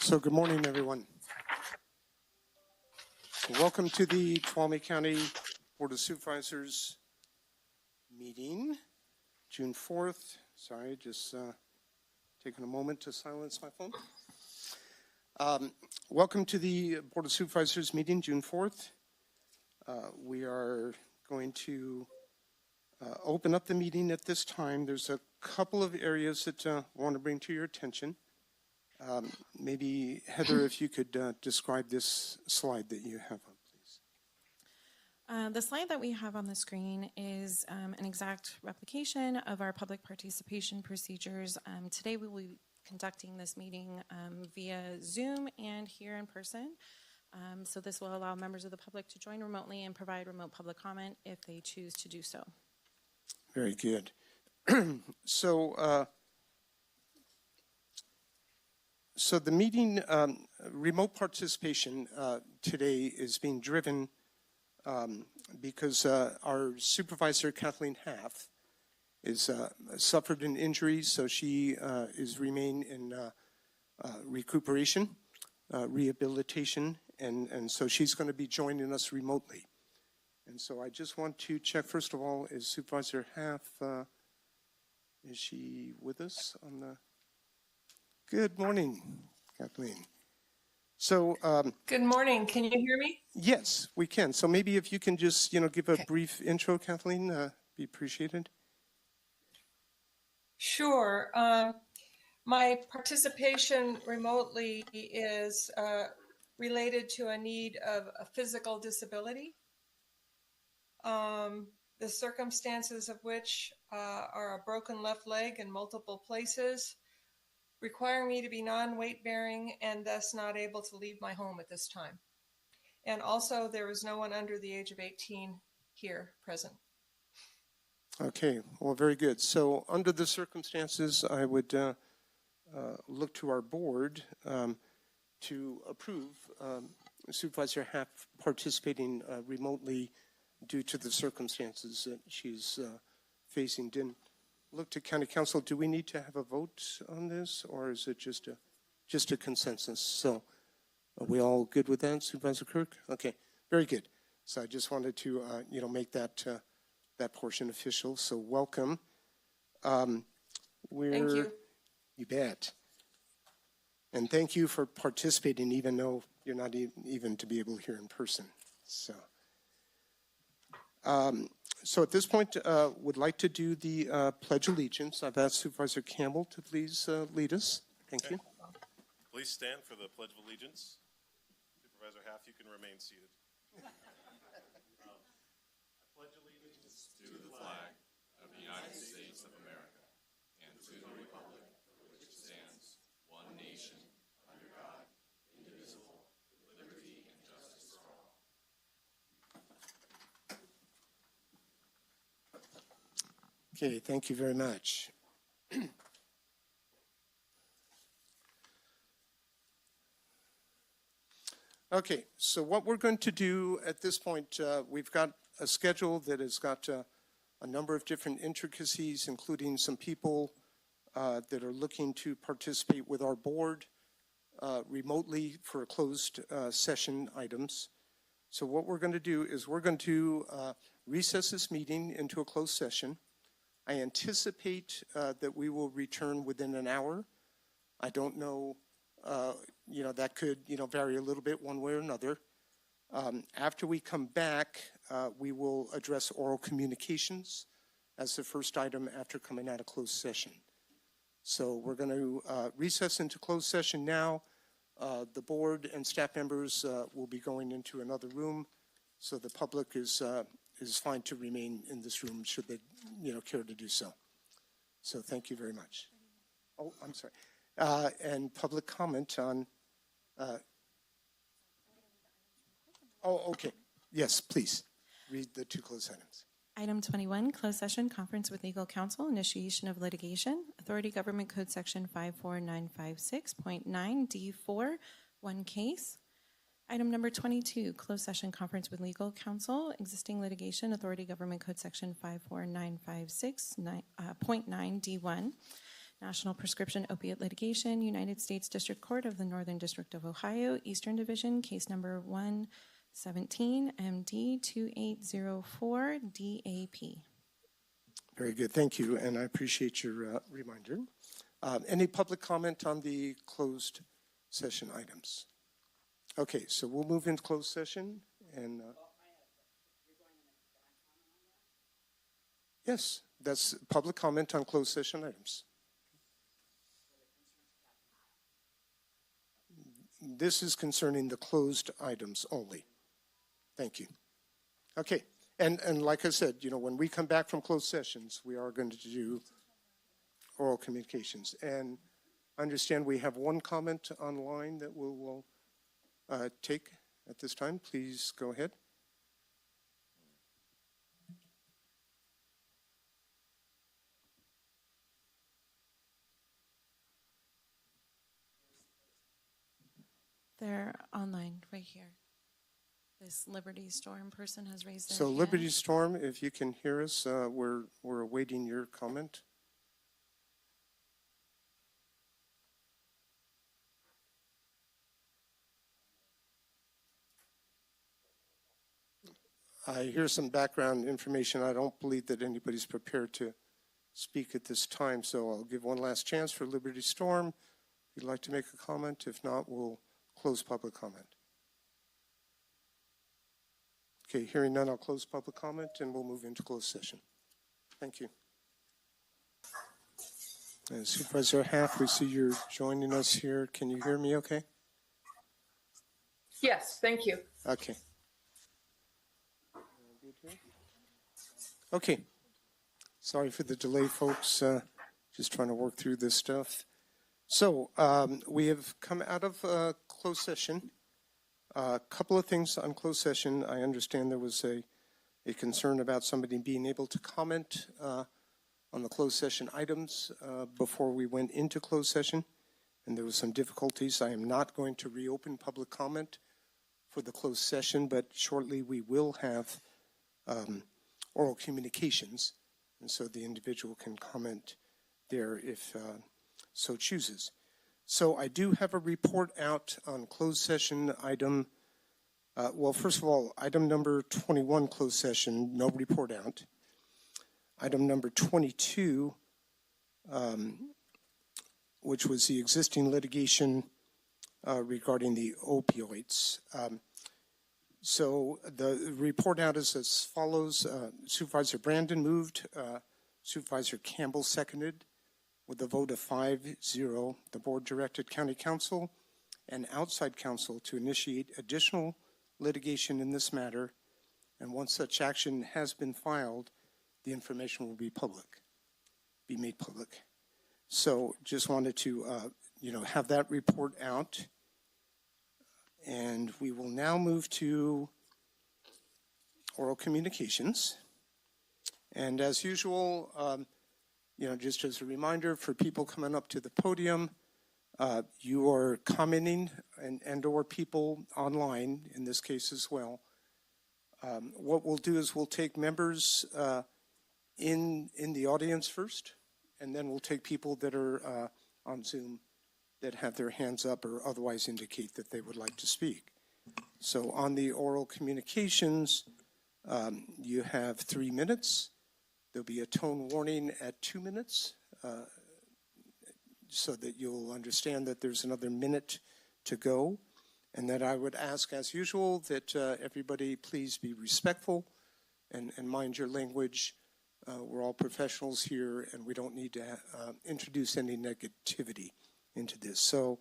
So good morning, everyone. Welcome to the Tuolumne County Board of Supervisors meeting, June 4th. Sorry, just taking a moment to silence my phone. Welcome to the Board of Supervisors meeting, June 4th. We are going to open up the meeting at this time. There's a couple of areas that I want to bring to your attention. Maybe, Heather, if you could describe this slide that you have up, please. The slide that we have on the screen is an exact replication of our public participation procedures. Today we will be conducting this meeting via Zoom and here in person. So this will allow members of the public to join remotely and provide remote public comment if they choose to do so. Very good. So the meeting, remote participation today is being driven because our supervisor, Kathleen Haff, is suffered an injury, so she is remain in recuperation, rehabilitation, and so she's going to be joining us remotely. And so I just want to check, first of all, is Supervisor Haff, is she with us on the... Good morning, Kathleen. So, good morning. Can you hear me? Yes, we can. So maybe if you can just, give a brief intro, Kathleen, be appreciated. Sure. My participation remotely is related to a need of a physical disability, the circumstances of which are a broken left leg in multiple places, requiring me to be non-weight-bearing and thus not able to leave my home at this time. And also, there is no one under the age of 18 here present. Okay, well, very good. So under the circumstances, I would look to our board to approve Supervisor Haff participating remotely due to the circumstances that she's facing. Didn't look to County Council. Do we need to have a vote on this, or is it just a consensus? So are we all good with that, Supervisor Kirk? Okay, very good. So I just wanted to make that portion official. So welcome. Thank you. You bet. And thank you for participating, even though you're not even to be able to hear in person. So at this point, would like to do the Pledge of Allegiance. I've asked Supervisor Campbell to please lead us. Thank you. Please stand for the Pledge of Allegiance. Supervisor Haff, you can remain seated. I pledge allegiance to the flag of the United States of America and to the republic which stands one nation under God, indivisible, with liberty and justice for all. Okay, thank you very much. Okay, so what we're going to do at this point, we've got a schedule that has got a number of different intricacies, including some people that are looking to participate with our board remotely for closed session items. So what we're going to do is we're going to recess this meeting into a closed session. I anticipate that we will return within an hour. I don't know, that could, vary a little bit one way or another. After we come back, we will address oral communications as the first item after coming out of closed session. So we're going to recess into closed session now. The board and staff members will be going into another room, so the public is fine to remain in this room should they, care to do so. So thank you very much. Oh, I'm sorry. And public comment on, okay. Yes, please. Read the two closed items. Item 21, closed session, conference with legal counsel, initiation of litigation, Authority Government Code Section 54956.9 D4, one case. Item number 22, closed session, conference with legal counsel, existing litigation, Authority Government Code Section 54956.9 D1. National Prescription Opiate Litigation, United States District Court of the Northern District of Ohio, Eastern Division, case number 117 MD 2804 DAP. Very good, thank you, and I appreciate your reminder. Any public comment on the closed session items? Okay, so we'll move into closed session and yes, that's public comment on closed session items. This is concerning the closed items only. Thank you. Okay, and like I said, you know, when we come back from closed sessions, we are going to do oral communications. And I understand we have one comment online that we'll take at this time. Please go ahead. They're online right here. This Liberty Storm person has raised their So hand. Liberty Storm, if you can hear us, we're awaiting your comment. I hear some background information. I don't believe that anybody's prepared to speak at this time, so I'll give one last chance for Liberty Storm. If you'd like to make a comment, if not, we'll close public comment. Okay, hearing none, I'll close public comment and we'll move into closed session. Thank you. And Supervisor Half, we see you're joining us here. Can you hear me okay? Yes, thank you. Okay. Okay. Sorry for the delay, folks. Just trying to work through this stuff. So we have come out of closed session. A couple of things on closed session. I understand there was a concern about somebody being able to comment on the closed session items before we went into closed session, and there was some difficulties. I am not going to reopen public comment for the closed session, but shortly we will have oral communications, and so the individual can comment there if so chooses. So I do have a report out on closed session item. Well, first of all, item number 21, closed session, no report out. Item number 22, which was the existing litigation regarding the opioids. So the report out is as follows. Supervisor Brandon moved, Supervisor Campbell seconded. With a vote of 5-0, the board directed County Counsel and outside counsel to initiate additional litigation in this matter, and once such action has been filed, the information will be made public. So just wanted to, have that report out. And we will now move to oral communications. And as usual, just as a reminder for people coming up to the podium, you are commenting and or people online, in this case as well. What we'll do is we'll take members in the audience first, and then we'll take people that are on Zoom that have their hands up or otherwise indicate that they would like to speak. So on the oral communications, you have 3 minutes. There'll be a tone warning at 2 minutes so that you'll understand that there's another minute to go. And that I would ask, as usual, that everybody please be respectful and mind your language. We're all professionals here, and we don't need to introduce any negativity into this. So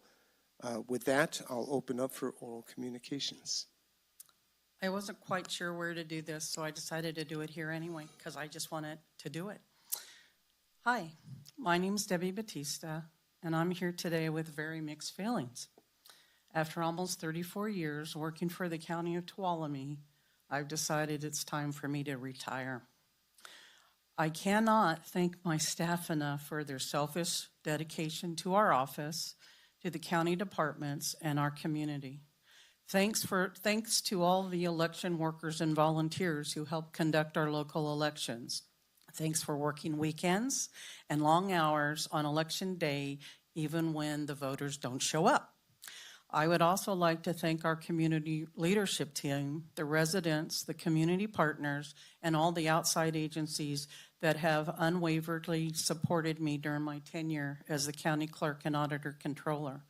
with that, I'll open up for oral communications. I wasn't quite sure where to do this, so I decided to do it here anyway, because I just wanted to do it. Hi, my name's Debbie Batista, and I'm here today with very mixed feelings. After almost 34 years working for the County of Tuolumne, I've decided it's time for me to retire. I cannot thank my staff enough for their selfless dedication to our office, to the county departments, and our community. Thanks to all the election workers and volunteers who help conduct our local elections. Thanks for working weekends and long hours on election day, even when the voters don't show up. I would also like to thank our community leadership team, the residents, the community partners, and all the outside agencies that have unwaveringly supported me during my tenure as the county clerk and auditor controller.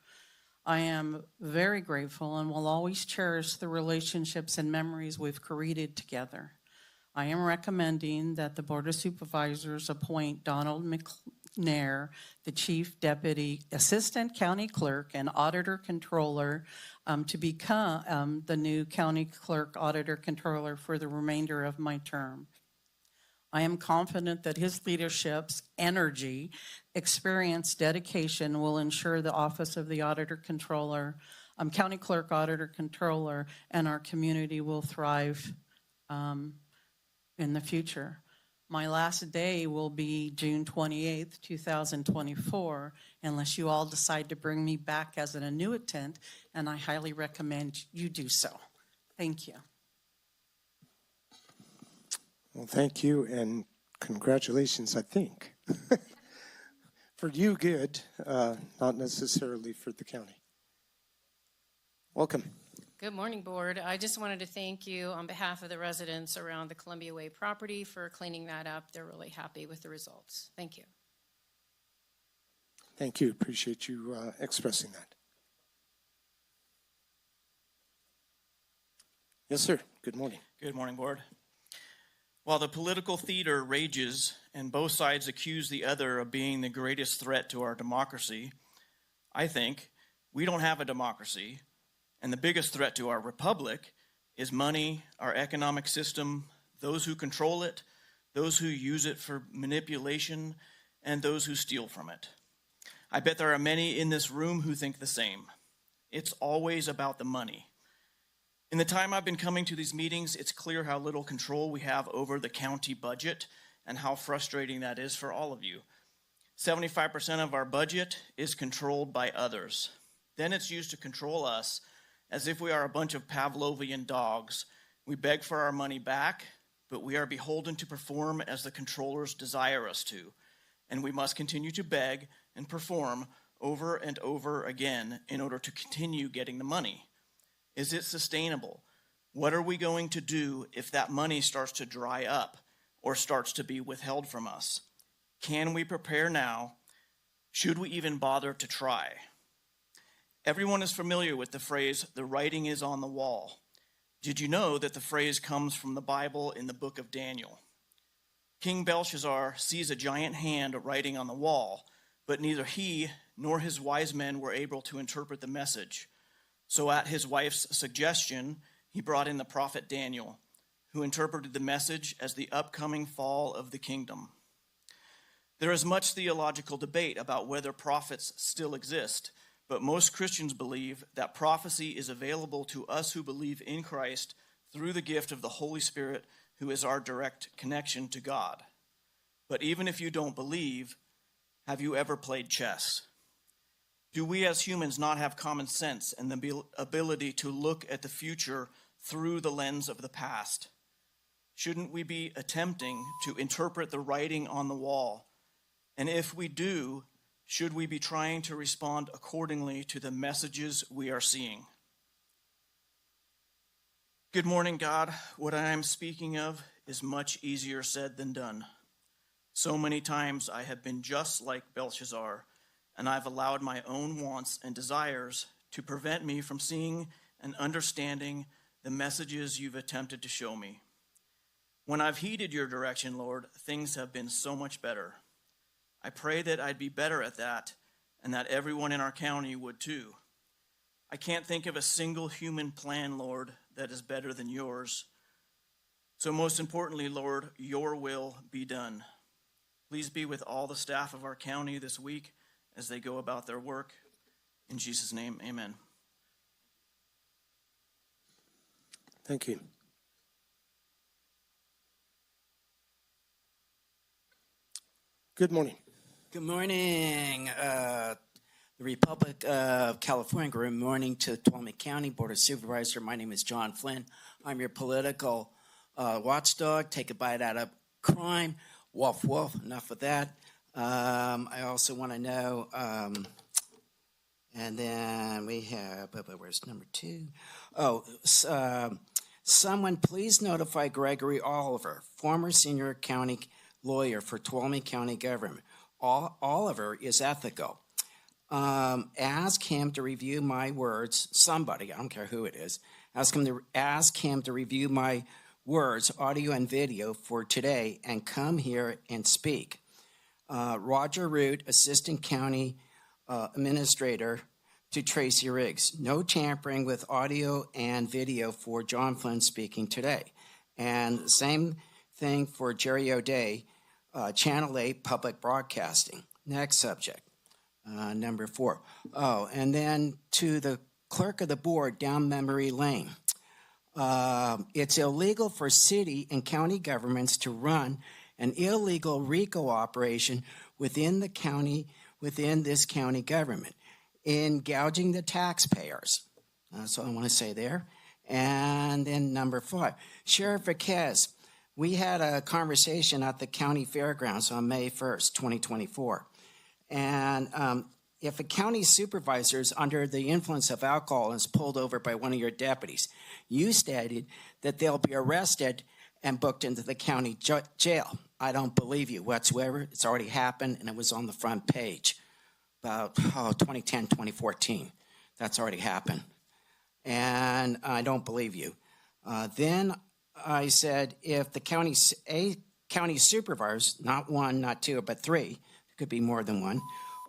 I am very grateful and will always cherish the relationships and memories we've created together. I am recommending that the Board of Supervisors appoint Donald McNair, the Chief Deputy Assistant County Clerk and Auditor Controller, to become the new County Clerk Auditor Controller for the remainder of my term. I am confident that his leadership's energy, experience, dedication will ensure the Office of the Auditor Controller, County Clerk Auditor Controller, and our community will thrive in the future. My last day will be June 28th, 2024, unless you all decide to bring me back as an annuitant, and I highly recommend you do so. Thank you. Well, thank you, and congratulations, I think. For you, good, not necessarily for the county. Welcome. Good morning, Board. I just wanted to thank you on behalf of the residents around the Columbia Way property for cleaning that up. They're really happy with the results. Thank you. Thank you. Appreciate you expressing that. Yes, sir. Good morning. Good morning, Board. While the political theater rages and both sides accuse the other of being the greatest threat to our democracy, I think we don't have a democracy, and the biggest threat to our republic is money, our economic system, those who control it, those who use it for manipulation, and those who steal from it. I bet there are many in this room who think the same. It's always about the money. In the time I've been coming to these meetings, it's clear how little control we have over the county budget and how frustrating that is for all of you. 75% of our budget is controlled by others. Then it's used to control us as if we are a bunch of Pavlovian dogs. We beg for our money back, but we are beholden to perform as the controllers desire us to. And we must continue to beg and perform over and over again in order to continue getting the money. Is it sustainable? What are we going to do if that money starts to dry up or starts to be withheld from us? Can we prepare now? Should we even bother to try? Everyone is familiar with the phrase, "the writing is on the wall." Did you know that the phrase comes from the Bible in the book of Daniel? King Belshazzar sees a giant hand writing on the wall, but neither he nor his wise men were able to interpret the message. So at his wife's suggestion, he brought in the prophet Daniel, who interpreted the message as the upcoming fall of the kingdom. There is much theological debate about whether prophets still exist, but most Christians believe that prophecy is available to us who believe in Christ through the gift of the Holy Spirit, who is our direct connection to God. But even if you don't believe, have you ever played chess? Do we as humans not have common sense and the ability to look at the future through the lens of the past? Shouldn't we be attempting to interpret the writing on the wall? And if we do, should we be trying to respond accordingly to the messages we are seeing? Good morning, God. What I am speaking of is much easier said than done. So many times I have been just like Belshazzar, and I've allowed my own wants and desires to prevent me from seeing and understanding the messages you've attempted to show me. When I've heeded your direction, Lord, things have been so much better. I pray that I'd be better at that and that everyone in our county would too. I can't think of a single human plan, Lord, that is better than yours. So most importantly, Lord, your will be done. Please be with all the staff of our county this week as they go about their work. In Jesus' name, amen. Thank you. Good morning. Good morning, the Republic of California. Good morning to Tuolumne County Board of Supervisors. My name is John Flynn. I'm your political watchdog. Take a bite out of crime. Wolf, wolf, enough of that. I also want to know, and then we have, where's number 2? Someone please notify Gregory Oliver, former senior county lawyer for Tuolumne County government. Oliver is ethical. Ask him to review my words. Somebody, I don't care who it is, ask him to review my words, audio and video for today, and come here and speak. Roger Root, Assistant County Administrator to Tracy Riggs. No tampering with audio and video for John Flynn speaking today. And same thing for Jerry O'Day, Channel 8 Public Broadcasting. Next subject, number 4. Oh, and then to the clerk of the board down memory lane. It's illegal for city and county governments to run an illegal RICO operation within the county, within this county government, in gouging the taxpayers. That's all I want to say there. And then number 5, Sheriff Viquez. We had a conversation at the county fairgrounds on May 1st, 2024. And if a county supervisor is under the influence of alcohol and is pulled over by one of your deputies, you stated that they'll be arrested and booked into the county jail. I don't believe you whatsoever. It's already happened, and it was on the front page about 2010, 2014. That's already happened. And I don't believe you. Then I said if the county supervisors, not 1, not 2, but 3, it could be more than 1,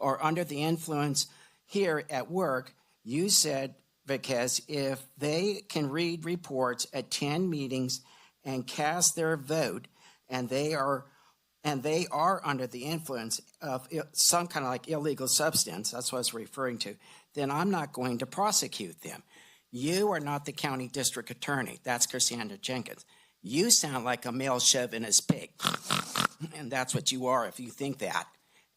are under the influence here at work, you said, because if they can read reports, attend meetings, and cast their vote, and they are under the influence of some kind of like illegal substance, that's what I was referring to, then I'm not going to prosecute them. You are not the county district attorney. That's Cassandra Jenkins. You sound like a male chauvinist pig, and that's what you are if you think that.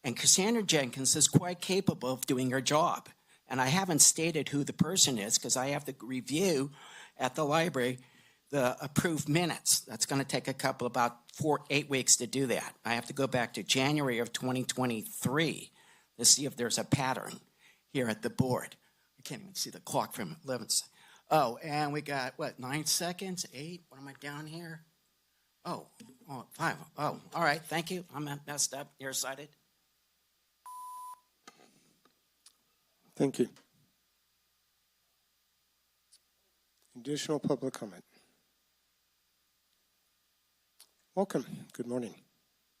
And Cassandra Jenkins is quite capable of doing her job. And I haven't stated who the person is because I have to review at the library the approved minutes. That's going to take about 8 weeks to do that. I have to go back to January of 2023 to see if there's a pattern here at the board. I can't even see the clock from 11. Oh, and we got, 9 seconds? 8? What am I down here? 5. Oh, all right. Thank you. I'm messed up. Nearsighted. Thank you. Additional public comment. Welcome. Good morning.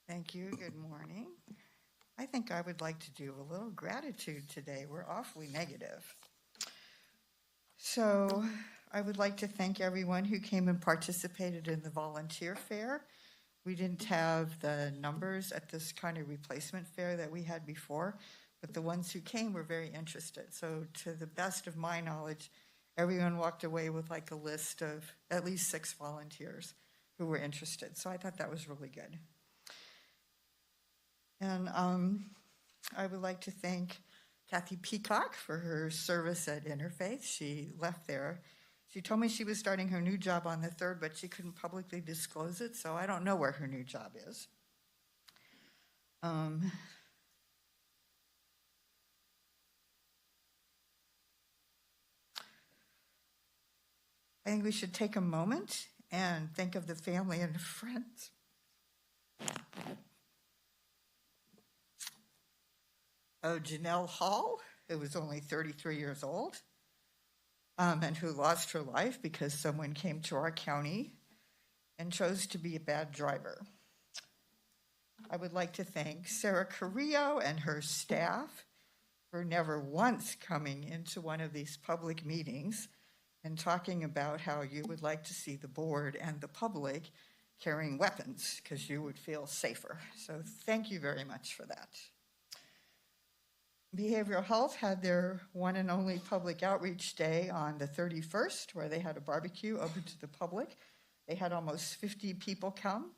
Thank you. Good morning. I think I would like to do a little gratitude today. We're awfully negative. So I would like to thank everyone who came and participated in the volunteer fair. We didn't have the numbers at this kind of replacement fair that we had before, but the ones who came were very interested. So to the best of my knowledge, everyone walked away with like a list of at least 6 volunteers who were interested. So I thought that was really good. And I would like to thank Kathy Peacock for her service at Interfaith. She left there. She told me she was starting her new job on the 3rd, but she couldn't publicly disclose it, so I don't know where her new job is. I think we should take a moment and think of the family and friends. Janelle Hall, who was only 33 years old, and who lost her life because someone came to our county and chose to be a bad driver. I would like to thank Sarah Carrillo and her staff for never once coming into one of these public meetings and talking about how you would like to see the board and the public carrying weapons because you would feel safer. So thank you very much for that. Behavioral Health had their one and only public outreach day on the 31st, where they had a barbecue open to the public. They had almost 50 people come.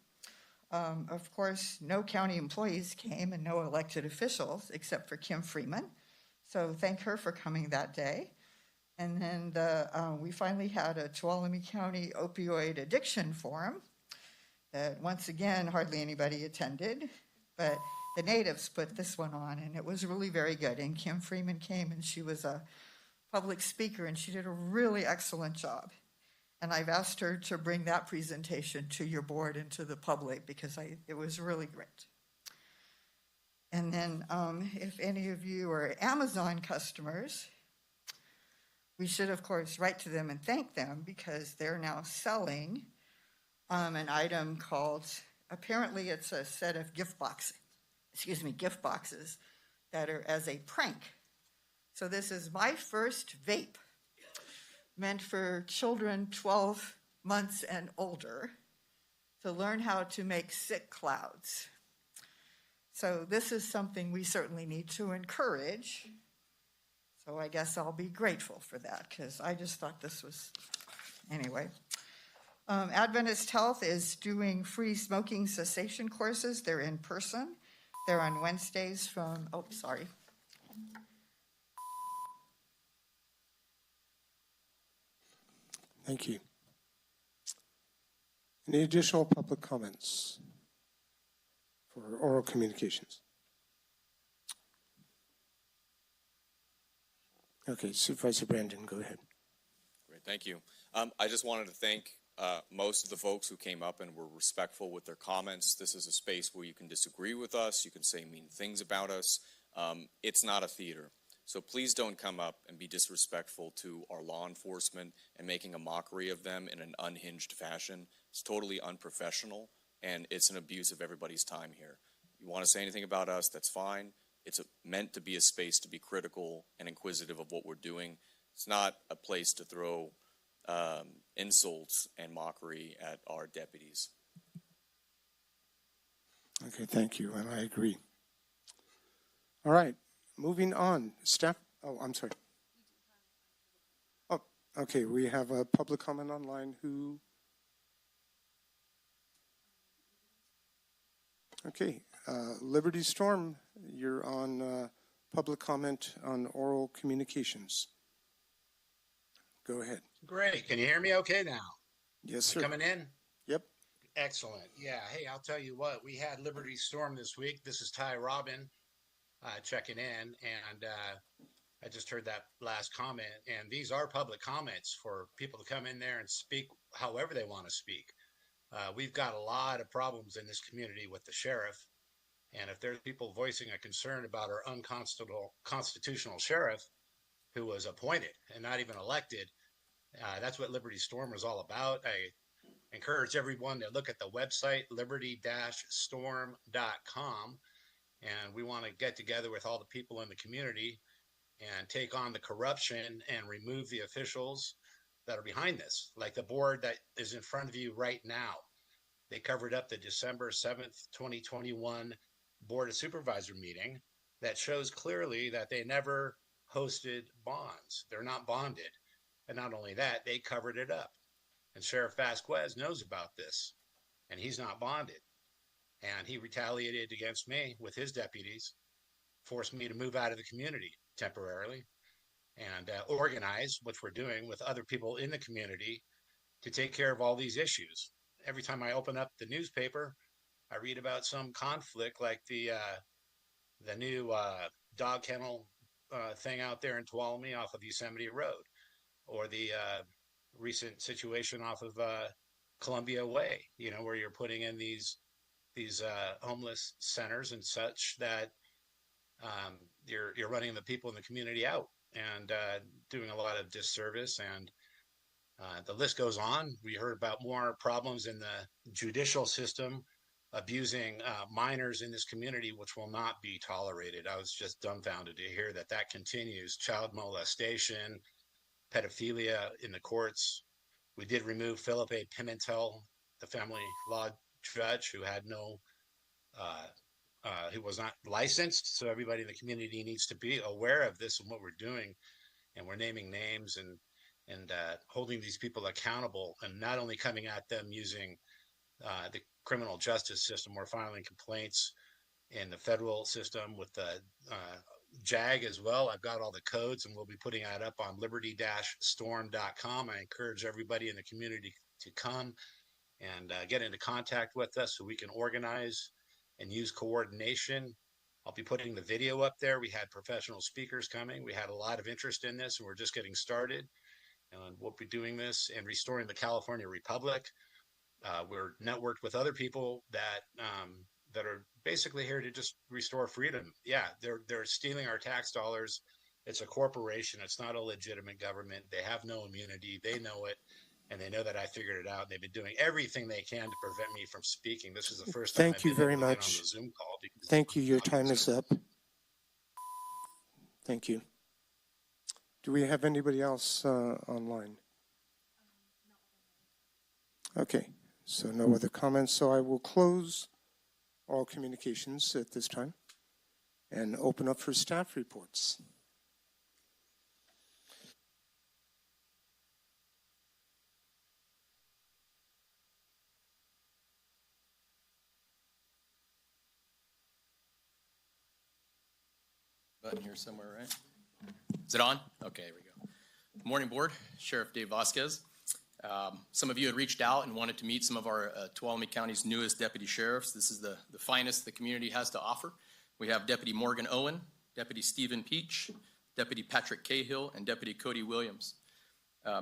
Of course, no county employees came and no elected officials except for Kim Freeman. So thank her for coming that day. And then we finally had a Tuolumne County Opioid Addiction Forum. that once again, hardly anybody attended, but the natives put this one on, and it was really very good. And Kim Freeman came, and she was a public speaker, and she did a really excellent job. And I've asked her to bring that presentation to your board and to the public because it was really great. And then if any of you are Amazon customers, we should, of course, write to them and thank them because they're now selling an item called, apparently it's a set of gift boxes that are as a prank. So this is my first vape, meant for children 12 months and older to learn how to make sick clouds. So this is something we certainly need to encourage. So I guess I'll be grateful for that because I just thought this was, anyway. Adventist Health is doing free smoking cessation courses. They're in person. They're on Wednesdays from, Thank you. Any additional public comments for oral communications? Okay, Supervisor Brandon, go ahead. Great, thank you. I just wanted to thank most of the folks who came up and were respectful with their comments. This is a space where you can disagree with us, you can say mean things about us. It's not a theater. So please don't come up and be disrespectful to our law enforcement and making a mockery of them in an unhinged fashion. It's totally unprofessional, and it's an abuse of everybody's time here. You want to say anything about us, that's fine. It's meant to be a space to be critical and inquisitive of what we're doing. It's not a place to throw insults and mockery at our deputies. Okay, thank you, and I agree. All right, moving on. Staff, I'm sorry. Oh, okay, we have a public comment online. Who? Okay, Liberty Storm, you're on public comment on oral communications. Go ahead. Great. Can you hear me okay now? Yes, sir. Coming in? Yep. Excellent. Yeah. Hey, I'll tell you what, we had Liberty Storm this week. This is Ty Robin checking in, and I just heard that last comment, and these are public comments for people to come in there and speak however they want to speak. We've got a lot of problems in this community with the sheriff, and if there's people voicing a concern about our unconstitutional sheriff who was appointed and not even elected, that's what Liberty Storm is all about. I encourage everyone to look at the website, liberty-storm.com, and we want to get together with all the people in the community and take on the corruption and remove the officials that are behind this, like the board that is in front of you right now. They covered up the December 7th, 2021 Board of Supervisor meeting that shows clearly that they never hosted bonds. They're not bonded. And not only that, they covered it up. And Sheriff Vasquez knows about this, and he's not bonded. And he retaliated against me with his deputies, forced me to move out of the community temporarily, and organize, which we're doing with other people in the community, to take care of all these issues. Every time I open up the newspaper, I read about some conflict like the new dog kennel thing out there in Tuolumne off of Yosemite Road, or the recent situation off of Columbia Way, where you're putting in these homeless centers and such that you're running the people in the community out and doing a lot of disservice, and the list goes on. We heard about more problems in the judicial system abusing minors in this community, which will not be tolerated. I was just dumbfounded to hear that continues. Child molestation, pedophilia in the courts. We did remove Philip A. Pimentel, the family law judge, who had who was not licensed. So everybody in the community needs to be aware of this and what we're doing. And we're naming names and holding these people accountable, and not only coming at them using the criminal justice system. We're filing complaints in the federal system with the JAG as well. I've got all the codes, and we'll be putting that up on liberty-storm.com. I encourage everybody in the community to come and get into contact with us so we can organize and use coordination. I'll be putting the video up there. We had professional speakers coming. We had a lot of interest in this, and we're just getting started. And we'll be doing this and restoring the California Republic. We're networked with other people that that are basically here to just restore freedom. Yeah, they're stealing our tax dollars. It's a corporation. It's not a legitimate government. They have no immunity. They know it, and they know that I figured it out. They've been doing everything they can to prevent me from speaking. This is the first time Thank you very much. on the Zoom call. Thank you. Your time is up. Thank you. Do we have anybody else online? Okay, so no other comments. So I will close all communications at this time and open up for staff reports. Button here somewhere, right? Is it on? Okay, here we go. Good morning, Board. Sheriff Dave Vasquez. Some of you had reached out and wanted to meet some of our Tuolumne County's newest deputy sheriffs. This is the finest the community has to offer. We have Deputy Morgan Owen, Deputy Stephen Peach, Deputy Patrick Cahill, and Deputy Cody Williams.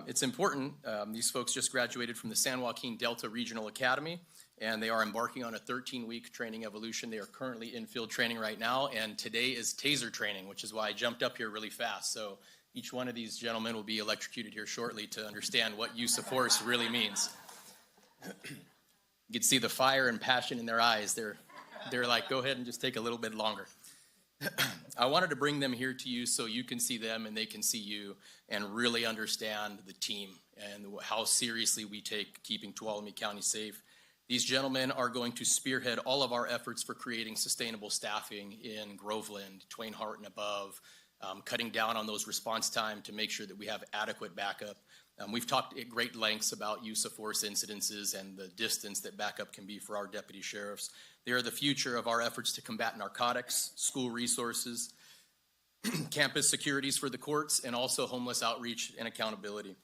It's important, these folks just graduated from the San Joaquin Delta Regional Academy, and they are embarking on a 13-week training evolution. They are currently in field training right now, and today is taser training, which is why I jumped up here really fast. So each one of these gentlemen will be electrocuted here shortly to understand what use of force really means. You can see the fire and passion in their eyes. They're like, go ahead and just take a little bit longer. I wanted to bring them here to you so you can see them and they can see you and really understand the team and how seriously we take keeping Tuolumne County safe. These gentlemen are going to spearhead all of our efforts for creating sustainable staffing in Groveland, Twain Hart and above, cutting down on those response time to make sure that we have adequate backup. We've talked at great lengths about use of force incidences and the distance that backup can be for our deputy sheriffs. They are the future of our efforts to combat narcotics, school resources, campus securities for the courts, and also homeless outreach and accountability.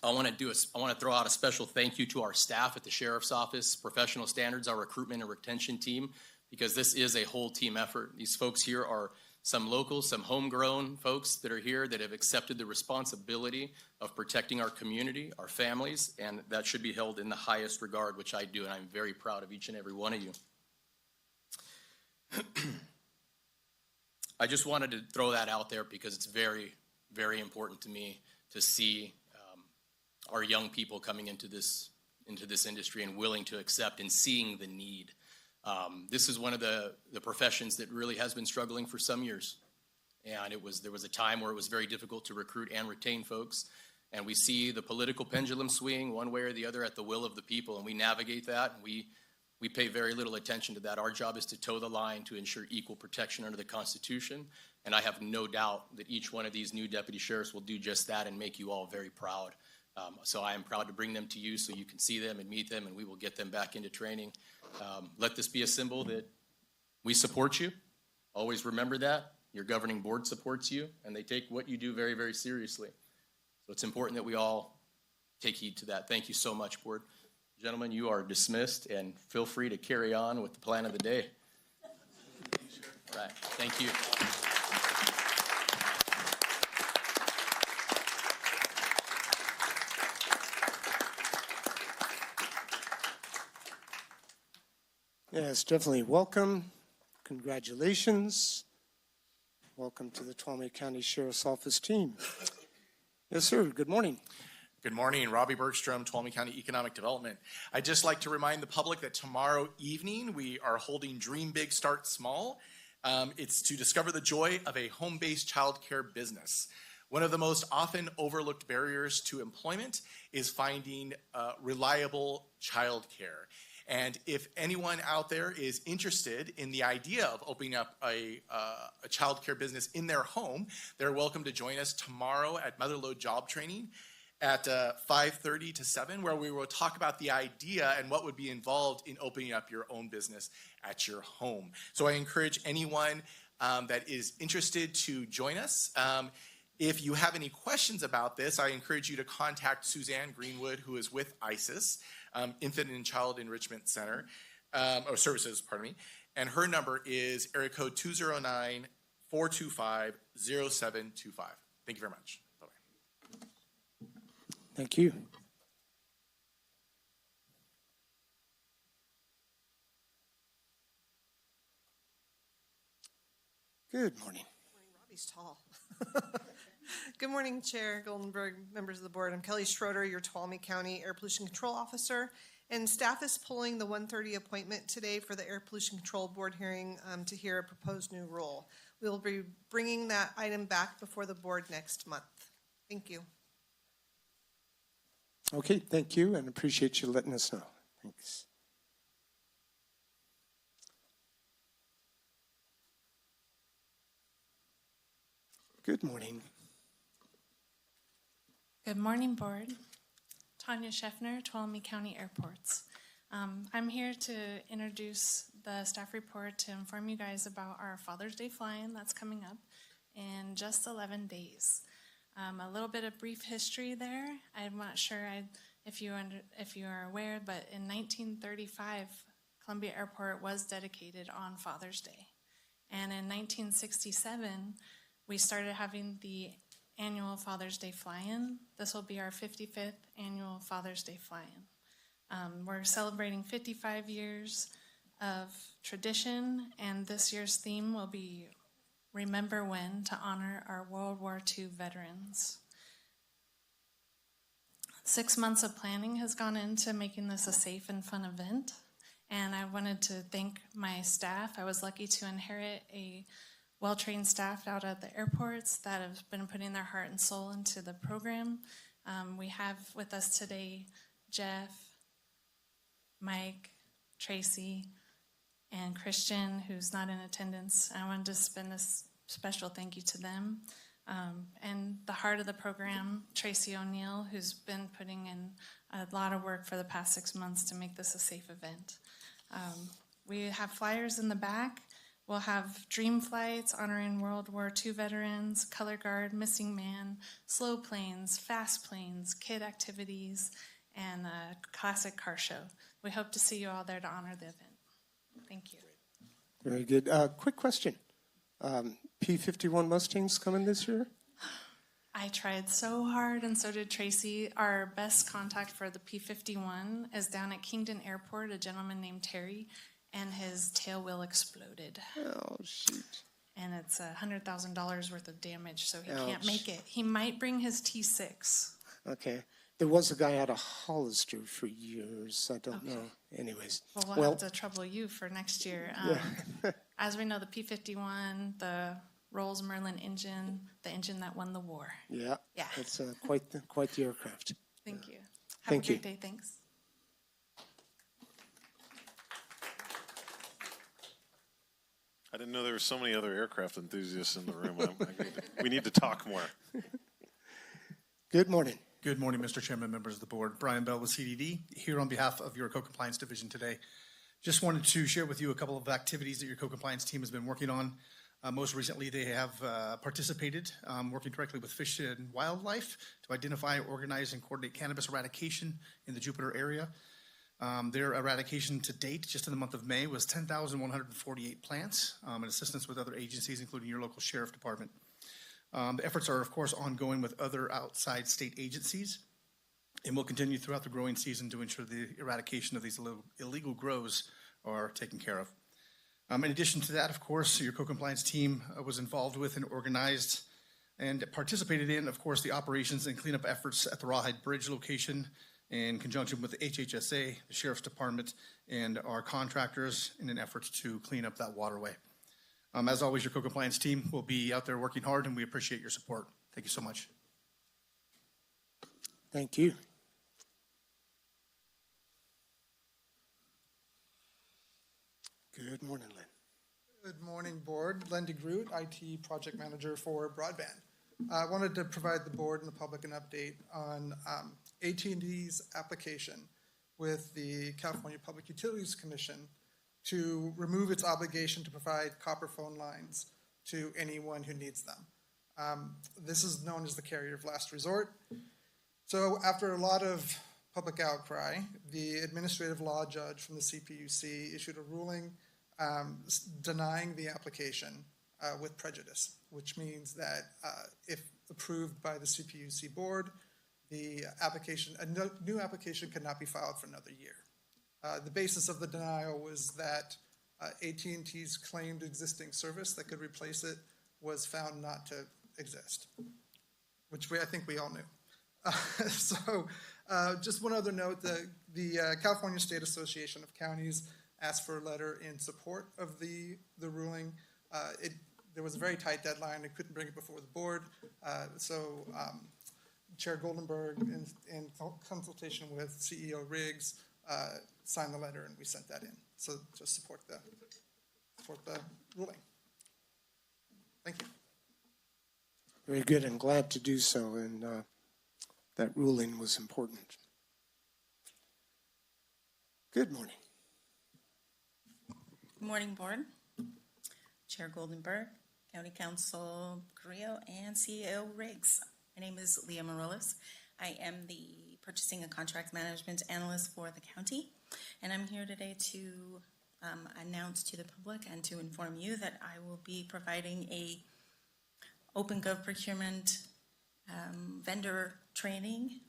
I want to throw out a special thank you to our staff at the Sheriff's Office, Professional Standards, our recruitment and retention team, because this is a whole team effort. These folks here are some local, some homegrown folks that are here that have accepted the responsibility of protecting our community, our families, and that should be held in the highest regard, which I do, and I'm very proud of each and every one of you. I just wanted to throw that out there because it's very, very important to me to see our young people coming into this industry and willing to accept and seeing the need. This is one of the professions that really has been struggling for some years. And there was a time where it was very difficult to recruit and retain folks. And we see the political pendulum swing one way or the other at the will of the people, and we navigate that, and we pay very little attention to that. Our job is to toe the line to ensure equal protection under the Constitution, and I have no doubt that each one of these new deputy sheriffs will do just that and make you all very proud. So I am proud to bring them to you so you can see them and meet them, and we will get them back into training. Let this be a symbol that we support you. Always remember that. Your governing board supports you, and they take what you do very, very seriously. So it's important that we all take heed to that. Thank you so much, Board. Gentlemen, you are dismissed, and feel free to carry on with the plan of the day. All right. Thank you. Yes, definitely. Welcome. Congratulations. Welcome to the Tuolumne County Sheriff's Office team. Yes, sir. Good morning. Good morning. Robbie Bergstrom, Tuolumne County Economic Development. I'd just like to remind the public that tomorrow evening we are holding Dream Big, Start Small. It's to discover the joy of a home-based childcare business. One of the most often overlooked barriers to employment is finding reliable childcare. And if anyone out there is interested in the idea of opening up a childcare business in their home, they're welcome to join us tomorrow at Motherlode Job Training at 5:30 to 7, where we will talk about the idea and what would be involved in opening up your own business at your home. So I encourage anyone that is interested to join us. If you have any questions about this, I encourage you to contact Suzanne Greenwood, who is with ISIS, Infant and Child Enrichment Center, or Services, pardon me. And her number is area code 209-425-0725. Thank you very much. Bye-bye. Thank you. Good morning. Robbie's tall. Good morning, Chair Goldenberg, members of the board. I'm Kelly Schroeder, your Tuolumne County Air Pollution Control Officer, and staff is pulling the 1:30 appointment today for the Air Pollution Control Board hearing to hear a proposed new rule. We will be bringing that item back before the board next month. Thank you. Okay, thank you, and appreciate you letting us know. Thanks. Good morning. Good morning, Board. Tanya Scheffner, Tuolumne County Airports. I'm here to introduce the staff report to inform you guys about our Father's Day fly-in that's coming up in just 11 days. A little bit of brief history there. I'm not sure if you are aware, but in 1935, Columbia Airport was dedicated on Father's Day. And in 1967, we started having the annual Father's Day fly-in. This will be our 55th annual Father's Day fly-in. We're celebrating 55 years of tradition, and this year's theme will be Remember When, to honor our World War II veterans. 6 months of planning has gone into making this a safe and fun event, and I wanted to thank my staff. I was lucky to inherit a well-trained staff out at the airports that have been putting their heart and soul into the program. We have with us today Jeff, Mike, Tracy, and Christian, who's not in attendance. I wanted to spend this special thank you to them. And the heart of the program, Tracy O'Neill, who's been putting in a lot of work for the past 6 months to make this a safe event. We have flyers in the back. We'll have dream flights honoring World War II veterans, color guard, missing man, slow planes, fast planes, kid activities, and a classic car show. We hope to see you all there to honor the event. Thank you. Very good. Quick question. P-51 Mustangs coming this year? I tried so hard, and so did Tracy. Our best contact for the P-51 is down at Kingdon Airport, a gentleman named Terry, and his tail wheel exploded. Oh, shoot. And it's $100,000 worth of damage, so he Ouch. can't make it. He might bring his T6. Okay. There was a guy out of Hollister for years. I don't know. Anyways. Well, we'll have to trouble you for next year. As we know, the P-51, the Rolls Merlin engine, the engine that won the war. Yeah. Yeah. It's quite the aircraft. Thank you. Have Thank a you. great day. Thanks. I didn't know there were so many other aircraft enthusiasts in the room. We need to talk more. Good morning. Good morning, Mr. Chairman, members of the board. Brian Bell with CDD, here on behalf of your co-compliance division today. Just wanted to share with you a couple of activities that your co-compliance team has been working on. Most recently, they have participated, working directly with Fish and Wildlife to identify, organize, and coordinate cannabis eradication in the Jupiter area. Their eradication to date, just in the month of May, was 10,148 plants, in assistance with other agencies, including your local sheriff department. The efforts are, of course, ongoing with other outside state agencies, and will continue throughout the growing season to ensure the eradication of these illegal grows are taken care of. In addition to that, of course, your co-compliance team was involved with and organized and participated in, of course, the operations and cleanup efforts at the Rawhide Bridge location in conjunction with the HHSA, the Sheriff's Department, and our contractors in an effort to clean up that waterway. As always, your co-compliance team will be out there working hard, and we appreciate your support. Thank you so much. Thank you. Good morning, Lynn. Good morning, Board. Len DeGroot, IT Project Manager for Broadband. I wanted to provide the board and the public an update on AT&T's application with the California Public Utilities Commission to remove its obligation to provide copper phone lines to anyone who needs them. This is known as the carrier of last resort. So after a lot of public outcry, the administrative law judge from the CPUC issued a ruling denying the application with prejudice, which means that if approved by the CPUC board, the application, a new application cannot be filed for another year. The basis of the denial was that AT&T's claimed existing service that could replace it was found not to exist, which I think we all knew. So just one other note, the California State Association of Counties asked for a letter in support of the ruling. There was a very tight deadline. They couldn't bring it before the board. So Chair Goldenberg, in consultation with CEO Riggs, signed the letter and we sent that in. So just support the ruling. Thank you. Very good, and glad to do so, and that ruling was important. Good morning. Good morning, Board. Chair Goldenberg, County Council Carrillo, and CEO Riggs. My name is Leah Morales. I am the Purchasing and Contract Management Analyst for the county, and I'm here today to announce to the public and to inform you that I will be providing a OpenGov procurement vendor training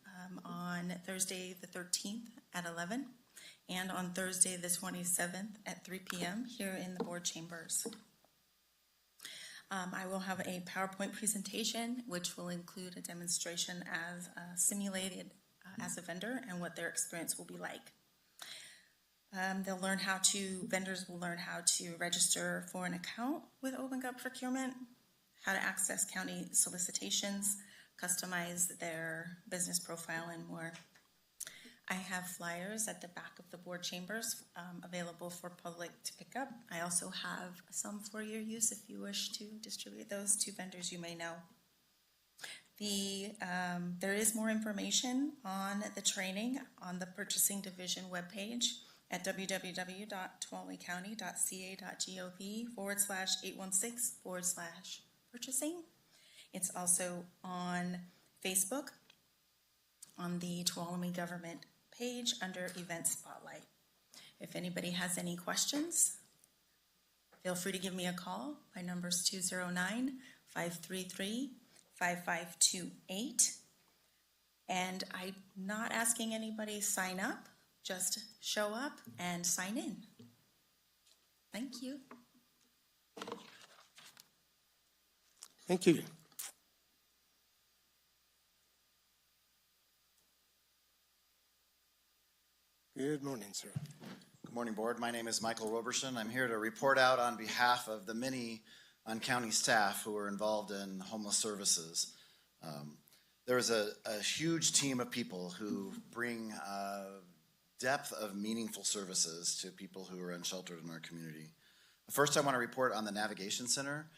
on Thursday the 13th at 11 and on Thursday the 27th at 3 p.m. here in the board chambers. I will have a PowerPoint presentation which will include a demonstration as simulated as a vendor and what their experience will be like. Vendors will learn how to register for an account with OpenGov procurement, how to access county solicitations, customize their business profile, and more. I have flyers at the back of the board chambers available for public to pick up. I also have some for your use if you wish to distribute those to vendors you may know. There is more information on the training on the Purchasing Division webpage at www.tuolumnecounty.ca.gov/816/purchasing. It's also on Facebook on the Tuolumne Government page under Event Spotlight. If anybody has any questions, feel free to give me a call. My number is 209-533-5528. And I'm not asking anybody to sign up, just show up and sign in. Thank you. Thank you. Good morning, sir. Good morning, Board. My name is Michael Roberson. I'm here to report out on behalf of the many on-county staff who are involved in homeless services. There is a huge team of people who bring depth of meaningful services to people who are unsheltered in our community. First, I want to report on the Navigation Center.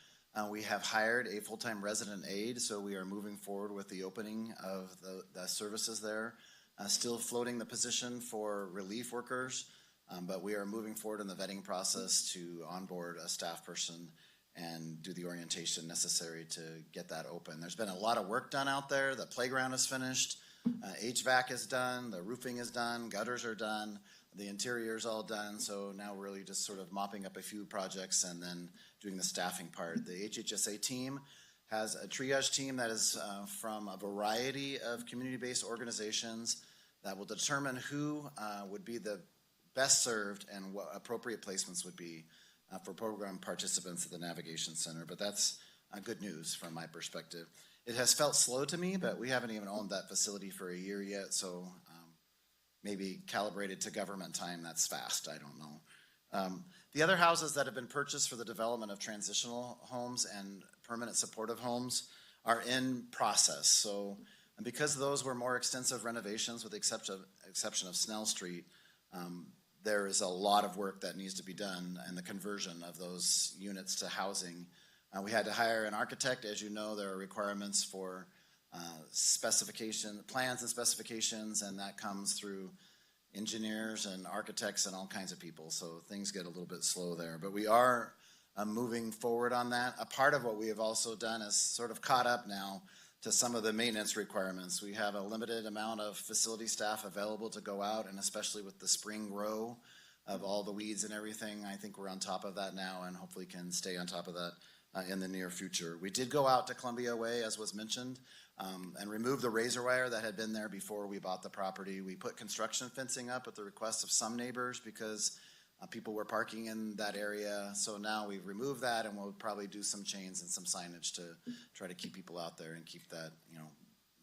We have hired a full-time resident aide, so we are moving forward with the opening of the services there. Still floating the position for relief workers, but we are moving forward in the vetting process to onboard a staff person and do the orientation necessary to get that open. There's been a lot of work done out there. The playground is finished, HVAC is done, the roofing is done, gutters are done, the interior is all done, so now we're really just sort of mopping up a few projects and then doing the staffing part. The HHSA team has a triage team that is from a variety of community-based organizations that will determine who would be the best served and what appropriate placements would be for program participants at the Navigation Center. But that's good news from my perspective. It has felt slow to me, but we haven't even owned that facility for a year yet, so maybe calibrated to government time, that's fast, I don't know. The other houses that have been purchased for the development of transitional homes and permanent supportive homes are in process. So because those were more extensive renovations with the exception of Snell Street, there is a lot of work that needs to be done in the conversion of those units to housing. We had to hire an architect. As you know, there are requirements for plans and specifications, and that comes through engineers and architects and all kinds of people, so things get a little bit slow there. But we are moving forward on that. A part of what we have also done is sort of caught up now to some of the maintenance requirements. We have a limited amount of facility staff available to go out, and especially with the spring grow of all the weeds and everything, I think we're on top of that now and hopefully can stay on top of that in the near future. We did go out to Columbia Way, as was mentioned, and remove the razor wire that had been there before we bought the property. We put construction fencing up at the request of some neighbors because people were parking in that area. So now we've removed that, and we'll probably do some chains and some signage to try to keep people out there and keep that, you know,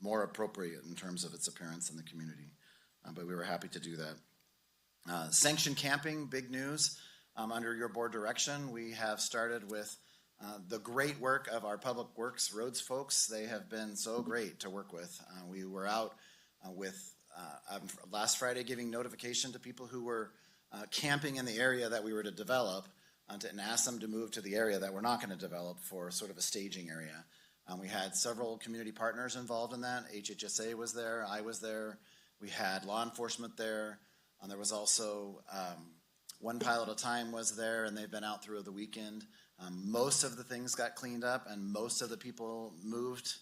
more appropriate in terms of its appearance in the community. But we were happy to do that. Sanctioned camping, big news. Under your board direction, we have started with the great work of our public works roads folks. They have been so great to work with. We were out with last Friday giving notification to people who were camping in the area that we were to develop and ask them to move to the area that we're not going to develop for sort of a staging area. We had several community partners involved in that. HHSA was there, I was there, we had law enforcement there, and there was also One Pile at a Time was there, and they've been out through the weekend. Most of the things got cleaned up, and most of the people moved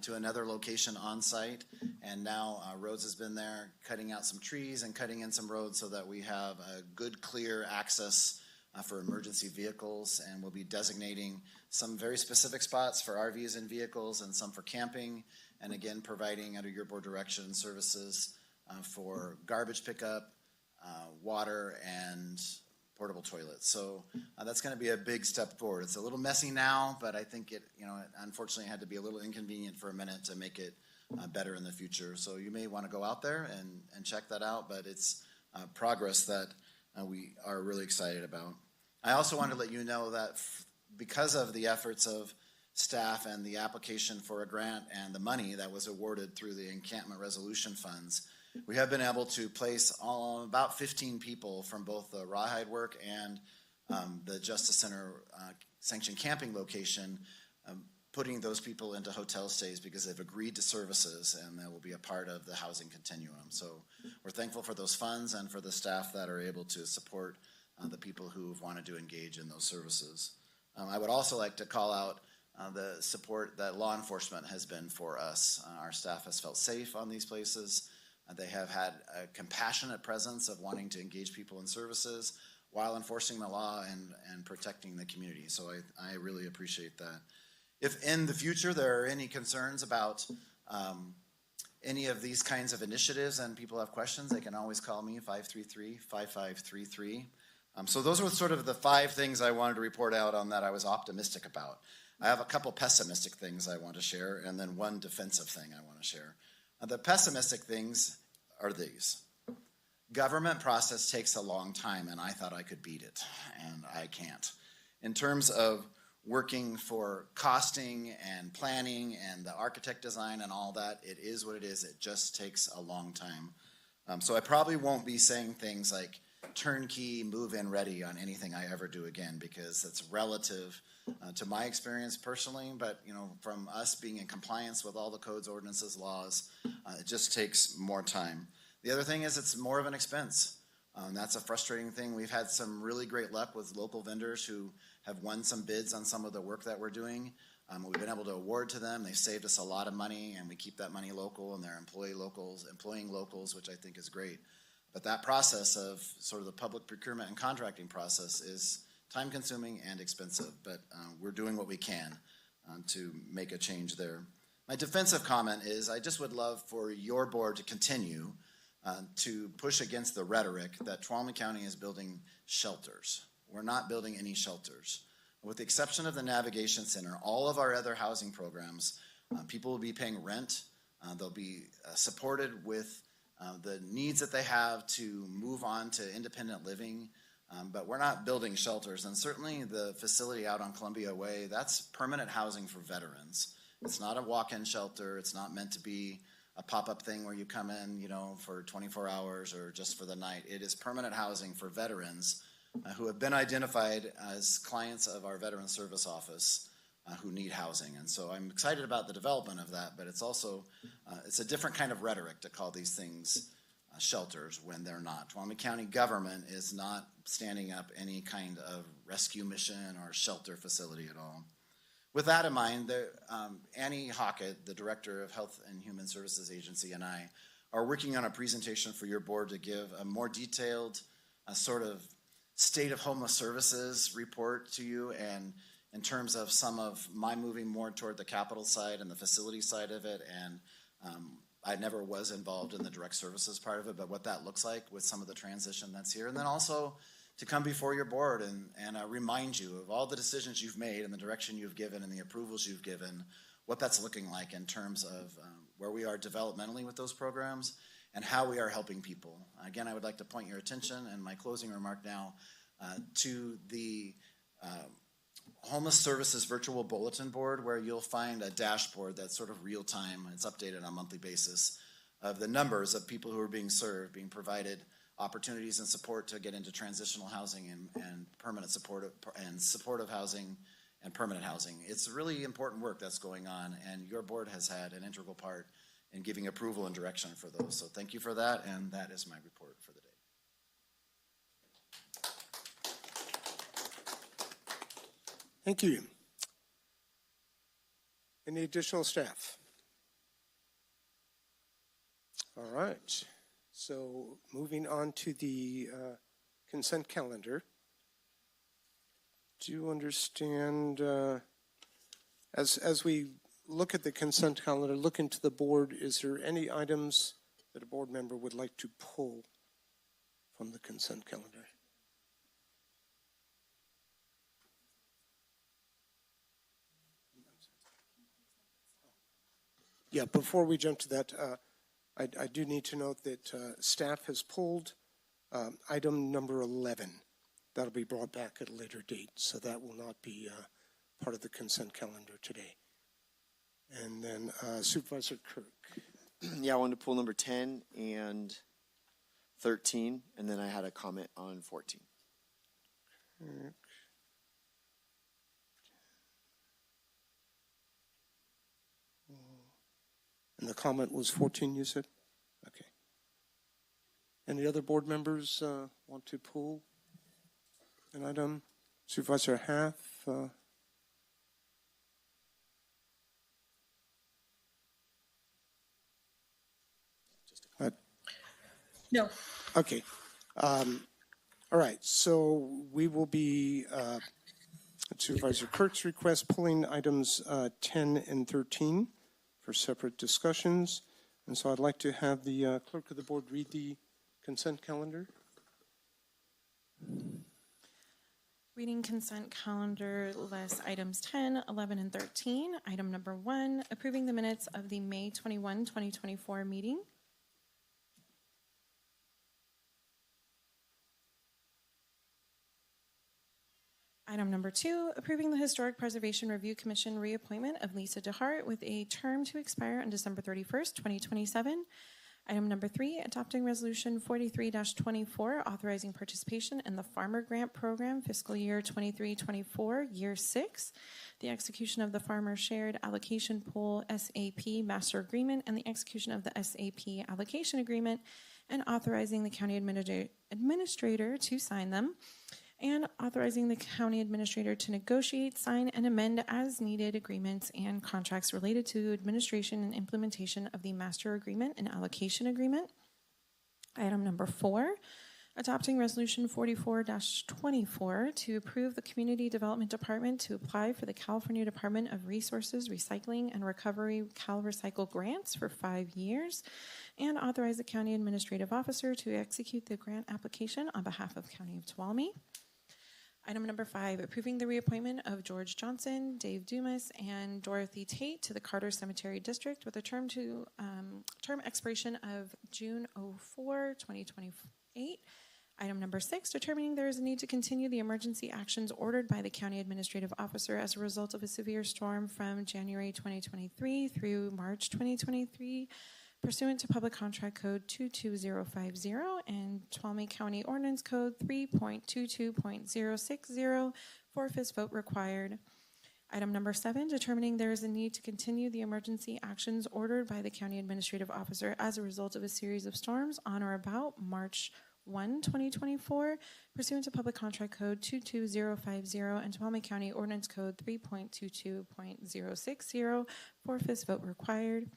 to another location on site. And now Rhodes has been there cutting out some trees and cutting in some roads so that we have a good, clear access for emergency vehicles. And we'll be designating some very specific spots for RVs and vehicles and some for camping. And again, providing under your board direction services for garbage pickup, water, and portable toilets. So that's going to be a big step forward. It's a little messy now, but I think it, you know, it unfortunately had to be a little inconvenient for a minute to make it better in the future. So you may want to go out there and check that out, but it's progress that we are really excited about. I also want to let you know that because of the efforts of staff and the application for a grant and the money that was awarded through the encampment resolution funds, we have been able to place about 15 people from both the rawhide work and the Justice Center sanctioned camping location, putting those people into hotel stays because they've agreed to services and they will be a part of the housing continuum. So we're thankful for those funds and for the staff that are able to support the people who've wanted to engage in those services. I would also like to call out the support that law enforcement has been for us. Our staff has felt safe on these places. They have had a compassionate presence of wanting to engage people in services while enforcing the law and protecting the community. So I really appreciate that. If in the future there are any concerns about any of these kinds of initiatives and people have questions, they can always call me, 533-5533. So those were sort of the 5 things I wanted to report out on that I was optimistic about. I have a couple pessimistic things I want to share and then one defensive thing I want to share. The pessimistic things are these. Government process takes a long time, and I thought I could beat it, and I can't. In terms of working for costing and planning and the architect design and all that, it is what it is. It just takes a long time. So I probably won't be saying things like turnkey, move-in ready on anything I ever do again, because it's relative to my experience personally, but you know, from us being in compliance with all the codes, ordinances, laws, it just takes more time. The other thing is it's more of an expense. That's a frustrating thing. We've had some really great luck with local vendors who have won some bids on some of the work that we're doing. We've been able to award to them. They've saved us a lot of money, and we keep that money local, and they're employing locals, which I think is great. But that process of sort of the public procurement and contracting process is time-consuming and expensive, but we're doing what we can to make a change there. My defensive comment is I just would love for your board to continue to push against the rhetoric that Tuolumne County is building shelters. We're not building any shelters. With the exception of the Navigation Center, all of our other housing programs, people will be paying rent. They'll be supported with the needs that they have to move on to independent living. But we're not building shelters, and certainly the facility out on Columbia Way, that's permanent housing for veterans. It's not a walk-in shelter. It's not meant to be a pop-up thing where you come in, you know, for 24 hours or just for the night. It is permanent housing for veterans who have been identified as clients of our Veteran Service Office who need housing. And so I'm excited about the development of that, but it's also, it's a different kind of rhetoric to call these things shelters when they're not. Tuolumne County government is not standing up any kind of rescue mission or shelter facility at all. With that in mind, Annie Hockett, the Director of Health and Human Services Agency, and I are working on a presentation for your board to give a more detailed sort of state of homeless services report to you, and in terms of some of my moving more toward the capital side and the facility side of it. And I never was involved in the direct services part of it, but what that looks like with some of the transition that's here. And then also to come before your board and remind you of all the decisions you've made and the direction you've given and the approvals you've given, what that's looking like in terms of where we are developmentally with those programs and how we are helping people. Again, I would like to point your attention and my closing remark now to the Homeless Services Virtual Bulletin Board, where you'll find a dashboard that's sort of real time. It's updated on a monthly basis of the numbers of people who are being served, being provided opportunities and support to get into transitional housing and permanent supportive housing and permanent housing. It's really important work that's going on, and your board has had an integral part in giving approval and direction for those. So thank you for that, and that is my report for the day. Thank you. Any additional staff? All right. So moving on to the consent calendar. Do you understand, as we look at the consent calendar, look into the board, is there any items that a board member would like to pull from the consent calendar? Yeah, before we jump to that, I do need to note that staff has pulled item number 11. That'll be brought back at a later date, so that will not be part of the consent calendar today. And then Supervisor Kirk. Yeah, I wanted to pull number 10 and 13, and then I had a comment on 14. Kirk. And the comment was 14, you said? Okay. Any other board members want to pull an item? Supervisor Haff? No. Okay. All right. So we will be, at Supervisor Kirk's request, pulling items 10 and 13 for separate discussions. And so I'd like to have the clerk of the board read the consent calendar. Reading consent calendar lists items 10, 11, and 13. Item number 1, approving the minutes of the May 21, 2024 meeting. Item number 2, approving the Historic Preservation Review Commission reappointment of Lisa DeHart with a term to expire on December 31st, 2027. Item number 3, adopting Resolution 43-24, authorizing participation in the Farmer Grant Program fiscal year 23-24, year 6, the execution of the Farmer Shared Allocation Pool SAP Master Agreement, and the execution of the SAP Allocation Agreement, and authorizing the County Administrator to sign them, and authorizing the county administrator to negotiate, sign, and amend as needed agreements and contracts related to administration and implementation of the master agreement and allocation agreement. Item number 4, adopting resolution 44-24 to approve the Community Development Department to apply for the California Department of Resources, Recycling, and Recovery CalRecycle grants for 5 years, and authorize the county administrative officer to execute the grant application on behalf of County of Tuolumne. Item number 5, approving the reappointment of George Johnson, Dave Dumas, and Dorothy Tate to the Carter Cemetery District with a term expiration of June 04, 2028. Item number 6, determining there is a need to continue the emergency actions ordered by the County Administrative Officer as a result of a severe storm from January 2023 through March 2023, pursuant to Public Contract Code 22050 and Tuolumne County Ordinance Code 3.22.060, 4/5 vote required. Item number 7, determining there is a need to continue the emergency actions ordered by the county administrative officer as a result of a series of storms on or about March 1, 2024, pursuant to Public Contract Code 22050 and Tuolumne County Ordinance Code 3.22.060, 4/5 vote required.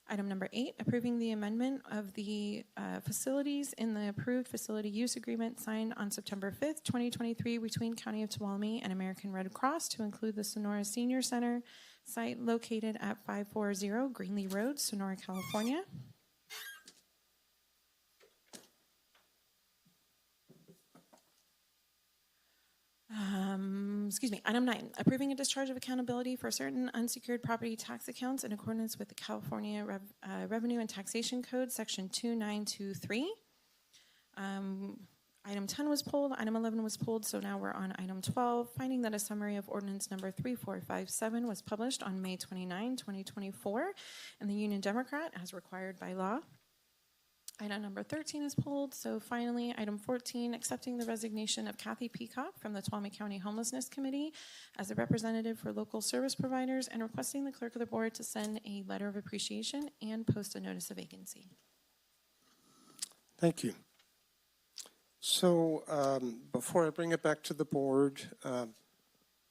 Item number 8, approving the amendment of the facilities in the approved facility use agreement signed on September 5th, 2023 between County of Tuolumne and American Red Cross to include the Sonora Senior Center site located at 540 Greenlee Road, Sonora, California. Item 9, approving a discharge of accountability for certain unsecured property tax accounts in accordance with the California Revenue and Taxation Code, Section 2923. Item 10 was pulled, item 11 was pulled, so now we're on item 12, finding that a summary of ordinance number 3457 was published on May 29, 2024 in the Union Democrat as required by law. Item number 13 is pulled. So finally, item 14, accepting the resignation of Kathy Peacock from the Tuolumne County Homelessness Committee as a representative for local service providers and requesting the clerk of the board to send a letter of appreciation and post a notice of vacancy. Thank you. So before I bring it back to the board, I'll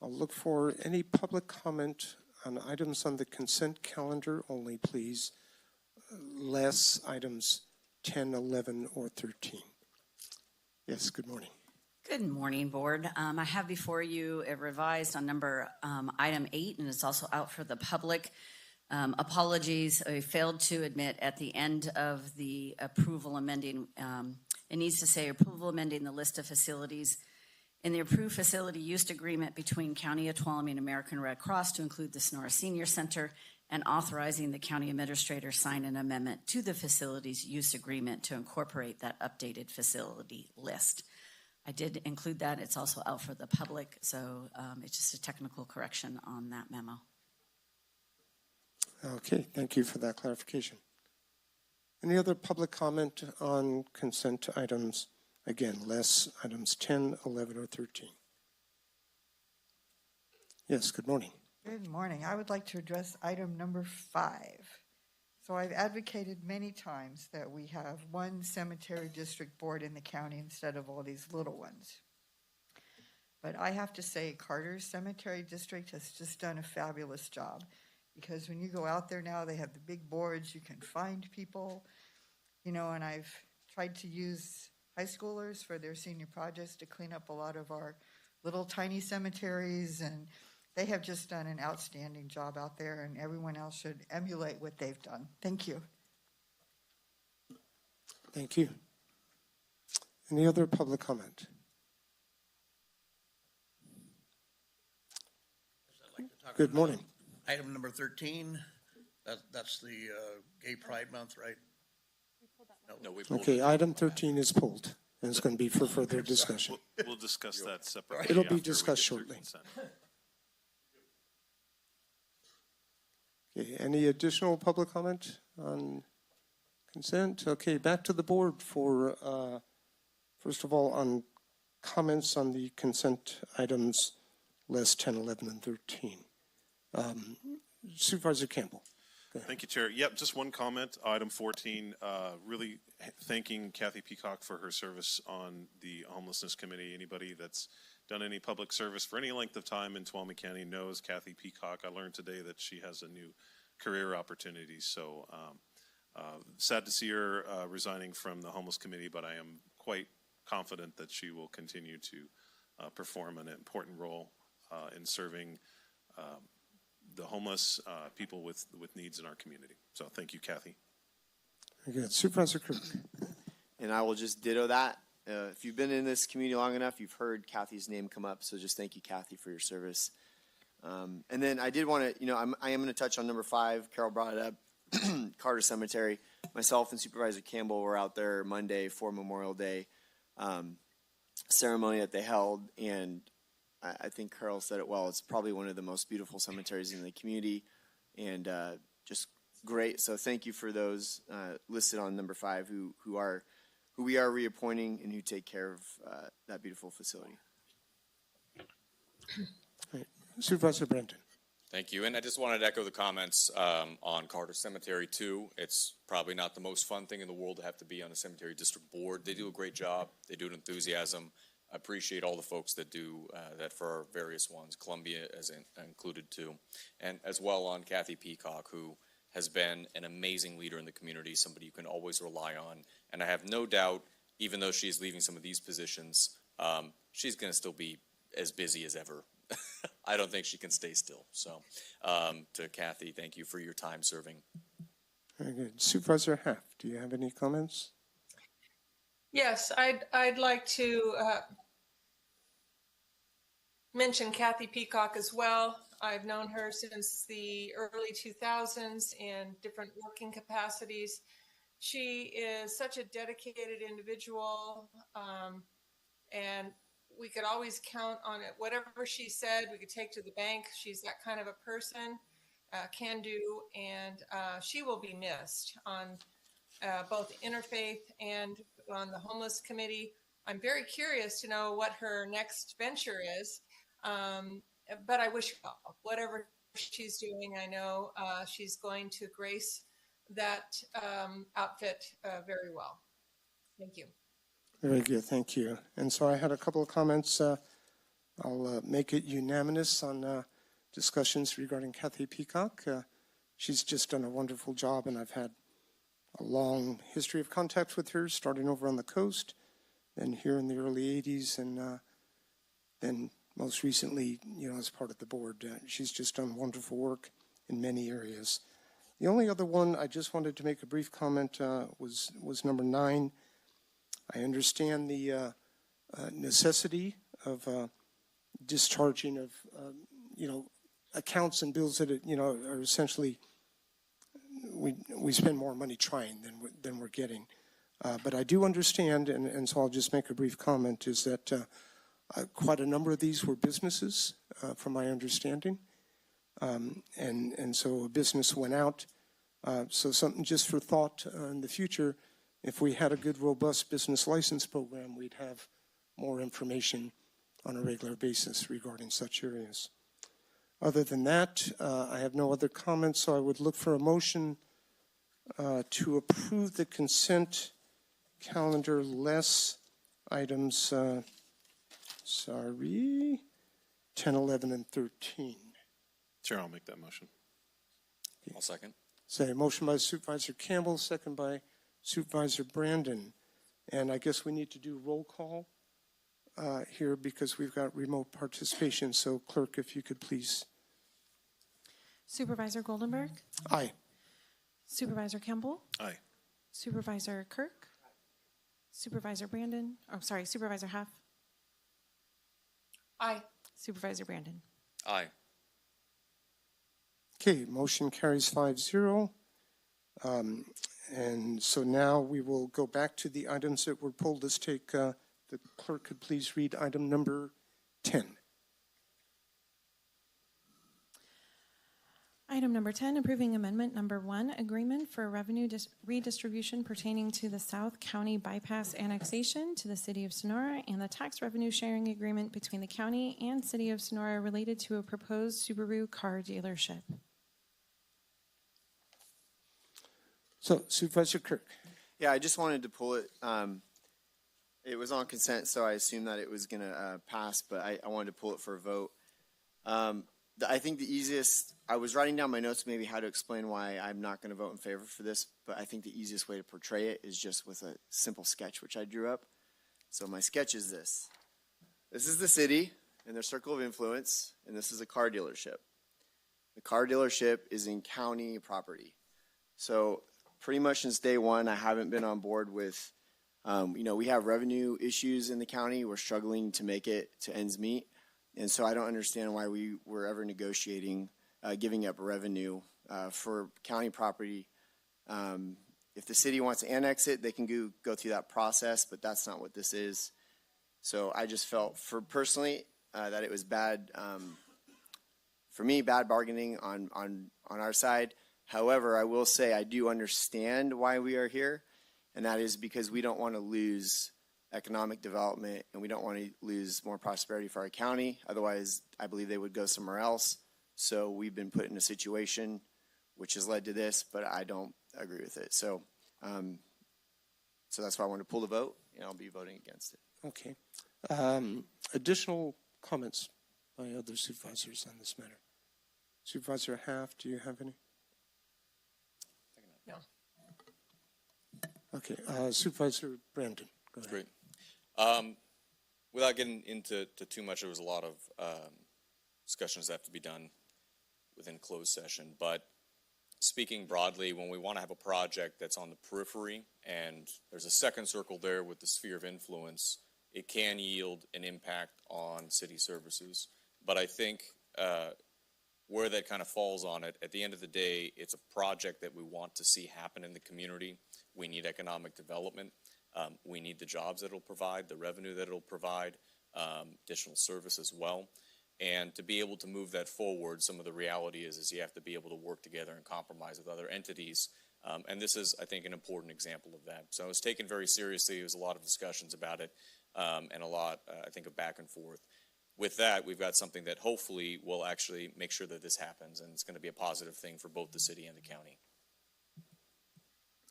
look for any public comment on items on the consent calendar only, please, less items 10, 11, or 13. Yes, good morning. Good morning, Board. I have before you a revised on item 8, and it's also out for the public. Apologies, I failed to admit at the end of the approval amending, it needs to say approval amending the list of facilities in the approved facility use agreement between County of Tuolumne and American Red Cross to include the Sonora Senior Center, and authorizing the county administrator sign an amendment to the facilities use agreement to incorporate that updated facility list. I did include that. It's also out for the public, so it's just a technical correction on that memo. Okay, thank you for that clarification. Any other public comment on consent items? Again, less items 10, 11, or 13. Yes, good morning. Good morning. I would like to address item number 5. So I've advocated many times that we have one cemetery district board in the county instead of all these little ones. But I have to say Carter's Cemetery District has just done a fabulous job, because when you go out there now, they have the big boards, you can find people, and I've tried to use high schoolers for their senior projects to clean up a lot of our little tiny cemeteries, and they have just done an outstanding job out there, and everyone else should emulate what they've done. Thank you. Thank you. Any other public comment? Good morning. Item number 13, that's the Gay Pride Month, right? No, we pulled Okay, it. item 13 is pulled, and it's going to be for further discussion. We'll discuss that separately. It'll be after we discussed get through shortly. consent. Okay, any additional public comment on consent? Okay, back to the board for, first of all, on comments on the consent items, less 10, 11, and 13. Supervisor Campbell. Thank you, Chair. Yep, just one comment. Item 14, really thanking Kathy Peacock for her service on the Homelessness Committee. Anybody that's done any public service for any length of time in Tuolumne County knows Kathy Peacock. I learned today that she has a new career opportunity. So sad to see her resigning from the Homeless Committee, but I am quite confident that she will continue to perform an important role in serving the homeless, people with needs in our community. So thank you, Kathy. Very good. Supervisor Kirk. And I will just ditto that. If you've been in this community long enough, you've heard Kathy's name come up. So just thank you, Kathy, for your service. And then I did want to, I am going to touch on number 5. Carol brought it up. Carter Cemetery. Myself and Supervisor Campbell were out there Monday for Memorial Day ceremony that they held. And I think Carol said it well. It's probably one of the most beautiful cemeteries in the community, and just great. So thank you for those listed on number 5 who we are reappointing and who take care of that beautiful facility. Right. Supervisor Brandon. Thank you. And I just wanted to echo the comments on Carter Cemetery too. It's probably not the most fun thing in the world to have to be on a cemetery district board. They do a great job. They do it with enthusiasm. I appreciate all the folks that do that for our various ones. Columbia is included too. And as well on Kathy Peacock, who has been an amazing leader in the community, somebody you can always rely on. And I have no doubt, even though she's leaving some of these positions, she's going to still be as busy as ever. I don't think she can stay still. So to Kathy, thank you for your time serving. Very good. Supervisor Haff, do you have any comments? Yes, I'd like to mention Kathy Peacock as well. I've known her since the early 2000s in different working capacities. She is such a dedicated individual, and we could always count on it. Whatever she said, we could take to the bank. She's that kind of a person, can do, and she will be missed on both interfaith and on the homeless committee. I'm very curious to know what her next venture is, but I wish her well. Whatever she's doing, I know she's going to grace that outfit very well. Thank you. Very good, thank you. And so I had a couple of comments. I'll make it unanimous on discussions regarding Kathy Peacock. She's just done a wonderful job, and I've had a long history of contact with her, starting over on the coast, then here in the early 80s, and then most recently, as part of the board. She's just done wonderful work in many areas. The only other one I just wanted to make a brief comment was number 9. I understand the necessity of discharging of, accounts and bills that, are essentially, we spend more money trying than we're getting. But I do understand, and so I'll just make a brief comment, is that quite a number of these were businesses, from my understanding. And so a business went out. So something just for thought in the future. If we had a good, robust business license program, we'd have more information on a regular basis regarding such areas. Other than that, I have no other comments, so I would look for a motion to approve the consent calendar less items, 10, 11, and 13. Chair, I'll make that motion. I'll second. Say a motion by Supervisor Campbell, second by Supervisor Brandon. And I guess we need to do roll call here because we've got remote participation. So clerk, if you could please. Supervisor Goldenberg. Aye. Supervisor Campbell. Aye. Supervisor Kirk. Supervisor Brandon. Oh, sorry, Supervisor Huff. Aye. Supervisor Brandon. Aye. Okay, motion carries 5-0. And so now we will go back to the items that were pulled. Let's take, the clerk could please read item number 10. Item number 10, approving amendment number 1, agreement for revenue redistribution pertaining to the South County bypass annexation to the City of Sonora and the tax revenue sharing agreement between the county and City of Sonora related to a proposed Subaru car dealership. So Supervisor Kirk. Yeah, I just wanted to pull it. It was on consent, so I assumed that it was going to pass, but I wanted to pull it for a vote. I think the easiest, I was writing down my notes maybe how to explain why I'm not going to vote in favor for this, but I think the easiest way to portray it is just with a simple sketch, which I drew up. So my sketch is this. This is the city and their circle of influence, and this is a car dealership. The car dealership is in county property. So pretty much since day one, I haven't been on board with, we have revenue issues in the county. We're struggling to make it to ends meet. And so I don't understand why we were ever negotiating giving up revenue for county property. If the city wants to annex it, they can go through that process, but that's not what this is. So I just felt, personally, that it was bad, for me, bad bargaining on our side. However, I will say I do understand why we are here, and that is because we don't want to lose economic development, and we don't want to lose more prosperity for our county. Otherwise, I believe they would go somewhere else. So we've been put in a situation which has led to this, but I don't agree with it. So, so that's why I want to pull the vote, and I'll be voting against it. Okay. Additional comments by other supervisors on this matter? Supervisor Half, do you have any? No. Okay. Supervisor Brandon, go ahead. Great. Without getting into too much, there was a lot of discussions that have to be done within closed session. But speaking broadly, when we want to have a project that's on the periphery and there's a second circle there with the sphere of influence, it can yield an impact on city services. But I think where that kind of falls on it, at the end of the day, it's a project that we want to see happen in the community. We need economic development. We need the jobs that it'll provide, the revenue that it'll provide, additional service as well. And to be able to move that forward, some of the reality is you have to be able to work together and compromise with other entities. And this is, I think, an important example of that. So it was taken very seriously. There was a lot of discussions about it and a lot, I think, of back and forth. With that, we've got something that hopefully will actually make sure that this happens, and it's going to be a positive thing for both the city and the county.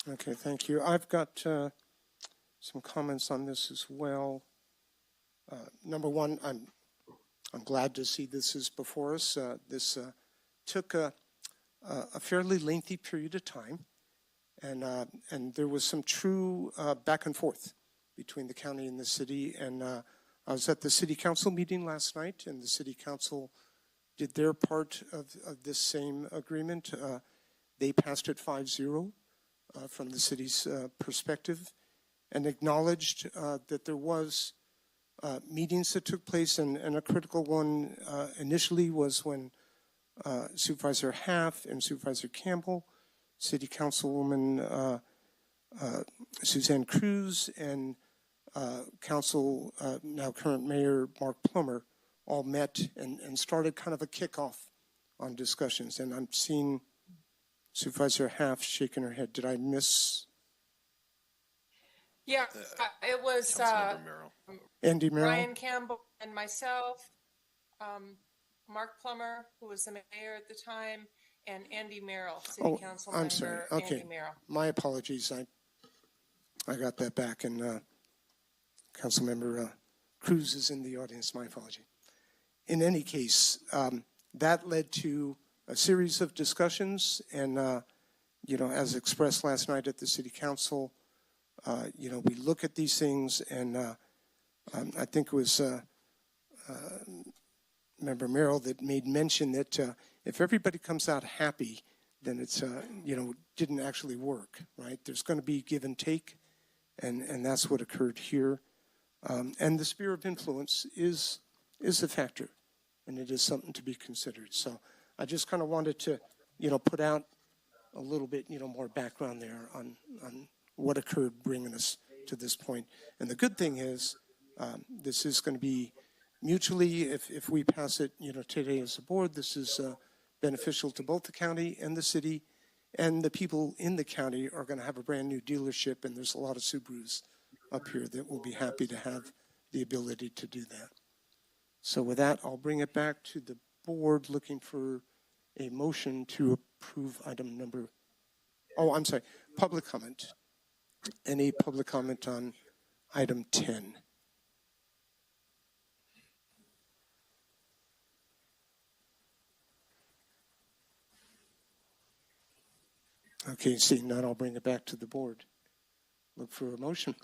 Okay, thank you. I've got some comments on this as well. Number one, I'm glad to see this is before us. This took a fairly lengthy period of time, and there was some true back and forth between the county and the city. And I was at the city council meeting last night, and the city council did their part of this same agreement. They passed it 5-0 from the city's perspective, and acknowledged that there was meetings that took place, and a critical one initially was when Supervisor Half and Supervisor Campbell, City Councilwoman Suzanne Cruz, and Council, now current Mayor Mark Plummer, all met and started kind of a kickoff on discussions. And I'm seeing Supervisor Half shaking her head. Did I miss? Yeah, it was Andy Merrill, Ryan Campbell, and myself, Mark Plummer, who was the mayor at the time, and Andy Merrill, city council member. I'm sorry. Okay, Andy Merrill. my apologies. I got that back, and Councilmember Cruz is in the audience. My apology. In any case, that led to a series of discussions, and as expressed last night at the city council, we look at these things, and I think it was Member Merrill that made mention that if everybody comes out happy, then it's didn't actually work, right? There's going to be give and take, and that's what occurred here. And the sphere of influence is a factor, and it is something to be considered. So I just kind of wanted to, put out a little bit, more background there on what occurred bringing us to this point. And the good thing is this is going to be mutually, if we pass it, today as a board, this is beneficial to both the county and the city, and the people in the county are going to have a brand new dealership, and there's a lot of Subarus up here that will be happy to have the ability to do that. So with that, I'll bring it back to the board, looking for a motion to approve item number, public comment. Any public comment on item 10? Okay, seeing none, I'll bring it back to the board. Look for a motion.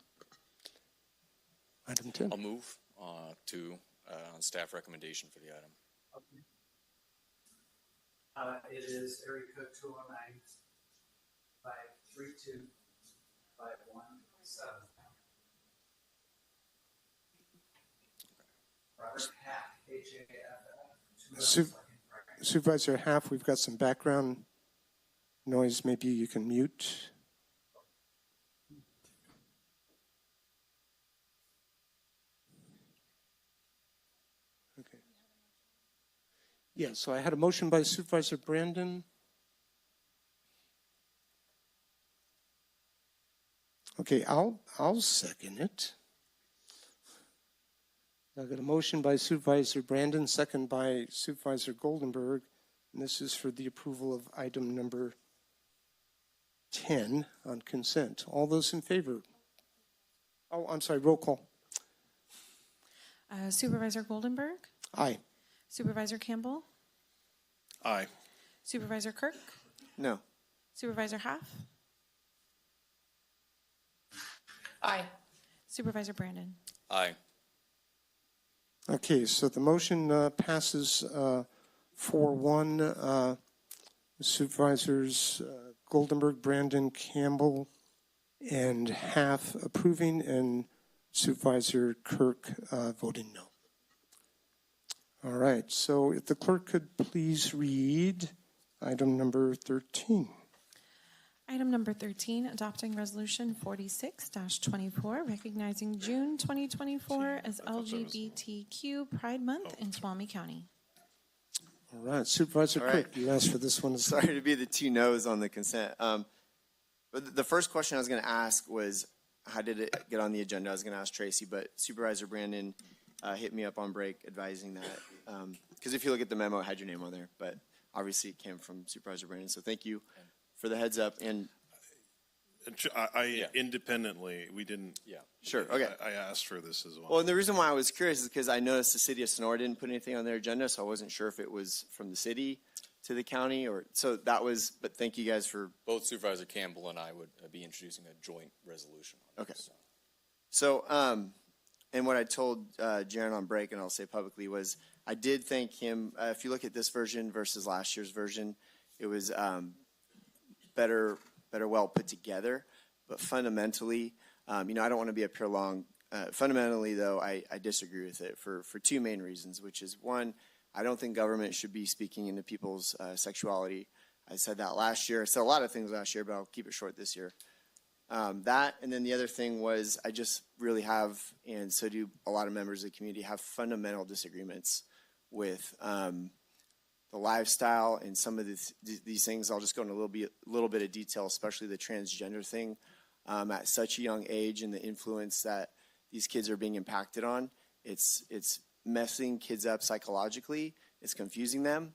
Item 10. I'll move to on staff recommendation for the item. It is area code 209 532 517. Robert Hack, H-A-F-F. Supervisor Half, we've got some background noise. Maybe you can mute. Okay. Yeah, so I had a motion by Supervisor Brandon. Okay, I'll second it. I got a motion by Supervisor Brandon, second by Supervisor Goldenberg, and this is for the approval of item number 10 on consent. All those in favor? Oh, I'm sorry, roll call. Supervisor Goldenberg, Aye. Supervisor Campbell, Aye. Supervisor Kirk, No. Supervisor Half, Aye. Supervisor Brandon. Aye. Okay, so the motion passes 4-1. Supervisors Goldenberg, Brandon, Campbell, and Half approving, and Supervisor Kirk voting no. All right, so if the clerk could please read item number 13. Item number 13, adopting resolution 46-24, recognizing June 2024 as LGBTQ Pride Month in Tuolumne County. All right, Supervisor All right. Kirk, you asked for this one. Sorry to be the two no's on the consent. But the first question I was going to ask was, how did it get on the agenda? I was going to ask Tracy, but Supervisor Brandon hit me up on break advising that. Because if you look at the memo, it had your name on there, but obviously it came from Supervisor Brandon. So thank you for the heads up. And Independently, we didn't. Yeah. Sure. Okay. I asked for this as well. Well, and the reason why I was curious is because I noticed the city of Sonora didn't put anything on their agenda, so I wasn't sure if it was from the city to the county or so that was. But thank you guys for Both Supervisor Campbell and I would be introducing a joint resolution. Okay. So, and what I told Jaron on break, and I'll say publicly, was I did thank him. If you look at this version versus last year's version, it was better, well put together. But fundamentally, I don't want to be up here long. Fundamentally, though, I disagree with it for two main reasons, which is, one, I don't think government should be speaking into people's sexuality. I said that last year. I said a lot of things last year, but I'll keep it short this year. That, and then the other thing was I just really have, and so do a lot of members of the community, have fundamental disagreements with the lifestyle and some of these things. I'll just go into a little bit of detail, especially the transgender thing at such a young age and the influence that these kids are being impacted on. It's messing kids up psychologically. It's confusing them.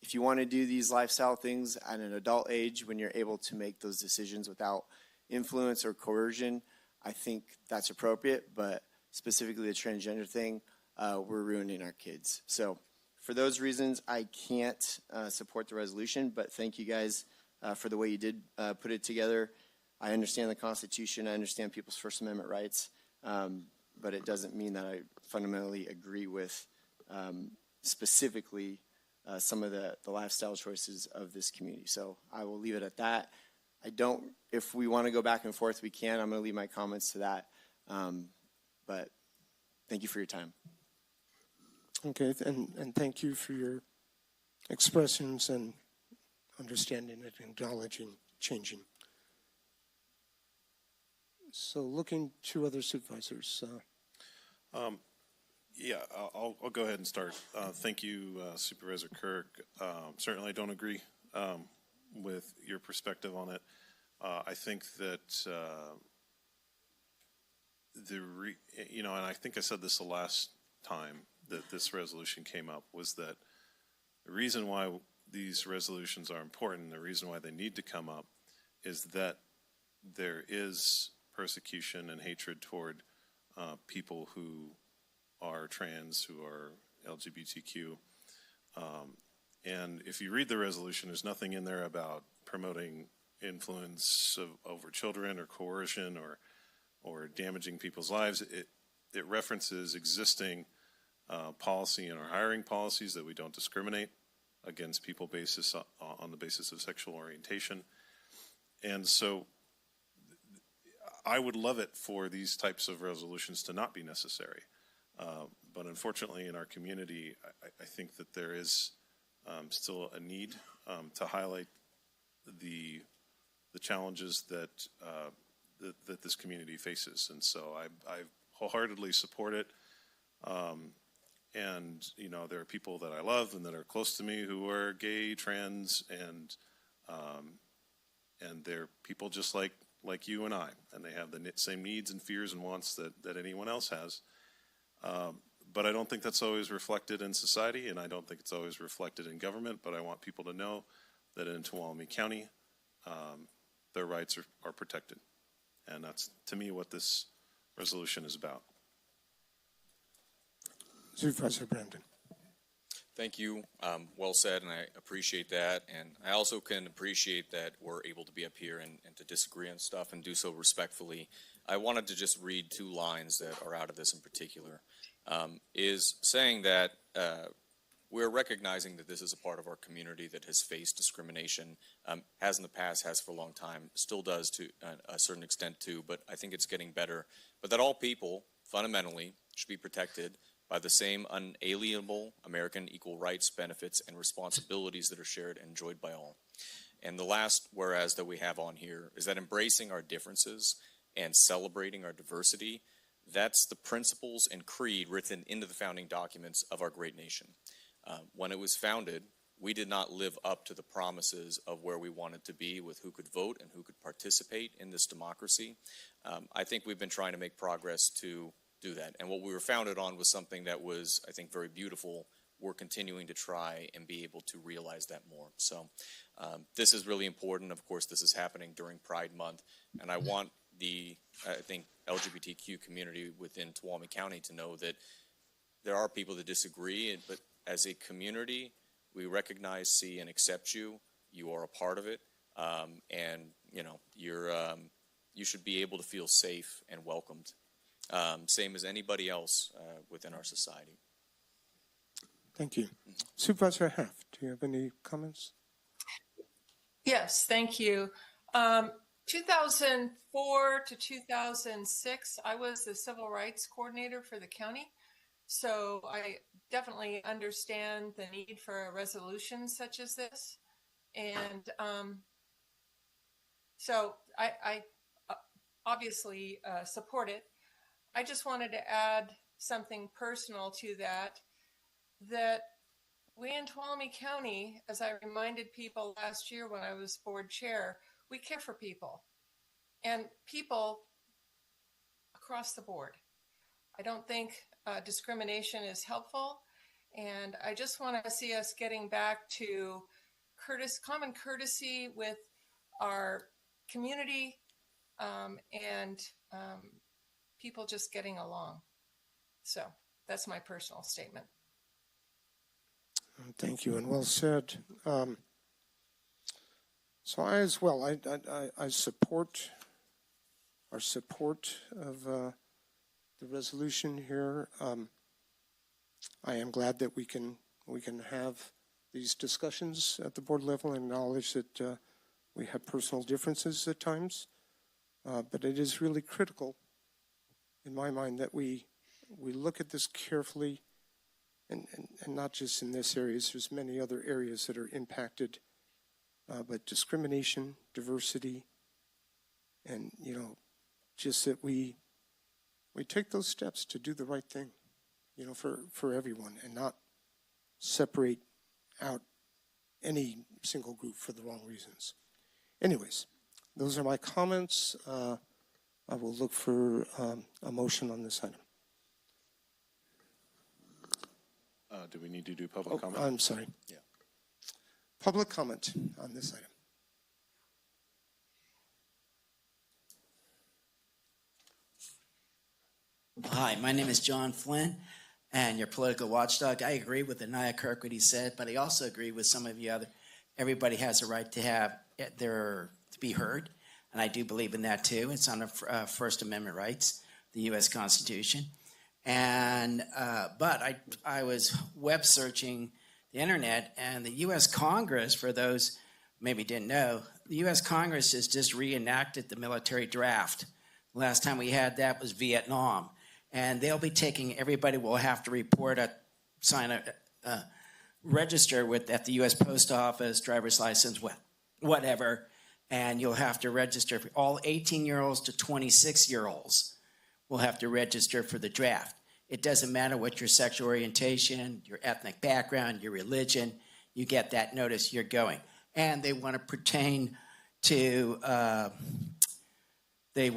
If you want to do these lifestyle things at an adult age when you're able to make those decisions without influence or coercion, I think that's appropriate. But specifically the transgender thing, we're ruining our kids. So for those reasons, I can't support the resolution, but thank you guys for the way you did put it together. I understand the Constitution. I understand people's First Amendment rights, but it doesn't mean that I fundamentally agree with specifically some of the lifestyle choices of this community. So I will leave it at that. If we want to go back and forth, we can. I'm going to leave my comments to that. But thank you for your time. Okay, and thank you for your expressions and understanding and acknowledging changing. So looking to other supervisors. Yeah, I'll go ahead and start. Thank you, Supervisor Kirk. Certainly I don't agree with your perspective on it. I think that and I think I said this the last time that this resolution came up, was that the reason why these resolutions are important, the reason why they need to come up, is that there is persecution and hatred toward people who are trans, who are LGBTQ. And if you read the resolution, there's nothing in there about promoting influence over children or coercion or damaging people's lives. It references existing policy in our hiring policies that we don't discriminate against people on the basis of sexual orientation. And so I would love it for these types of resolutions to not be necessary. But unfortunately in our community, I think that there is still a need to highlight the challenges that this community faces. And so I wholeheartedly support it. And, there are people that I love and that are close to me who are gay, trans, and they're people just like you and I, and they have the same needs and fears and wants that anyone else has. But I don't think that's always reflected in society, and I don't think it's always reflected in government, but I want people to know that in Tuolumne County, their rights are protected. And that's, to me, what this resolution is about. Supervisor Brandon. Thank you. Well said, and I appreciate that. And I also can appreciate that we're able to be up here and to disagree on stuff and do so respectfully. I wanted to just read 2 lines that are out of this in particular. Is saying that we're recognizing that this is a part of our community that has faced discrimination, has in the past, has for a long time, still does to a certain extent too, but I think it's getting better. But that all people, fundamentally, should be protected by the same unalienable American equal rights, benefits, and responsibilities that are shared and enjoyed by all. And the last whereas that we have on here is that embracing our differences and celebrating our diversity, that's the principles and creed written into the founding documents of our great nation. When it was founded, we did not live up to the promises of where we wanted to be with who could vote and who could participate in this democracy. I think we've been trying to make progress to do that. And what we were founded on was something that was, I think, very beautiful. We're continuing to try and be able to realize that more. So this is really important. Of course, this is happening during Pride Month, and I want the, I think, LGBTQ community within Tuolumne County to know that there are people that disagree, but as a community, we recognize, see, and accept you. You are a part of it, and you know you should be able to feel safe and welcomed, same as anybody else within our society. Thank you. Supervisor Haft, do you have any comments? Yes, thank you. 2004 to 2006, I was the civil rights coordinator for the county. So I definitely understand the need for a resolution such as this. And so I obviously support it. I just wanted to add something personal to that we in Tuolumne County, as I reminded people last year when I was board chair, we care for people and people across the board. I don't think discrimination is helpful, and I just want to see us getting back to common courtesy with our community and people just getting along. So that's my personal statement. Thank you, and well said. So I as well, I support our support of the resolution here. I am glad that we can have these discussions at the board level and acknowledge that we have personal differences at times, but it is really critical in my mind that we look at this carefully, and not just in this area. There's many other areas that are impacted, but discrimination, diversity, and just that we take those steps to do the right thing, for everyone, and not separate out any single group for the wrong reasons. Anyways, those are my comments. I will look for a motion on this item. Do we need to do public comment? I'm sorry. Yeah. Public comment on this item. Hi, my name is John Flynn, and your political watchdog. I agree with Anaya Kirk what he said, but I also agree with some of you everybody has a right to have to be heard, and I do believe in that too. It's on the First Amendment rights, the U.S. Constitution. And but I was web searching the internet, and the U.S. Congress, for those maybe didn't know, the U.S. Congress has just reenacted the military draft. Last time we had that was Vietnam, and they'll be taking, everybody will have to report register at the U.S. Post Office, driver's license, whatever, and you'll have to register for all 18-year-olds to 26-year-olds. Will have to register for the draft. It doesn't matter what your sexual orientation, your ethnic background, your religion, you get that notice, you're going. And they want to pertain to, the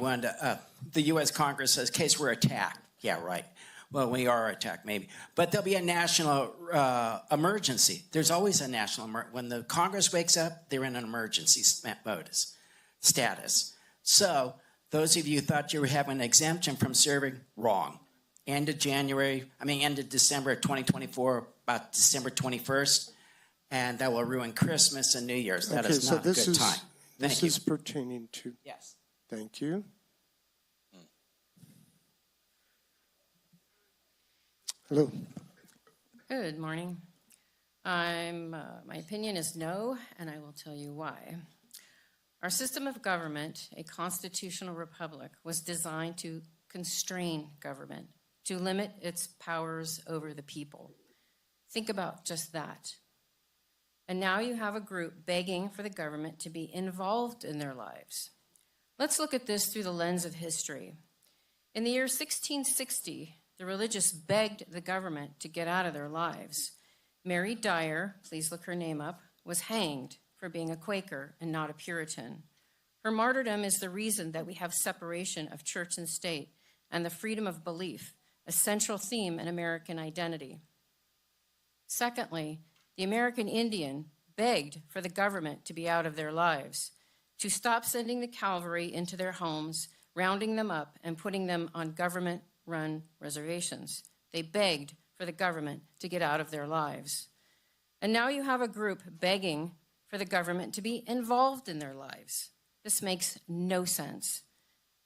U.S. Congress says, in case we're attacked. Yeah, right. Well, we are attacked, maybe. But there'll be a national emergency. There's always a national when the Congress wakes up, they're in an emergency status. So those of you who thought you were having an exemption from serving, wrong. End of December 2024, about December 21st, and that will ruin Christmas and New Year's. That is not a good time. This is pertaining to. Yes. Thank you. Hello. Good morning. My opinion is no, and I will tell you why. Our system of government, a constitutional republic, was designed to constrain government, to limit its powers over the people. Think about just that. And now you have a group begging for the government to be involved in their lives. Let's look at this through the lens of history. In the year 1660, the religious begged the government to get out of their lives. Mary Dyer, please look her name up, was hanged for being a Quaker and not a Puritan. Her martyrdom is the reason that we have separation of church and state and the freedom of belief, a central theme in American identity. Secondly, the American Indian begged for the government to be out of their lives, to stop sending the cavalry into their homes, rounding them up, and putting them on government-run reservations. They begged for the government to get out of their lives. And now you have a group begging for the government to be involved in their lives. This makes no sense.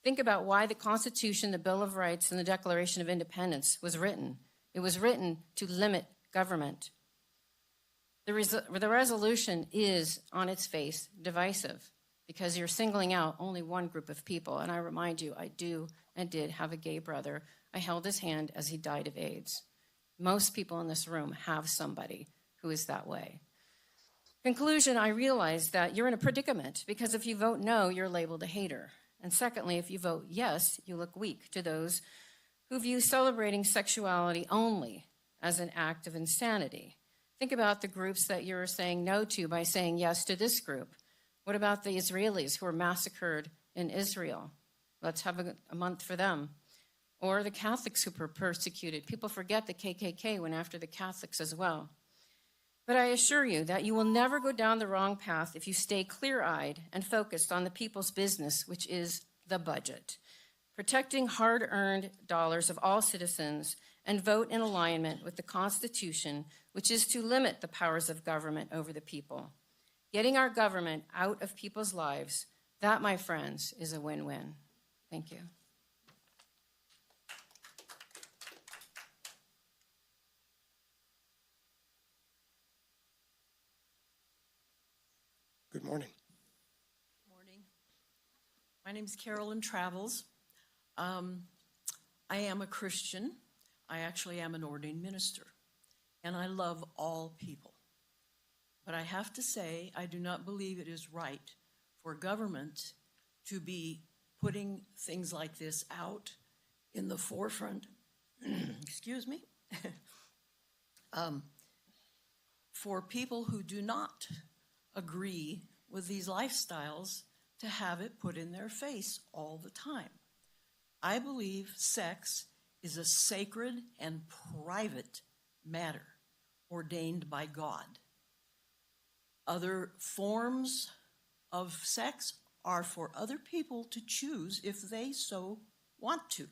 Think about why the Constitution, the Bill of Rights, and the Declaration of Independence was written. It was written to limit government. The resolution is, on its face, divisive because you're singling out only one group of people. And I remind you, I do and did have a gay brother. I held his hand as he died of AIDS. Most people in this room have somebody who is that way. Conclusion, I realize that you're in a predicament because if you vote no, you're labeled a hater. And secondly, if you vote yes, you look weak to those who view celebrating sexuality only as an act of insanity. Think about the groups that you're saying no to by saying yes to this group. What about the Israelis who were massacred in Israel? Let's have a month for them. Or the Catholics who were persecuted. People forget the KKK went after the Catholics as well. But I assure you that you will never go down the wrong path if you stay clear-eyed and focused on the people's business, which is the budget. Protecting hard-earned dollars of all citizens and vote in alignment with the Constitution, which is to limit the powers of government over the people. Getting our government out of people's lives, that, my friends, is a win-win. Thank you. Good morning. Morning. My name is Carolyn Travels. I am a Christian. I actually am an ordained minister, and I love all people. But I have to say, I do not believe it is right for government to be putting things like this out in the forefront, excuse me, for people who do not agree with these lifestyles to have it put in their face all the time. I believe sex is a sacred and private matter ordained by God. Other forms of sex are for other people to choose if they so want to.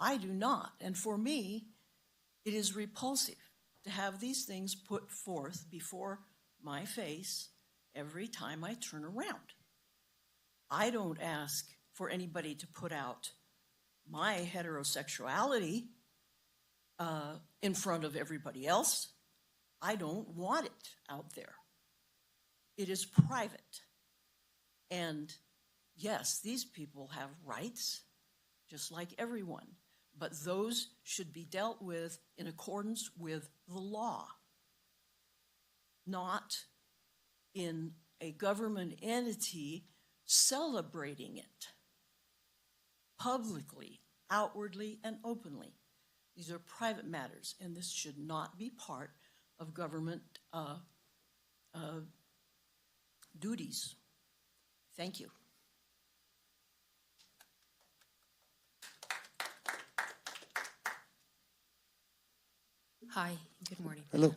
I do not, and for me, it is repulsive to have these things put forth before my face every time I turn around. I don't ask for anybody to put out my heterosexuality in front of everybody else. I don't want it out there. It is private. And yes, these people have rights, just like everyone, but those should be dealt with in accordance with the law, not in a government entity celebrating it publicly, outwardly, and openly. These are private matters, and this should not be part of government duties. Thank you. Hi, good morning. Hello.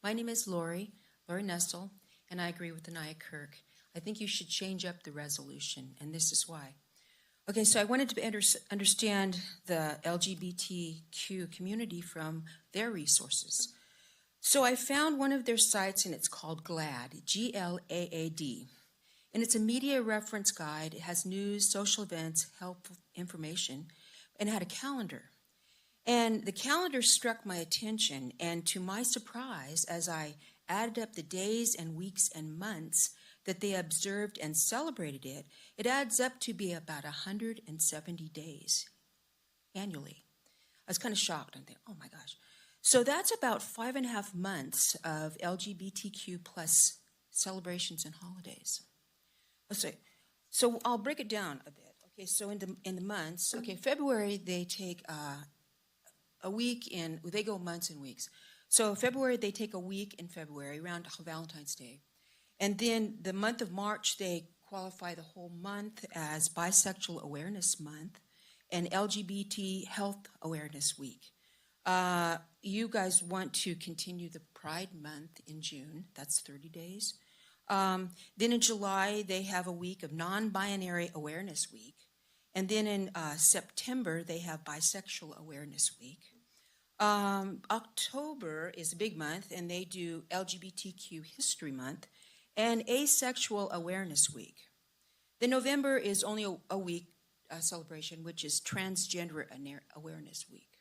My name is Lori Nestle, and I agree with Anaya Kirk. I think you should change up the resolution, and this is why. Okay, so I wanted to understand the LGBTQ community from their resources. So I found one of their sites, and it's called GLAAD, G-L-A-A-D. And it's a media reference guide. It has news, social events, helpful information, and it had a calendar. And the calendar struck my attention, and to my surprise, as I added up the days and weeks and months that they observed and celebrated it, it adds up to be about 170 days annually. I was kind of shocked. I'm thinking, oh my gosh. So that's about 5.5 months of LGBTQ plus celebrations and holidays. So I'll break it down a bit. Okay, so in the months, okay, February they take a week in, they go months and weeks. So February they take a week in February around Valentine's Day. And then the month of March they qualify the whole month as Bisexual Awareness Month and LGBT Health Awareness Week. You guys want to continue the Pride Month in June. That's 30 days. Then in July, they have a week of Non-Binary Awareness Week. And then in September, they have Bisexual Awareness Week. October is a big month, and they do LGBTQ History Month and Asexual Awareness Week. Then November is only a week celebration, which is Transgender Awareness Week.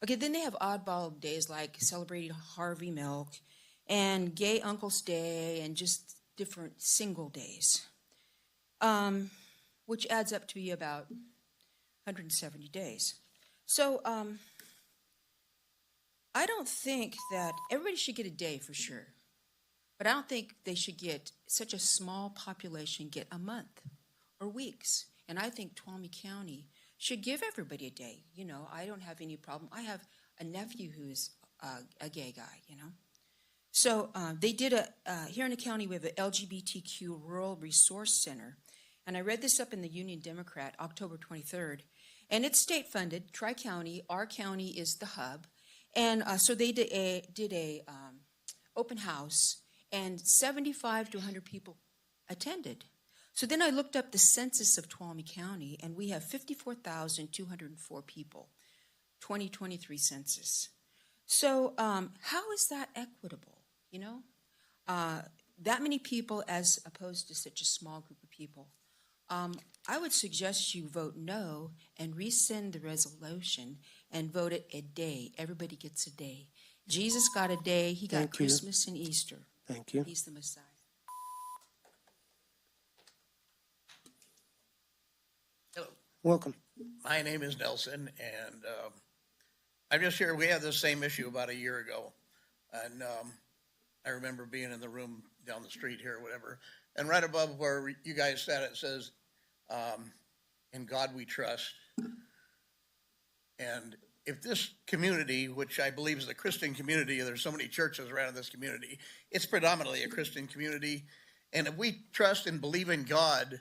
Okay, then they have oddball days like celebrating Harvey Milk and Gay Uncle's Day and just different single days, which adds up to be about 170 days. So I don't think that everybody should get a day for sure, but I don't think they should get such a small population get a month or weeks. And I think Tuolumne County should give everybody a day. You know, I don't have any problem. I have a nephew who's a gay guy, you know. So they did here in the county, we have an LGBTQ Rural Resource Center. And I read this up in the Union Democrat, October 23rd. And it's state-funded, Tri-County. Our county is the hub. And so they did a open house, and 75 to 100 people attended. So then I looked up the census of Tuolumne County, and we have 54,204 people, 2023 census. So how is that equitable, you know? That many people as opposed to such a small group of people. I would suggest you vote no and rescind the resolution and vote it a day. Everybody gets a day. Jesus got a day. He got Christmas and Easter. Thank you. He's the Messiah. Hello. Welcome. My name is Nelson, and I'm just here. We had this same issue about a year ago, and I remember being in the room down the street here or whatever, and right above where you guys sat, it says, in God we trust. And if this community, which I believe is a Christian community, there's so many churches around this community, it's predominantly a Christian community. And if we trust and believe in God,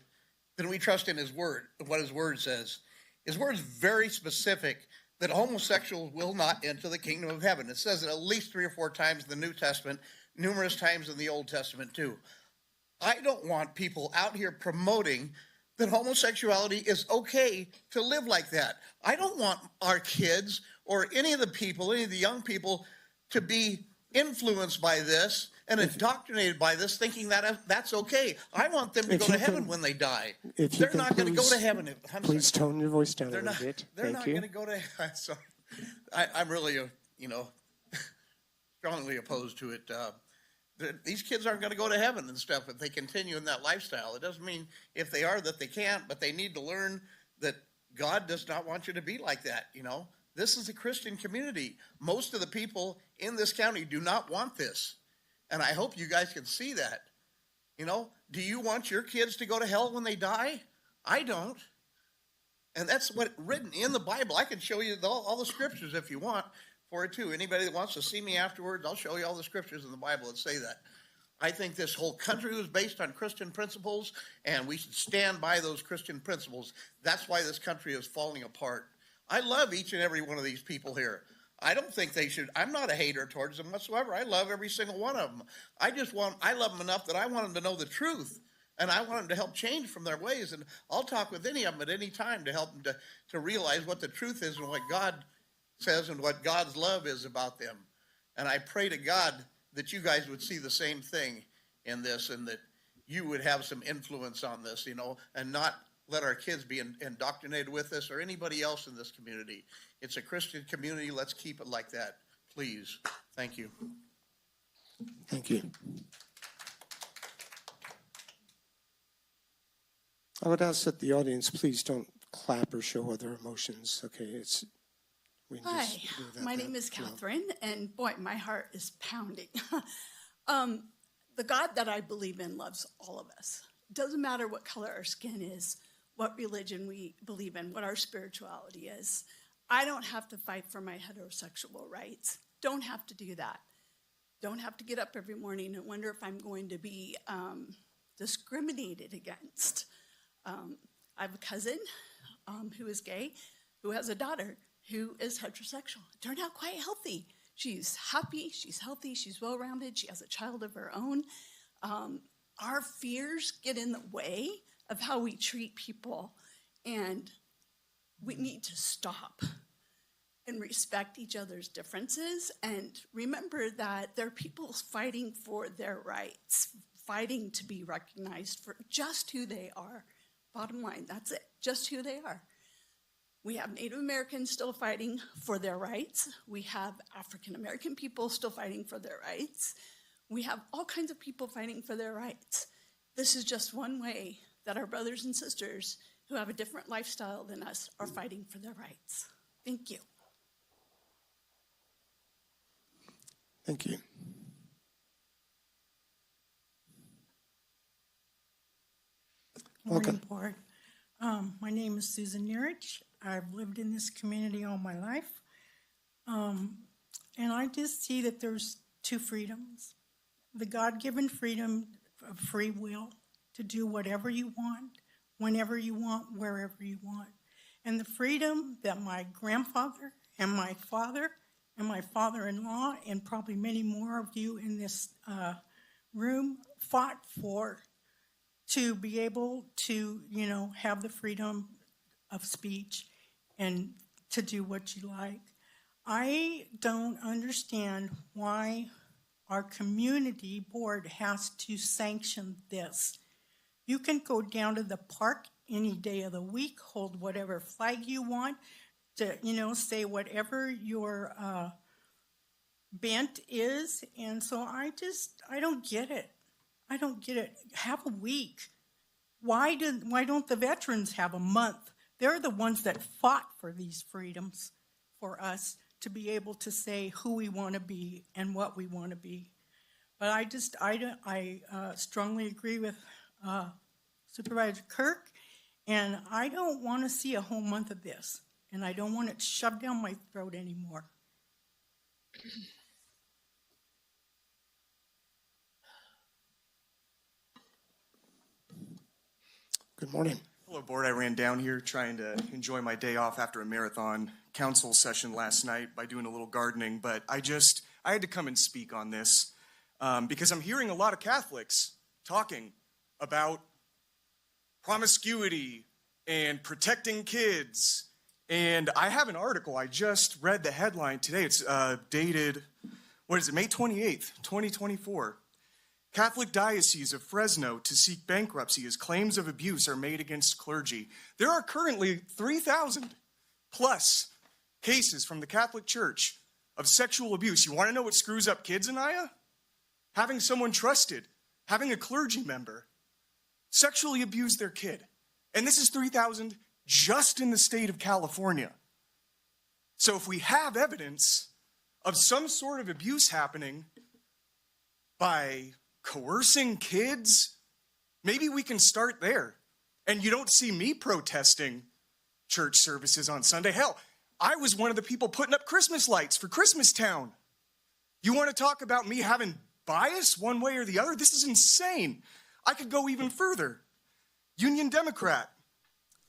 then we trust in His Word, what His Word says. His Word is very specific that homosexuals will not enter the kingdom of heaven. It says it at least 3 or 4 times in the New Testament, numerous times in the Old Testament too. I don't want people out here promoting that homosexuality is okay to live like that. I don't want our kids or any of the people, any of the young people to be influenced by this and indoctrinated by this, thinking that that's okay. I want them to go to heaven when they die. They're not going to go to heaven. Please tone your voice down a little bit. They're not going to go to heaven. Sorry. I'm really, strongly opposed to it. These kids aren't going to go to heaven and stuff if they continue in that lifestyle. It doesn't mean if they are that they can't, but they need to learn that God does not want you to be like that, you know. This is a Christian community. Most of the people in this county do not want this. And I hope you guys can see that. You know, do you want your kids to go to hell when they die? I don't. And that's what written in the Bible. I can show you all the scriptures if you want for it too. Anybody that wants to see me afterwards, I'll show you all the scriptures in the Bible that say that. I think this whole country was based on Christian principles, and we should stand by those Christian principles. That's why this country is falling apart. I love each and every one of these people here. I don't think they should. I'm not a hater towards them whatsoever. I love every single one of them. I love them enough that I want them to know the truth. And I want them to help change from their ways. And I'll talk with any of them at any time to help them to realize what the truth is and what God says and what God's love is about them. And I pray to God that you guys would see the same thing in this and that you would have some influence on this, and not let our kids be indoctrinated with this or anybody else in this community. It's a Christian community. Let's keep it like that, please. Thank you. Thank you. I would ask that the audience please don't clap or show other emotions. Okay, we can Hi, just do that my name is Catherine, and boy, my heart is pounding. The God that I believe in loves all of us. It doesn't matter what color our skin is, what religion we believe in, what our spirituality is. I don't have to fight for my heterosexual rights. Don't have to do that. Don't have to get up every morning and wonder if I'm going to be discriminated against. I have a cousin who is gay, who has a daughter who is heterosexual. It turned out quite healthy. She's happy, she's healthy, she's well-rounded, she has a child of her own. Our fears get in the way of how we treat people, and we need to stop and respect each other's differences and remember that there are people fighting for their rights, fighting to be recognized for just who they are. Bottom line, that's it, just who they are. We have Native Americans still fighting for their rights. We have African American people still fighting for their rights. We have all kinds of people fighting for their rights. This is just one way that our brothers and sisters who have a different lifestyle than us are fighting for their rights. Thank you. Thank you. Morning, Board. My name is Susan Neerich. I've lived in this community all my life. And I just see that there's two freedoms. The God-given freedom of free will to do whatever you want, whenever you want, wherever you want. And the freedom that my grandfather and my father and my father-in-law and probably many more of you in this room fought for, to be able to, have the freedom of speech and to do what you like. I don't understand why our community board has to sanction this. You can go down to the park any day of the week, hold whatever flag you want, to, say whatever your bent is. And so I don't get it. I don't get it. Have a week. Why don't the veterans have a month? They're the ones that fought for these freedoms for us to be able to say who we want to be and what we want to be. But I strongly agree with Supervisor Kirk, and I don't want to see a whole month of this, and I don't want it shoved down my throat anymore. Good morning. Hello, Board. I ran down here trying to enjoy my day off after a marathon council session last night by doing a little gardening, but I had to come and speak on this because I'm hearing a lot of Catholics talking about promiscuity and protecting kids. And I have an article. I just read the headline today. It's dated, May 28th, 2024. Catholic Diocese of Fresno to seek bankruptcy as claims of abuse are made against clergy. There are currently 3,000 plus cases from the Catholic Church of sexual abuse. You want to know what screws up kids, Anaya? Having someone trusted, having a clergy member sexually abuse their kid. And this is 3,000 just in the state of California. So if we have evidence of some sort of abuse happening by coercing kids, maybe we can start there. And you don't see me protesting church services on Sunday. Hell, I was one of the people putting up Christmas lights for Christmastown. You want to talk about me having bias one way or the other? This is insane. I could go even further. Union Democrat,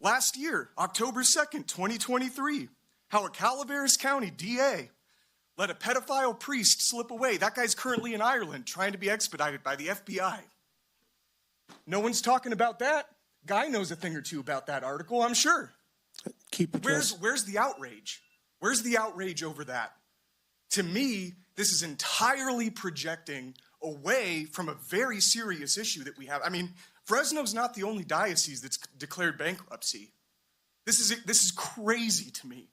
last year, October 2nd, 2023, how a Calaveras County DA let a pedophile priest slip away. That guy's currently in Ireland trying to be expedited by the FBI. No one's talking about that. Guy knows a thing or two about that article, I'm sure. Where's the outrage? Where's the outrage over that? To me, this is entirely projecting away from a very serious issue that we have. I mean, Fresno's not the only diocese that's declared bankruptcy. This is crazy to me.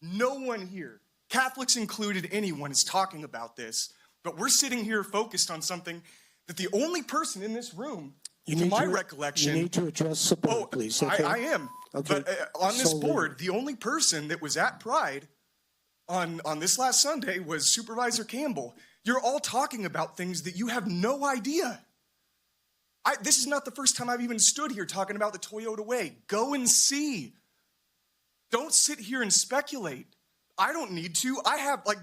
No one here, Catholics included, anyone is talking about this, but we're sitting here focused on something that the only person in this room, to my recollection... You need to address the board, please. Okay? I am. Okay. But on this board, the only person that was at Pride on this last Sunday was Supervisor Campbell. You're all talking about things that you have no idea. This is not the first time I've even stood here talking about the Toyota Way. Go and see. Don't sit here and speculate. I don't need to.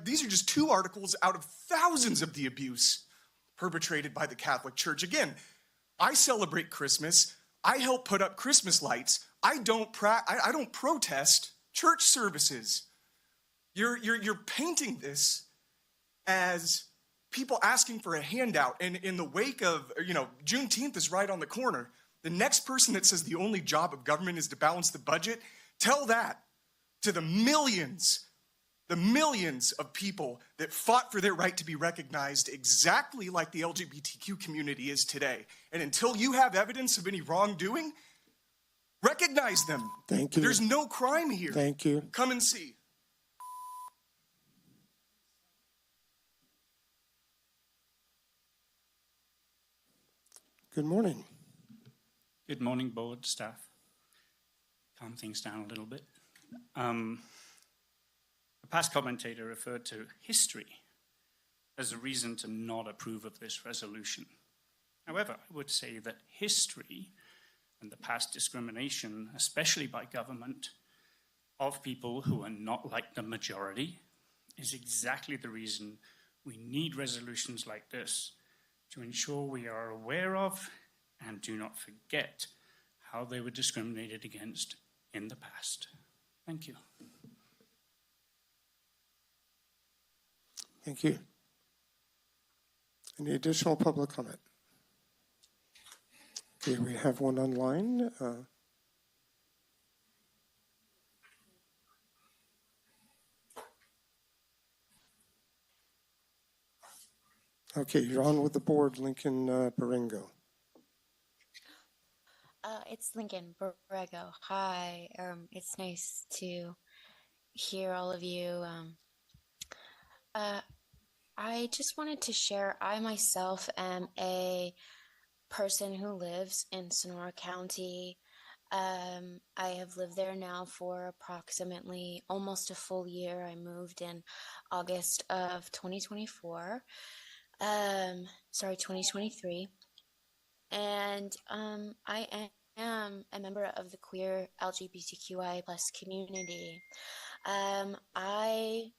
These are just 2 articles out of thousands of the abuse perpetrated by the Catholic Church. Again, I celebrate Christmas. I help put up Christmas lights. I don't protest church services. You're painting this as people asking for a handout, and in the wake of, Juneteenth is right on the corner. The next person that says the only job of government is to balance the budget, tell that to the millions of people that fought for their right to be recognized exactly like the LGBTQ community is today. And until you have evidence of any wrongdoing, recognize them. Thank you. There's no crime here. Thank you. Come and see. Good morning. Good morning, board, staff. Calm things down a little bit. A past commentator referred to history as a reason to not approve of this resolution. However, I would say that history and the past discrimination, especially by government, of people who are not like the majority, is exactly the reason we need resolutions like this to ensure we are aware of and do not forget how they were discriminated against in the past. Thank you. Thank you. Any additional public comment? Okay, we have one online. Okay, you're on with the board, Lincoln Baringo. It's Lincoln Borrego. Hi. It's nice to hear all of you. I just wanted to share, I myself am a person who lives in Sonora County. I have lived there now for approximately almost a full year. I moved in August of 2024. 2023. And I am a member of the queer LGBTQI plus community. I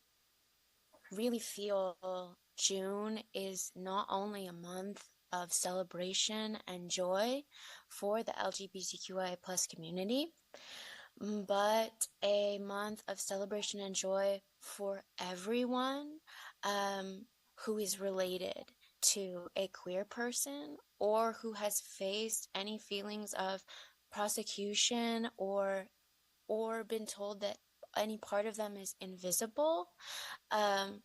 really feel June is not only a month of celebration and joy for the LGBTQI plus community, but a month of celebration and joy for everyone who is related to a queer person or who has faced any feelings of prosecution or been told that any part of them is invisible. And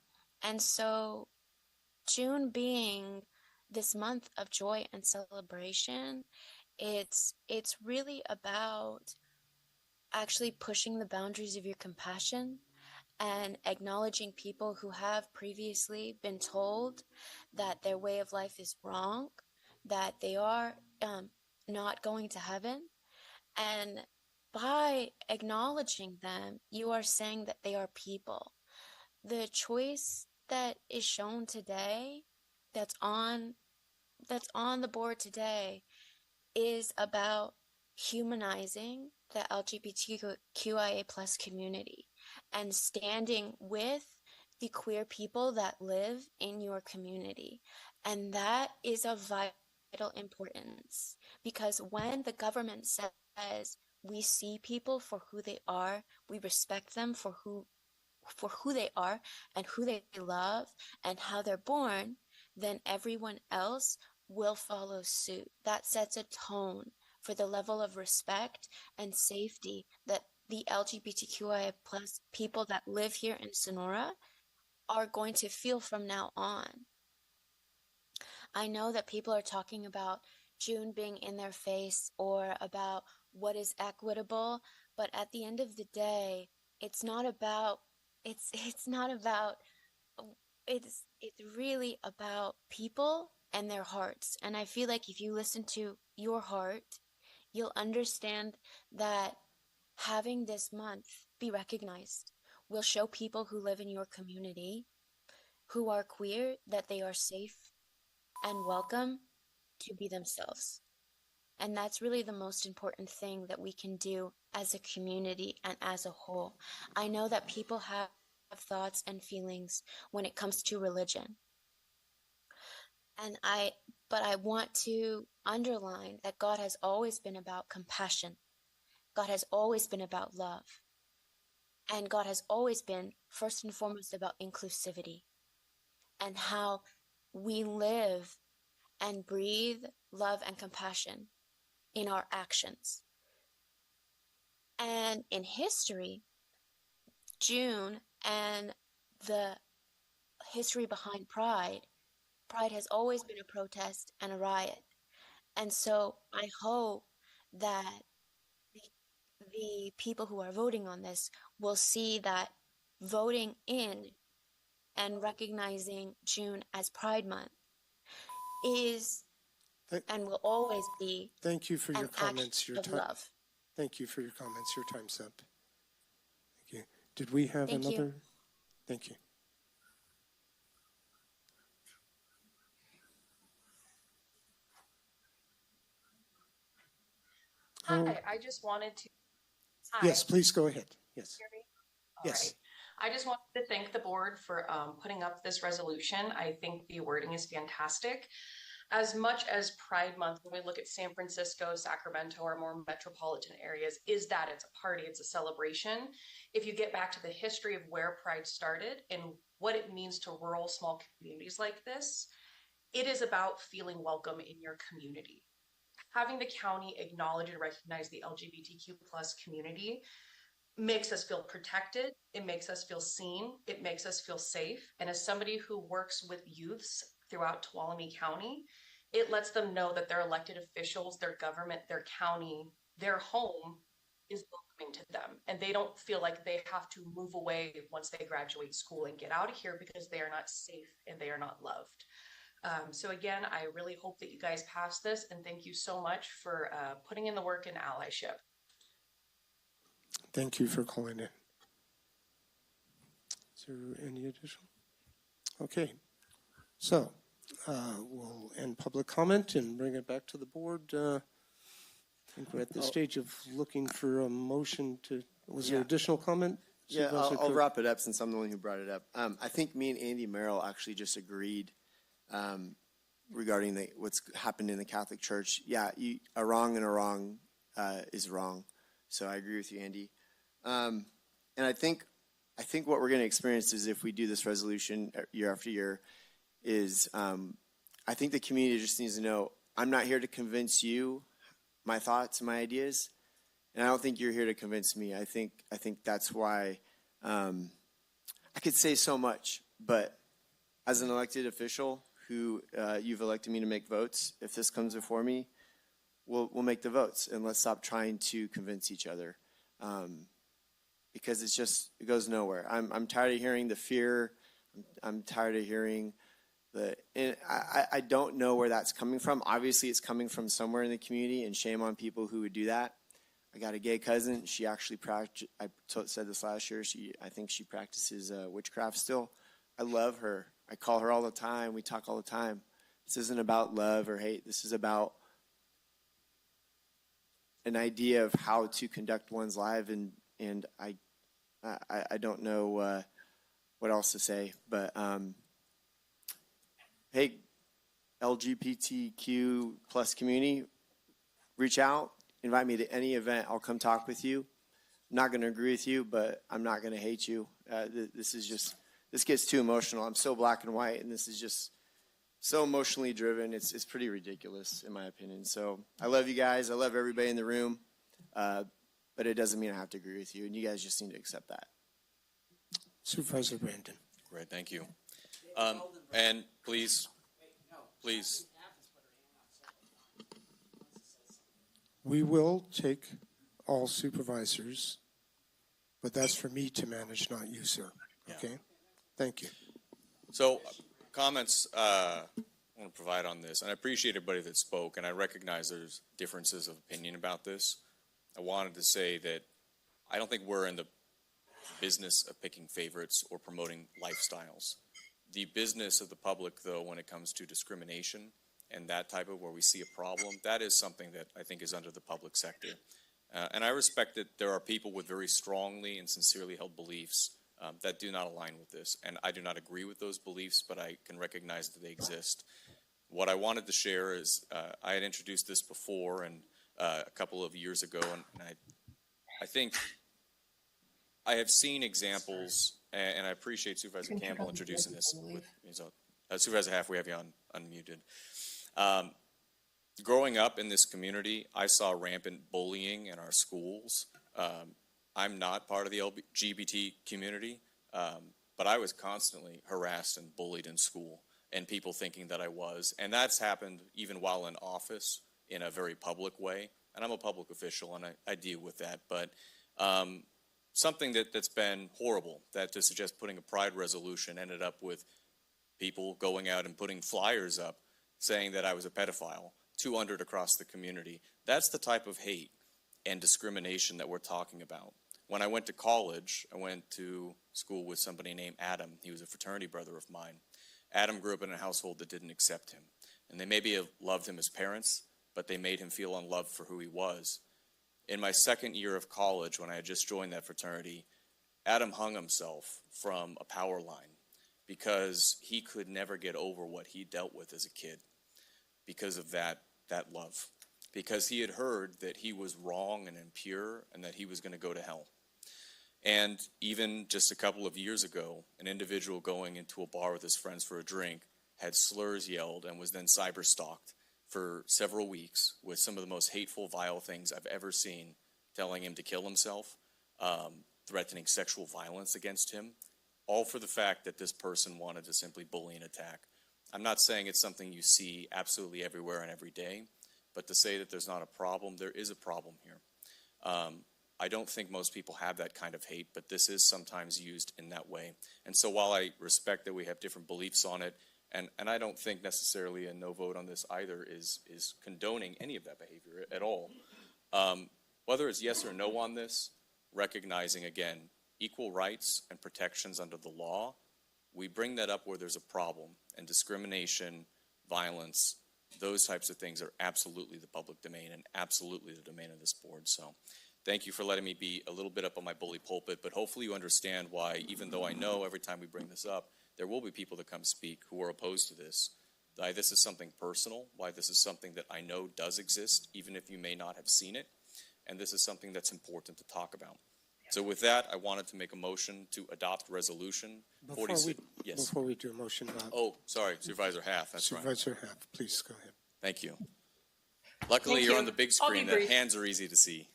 so June being this month of joy and celebration, it's really about actually pushing the boundaries of your compassion and acknowledging people who have previously been told that their way of life is wrong, that they are not going to heaven. And by acknowledging them, you are saying that they are people. The choice that is shown today, that's on the board today, is about humanizing the LGBTQIA plus community and standing with the queer people that live in your community. And that is of vital importance, because when the government says we see people for who they are, we respect them for who for who they are and who they love and how they're born, then everyone else will follow suit. That sets a tone for the level of respect and safety that the LGBTQIA plus people that live here in Sonora are going to feel from now on. I know that people are talking about June being in their face or about what is equitable, but at the end of the day, it's really about people and their hearts. And I feel like if you listen to your heart, you'll understand that having this month be recognized will show people who live in your community who are queer that they are safe and welcome to be themselves. And that's really the most important thing that we can do as a community and as a whole. I know that people have thoughts and feelings when it comes to religion. But I want to underline that God has always been about compassion. God has always been about love. And God has always been, first and foremost, about inclusivity and how we live and breathe love and compassion in our actions. And in history, June and the history behind Pride has always been a protest and a riot. And so I hope that the people who are voting on this will see that voting in and recognizing June as Pride Month is and will always be Thank you for your comments. Your time. Love. Thank you for your comments. Your time's up. Thank you. Did we have Thank another? You. Thank you. Hi, I just wanted to. Yes, please go ahead. Yes. Hear me? All Yes. Right. I just wanted to thank the board for putting up this resolution. I think the wording is fantastic. As much as Pride Month, when we look at San Francisco, Sacramento, or more metropolitan areas, is that it's a party, it's a celebration. If you get back to the history of where Pride started and what it means to rural, small communities like this, it is about feeling welcome in your community. Having the county acknowledge and recognize the LGBTQ plus community makes us feel protected. It makes us feel seen. It makes us feel safe. And as somebody who works with youths throughout Tuolumne County, it lets them know that their elected officials, their government, their county, their home is welcoming to them. And they don't feel like they have to move away once they graduate school and get out of here because they are not safe and they are not loved. So again, I really hope that you guys pass this, and thank you so much for putting in the work in allyship. Thank you for calling in. Is there any additional? Okay. So we'll end public comment and bring it back to the board. I think we're at the stage of looking for a motion to, was there additional comment? Yeah, I'll wrap it up since I'm the one who brought it up. I think me and Andy Merrill actually just agreed regarding what's happened in the Catholic Church. Yeah, a wrong and a wrong is wrong. So I agree with you, Andy. And I think what we're going to experience is if we do this resolution year after year is I think the community just needs to know I'm not here to convince you my thoughts, my ideas, and I don't think you're here to convince me. I think that's why I could say so much, but as an elected official who you've elected me to make votes, if this comes before me, we'll make the votes, and let's stop trying to convince each other, because it goes nowhere. I'm tired of hearing the fear. I'm tired of hearing and I don't know where that's coming from. Obviously, it's coming from somewhere in the community, and shame on people who would do that. I got a gay cousin. She actually said this last year. I think she practices witchcraft still. I love her. I call her all the time. We talk all the time. This isn't about love or hate. This is about an idea of how to conduct one's life, and I don't know what else to say, but hey, LGBTQ plus community, reach out, invite me to any event. I'll come talk with you. not going to agree with you, but I'm not going to hate you. This gets too emotional. I'm so black and white, and this is just so emotionally driven. It's pretty ridiculous, in my opinion. So I love you guys. I love everybody in the room, but it doesn't mean I have to agree with you, and you guys just need to accept that. Supervisor Brandon. Great, thank you. And please. We will take all supervisors, but that's for me to manage, not you, sir. Okay? Thank you. So, comments I want to provide on this, and I appreciate everybody that spoke, and I recognize there's differences of opinion about this. I wanted to say that I don't think we're in the business of picking favorites or promoting lifestyles. The business of the public, though, when it comes to discrimination and that type of where we see a problem, that is something that I think is under the public sector. And I respect that there are people with very strongly and sincerely held beliefs that do not align with this. And I do not agree with those beliefs, but I can recognize that they exist. What I wanted to share is I had introduced this before and a couple of years ago, and I think I have seen examples, and I appreciate Supervisor Campbell introducing this. Supervisor Half, we have you unmuted. Growing up in this community, I saw rampant bullying in our schools. I'm not part of the LGBT community, but I was constantly harassed and bullied in school, and people thinking that I was. And that's happened even while in office in a very public way. And I'm a public official, and I deal with that. But something that's been horrible, that to suggest putting a pride resolution ended up with people going out and putting flyers up saying that I was a pedophile, 200 across the community. That's the type of hate and discrimination that we're talking about. When I went to college, I went to school with somebody named Adam. He was a fraternity brother of mine. Adam grew up in a household that didn't accept him. And they maybe have loved him as parents, but they made him feel unloved for who he was. In my second year of college, when I had just joined that fraternity, Adam hung himself from a power line because he could never get over what he dealt with as a kid because of that love. Because he had heard that he was wrong and impure and that he was going to go to hell. And even just a couple of years ago, an individual going into a bar with his friends for a drink had slurs yelled and was then cyber-stalked for several weeks with some of the most hateful, vile things I've ever seen, telling him to kill himself, threatening sexual violence against him, all for the fact that this person wanted to simply bully and attack. I'm not saying it's something you see absolutely everywhere and every day, but to say that there's not a problem, there is a problem here. I don't think most people have that kind of hate, but this is sometimes used in that way. And so while I respect that we have different beliefs on it, and I don't think necessarily a no vote on this either is condoning any of that behavior at all. Whether it's yes or no on this, recognizing, again, equal rights and protections under the law, we bring that up where there's a problem. And discrimination, violence, those types of things are absolutely the public domain and absolutely the domain of this board. So thank you for letting me be a little bit up on my bully pulpit, but hopefully you understand why, even though I know every time we bring this up, there will be people that come speak who are opposed to this. Why this is something personal, why this is something that I know does exist, even if you may not have seen it, and this is something that's important to talk about. So with that, I wanted to make a motion to adopt resolution 46. Yes. Before we do a motion, Oh, sorry, Supervisor Half, that's right. Supervisor Half, please go ahead. Thank you. Luckily, Thank you're you. on the big I'll be screen. The brief. hands are easy to see.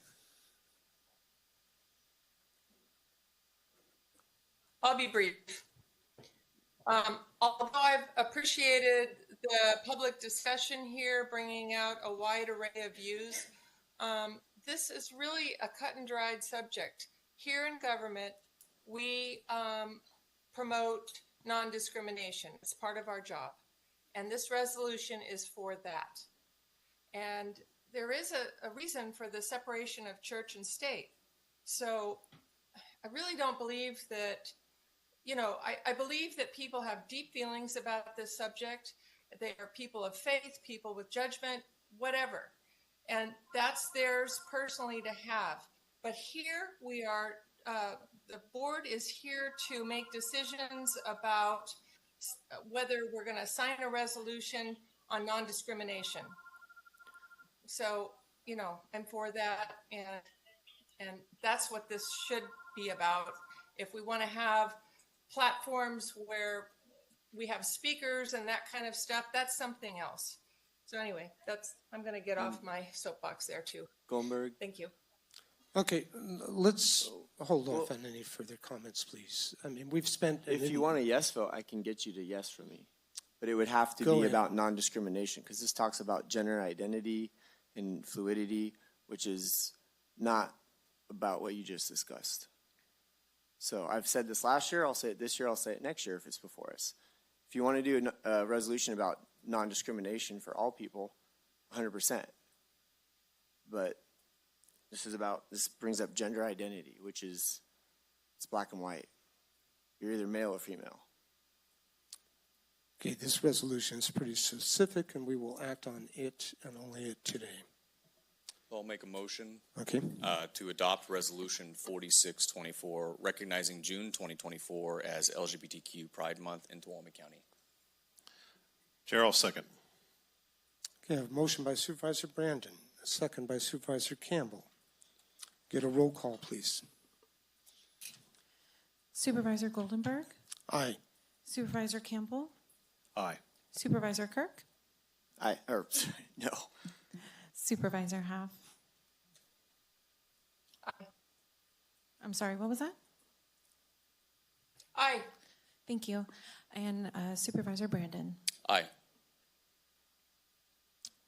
I'll be brief. Although I've appreciated the public discussion here, bringing out a wide array of views, this is really a cut and dried subject. Here in government, we promote non-discrimination. It's part of our job. And this resolution is for that. And there is a reason for the separation of church and state. So I really don't believe that, I believe that people have deep feelings about this subject. They are people of faith, people with judgment, whatever. And that's theirs personally to have. But here we are, the board is here to make decisions about whether we're going to sign a resolution on non-discrimination. So, I'm for that. And And that's what this should be about. If we want to have platforms where we have speakers and that kind of stuff, that's something else. So anyway, I'm going to get off my soapbox there too. Goldberg. Thank you. Okay, let's hold off on any further comments, please. I mean, we've spent. If you want a yes vote, I can get you to yes for me. But it would have to Go be ahead. about non-discrimination, because this talks about gender identity and fluidity, which is not about what you just discussed. So I've said this last year, I'll say it this year, I'll say it next year if it's before us. If you want to do a resolution about non-discrimination for all people, 100%. But this brings up gender identity, which is, it's black and white. You're either male or female. Okay, this resolution is pretty specific, and we will act on it and only it today. I'll make a motion Okay. to adopt Resolution 4624, recognizing June 2024 as LGBTQ Pride Month in Tuolumne County. Chair, I'll second. Okay, I have a motion by Supervisor Brandon, a second by Supervisor Campbell. Get a roll call, please. Supervisor Goldenberg, Aye. Supervisor Campbell, Aye. Supervisor Kirk, No. Supervisor Half. Aye. I'm sorry, what was that? Aye. Thank you. And Supervisor Brandon. Aye.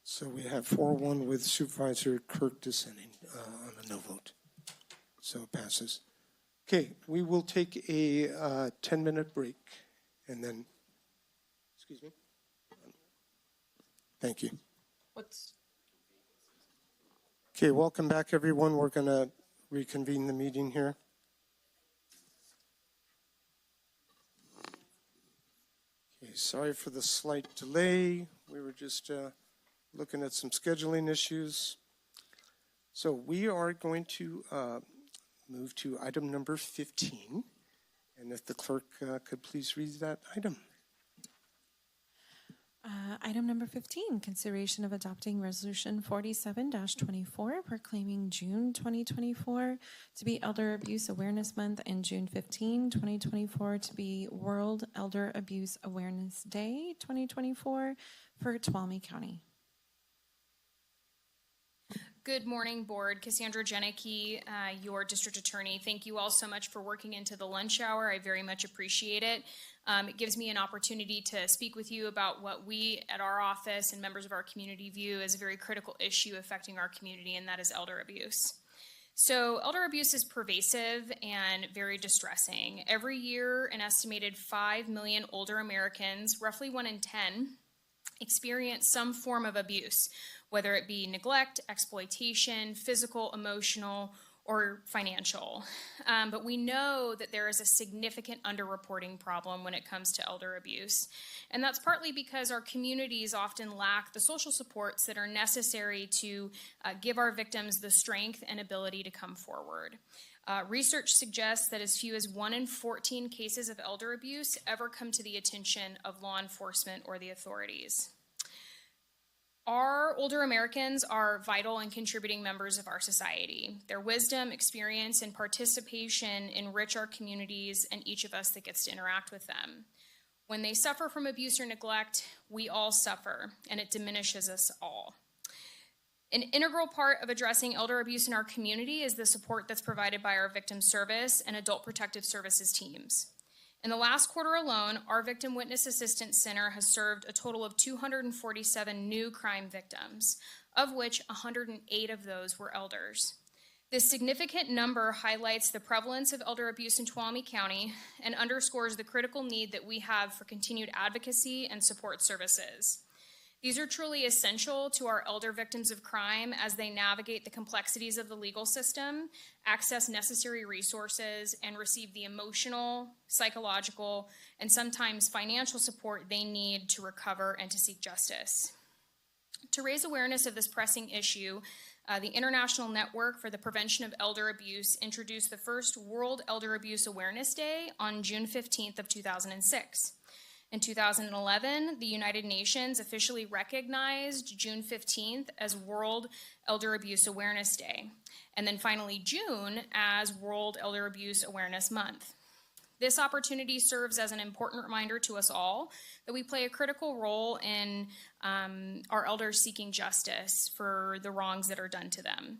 So we have 4-1 with Supervisor Kirk dissenting on a no vote. So it passes. Okay, we will take a 10-minute break and then, excuse me. Thank you. Okay, welcome back, everyone. We're going to reconvene the meeting here. Okay, sorry for the slight delay. We were just looking at some scheduling issues. So we are going to move to item number 15. And if the clerk could please read that item. Item number 15, consideration of adopting Resolution 47-24, proclaiming June 2024 to be Elder Abuse Awareness Month and June 15, 2024 to be World Elder Abuse Awareness Day 2024 for Tuolumne County. Good morning, Board. Cassandra Jenicky, your district attorney. Thank you all so much for working into the lunch hour. I very much appreciate it. It gives me an opportunity to speak with you about what we at our office and members of our community view as a very critical issue affecting our community, and that is elder abuse. So elder abuse is pervasive and very distressing. Every year, an estimated 5 million older Americans, roughly 1 in 10, experience some form of abuse, whether it be neglect, exploitation, physical, emotional, or financial. But we know that there is a significant underreporting problem when it comes to elder abuse. And that's partly because our communities often lack the social supports that are necessary to give our victims the strength and ability to come forward. Research suggests that as few as 1 in 14 cases of elder abuse ever come to the attention of law enforcement or the authorities. Our older Americans are vital and contributing members of our society. Their wisdom, experience, and participation enrich our communities and each of us that gets to interact with them. When they suffer from abuse or neglect, we all suffer, and it diminishes us all. An integral part of addressing elder abuse in our community is the support that's provided by our Victim Service and Adult Protective Services teams. In the last quarter alone, our Victim Witness Assistance Center has served a total of 247 new crime victims, of which 108 of those were elders. This significant number highlights the prevalence of elder abuse in Tuolumne County and underscores the critical need that we have for continued advocacy and support services. These are truly essential to our elder victims of crime as they navigate the complexities of the legal system, access necessary resources, and receive the emotional, psychological, and sometimes financial support they need to recover and to seek justice. To raise awareness of this pressing issue, the International Network for the Prevention of Elder Abuse introduced the first World Elder Abuse Awareness Day on June 15th of 2006. In 2011, the United Nations officially recognized June 15th as World Elder Abuse Awareness Day, and then finally June as World Elder Abuse Awareness Month. This opportunity serves as an important reminder to us all that we play a critical role in our elders seeking justice for the wrongs that are done to them.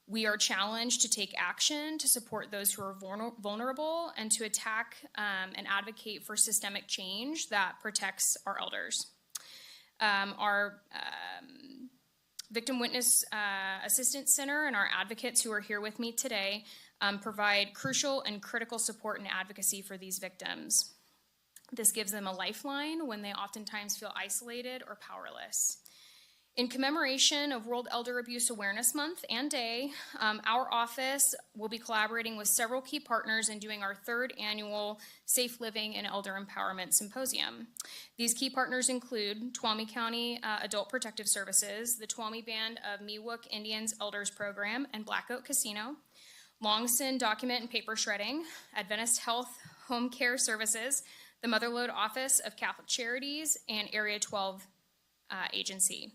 We are challenged to take action to support those who are vulnerable and to attack and advocate for systemic change that protects our elders. Our Victim Witness Assistance Center and our advocates who are here with me today provide crucial and critical support and advocacy for these victims. This gives them a lifeline when they oftentimes feel isolated or powerless. In commemoration of World Elder Abuse Awareness Month and Day, our office will be collaborating with several key partners in doing our third annual Safe Living and Elder Empowerment Symposium. These key partners include Tuolumne County Adult Protective Services, the Tuolumne Band of Miwok Indians Elders Program, and Black Oak Casino, Longson Document and Paper Shredding, Adventist Health Home Care Services, the Motherlode Office of Catholic Charities, and Area 12 Agency.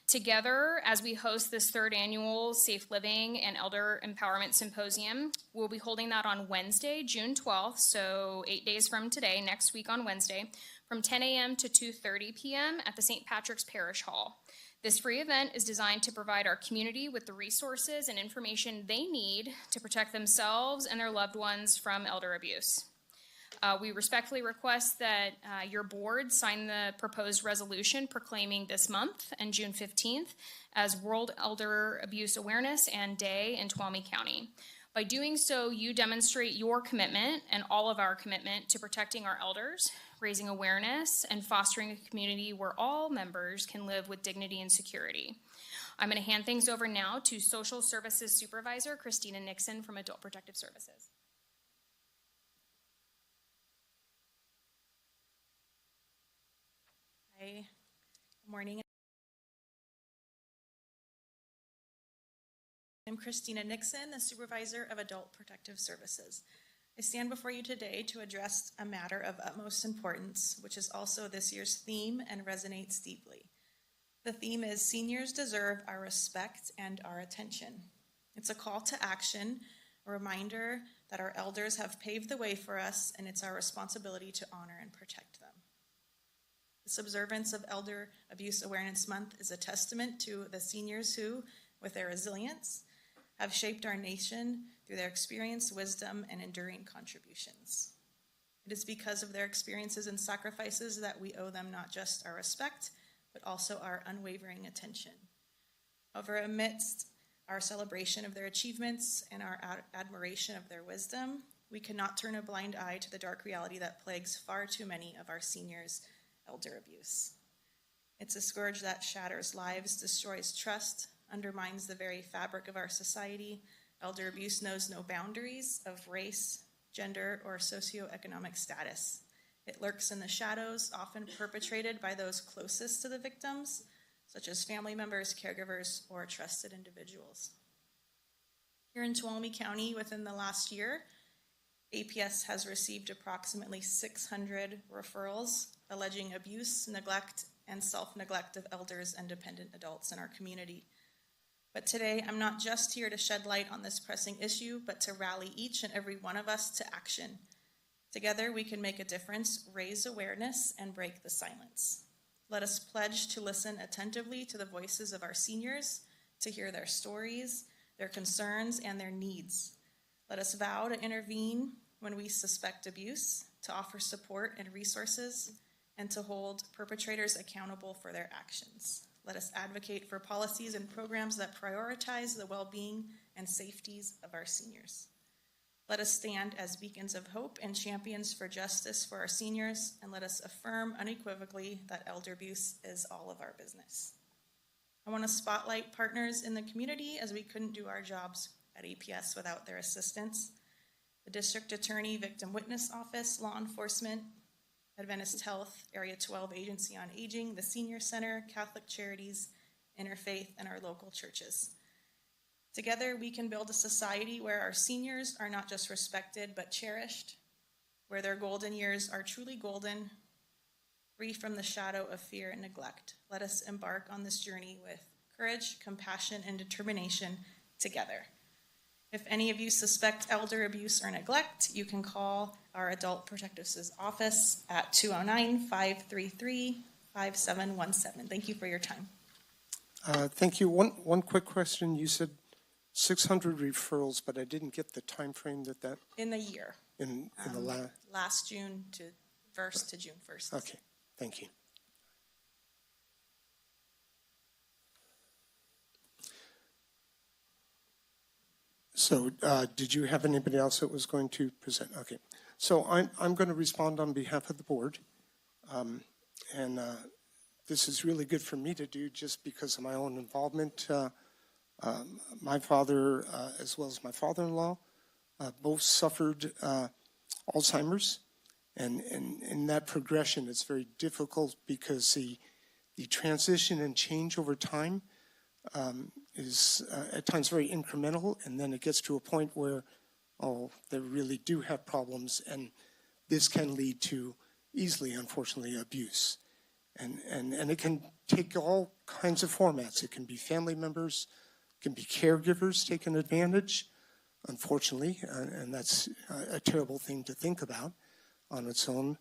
Together, as we host this third annual Safe Living and Elder Empowerment Symposium, we'll be holding that on Wednesday, June 12th, so 8 days from today, next week on Wednesday, from 10 a.m. to 2:30 p.m. at the St. Patrick's Parish Hall. This free event is designed to provide our community with the resources and information they need to protect themselves and their loved ones from elder abuse. We respectfully request that your board sign the proposed resolution proclaiming this month and June 15th as World Elder Abuse Awareness and Day in Tuolumne County. By doing so, you demonstrate your commitment and all of our commitment to protecting our elders, raising awareness, and fostering a community where all members can live with dignity and security. I'm going to hand things over now to Social Services Supervisor Christina Nixon from Adult Protective Services. Hi, good morning. I'm Christina Nixon, the Supervisor of Adult Protective Services. I stand before you today to address a matter of utmost importance, which is also this year's theme and resonates deeply. The theme is Seniors Deserve Our Respect and Our Attention. It's a call to action, a reminder that our elders have paved the way for us, and it's our responsibility to honor and protect them. This observance of Elder Abuse Awareness Month is a testament to the seniors who, with their resilience, have shaped our nation through their experience, wisdom, and enduring contributions. It is because of their experiences and sacrifices that we owe them not just our respect, but also our unwavering attention. However, amidst our celebration of their achievements and our admiration of their wisdom, we cannot turn a blind eye to the dark reality that plagues far too many of our seniors' elder abuse. It's a scourge that shatters lives, destroys trust, undermines the very fabric of our society. Elder abuse knows no boundaries of race, gender, or socioeconomic status. It lurks in the shadows, often perpetrated by those closest to the victims, such as family members, caregivers, or trusted individuals. Here in Tuolumne County, within the last year, APS has received approximately 600 referrals alleging abuse, neglect, and self-neglect of elders and dependent adults in our community. But today, I'm not just here to shed light on this pressing issue, but to rally each and every one of us to action. Together, we can make a difference, raise awareness, and break the silence. Let us pledge to listen attentively to the voices of our seniors, to hear their stories, their concerns, and their needs. Let us vow to intervene when we suspect abuse, to offer support and resources, and to hold perpetrators accountable for their actions. Let us advocate for policies and programs that prioritize the well-being and safeties of our seniors. Let us stand as beacons of hope and champions for justice for our seniors, and let us affirm unequivocally that elder abuse is all of our business. I want to spotlight partners in the community, as we couldn't do our jobs at APS without their assistance. The District Attorney, Victim Witness Office, Law Enforcement, Adventist Health, Area 12 Agency on Aging, the Senior Center, Catholic Charities, Interfaith, and our local churches. Together, we can build a society where our seniors are not just respected, but cherished, where their golden years are truly golden, free from the shadow of fear and neglect. Let us embark on this journey with courage, compassion, and determination together. If any of you suspect elder abuse or neglect, you can call our Adult Protective Services office at 209-533-5717. Thank you for your time. Thank you. One quick question. You said 600 referrals, but I didn't get the time frame that In the year. in the Last June to 1st to June 1st. Okay, thank you. So did you have anybody else that was going to present? Okay. So I'm going to respond on behalf of the board. This is really good for me to do just because of my own involvement. My father, as well as my father-in-law, both suffered Alzheimer's. And in that progression, it's very difficult because the transition and change over time is at times very incremental, and then it gets to a point where, they really do have problems, and this can lead to easily, unfortunately, abuse. And it can take all kinds of formats. It can be family members, it can be caregivers taking advantage, unfortunately, and that's a terrible thing to think about on its own.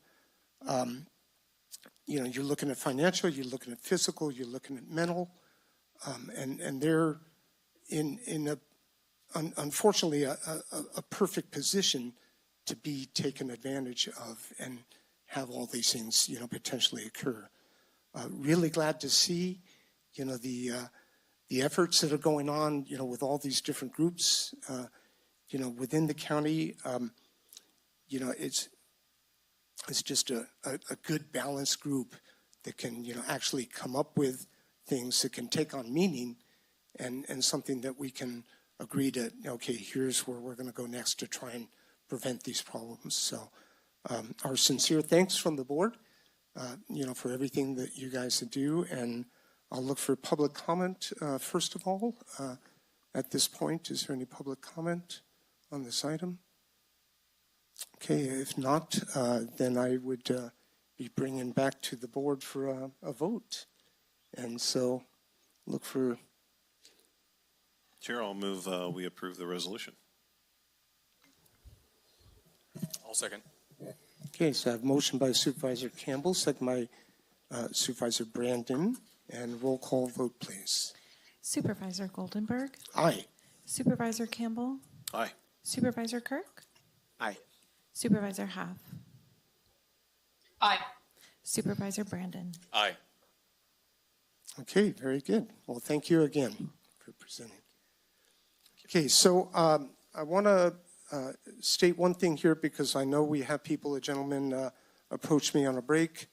You're looking at financial, you're looking at physical, you're looking at mental, and they're unfortunately a perfect position to be taken advantage of and have all these things potentially occur. Really glad to see the efforts that are going on with all these different groups within the county. It's just a good balanced group that can actually come up with things that can take on meaning and something that we can agree to, okay, here's where we're going to go next to try and prevent these problems. So our sincere thanks from the board, for everything that you guys do. And I'll look for public comment first of all. At this point, is there any public comment on this item? Okay, if not, then I would be bringing back to the board for a vote. And so look for... Chair, I'll move we approve the resolution. I'll second. Okay, so I have motion by Supervisor Campbell, second by Supervisor Brandon, and roll call vote, please. Supervisor Goldenberg. Aye. Supervisor Campbell. Aye. Supervisor Kirk. Aye. Supervisor Half. Aye. Supervisor Brandon. Aye. Okay, very good. Well, thank you again for presenting. Okay, so I want to state one thing here because I know we have people, a gentleman approached me on a break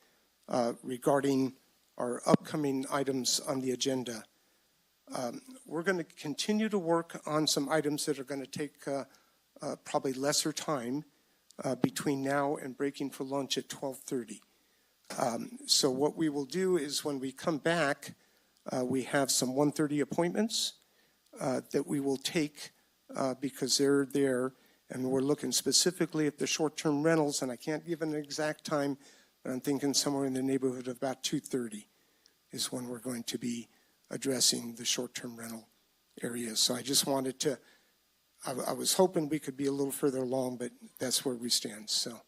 regarding our upcoming items on the agenda. We're going to continue to work on some items that are going to take probably lesser time between now and breaking for lunch at 12:30. So what we will do is when we come back, we have some 1:30 appointments that we will take because they're there, and we're looking specifically at the short-term rentals, and I can't give an exact time, but I'm thinking somewhere in the neighborhood of about 2:30 is when we're going to be addressing the short-term rental areas. So I just wanted to, I was hoping we could be a little further along, but that's where we stand. So.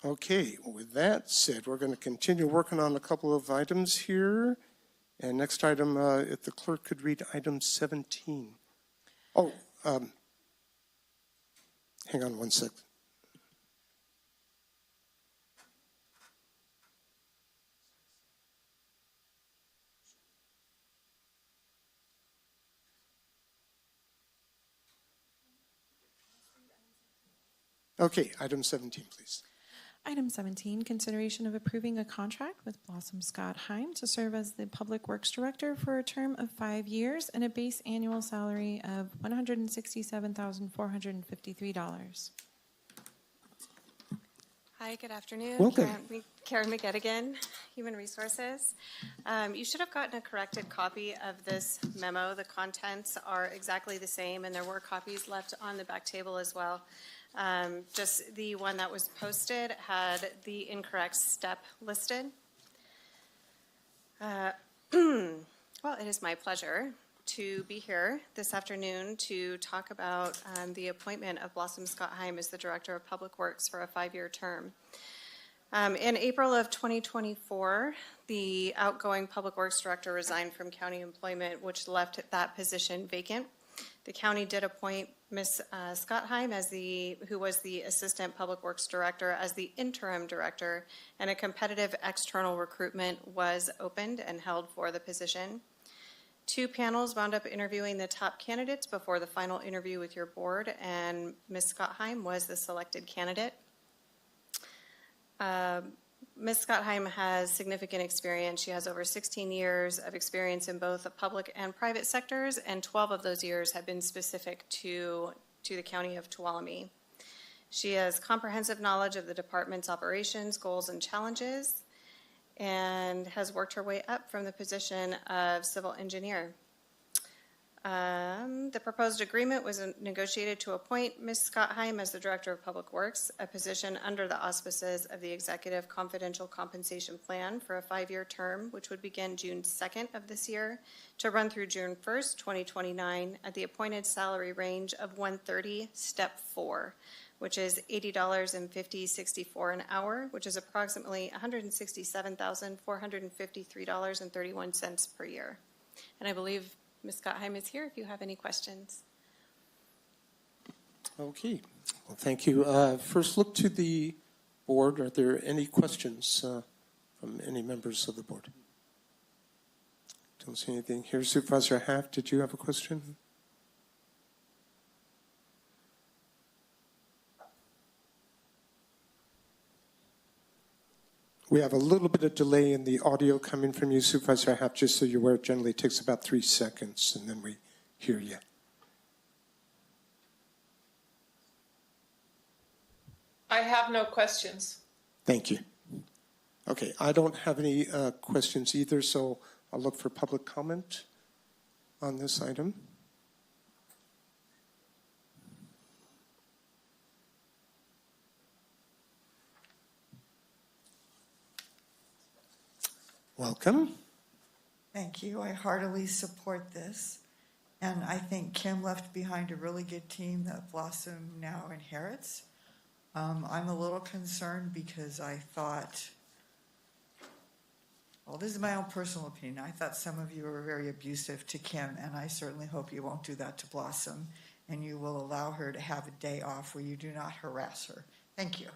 Okay, with that said, we're going to continue working on a couple of items here. And next item, if the clerk could read item 17. Oh, hang on one sec. Okay, item 17, please. Item 17, consideration of approving a contract with Blossom Scott Heim to serve as the Public Works Director for a term of 5 years and a base annual salary of $167,453. Hi, good afternoon. Welcome. Karen McGettigan, Human Resources. You should have gotten a corrected copy of this memo. The contents are exactly the same, and there were copies left on the back table as well. Just the one that was posted had the incorrect step listed. Well, it is my pleasure to be here this afternoon to talk about the appointment of Blossom Scottheim as the Director of Public Works for a 5-year term. In April of 2024, the outgoing Public Works Director resigned from county employment, which left that position vacant. The county did appoint Ms. Scottheim who was the Assistant Public Works Director, as the interim director, and a competitive external recruitment was opened and held for the position. 2 panels wound up interviewing the top candidates before the final interview with your board, and Ms. Scottheim was the selected candidate. Ms. Scottheim has significant experience. She has over 16 years of experience in both the public and private sectors, and 12 of those years have been specific to the county of Tuolumne. She has comprehensive knowledge of the department's operations, goals, and challenges, and has worked her way up from the position of civil engineer. The proposed agreement was negotiated to appoint Ms. Scottheim as the Director of Public Works, a position under the auspices of the Executive Confidential Compensation Plan for a 5-year term, which would begin June 2nd of this year to run through June 1st, 2029, at the appointed salary range of $130, Step 4, which is $80.5064 an hour, which is approximately $167,453.31 per year. And I believe Ms. Scottheim is here if you have any questions. Okay, well, thank you. First, look to the board. Are there any questions from any members of the board? Don't see anything here. Supervisor Haft, did you have a question? We have a little bit of delay in the audio coming from you, Supervisor Haft, just so you're aware. It generally takes about 3 seconds, and then we hear you. I have no questions. Thank you. Okay, I don't have any questions either, so I'll look for public comment on this item. Welcome. Thank you. I heartily support this. And I think Kim left behind a really good team that Blossom now inherits. I'm a little concerned because I thought, well, this is my own personal opinion. I thought some of you were very abusive to Kim, and I certainly hope you won't do that to Blossom, and you will allow her to have a day off where you do not harass her. Thank you.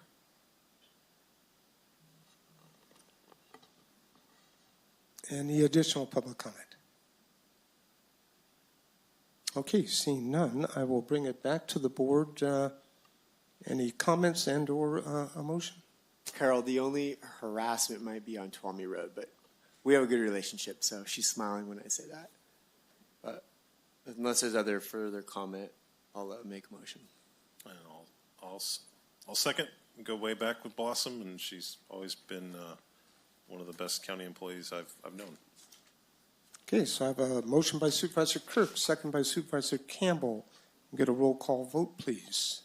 Any additional public comment? Okay, seeing none, I will bring it back to the board. Any comments and or a motion? Carol, the only harassment might be on Tuolumne Road, but we have a good relationship, so she's smiling when I say that. But unless there's other further comment, I'll make a motion. And I'll second. Go way back with Blossom, and she's always been one of the best county employees I've known. Okay, so I have a motion by Supervisor Kirk, second by Supervisor Campbell. Get a roll call vote, please.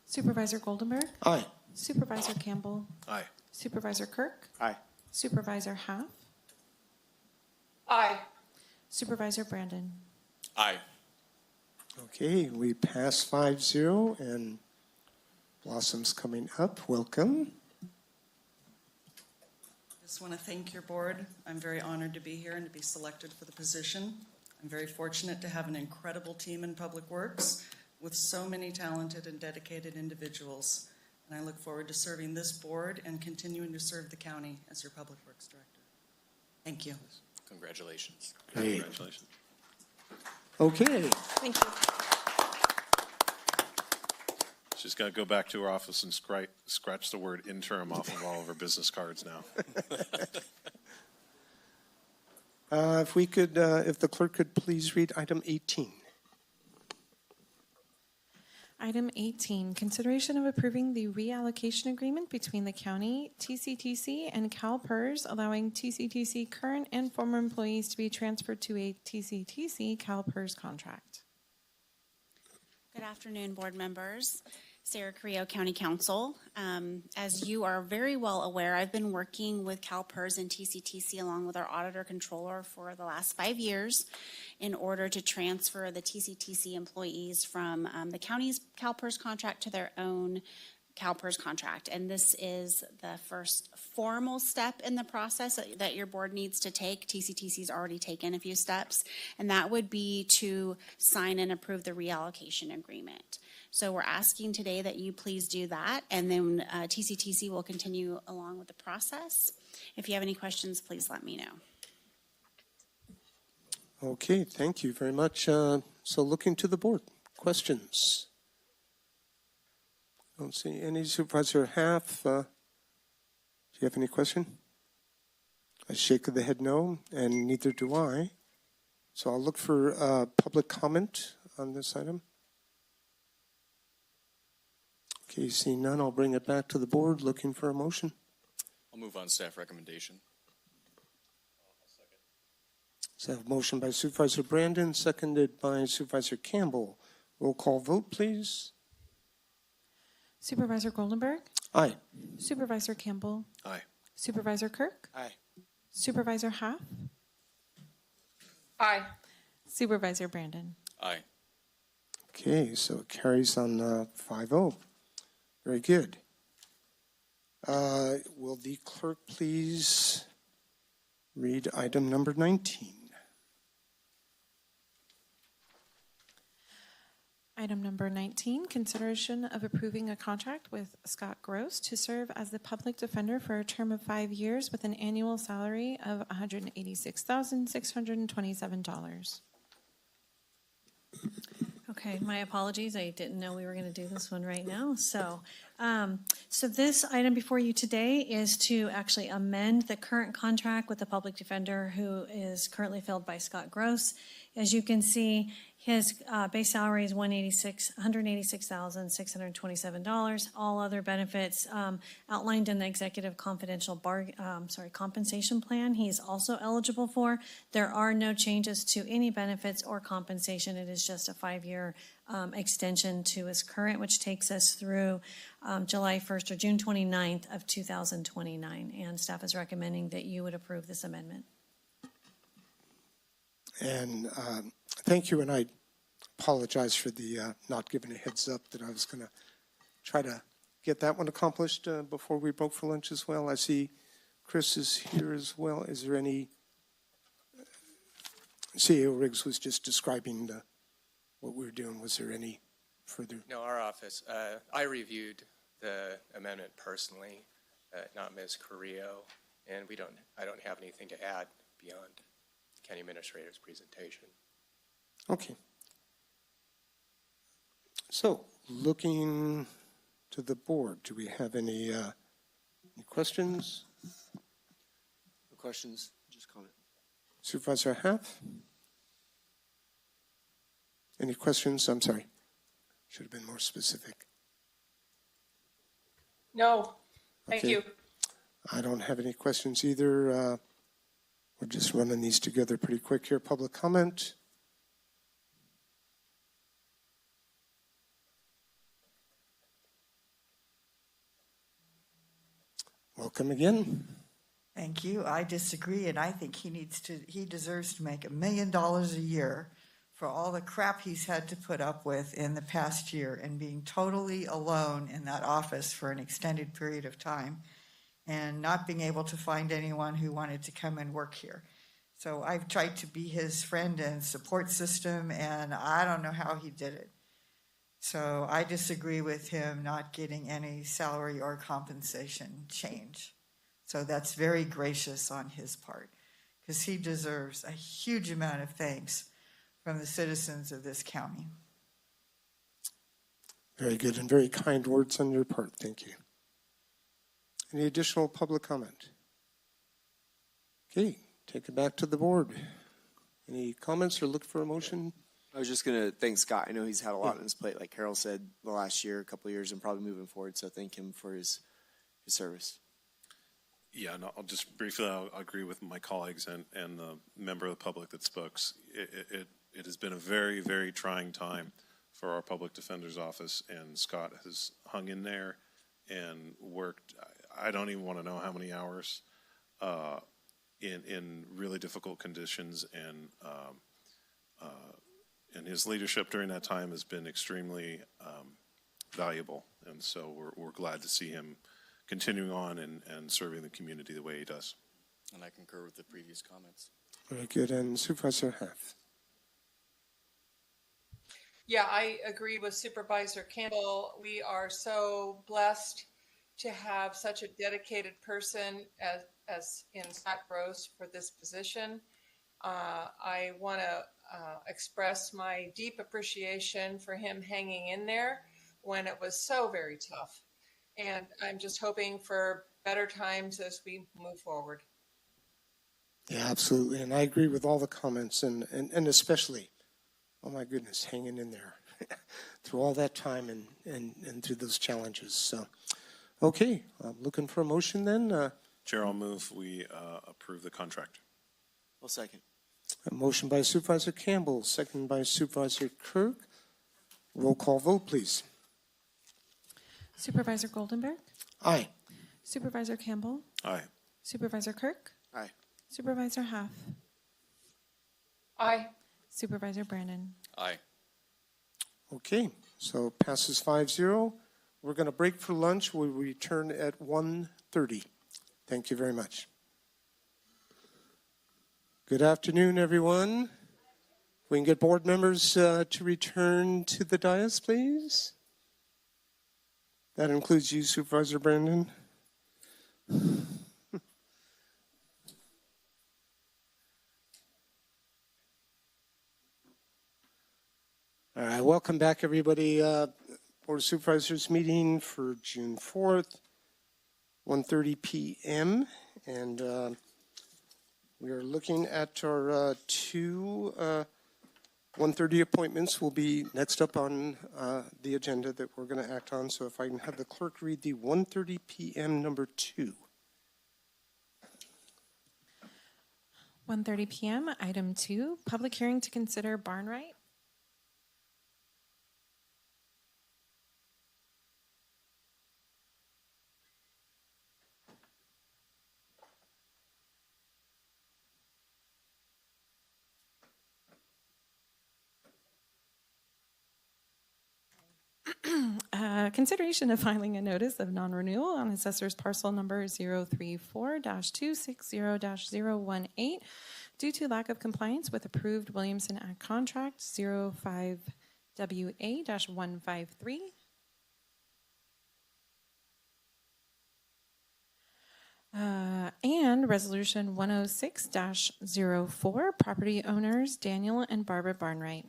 Supervisor Goldenberg. Aye. Supervisor Campbell. Aye. Supervisor Kirk. Aye. Supervisor Haft. Aye. Supervisor Brandon. Aye. Okay, we pass 5-0, and Blossom's coming up. Welcome. Just want to thank your board. I'm very honored to be here and to be selected for the position. I'm very fortunate to have an incredible team in Public Works with so many talented and dedicated individuals. And I look forward to serving this board and continuing to serve the county as your Public Works Director. Thank you. Congratulations. Great. Congratulations. Okay. Thank you. She's got to go back to her office and scratch the word interim off of all of her business cards now. If we could, if the clerk could please read item 18. Item 18, consideration of approving the reallocation agreement between the county, TCTC, and CalPERS, allowing TCTC current and former employees to be transferred to a TCTC CalPERS contract. Good afternoon, board members. Sarah Carrillo, County Council. As you are very well aware, I've been working with CalPERS and TCTC along with our auditor controller for the last 5 years in order to transfer the TCTC employees from the county's CalPERS contract to their own CalPERS contract. And this is the first formal step in the process that your board needs to take. TCTC's already taken a few steps, and that would be to sign and approve the reallocation agreement. So we're asking today that you please do that, and then TCTC will continue along with the process. If you have any questions, please let me know. Okay, thank you very much. So looking to the board, questions? Don't see any. Supervisor Half, do you have any question? A shake of the head no, and neither do I. So I'll look for public comment on this item. Okay, seeing none, I'll bring it back to the board, looking for a motion. I'll move on staff recommendation. So I have a motion by Supervisor Brandon, seconded by Supervisor Campbell. Roll call vote, please. Supervisor Goldenberg? Aye. Supervisor Campbell? Aye. Supervisor Kirk? Aye. Supervisor Half? Aye. Supervisor Brandon? Aye. Okay, so it carries on 5-0. Very good. Will the clerk please read item number 19? Item number 19, consideration of approving a contract with Scott Gross to serve as the public defender for a term of 5 years with an annual salary of $186,627. Okay, my apologies. I didn't know we were going to do this one right now. So this item before you today is to actually amend the current contract with the public defender who is currently filled by Scott Gross. As you can see, his base salary is $186,627. All other benefits outlined in the executive confidential compensation plan, he's also eligible for. There are no changes to any benefits or compensation. It is just a 5-year extension to his current, which takes us through July 1st or June 29th of 2029. And staff is recommending that you would approve this amendment. And thank you, and I apologize for the not giving a heads up that I was going to try to get that one accomplished before we broke for lunch as well. I see Chris is here as well. Is there any? CEO Riggs was just describing what we were doing. Was there any further? No, our office. I reviewed the amendment personally, not Ms. Carrillo, and I don't have anything to add beyond the county administrator's presentation. Okay. So, looking to the board, do we have any questions? No questions, just comment. Supervisor Half? Any questions? I'm sorry. Should have been more specific. No, thank Okay. you. I don't have any questions either. We're just running these together pretty quick here. Public comment? Welcome again. Thank you. I disagree, and I think he deserves to make $1 million a year for all the crap he's had to put up with in the past year and being totally alone in that office for an extended period of time and not being able to find anyone who wanted to come and work here. So I've tried to be his friend and support system, and I don't know how he did it. So I disagree with him not getting any salary or compensation change. So that's very gracious on his part, because he deserves a huge amount of thanks from the citizens of this county. Very good and very kind words on your part. Thank you. Any additional public comment? Okay, take it back to the board. Any comments or look for a motion? I was just going to thank Scott. I know he's had a lot on his plate, like Carol said, the last year, a couple of years, and probably moving forward. So thank him for his service. Yeah, no, I'll just briefly, I'll agree with my colleagues and the member of the public that spoke. It has been a very, very trying time for for our public defender's office, and Scott has hung in there and worked, I don't even want to know how many hours, in really difficult conditions, and his leadership during that time has been extremely valuable, and so we're glad to see him continuing on and serving the community the way he does. And I concur with the previous comments. Very good. And Supervisor Haff. Yeah, I agree with Supervisor Campbell. We are so blessed to have such a dedicated person as in Scott Gross for this position. I want to express my deep appreciation for him hanging in there when it was so very tough. And I'm just hoping for better times as we move forward. Yeah, absolutely. And I agree with all the comments and especially, oh my goodness, hanging in there through all that time and through those challenges. So, okay, I'm looking for a motion then. Chair, I'll move we approve the contract. I'll second. A motion by Supervisor Campbell, second by Supervisor Kirk. Roll call vote, please. Supervisor Goldenberg, Aye. Supervisor Campbell, Aye. Supervisor Kirk, Aye. Supervisor Haff, Aye. Supervisor Brandon. Aye. Okay, so passes 5-0. We're going to break for lunch. We'll return at 1:30. Thank you very much. Good afternoon, everyone. We can get board members to return to the dais, please. That includes you, Supervisor Brandon. All right, welcome back, everybody. Board of Supervisors meeting for June 4th, 1:30 p.m. And we are looking at our two 1:30 appointments will be next up on the agenda that we're going to act on. So if I can have the clerk read the 1:30 p.m. number 2. 1:30 p.m., item 2, public hearing to consider barn right. Consideration of filing a notice of non-renewal on assessor's parcel number 034-260-018 due to lack of compliance with approved Williamson Act contract 05WA-153. And resolution 106-04, property owners Daniel and Barbara Barnwright.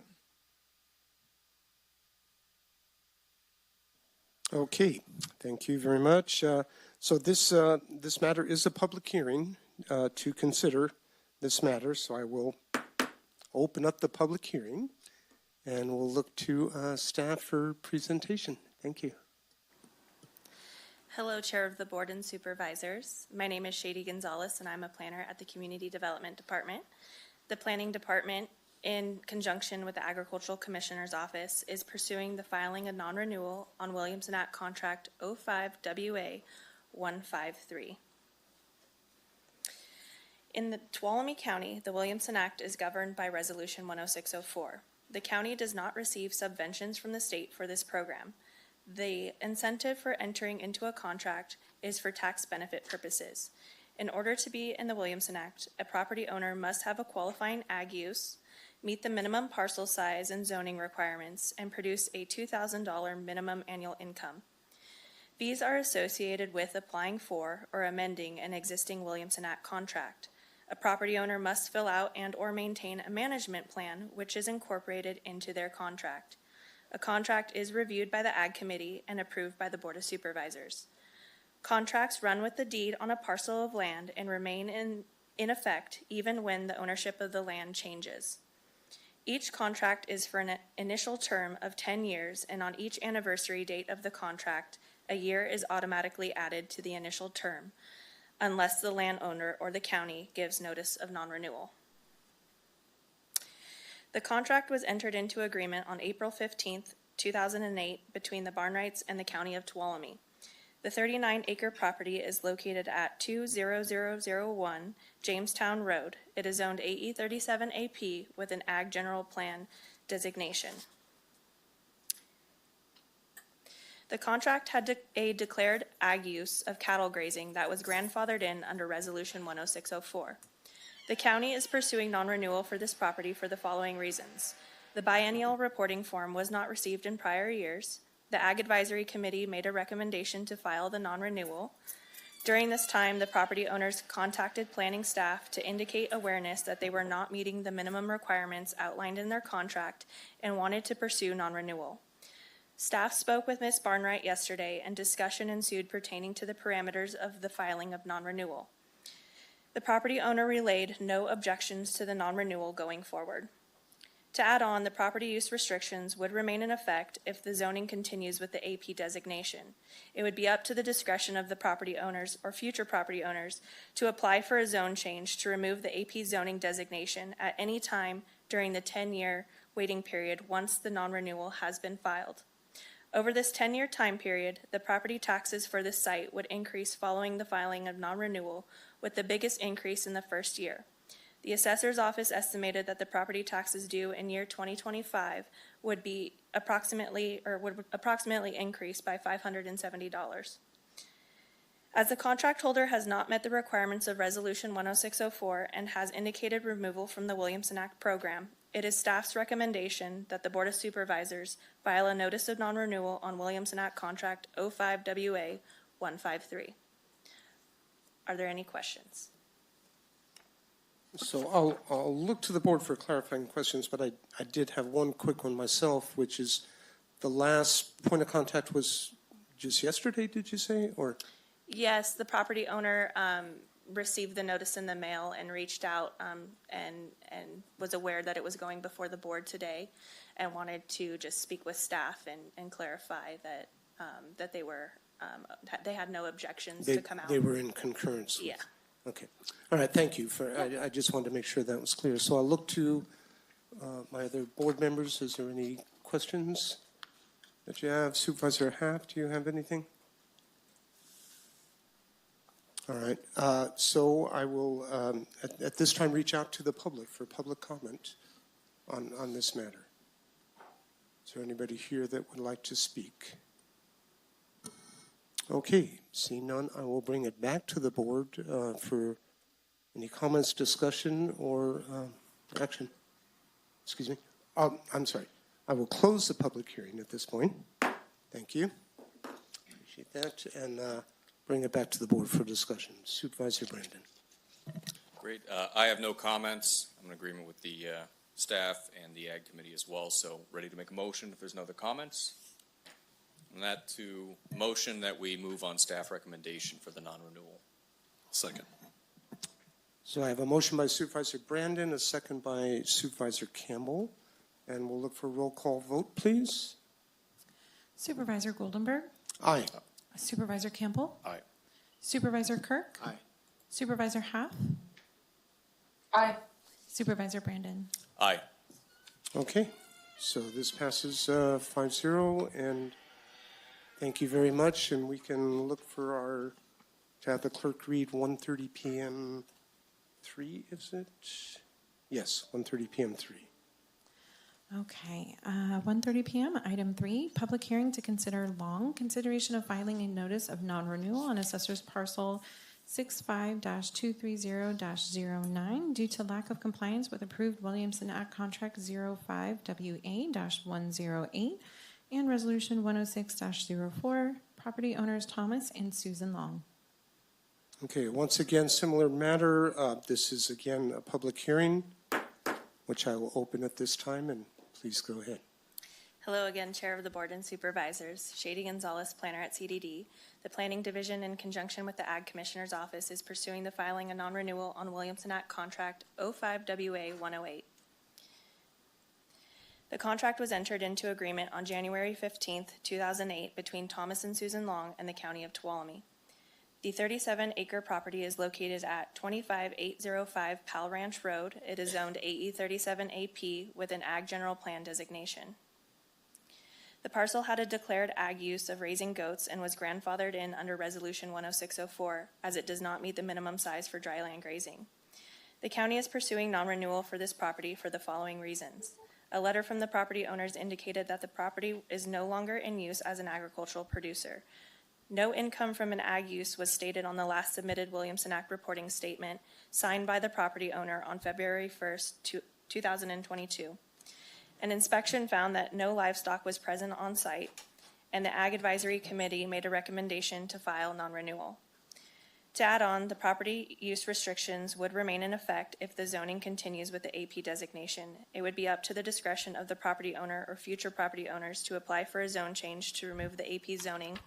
Okay, thank you very much. So this matter is a public hearing to consider this matter. So I will open up the public hearing and we'll look to staff for presentation. Thank you. Hello, Chair of the Board and Supervisors. My name is Shady Gonzalez and I'm a planner at the Community Development Department. The Planning Department, in conjunction with the Agricultural Commissioner's Office, is pursuing the filing of non-renewal on Williamson Act Contract 05WA-153. In the Tuolumne County, the Williamson Act is governed by Resolution 10604. The county does not receive subventions from the state for this program. The incentive for entering into a contract is for tax benefit purposes. In order to be in the Williamson Act, a property owner must have a qualifying ag use, meet the minimum parcel size and zoning requirements, and produce a $2,000 minimum annual income. Fees are associated with applying for or amending an existing Williamson Act contract. A property owner must fill out and/or maintain a management plan which is incorporated into their contract. A contract is reviewed by the Ag Committee and approved by the Board of Supervisors. Contracts run with the deed on a parcel of land and remain in effect even when the ownership of the land changes. Each contract is for an initial term of 10 years, and on each anniversary date of the contract, a year is automatically added to the initial term, unless the landowner or the county gives notice of non-renewal. The contract was entered into agreement on April 15th, 2008, between the Barnrights and the County of Tuolumne. The 39-acre property is located at 20001 Jamestown Road. It is zoned AE 37 AP with an Ag General Plan designation. The contract had a declared ag use of cattle grazing that was grandfathered in under Resolution 10604. The county is pursuing non-renewal for this property for the following reasons. The biennial reporting form was not received in prior years. The Ag Advisory Committee made a recommendation to file the non-renewal. During this time, the property owners contacted planning staff to indicate awareness that they were not meeting the minimum requirements outlined in their contract and wanted to pursue non-renewal. Staff spoke with Ms. Barnright yesterday, and discussion ensued pertaining to the parameters of the filing of non-renewal. The property owner relayed no objections to the non-renewal going forward. To add on, the property use restrictions would remain in effect if the zoning continues with the AP designation. It would be up to the discretion of the property owners or future property owners to apply for a zone change to remove the AP zoning designation at any time during the 10-year waiting period once the non-renewal has been filed. Over this 10-year time period, the property taxes for this site would increase following the filing of non-renewal, with the biggest increase in the first year. The assessor's office estimated that the property taxes due in year 2025 would approximately increase by $570. As the contract holder has not met the requirements of Resolution 10604 and has indicated removal from the Williamson Act program, it is staff's recommendation that the Board of Supervisors file a notice of non-renewal on Williamson Act Contract 05WA 153. Are there any questions? So I'll look to the board for clarifying questions, but I did have one quick one myself, which is the last point of contact was just yesterday, did you say, or? Yes, the property owner received the notice in the mail and reached out and was aware that it was going before the board today and wanted to just speak with staff and clarify that that they had no objections to come out. They were in concurrence. Yeah. Okay. All right. Thank you. I just wanted to make sure that was clear. So I'll look to my other board members. Is there any questions that you have? Supervisor Haft, do you have anything? All right. So I will, at this time, reach out to the public for public comment on this matter. Is there anybody here that would like to speak? Okay. Seeing none, I will bring it back to the board for any comments, discussion, or action. Excuse me. I'm sorry. I will close the public hearing at this point. Thank you. Appreciate that. And bring it back to the board for discussion. Supervisor Brandon. Great. I have no comments. I'm in agreement with the staff and the Ag Committee as well, so ready to make a motion if there's no other comments. And that to motion that we move on staff recommendation for the non-renewal. Second. So I have a motion by Supervisor Brandon, a second by Supervisor Campbell, and we'll look for a roll call vote, please. Supervisor Goldenberg. Aye. Supervisor Campbell. Aye. Supervisor Kirk. Aye. Supervisor Haff. Aye. Supervisor Brandon. Aye. Okay. So this passes 5-0, and thank you very much. And we can look for to have the clerk read 1:30 p.m. 3, is it? Yes, 1:30 p.m. 3. Okay, 1:30 p.m., item 3, public hearing to consider long consideration of filing a notice of non-renewal on assessor's parcel 65-230-09 due to lack of compliance with approved Williamson Act Contract 05WA-108 and Resolution 106-04, property owners Thomas and Susan Long. Okay, once again, similar matter. This is again a public hearing, which I will open at this time, and please go ahead. Hello again, Chair of the Board and Supervisors. Shady Gonzalez, Planner at CDD. The Planning Division, in conjunction with the Ag Commissioner's Office, is pursuing the filing of non-renewal on Williamson Act Contract 05WA-108. The contract was entered into agreement on January 15th, 2008 between Thomas and Susan Long and the County of Tuolumne. The 37-acre property is located at 25805 Powell Ranch Road. It is zoned AE 37 AP with an Ag General Plan designation. The parcel had a declared ag use of raising goats and was grandfathered in under Resolution 10604, as it does not meet the minimum size for dryland grazing. The county is pursuing non-renewal for this property for the following reasons. A letter from the property owners indicated that the property is no longer in use as an agricultural producer. No income from an ag use was stated on the last submitted Williamson Act reporting statement signed by the property owner on February 1st, 2022. An inspection found that no livestock was present on site, and the Ag Advisory Committee made a recommendation to file non-renewal. To add on, the property use restrictions would remain in effect if the zoning continues with the AP designation. It would be up to the discretion of the property owner or future property owners to apply for a zone change to remove the AP zoning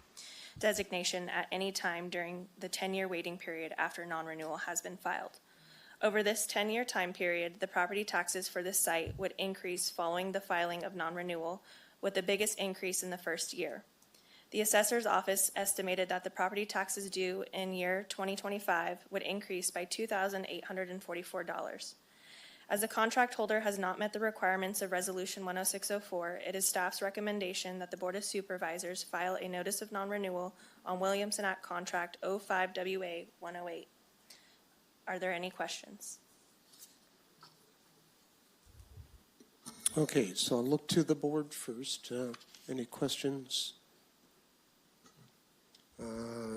designation at any time during the 10-year waiting period after non-renewal has been filed. Over this 10-year time period, the property taxes for this site would increase following the filing of non-renewal, with the biggest increase in the first year. The assessor's office estimated that the property taxes due in year 2025 would increase by $2,844. As the contract holder has not met the requirements of Resolution 10604, it is staff's recommendation that the Board of Supervisors file a notice of non-renewal on Williamson Act Contract 05WA 108. Are there any questions? Okay, so I'll look to the board first. Any questions?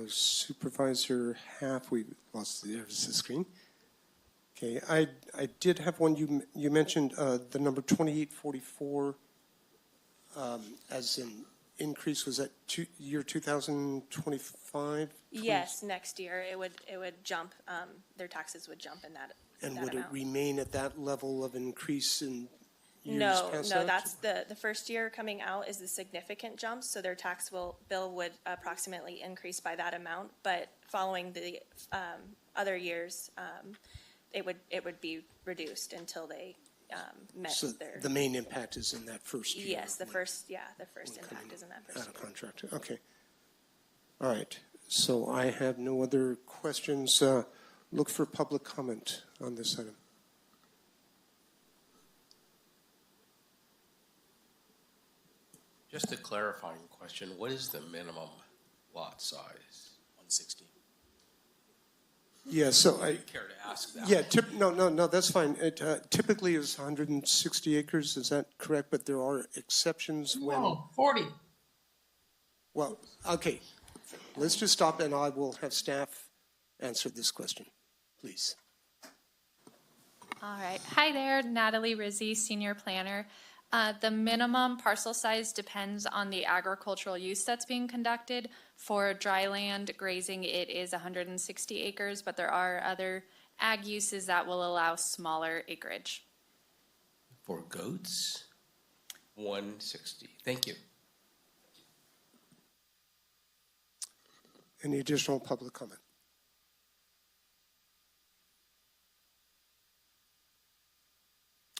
Supervisor Half, we lost there's the screen. Okay, I did have one. You mentioned the number 2844 as an increase. Was that year 2025? Yes, next year it would jump. Their taxes would jump in that. And that would amount. it remain at that level of increase in years No, past no, that? that's the first year coming out is the significant jump, so their tax bill would approximately increase by that amount, but following the other years, it would be reduced until they met So their. the main impact is in that first year. Yes, the first impact is in that first Out year. of contract, okay. All right, so I have no other questions. Look for public comment on this item. Just a clarifying question, what is the minimum lot size? 160. Yeah, so I, Care to ask that? yeah, no, that's fine. It typically is 160 acres, is that correct? But there are exceptions when. No, 40. Well, okay, let's just stop and I will have staff answer this question, please. All right. Hi there, Natalie Rizzi, Senior Planner. The minimum parcel size depends on the agricultural use that's being conducted. For dry land grazing, it is 160 acres, but there are other ag uses that will allow smaller acreage. For goats, 160. Thank you. Any additional public comment?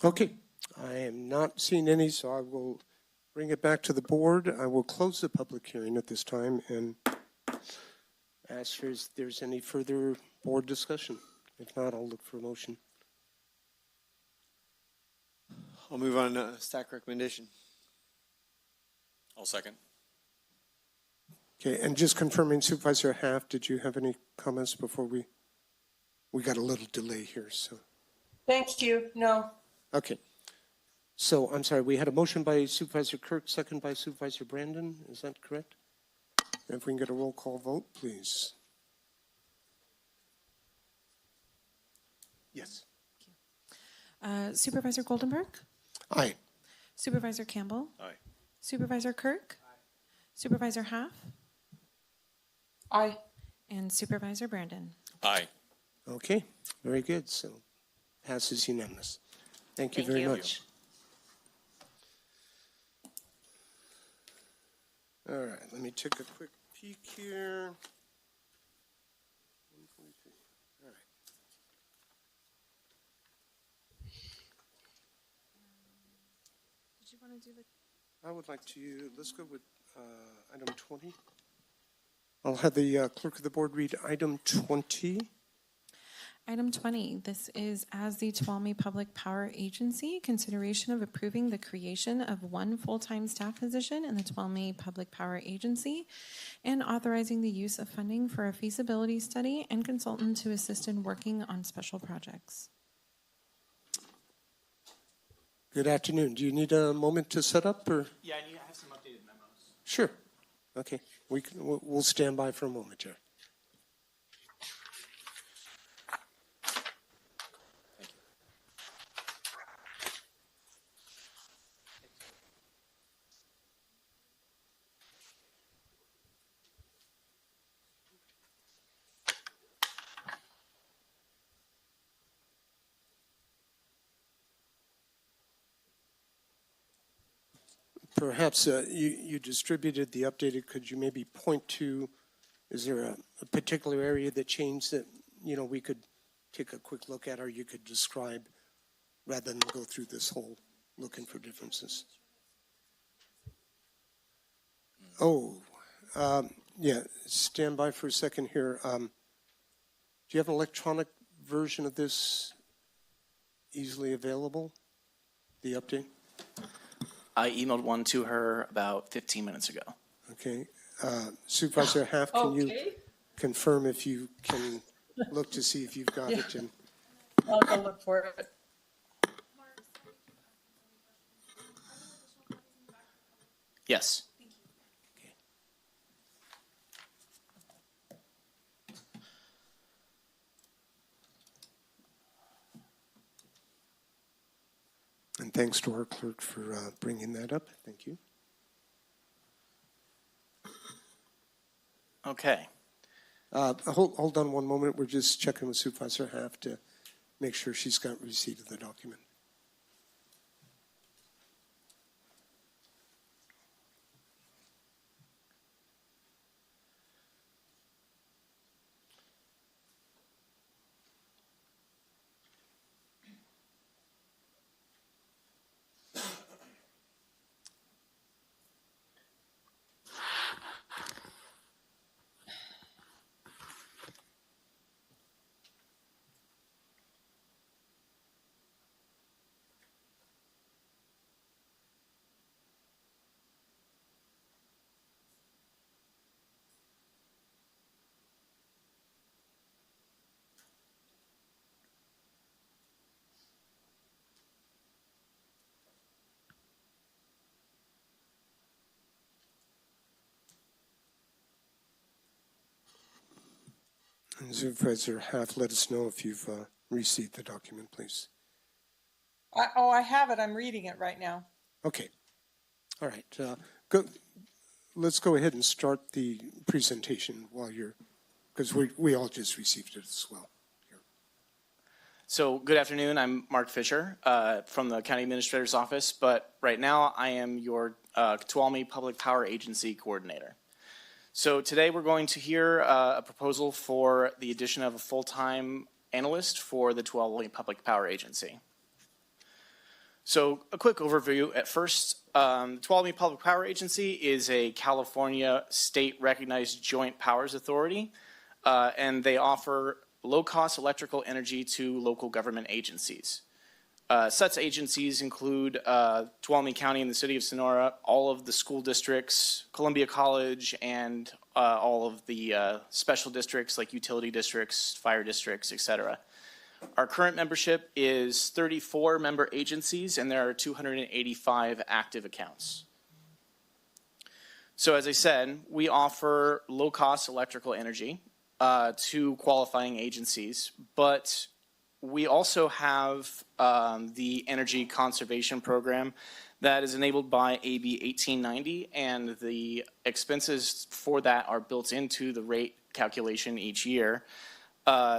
Okay, I am not seeing any, so I will bring it back to the board. I will close the public hearing at this time and ask if there's any further board discussion. If not, I'll look for a motion. I'll move on to staff recommendation. I'll second. Okay, and just confirming, Supervisor Half, did you have any comments before we got a little delay here, so. Thank you. No. Okay. So, I'm sorry, we had a motion by Supervisor Kirk, second by Supervisor Brandon. Is that correct? If we can get a roll call vote, please. Yes. Supervisor Goldenberg? Aye. Supervisor Campbell? Aye. Supervisor Kirk? Supervisor Half? Aye. And Supervisor Brandon? Aye. Okay, very good. So, passes unanimous. Thank you Thank very you. much. All right, let me take a quick peek here. 143. All right. Did you want to do the? I would like to, let's go with item 20. I'll have the clerk of the board read item 20. Item 20, this is as the Tuolumne Public Power Agency, consideration of approving the creation of one full-time staff position in the Tuolumne Public Power Agency and authorizing the use of funding for a feasibility study and consultant to assist in working on special projects. Good afternoon. Do you need a moment to set up, or? Yeah, I have some updated memos. Sure. Okay. We'll stand by for a moment here. Perhaps you distributed the updated. Could you maybe point to, is there a particular area that changed that, we could take a quick look at, or you could describe rather than go through this whole looking for differences? Yeah, stand by for a second here. Do you have an electronic version of this easily available, the update? I emailed one to her about 15 minutes ago. Okay. Supervisor Half, can you confirm if you can look to see if you've got it? And I'll go look for it. Yes. And thanks to our clerk for bringing that up. Thank you. Okay. Hold on one moment. We're just checking with Supervisor Half to make sure she's got receipt of the document. And Supervisor Half, let us know if you've received the document, please. I have it. I'm reading it right now. Okay. All right. Let's go ahead and start the presentation while you're, because we all just received it as well. So good afternoon. I'm Mark Fisher from the County Administrator's Office, but right now I am your Tuolumne Public Power Agency Coordinator. So today we're going to hear a proposal for the addition of a full-time analyst for the Tuolumne Public Power Agency. So a quick overview at first. The Tuolumne Public Power Agency is a California state-recognized joint powers authority, and they offer low-cost electrical energy to local government agencies. Such agencies include Tuolumne County and the City of Sonora, all of the school districts, Columbia College, and all of the special districts like utility districts, fire districts, etc. Our current membership is 34 member agencies, and there are 285 active accounts. So as I said, we offer low-cost electrical energy to qualifying agencies, but we also have the Energy Conservation Program that is enabled by AB 1890, and the expenses for that are built into the rate calculation each year.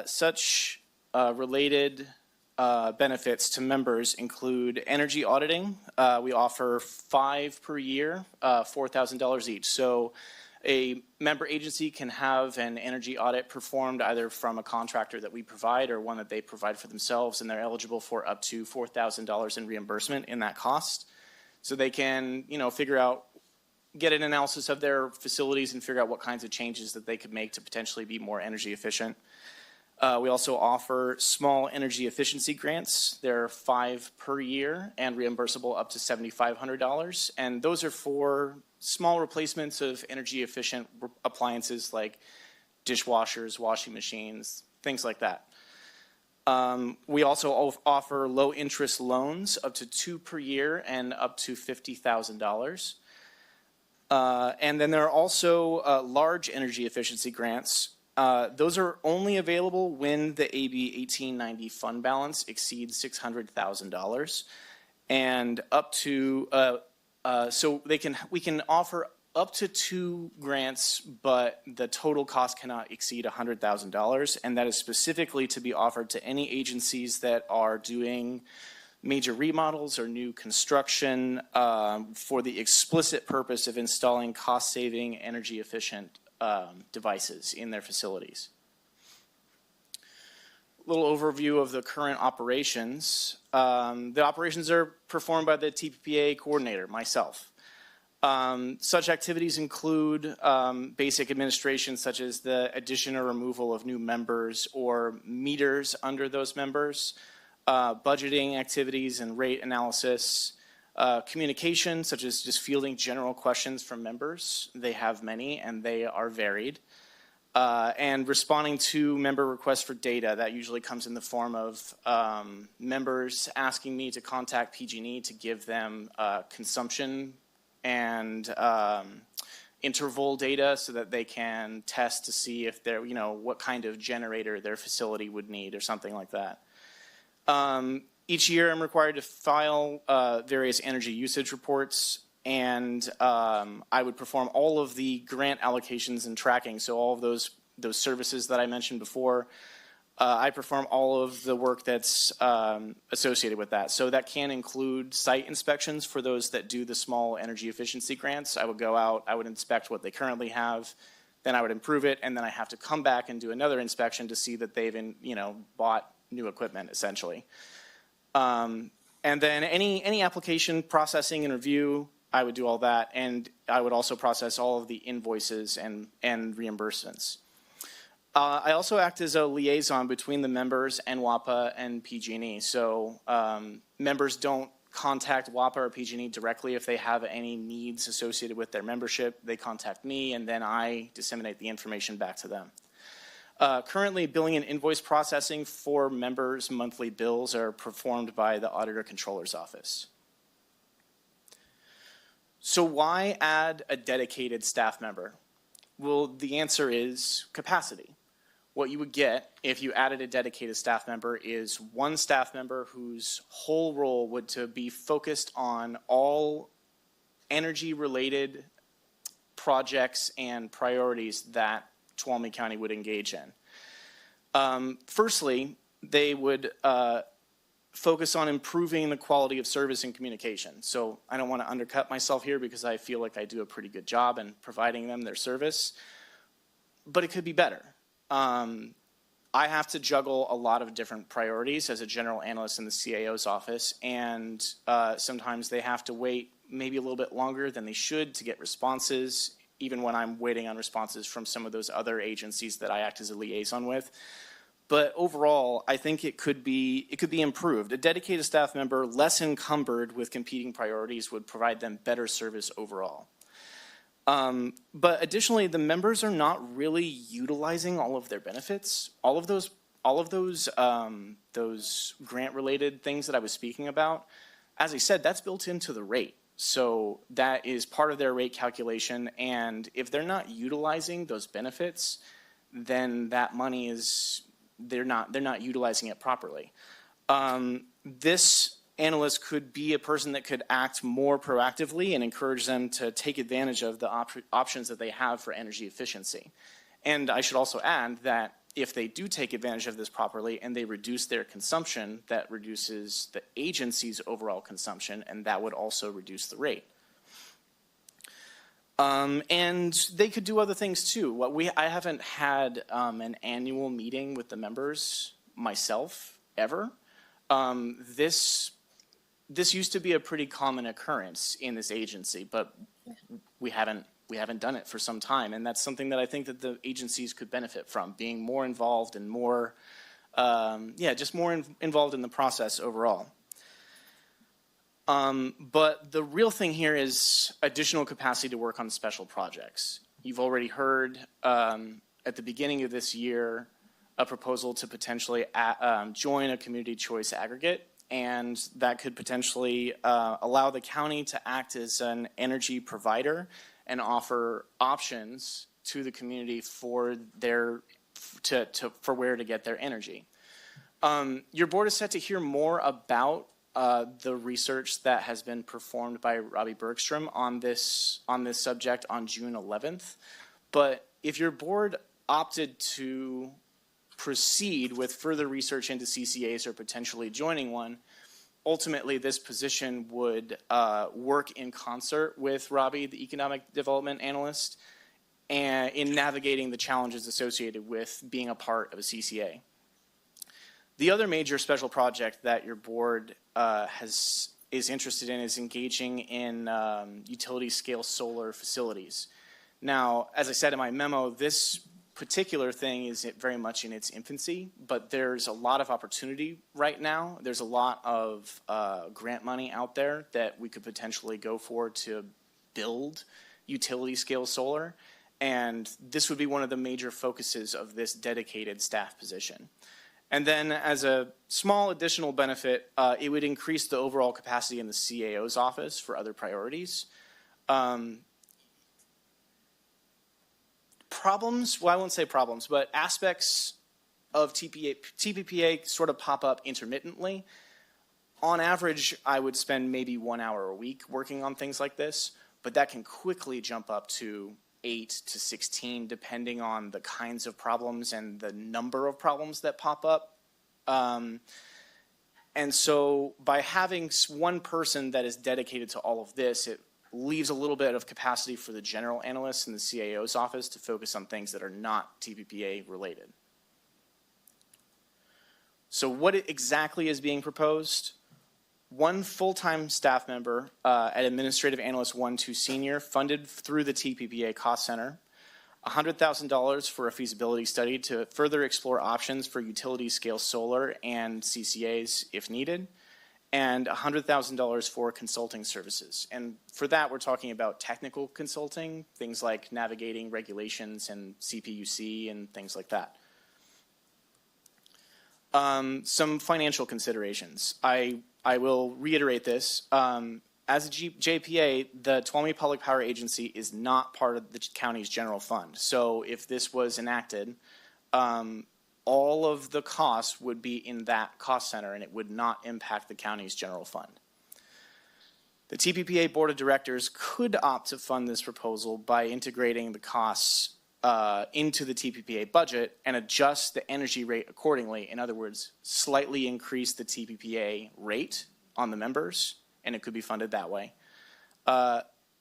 Such related benefits to members include energy auditing. We offer 5 per year, $4,000 each. So a member agency can have an energy audit performed either from a contractor that we provide or one that they provide for themselves, and they're eligible for up to $4,000 in reimbursement in that cost. So they can, figure out, get an analysis of their facilities and figure out what kinds of changes that they could make to potentially be more energy efficient. We also offer small energy efficiency grants. There are 5 per year and reimbursable up to $7,500. And those are for small replacements of energy efficient appliances like dishwashers, washing machines, things like that. We also offer low interest loans up to 2 per year and up to $50,000. And then there are also large energy efficiency grants. Those are only available when the AB 1890 fund balance exceeds $600,000, and up to so we can offer up to 2 grants, but the total cost cannot exceed $100,000, and that is specifically to be offered to any agencies that are doing major remodels or new construction for the explicit purpose of installing cost-saving, energy-efficient devices in their facilities. A little overview of the current operations. The operations are performed by the TPPA coordinator, myself. Such activities include basic administration, such as the addition or removal of new members or meters under those members, budgeting activities and rate analysis, communication, such as just fielding general questions from members. They have many and they are varied. And responding to member requests for data. That usually comes in the form of members asking me to contact PG&E to give them consumption and interval data so that they can test to see if they're, what kind of generator their facility would need or something like that. Each year I'm required to file various energy usage reports, and I would perform all of the grant allocations and tracking. So all of those services that I mentioned before, I perform all of the work that's associated with that. So that can include site inspections for those that do the small energy efficiency grants. I would go out, I would inspect what they currently have, then I would improve it, and then I have to come back and do another inspection to see that they've bought new equipment, essentially. And then any application processing and review, I would do all that, and I would also process all of the invoices and reimbursements. I also act as a liaison between the members and WAPA and PG&E. So members don't contact WAPA or PG&E directly if they have any needs associated with their membership. They contact me, and then I disseminate the information back to them. Currently, billing and invoice processing for members' monthly bills are performed by the Auditor Controller's Office. So why add a dedicated staff member? Well, the answer is capacity. What you would get if you added a dedicated staff member is one staff member whose whole role would to be focused on all energy-related projects and priorities that Tuolumne County would engage in. Firstly, they would focus on improving the quality of service and communication. So I don't want to undercut myself here because I feel like I do a pretty good job in providing them their service, but it could be better. I have to juggle a lot of different priorities as a general analyst in the CAO's office, and sometimes they have to wait maybe a little bit longer than they should to get responses, even when I'm waiting on responses from some of those other agencies that I act as a liaison with. But overall, I think it could be improved. A dedicated staff member, less encumbered with competing priorities, would provide them better service overall. But additionally, the members are not really utilizing all of their benefits. All of those grant-related things that I was speaking about, as I said, that's built into the rate. So that is part of their rate calculation, and if they're not utilizing those benefits, then that money is they're not utilizing it properly. This analyst could be a person that could act more proactively and encourage them to take advantage of the options that they have for energy efficiency. And I should also add that if they do take advantage of this properly and they reduce their consumption, that reduces the agency's overall consumption, and that would also reduce the rate. And they could do other things too. I haven't had an annual meeting with the members myself ever. This used to be a pretty common occurrence in this agency, but we haven't we haven't done it for some time, and that's something that I think that the agencies could benefit from, being more involved and more, just more involved in the process overall. But the real thing here is additional capacity to work on special projects. You've already heard at the beginning of this year a proposal to potentially join a community choice aggregate, and that could potentially allow the county to act as an energy provider and offer options to the community for for where to get their energy. Your board is set to hear more about the research that has been performed by Robbie Bergstrom on this subject on June 11th. But if your board opted to proceed with further research into CCAs or potentially joining one, ultimately this position would work in concert with Robbie, the economic development analyst, and in navigating the challenges associated with being a part of a CCA. The other major special project that your board is interested in is engaging in utility scale solar facilities. Now, as I said in my memo, this particular thing is very much in its infancy, but there's a lot of opportunity right now. There's a lot of grant money out there that we could potentially go for to build utility scale solar, and this would be one of the major focuses of this dedicated staff position. And then as a small additional benefit, it would increase the overall capacity in the CAO's office for other priorities. Problems, well, I won't say problems, but aspects of TPPA sort of pop up intermittently. On average, I would spend maybe 1 hour a week working on things like this, but that can quickly jump up to 8 to 16, depending on the kinds of problems and the number of problems that pop up. And so by having one person that is dedicated to all of this, it leaves a little bit of capacity for the general analysts in the CAO's office to focus on things that are not TPPA related. So what exactly is being proposed? One full-time staff member at Administrative Analyst 1-2 Senior, funded through the TPPA Cost Center, $100,000 for a feasibility study to further explore options for utility-scale solar and CCAs if needed, and $100,000 for consulting services. And for that, we're talking about technical consulting, things like navigating regulations and CPUC and things like that. Some financial considerations. I will reiterate this. As a JPA, the Tuolumne Public Power Agency is not part of the county's general fund. So if this was enacted, all of the costs would be in that cost center and it would not impact the county's general fund. The TPPA Board of Directors could opt to fund this proposal by integrating the costs into the TPPA budget and adjust the energy rate accordingly. In other words, slightly increase the TPPA rate on the members, and it could be funded that way.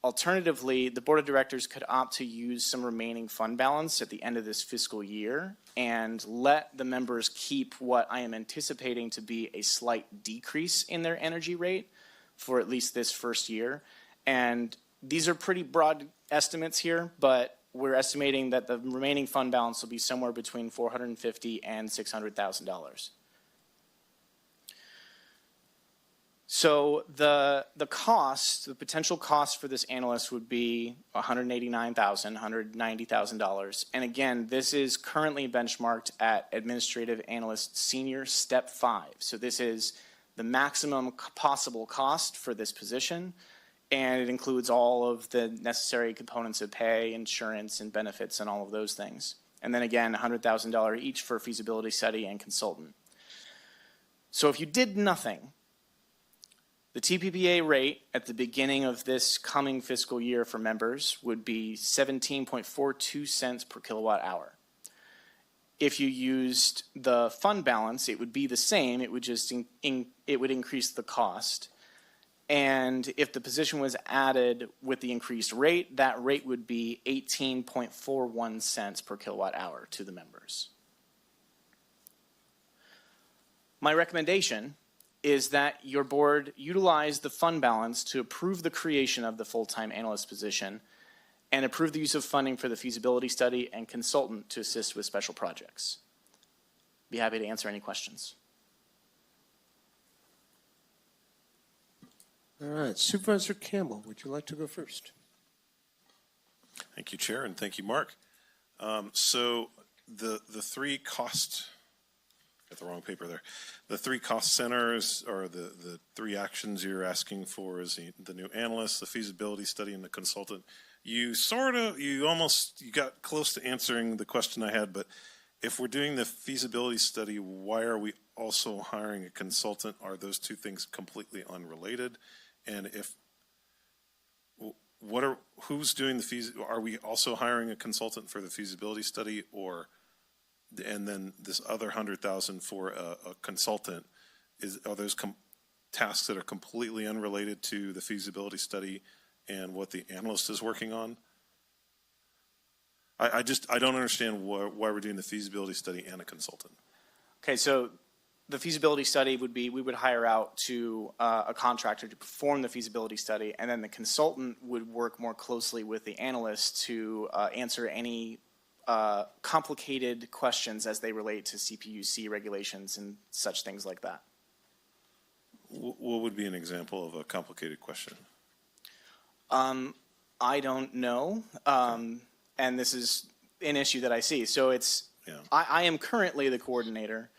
Alternatively, the Board of Directors could opt to use some remaining fund balance at the end of this fiscal year and let the members keep what I am anticipating to be a slight decrease in their energy rate for at least this first year. And these are pretty broad estimates here, but we're estimating that the remaining fund balance will be somewhere between $450,000 and $600,000. So the cost, the potential cost for this analyst would be $189,000, $190,000. And again, this is currently benchmarked at Administrative Analyst Senior Step 5. So this is the maximum possible cost for this position, and it includes all of the necessary components of pay, insurance, and benefits, and all of those things. And then again, $100,000 each for feasibility study and consultant. So if you did nothing, the TPPA rate at the beginning of this coming fiscal year for members would be 17.42 cents per kilowatt hour. If you used the fund balance, it would be the same. It would just it would increase the cost. And if the position was added with the increased rate, that rate would be 18.41 cents per kilowatt hour to the members. My recommendation is that your board utilize the fund balance to approve the creation of the full-time analyst position and approve the use of funding for the feasibility study and consultant to assist with special projects. Be happy to answer any questions. All right, Supervisor Campbell, would you like to go first? Thank you, Chair, and thank you, Mark. So the three cost, got the wrong paper there. The three cost centers, or the three actions you're asking for, is the new analyst, the feasibility study, and the consultant. You got close to answering the question I had, but if we're doing the feasibility study, why are we also hiring a consultant? Are those two things completely unrelated? And who's doing the fees? Are we also hiring a consultant for the feasibility study, and then this other 100,000 for a consultant? Are those tasks that are completely unrelated to the feasibility study and what the analyst is working on? I don't understand why we're doing the feasibility study and a consultant. Okay, so the feasibility study would be, we would hire out to a contractor to perform the feasibility study, and then the consultant would work more closely with the analyst to answer any complicated questions as they relate to CPUC regulations and such things like that. What would be an example of a complicated question? I don't know, and this is an issue that I see. So it's, I am currently the coordinator,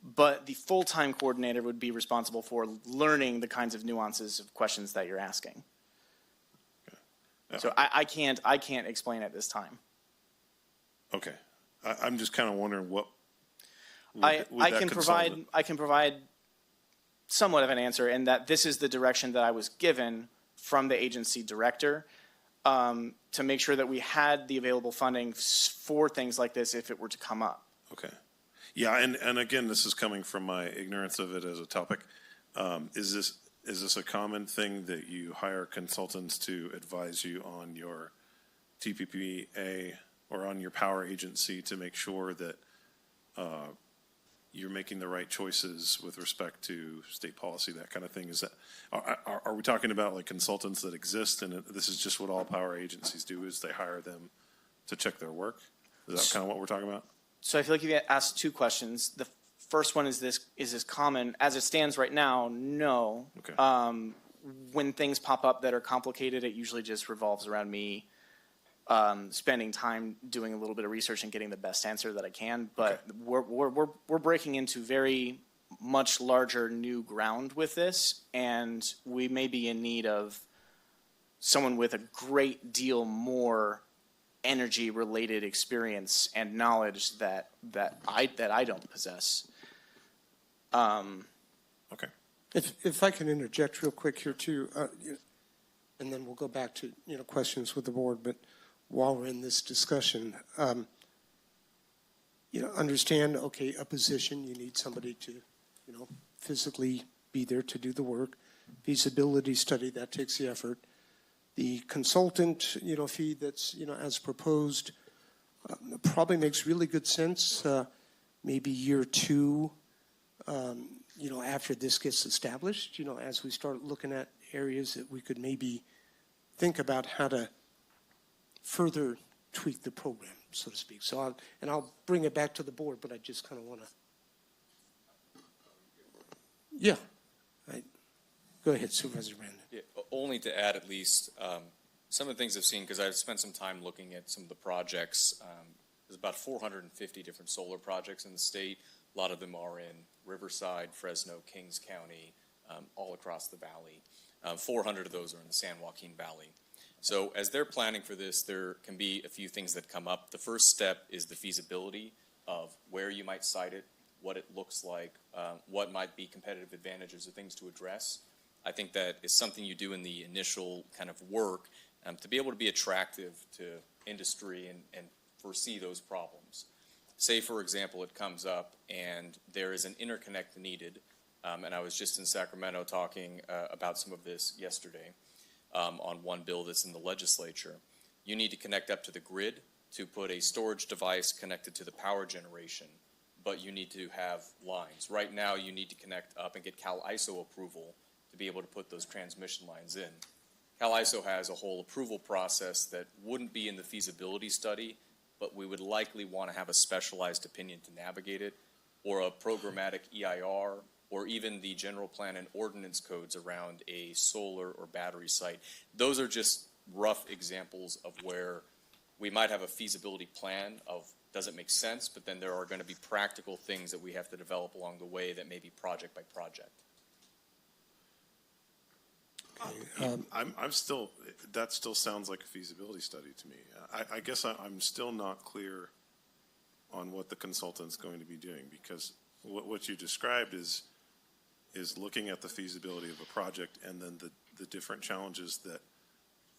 but the full-time coordinator would be responsible for learning the kinds of nuances of questions that you're asking. So I can't explain at this time. Okay, I'm just kind of wondering what. I can provide somewhat of an answer in that this is the direction that I was given from the agency director to make sure that we had the available funding for things like this if it were to come up. Okay. Yeah, and again, this is coming from my ignorance of it as a topic. Is this a common thing that you hire consultants to advise you on your TPPA or on your power agency to make sure that you're making the right choices with respect to state policy, that kind of thing? Is that are we talking about like consultants that exist, and this is just what all power agencies do, is they hire them to check their work? Is that kind of what we're talking about? So I feel like you asked two questions. The first one is this common? As it stands right now, no. Okay. When things pop up that are complicated, it usually just revolves around me spending time doing a little bit of research and getting the best answer that I can. But okay, we're breaking into very much larger new ground with this, and we may be in need of someone with a great deal more energy-related experience and knowledge that I don't possess. Okay. If I can interject real quick here too, and then we'll go back to questions with the board. But while we're in this discussion, understand, okay, a position, you need somebody to, physically be there to do the work. Feasibility study, that takes the effort. The consultant, fee that's, as proposed, probably makes really good sense. Maybe year two, after this gets established, as we start looking at areas that we could maybe think about how to further tweak the program, so to speak. So I'll bring it back to the board, but I just kind of want to. Yeah. Go ahead, Supervisor Brandon. Yeah, only to add at least some of the things I've seen, because I've spent some time looking at some of the projects. There's about 450 different solar projects in the state. A lot of them are in Riverside, Fresno, Kings County, all across the valley. 400 of those are in the San Joaquin Valley. So as they're planning for this, there can be a few things that come up. The first step is the feasibility of where you might site it, what it looks like, what might be competitive advantages or things to address. I think that is something you do in the initial kind of work to be able to be attractive to industry and foresee those problems. Say, for example, it comes up and there is an interconnect needed, and I was just in Sacramento talking about some of this yesterday on one bill that's in the legislature. You need to connect up to the grid to put a storage device connected to the power generation, but you need to have lines. Right now, you need to connect up and get Cal ISO approval to be able to put those transmission lines in. Cal ISO has a whole approval process that wouldn't be in the feasibility study, but we would likely want to have a specialized opinion to navigate it, or a programmatic EIR, or even the general plan and ordinance codes around a solar or battery site. Those are just rough examples of where we might have a feasibility plan of, does it make sense, but then there are going to be practical things that we have to develop along the way that may be project by project. I'm still, that still sounds like a feasibility study to me. I guess I'm still not clear on what the consultant's going to be doing, because what you described is looking at the feasibility of a project and then the different challenges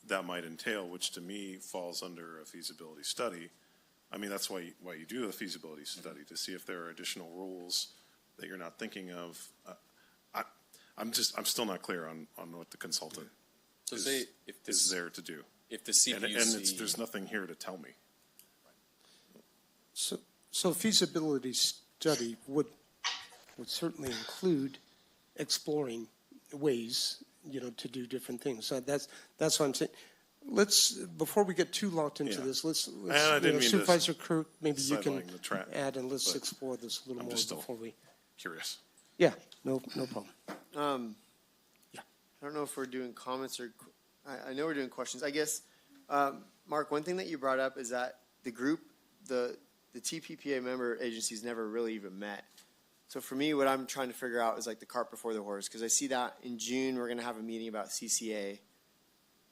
that might entail, which to me falls under a feasibility study. I mean, that's why you do a feasibility study, to see if there are additional rules that you're not thinking of. I'm still not clear on what the consultant is there to do. If the CPUC... And there's nothing here to tell me. So feasibility study would certainly include exploring ways, to do different things. So that's what I'm saying. Before we get too locked into this, let's Supervisor Kirk, maybe you can add, and let's explore this a little more before we... Curious. Yeah, no problem. I don't know if we're doing comments or, I know we're doing questions. I guess, Mark, one thing that you brought up is that the group, the TPPA member agencies never really even met. So for me, what I'm trying to figure out is like the cart before the horse, because I see that in June we're going to have a meeting about CCA,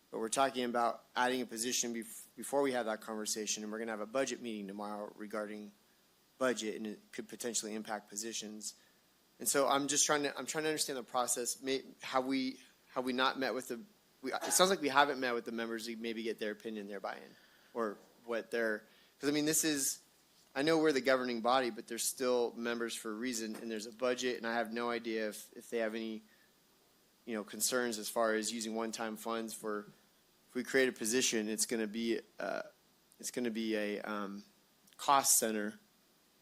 but we're talking about adding a position before we have that conversation, and we're going to have a budget meeting tomorrow regarding budget, and it could potentially impact positions. And so I'm trying to understand the process. How we not met with it sounds like we haven't met with the members to maybe get their opinion, their buy-in, or what their, because I mean, I know we're the governing body, but there's still members for a reason, and there's a budget, and I have no idea if they have any, concerns as far as using one-time funds for, if we create a position, it's going to be a cost center.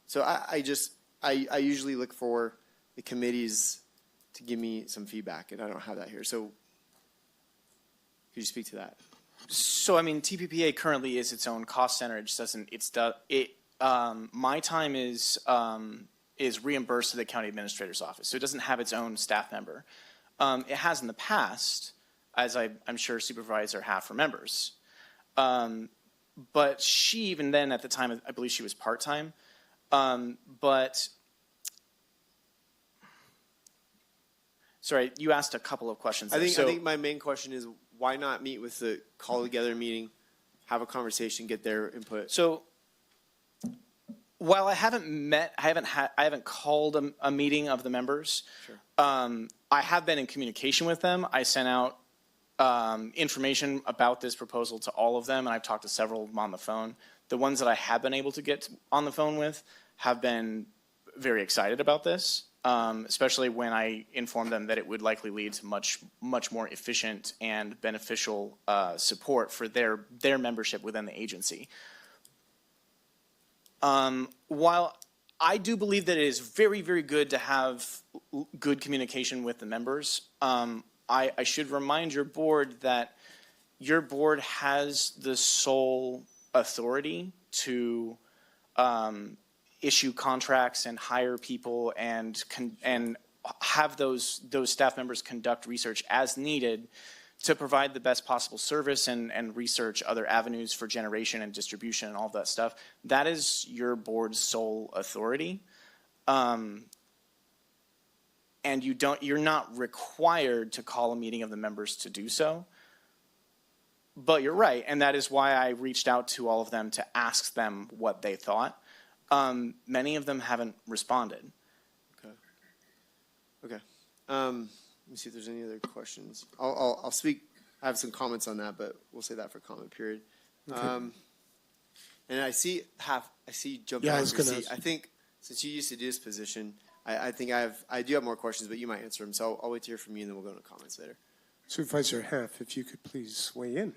So I usually look for the committees to give me some feedback, and I don't have that here. So could you speak to that? So, I mean, TPPA currently is its own cost center. It just doesn't, my time is reimbursed to the county administrator's office. So it doesn't have its own staff member. It has in the past, as I'm sure Supervisor Half remembers. But she, even then at the time, I believe she was part-time. But sorry, you asked a couple of questions. I think my main question is, why not meet with the call together meeting, have a conversation, get their input? So while I haven't called a meeting of the members. Sure. I have been in communication with them. I sent out information about this proposal to all of them, and I've talked to several of them on the phone. The ones that I have been able to get on the phone with have been very excited about this, especially when I informed them that it would likely lead to much more efficient and beneficial support for their membership within the agency. While I do believe that it is very, very good to have good communication with the members, I should remind your board that your board has the sole authority to issue contracts and hire people and have those staff members conduct research as needed to provide the best possible service and research other avenues for generation and distribution and all of that stuff. That is your board's sole authority. And you're not required to call a meeting of the members to do so. But you're right, and that is why I reached out to all of them to ask them what they thought. Many of them haven't responded. Okay. Let me see if there's any other questions. I'll speak. I have some comments on that, but we'll say that for comment period. Okay. And I see jumping out of your seat. I think since you used to do this position, I think I do have more questions, but you might answer them. So I'll wait to hear from you, and then we'll go into comments later. Supervisor Half, if you could please weigh in.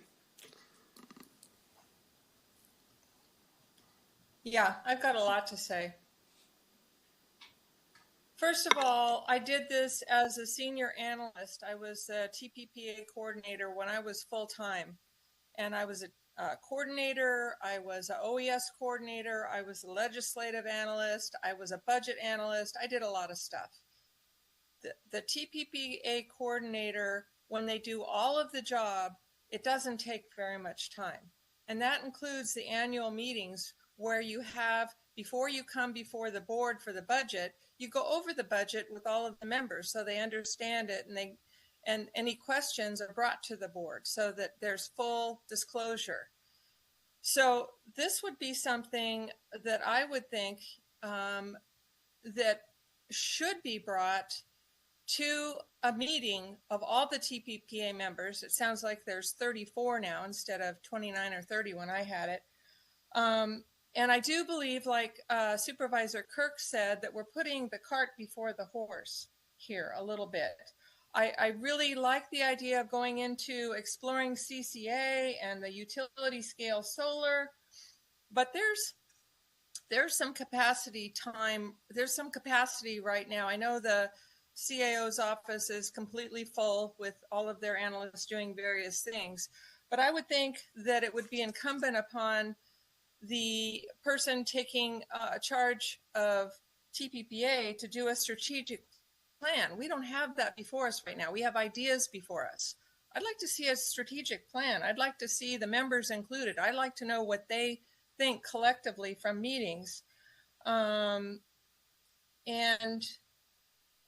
Yeah, I've got a lot to say. First of all, I did this as a senior analyst. I was a TPPA coordinator when I was full-time. And I was a coordinator, I was an OES coordinator, I was a legislative analyst, I was a budget analyst. I did a lot of stuff. The TPPA coordinator, when they do all of the job, it doesn't take very much time. And that includes the annual meetings where you have, before you come before the board for the budget, you go over the budget with all of the members so they understand it, and any questions are brought to the board so that there's full disclosure. So this would be something that I would think that should be brought to a meeting of all the TPPA members. It sounds like there's 34 now instead of 29 or 30 when I had it. And I do believe, like Supervisor Kirk said, that we're putting the cart before the horse here a little bit. I really like the idea of going into exploring CCA and the utility scale solar, but there's some capacity right now. I know the CAO's office is completely full with all of their analysts doing various things, but I would think that it would be incumbent upon the person taking charge of TPPA to do a strategic plan. We don't have that before us right now. We have ideas before us. I'd like to see a strategic plan. I'd like to see the members included. I'd like to know what they think collectively from meetings. And,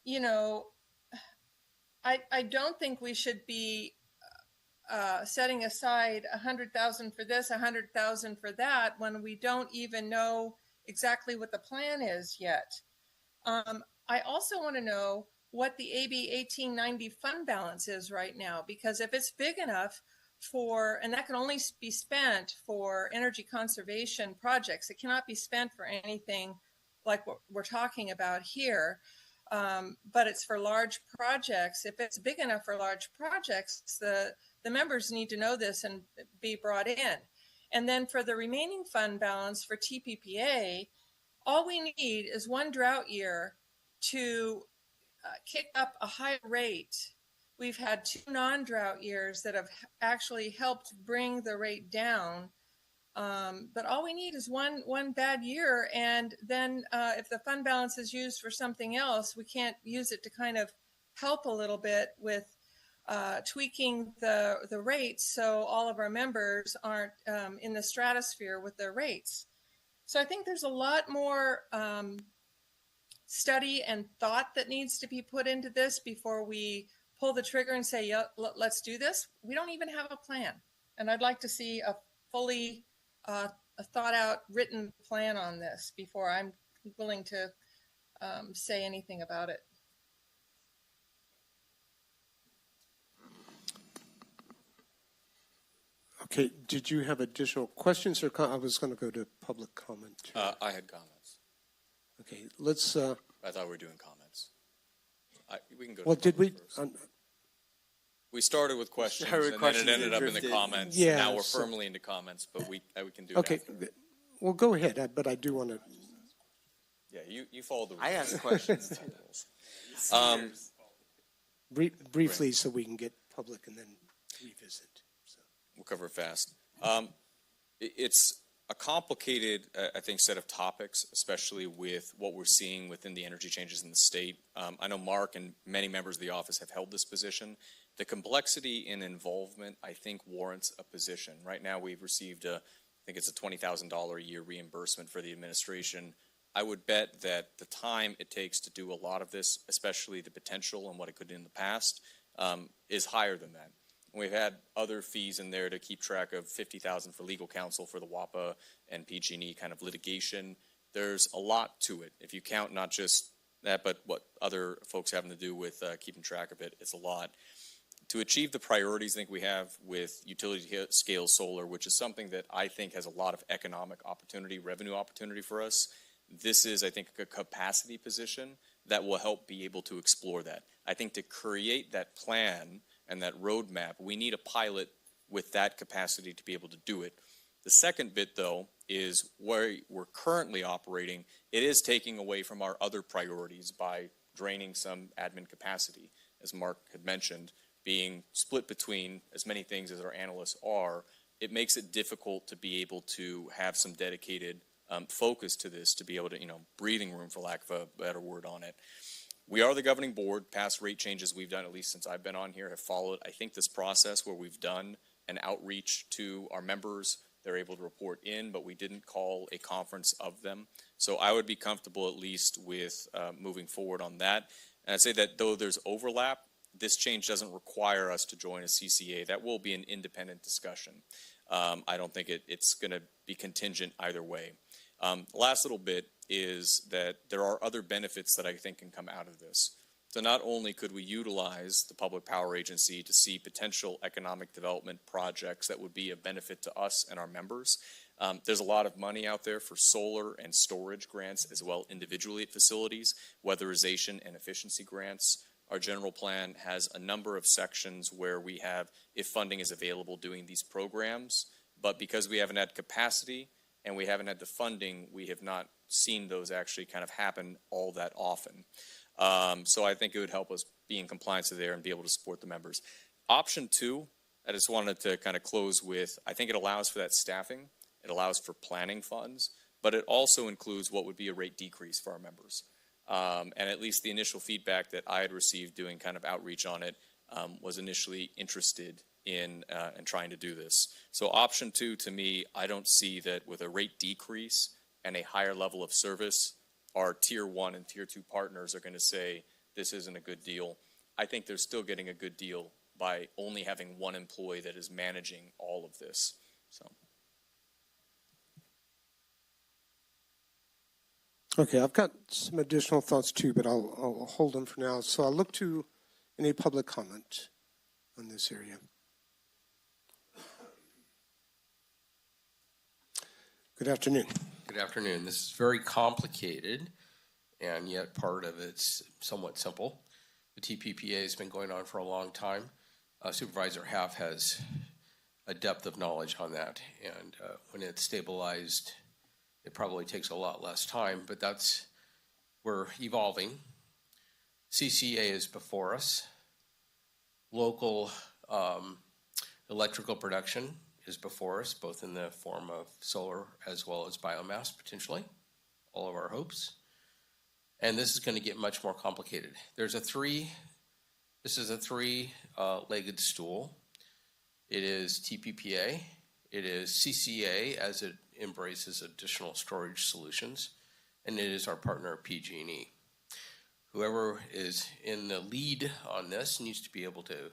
you know, I don't think we should be setting aside $100,000 for this, $100,000 for that, when we don't even know exactly what the plan is yet. I also want to know what the AB 1890 fund balance is right now, because if it's big enough for, and that can only be spent for energy conservation projects, it cannot be spent for anything like what we're talking about here. But it's for large projects. If it's big enough for large projects, the members need to know this and be brought in. And then for the remaining fund balance for TPPA, all we need is one drought year to kick up a high rate. We've had 2 non-drought years that have actually helped bring the rate down. But all we need is one bad year. And then if the fund balance is used for something else, we can't use it to kind of help a little bit with tweaking the rates so all of our members aren't in the stratosphere with their rates. So I think there's a lot more study and thought that needs to be put into this before we pull the trigger and say, yeah, let's do this. We don't even have a plan. And I'd like to see a fully thought out written plan on this before I'm willing to say anything about it. Okay, did you have additional questions, or I was going to go to public comment? I had comments. Okay, let's. I thought we were doing comments. We can go. Well, did we? We started with questions, and then it ended up in the comments. Yeah. Now we're firmly into comments, but we can do it. Okay, well, go ahead. But I do want to. Yeah, you followed the rules. I asked questions too. Briefly, so we can get public and then revisit. We'll cover it fast. It's a complicated, I think, set of topics, especially with what we're seeing within the energy changes in the state. I know Mark and many members of the office have held this position. The complexity and involvement, I think, warrants a position. Right now, we've received I think it's a $20,000 a year reimbursement for the administration. I would bet that the time it takes to do a lot of this, especially the potential and what it could do in the past, is higher than that. We've had other fees in there to keep track of $50,000 for legal counsel for the WAPA and PG&E kind of litigation. There's a lot to it. If you count not just that, but what other folks having to do with keeping track of it, it's a lot. To achieve the priorities I think we have with utility scale solar, which is something that I think has a lot of economic opportunity, revenue opportunity for us, this is, I think, a capacity position that will help be able to explore that. I think to create that plan and that roadmap, we need a pilot with that capacity to be able to do it. The second bit, though, is where we're currently operating. It is taking away from our other priorities by draining some admin capacity. As Mark had mentioned, being split between as many things as our analysts are, it makes it difficult to be able to have some dedicated focus to this, to be able to, breathing room, for lack of a better word on it. We are the governing board. Past rate changes we've done, at least since I've been on here, have followed, I think, this process where we've done an outreach to our members. They're able to report in, but we didn't call a conference of them. So I would be comfortable at least with moving forward on that. And I'd say that though there's overlap, this change doesn't require us to join a CCA. That will be an independent discussion. I don't think it's going to be contingent either way. Last little bit is that there are other benefits that I think can come out of this. So not only could we utilize the Public Power Agency to see potential economic development projects that would be of benefit to us and our members, there's a lot of money out there for solar and storage grants as well individually at facilities, weatherization and efficiency grants. Our general plan has a number of sections where we have, if funding is available, doing these programs, but because we haven't had capacity and we haven't had the funding, we have not seen those actually kind of happen all that often. So I think it would help us be in compliance there and be able to support the members. Option 2, I just wanted to kind of close with, I think it allows for that staffing, it allows for planning funds, but it also includes what would be a rate decrease for our members. And at least the initial feedback that I had received doing kind of outreach on it was initially interested in trying to do this. So option 2, to me, I don't see that with a rate decrease and a higher level of service, our tier 1 and tier 2 partners are going to say this isn't a good deal. I think they're still getting a good deal by only having one employee that is managing all of this. So. Okay, I've got some additional thoughts too, but I'll hold them for now. So I'll look to any public comment on this area. Good afternoon. Good afternoon. This is very complicated, and yet part of it's somewhat simple. The TPPA has been going on for a long time. Supervisor Half has a depth of knowledge on that, and when it's stabilized, it probably takes a lot less time, but we're evolving. CCA is before us. Local electrical production is before us, both in the form of solar as well as biomass, potentially, all of our hopes. And this is going to get much more complicated. This is a three-legged stool. It is TPPA, it is CCA as it embraces additional storage solutions, and it is our partner PG&E. Whoever is in the lead on this needs to be able to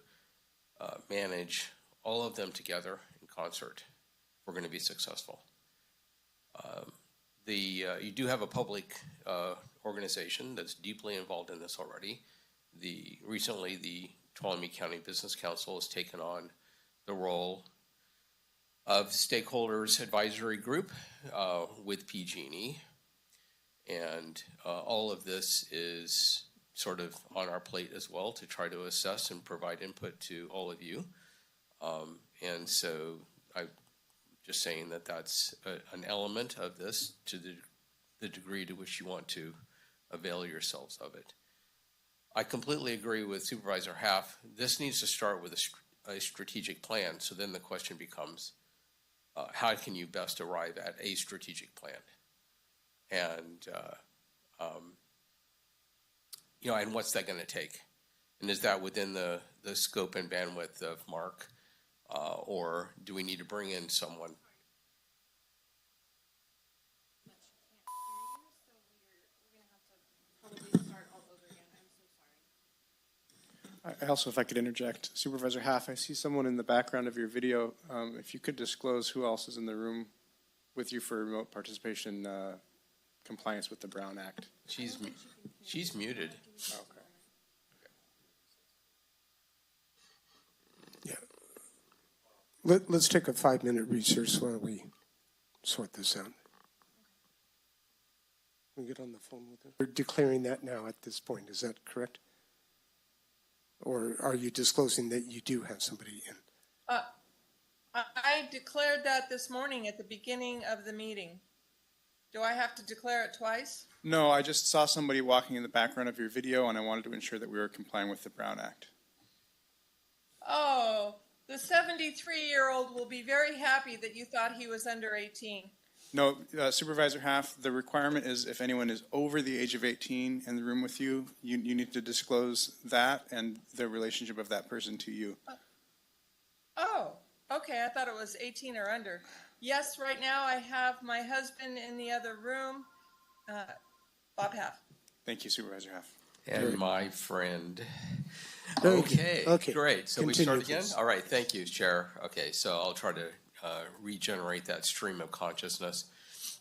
manage all of them together in concert if we're going to be successful. You do have a public organization that's deeply involved in this already. Recently, the Tuolumne County Business Council has taken on the role of stakeholders advisory group with PG&E, and all of this is sort of on our plate as well to try to assess and provide input to all of you. And so I'm just saying that that's an element of this to the degree to which you want to avail yourselves of it. I completely agree with Supervisor Half. This needs to start with a strategic plan. So then the question becomes, how can you best arrive at a strategic plan? And, and what's that going to take? And is that within the scope and bandwidth of Mark? Or do we need to bring in someone? Also, if I could interject, Supervisor Half, I see someone in the background of your video. If you could disclose who else is in the room with you for remote participation compliance with the Brown Act. She's muted. Okay. Yeah. Let's take a 5-minute recess while we sort this out. We get on the phone with her. We're declaring that now at this point. Is that correct? Or are you disclosing that you do have somebody in? I declared that this morning at the beginning of the meeting. Do I have to declare it twice? No, I just saw somebody walking in the background of your video, and I wanted to ensure that we were complying with the Brown Act. Oh, the 73-year-old will be very happy that you thought he was under 18. No, Supervisor Half, the requirement is if anyone is over the age of 18 in the room with you, you need to disclose that and the relationship of that person to you. Oh, okay, I thought it was 18 or under. Yes, right now I have my husband in the other room, Bob Half. Thank you, Supervisor Half. And my friend. Very good. Okay, Okay. great. So we Continue, start again? please. All right, thank you, Chair. Okay, so I'll try to regenerate that stream of consciousness.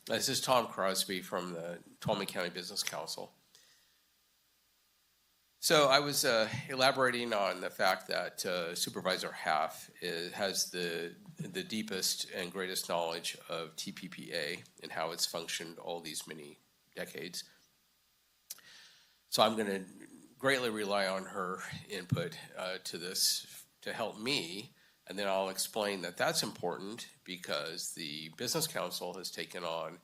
This is Tom Crosby from the Tuolumne County Business Council. So I was elaborating on the fact that Supervisor Half has the deepest and greatest knowledge of TPPA and how it's functioned all these many decades. So I'm going to greatly rely on her input to this to help me, and then I'll explain that that's important because the Business Council has taken on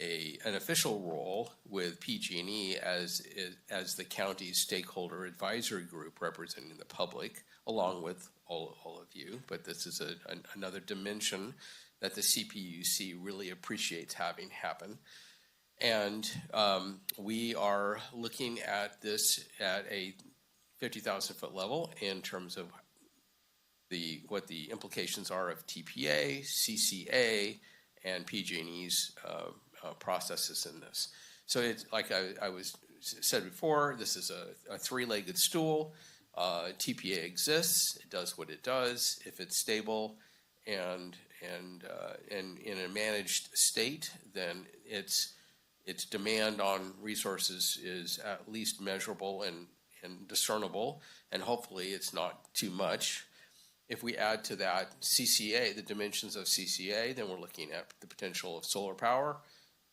an official role with PG&E as the county's stakeholder advisory group representing the public, along with all of you. But this is another dimension that the CPUC really appreciates having happen. And we are looking at this at a 50,000-foot level in terms of what the implications are of TPA, CCA, and PG&E's processes in this. So it's like I was said before, this is a three-legged stool. TPA exists. It does what it does. If it's stable and in a managed state, then its demand on resources is at least measurable and discernible, and hopefully it's not too much. If we add to that CCA, the dimensions of CCA, then we're looking at the potential of solar power,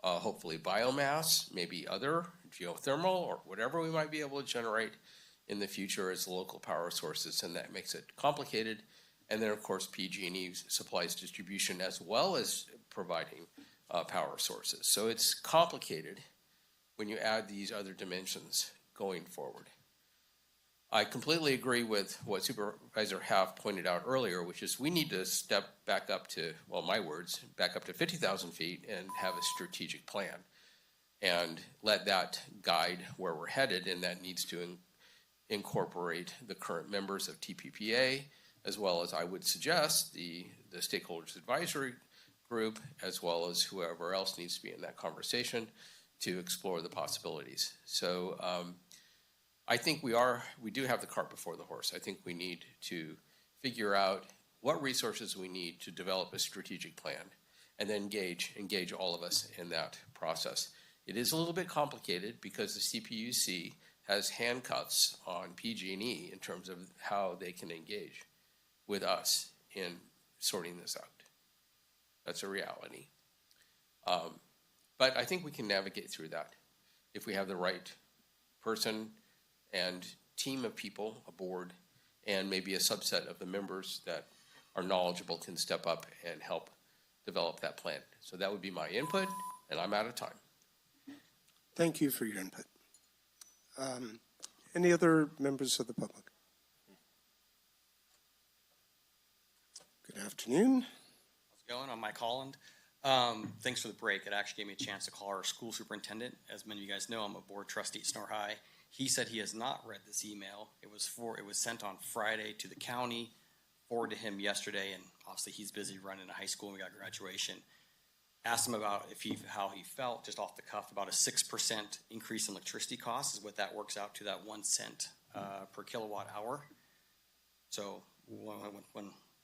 hopefully biomass, maybe other geothermal or whatever we might be able to generate in the future as local power sources, and that makes it complicated. And then, of course, PG&E supplies distribution as well as providing power sources. So it's complicated when you add these other dimensions going forward. I completely agree with what Supervisor Half pointed out earlier, which is we need to step back up to, well, my words, back up to 50,000 feet and have a strategic plan and let that guide where we're headed, and that needs to incorporate the current members of TPPA, as well as I would suggest the Stakeholders Advisory Group, as well as whoever else needs to be in that conversation to explore the possibilities. So I think we do have the cart before the horse. I think we need to figure out what resources we need to develop a strategic plan and then engage all of us in that process. It is a little bit complicated because the CPUC has handcuffs on PG&E in terms of how they can engage with us in sorting this out. That's a reality. But I think we can navigate through that if we have the right person and team of people aboard, and maybe a subset of the members that are knowledgeable can step up and help develop that plan. So that would be my input, and I'm out of time. Thank you for your input. Any other members of the public? Good afternoon. How's it going? I'm Mike Holland. Thanks for the break. It actually gave me a chance to call our school superintendent. As many of you guys know, I'm a board trustee at Snore High. He said he has not read this email. It was sent on Friday to the county, forwarded to him yesterday, and obviously he's busy running a high school and we got graduation. Asked him about how he felt just off the cuff about a 6% increase in electricity costs is what that works out to, that 1 cent per kilowatt hour. So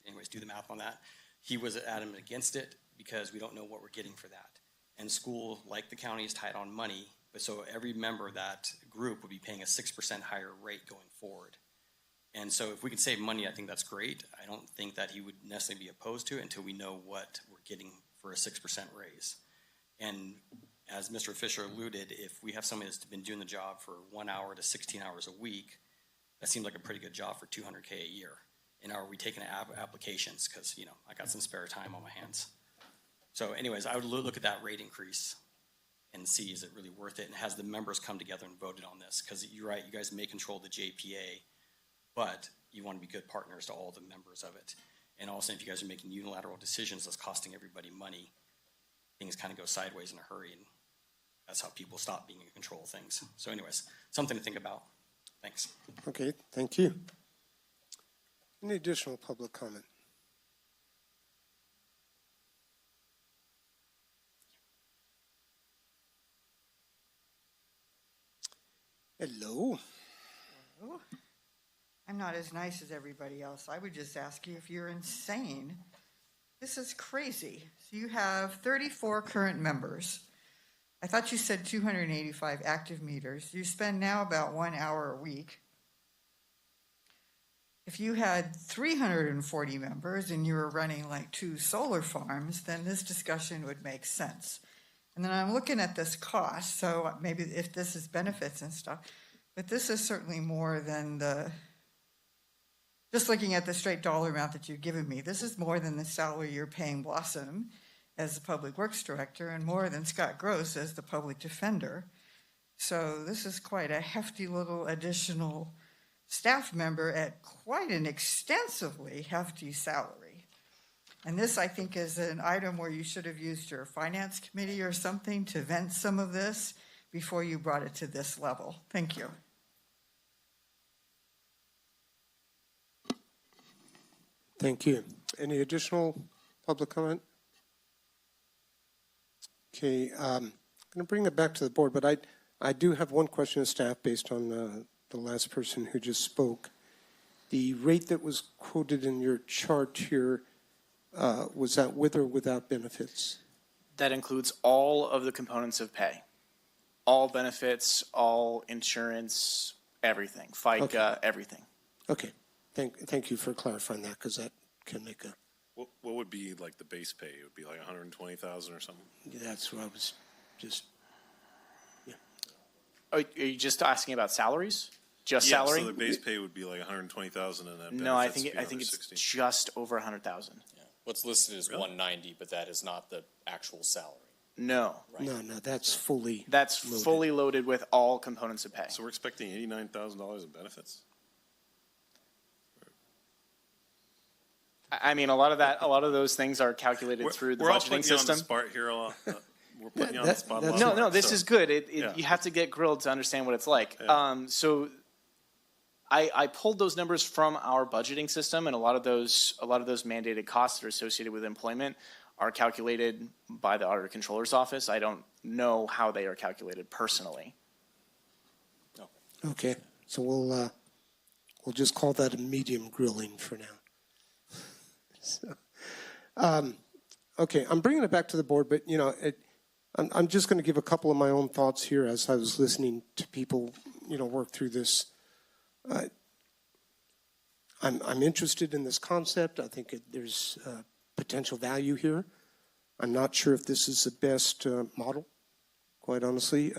anyways, do the math on that. He was adamant against it because we don't know what we're getting for that. And school, like the county, is tight on money. But so every member of that group would be paying a 6% higher rate going forward. And so if we can save money, I think that's great. I don't think that he would necessarily be opposed to it until we know what we're getting for a 6% raise. And as Mr. Fisher alluded, if we have somebody that's been doing the job for 1 hour to 16 hours a week, that seems like a pretty good job for $200K a year. And are we taking applications? Because, I got some spare time on my hands. So anyways, I would look at that rate increase and see, is it really worth it? And has the members come together and voted on this? Because you're right, you guys may control the JPA, but you want to be good partners to all the members of it. And also, if you guys are making unilateral decisions that's costing everybody money, things kind of go sideways in a hurry, and that's how people stop being in control of things. So anyways, something to think about. Thanks. Okay, thank you. Any additional public comment? Hello. Hello. I'm not as nice as everybody else. I would just ask you if you're insane. This is crazy. So you have 34 current members. I thought you said 285 active meters. You spend now about 1 hour a week. If you had 340 members and you were running like 2 solar farms, then this discussion would make sense. And then I'm looking at this cost, so maybe if this is benefits and stuff, but this is certainly more than just looking at the straight dollar amount that you've given me, this is more than the salary you're paying Blossom as the Public Works Director and more than Scott Gross as the Public Defender. So this is quite a hefty little additional staff member at quite an extensively hefty salary. And this, I think, is an item where you should have used your finance committee or something to vent some of this before you brought it to this level. Thank you. Thank you. Any additional public comment? Okay, I'm going to bring it back to the board, but I do have one question of staff based on the last person who just spoke. The rate that was quoted in your chart here, was that with or without benefits? That includes all of the components of pay. All benefits, all insurance, everything, FICA, Okay. everything. Okay, thank you for clarifying that, because that can make a... What would be like the base pay? It would be like 120,000 or something? That's what I was just... Are you just asking about salaries? Just Yeah, salary? so the base pay would be like 120,000 and then No, I benefits think would be it's 160. just over 100,000. Yeah. What's listed is 190, but that is not the actual salary. No. No, that's fully... That's loaded. fully loaded with all components of pay. So we're expecting $89,000 in benefits? I mean, a lot of those things are calculated through the We're all budgeting putting system. you on the spot here a lot. We're putting you on the spot a lot. No, this So- is good. Yeah. You have to get grilled to understand what it's like. Yeah. So I pulled those numbers from our budgeting system, and a lot of those mandated costs that are associated with employment are calculated by the Auditor Controller's Office. I don't know how they are calculated personally. Okay, so we'll just call that a medium grilling for now. So, okay, I'm bringing it back to the board, but I'm just going to give a couple of my own thoughts here as I was listening to people, work through this. I'm interested in this concept. I think there's potential value here. I'm not sure if this is the best model, quite honestly.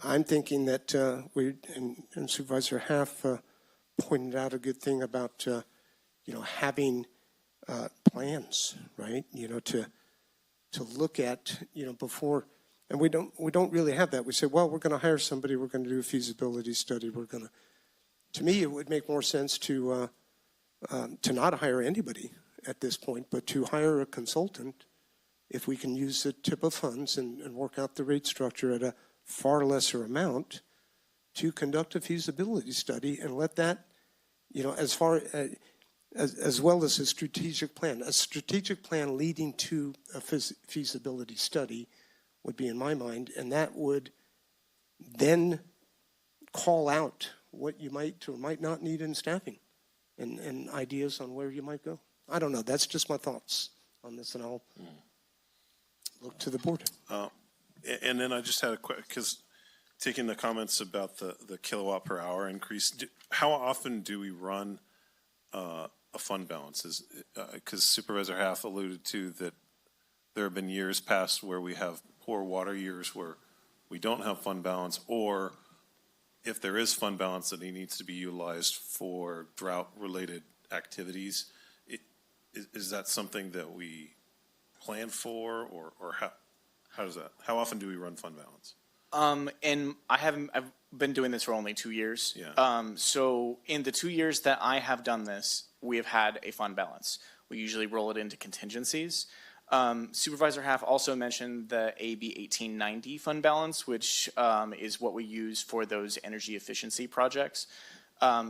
I'm thinking that and Supervisor Half pointed out a good thing about having plans, right? To look at before, and we don't really have that. We say, well, we're going to hire somebody, we're going to do a feasibility study, we're going to. To me, it would make more sense to not hire anybody at this point, but to hire a consultant if we can use the tip of funds and work out the rate structure at a far lesser amount to conduct a feasibility study and let that, as well as a strategic plan. A strategic plan leading to a feasibility study would be in my mind, and that would then call out what you might or might not need in staffing and ideas on where you might go. I don't know. That's just my thoughts on this, and I'll look to the board. And then I just had a quick, because taking the comments about the kilowatt per hour increase, how often do we run a fund balance? Because Supervisor Half alluded to that there have been years past where we have poor water years where we don't have fund balance, or if there is fund balance that he needs to be utilized for drought-related activities. Is that something that we plan for, or How does that? How often do we run fund balance? And I've been doing this for only 2 years. Yeah. So in the 2 years that I have done this, we have had a fund balance. We usually roll it into contingencies. Supervisor Half also mentioned the AB 1890 fund balance, which is what we use for those energy efficiency projects.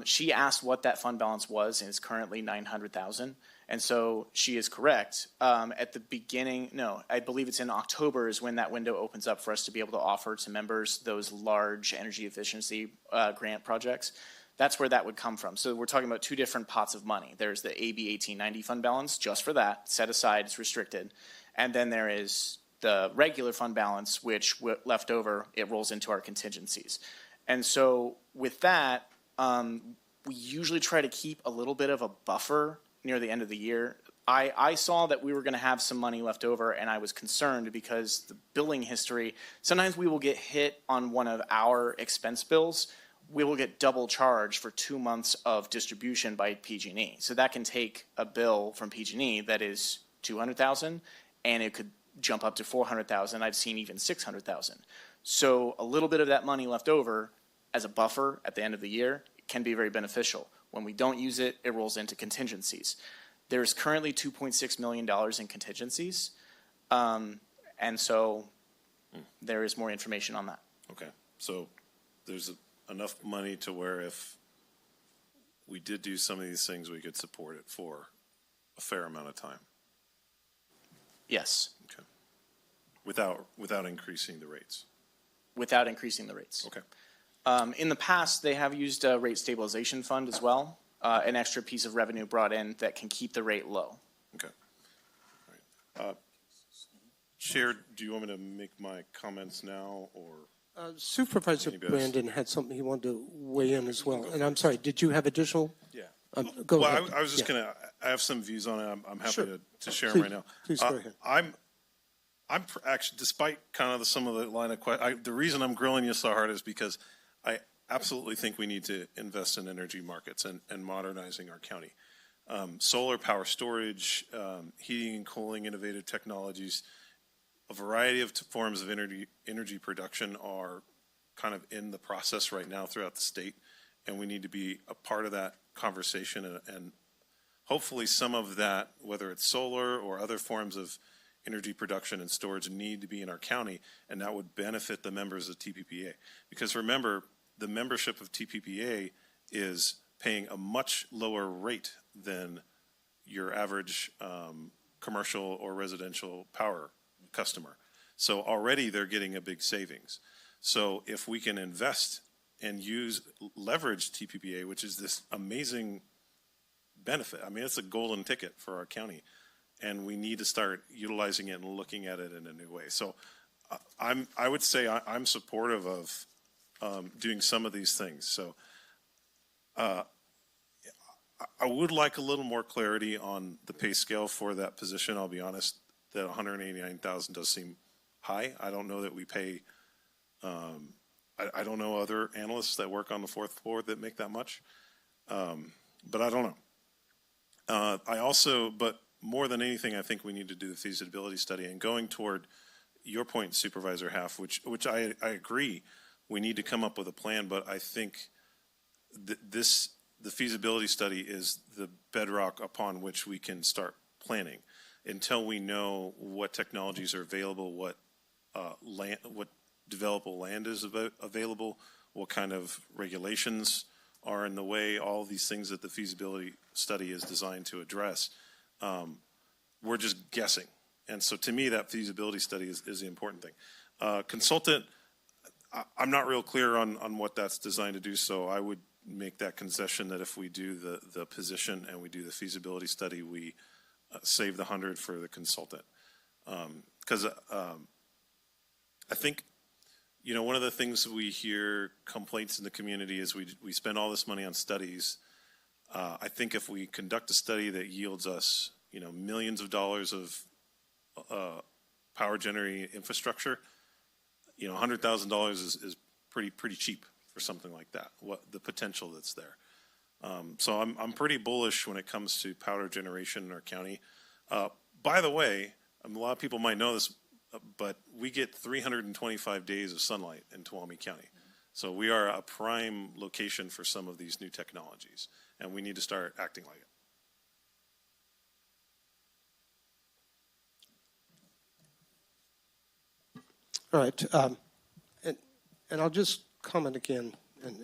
She asked what that fund balance was, and it's currently 900,000. And so she is correct. At the beginning, no, I believe it's in October is when that window opens up for us to be able to offer to members those large energy efficiency grant projects. That's where that would come from. So we're talking about two different pots of money. There's the AB 1890 fund balance just for that, set aside, it's restricted. And then there is the regular fund balance, which left over, it rolls into our contingencies. And so with that, we usually try to keep a little bit of a buffer near the end of the year. I saw that we were going to have some money left over, and I was concerned because the billing history, sometimes we will get hit on one of our expense bills. We will get double charged for 2 months of distribution by PG&E. So that can take a bill from PG&E that is $200,000, and it could jump up to $400,000. I've seen even $600,000. So a little bit of that money left over as a buffer at the end of the year can be very beneficial. When we don't use it, it rolls into contingencies. There's currently $2.6 million in contingencies, and so there is more information on that. Okay, so there's enough money to where if we did do some of these things, we could support it for a fair amount of time. Yes. Okay. Without increasing the rates. Without increasing the rates. Okay. In the past, they have used a rate stabilization fund as well, an extra piece of revenue brought in that can keep the rate low. Okay. All right. Chair, do you want me to make my comments now, or? Supervisor Brandon had something he wanted to weigh in as well. And I'm sorry, did you have additional? Yeah. Go ahead. I was just Yeah. going to, I have some views on it. I'm happy Sure. to share Please- them right now. please go ahead. I'm actually, despite kind of some of the line of questions, the reason I'm grilling you so hard is because I absolutely think we need to invest in energy markets and modernizing our county. Solar power storage, heating and cooling, innovative technologies, a variety of forms of energy production are kind of in the process right now throughout the state, and we need to be a part of that conversation, and hopefully some of that, whether it's solar or other forms of energy production and storage, need to be in our county, and that would benefit the members of TPPA. Because remember, the membership of TPPA is paying a much lower rate than your average commercial or residential power customer. So already they're getting a big savings. So if we can invest and leverage TPPA, which is this amazing benefit, I mean, it's a golden ticket for our county, and we need to start utilizing it and looking at it in a new way. So I would say I'm supportive of doing some of these things. So I would like a little more clarity on the pay scale for that position. I'll be honest, that 189,000 does seem high. I don't know that we pay, I don't know other analysts that work on the fourth floor that make that much, but I don't know. But more than anything, I think we need to do the feasibility study, and going toward your point, Supervisor Half, which I agree, we need to come up with a plan, but I think the feasibility study is the bedrock upon which we can start planning. Until we know what technologies are available, what developable land is available, what kind of regulations are in the way, all these things that the feasibility study is designed to address, we're just guessing. And so to me, that feasibility study is the important thing. Consultant, I'm not real clear on what that's designed to do, so I would make that concession that if we do the position and we do the feasibility study, we save the 100 for the consultant. Because I think, one of the things we hear complaints in the community is we spend all this money on studies. I think if we conduct a study that yields us, millions of dollars of power generating infrastructure, $100,000 is pretty cheap for something like that. What the potential that's there. So I'm pretty bullish when it comes to power generation in our county. By the way, a lot of people might know this. but we get 325 days of sunlight in Tuolumne County. So we are a prime location for some of these new technologies, and we need to start acting like it. All right, and I'll just comment again, and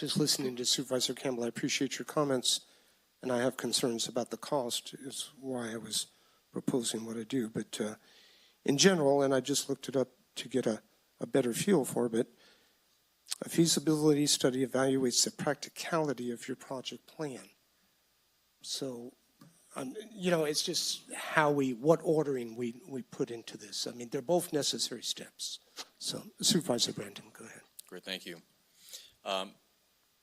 just listening to Supervisor Campbell, I appreciate your comments, and I have concerns about the cost, is why I was proposing what I do. But in general, and I just looked it up to get a better feel for it, but a feasibility study evaluates the practicality of your project plan. So, you know, it's just what ordering we put into this. I mean, they're both necessary steps. So, Supervisor Brandon, go ahead. Great, thank you.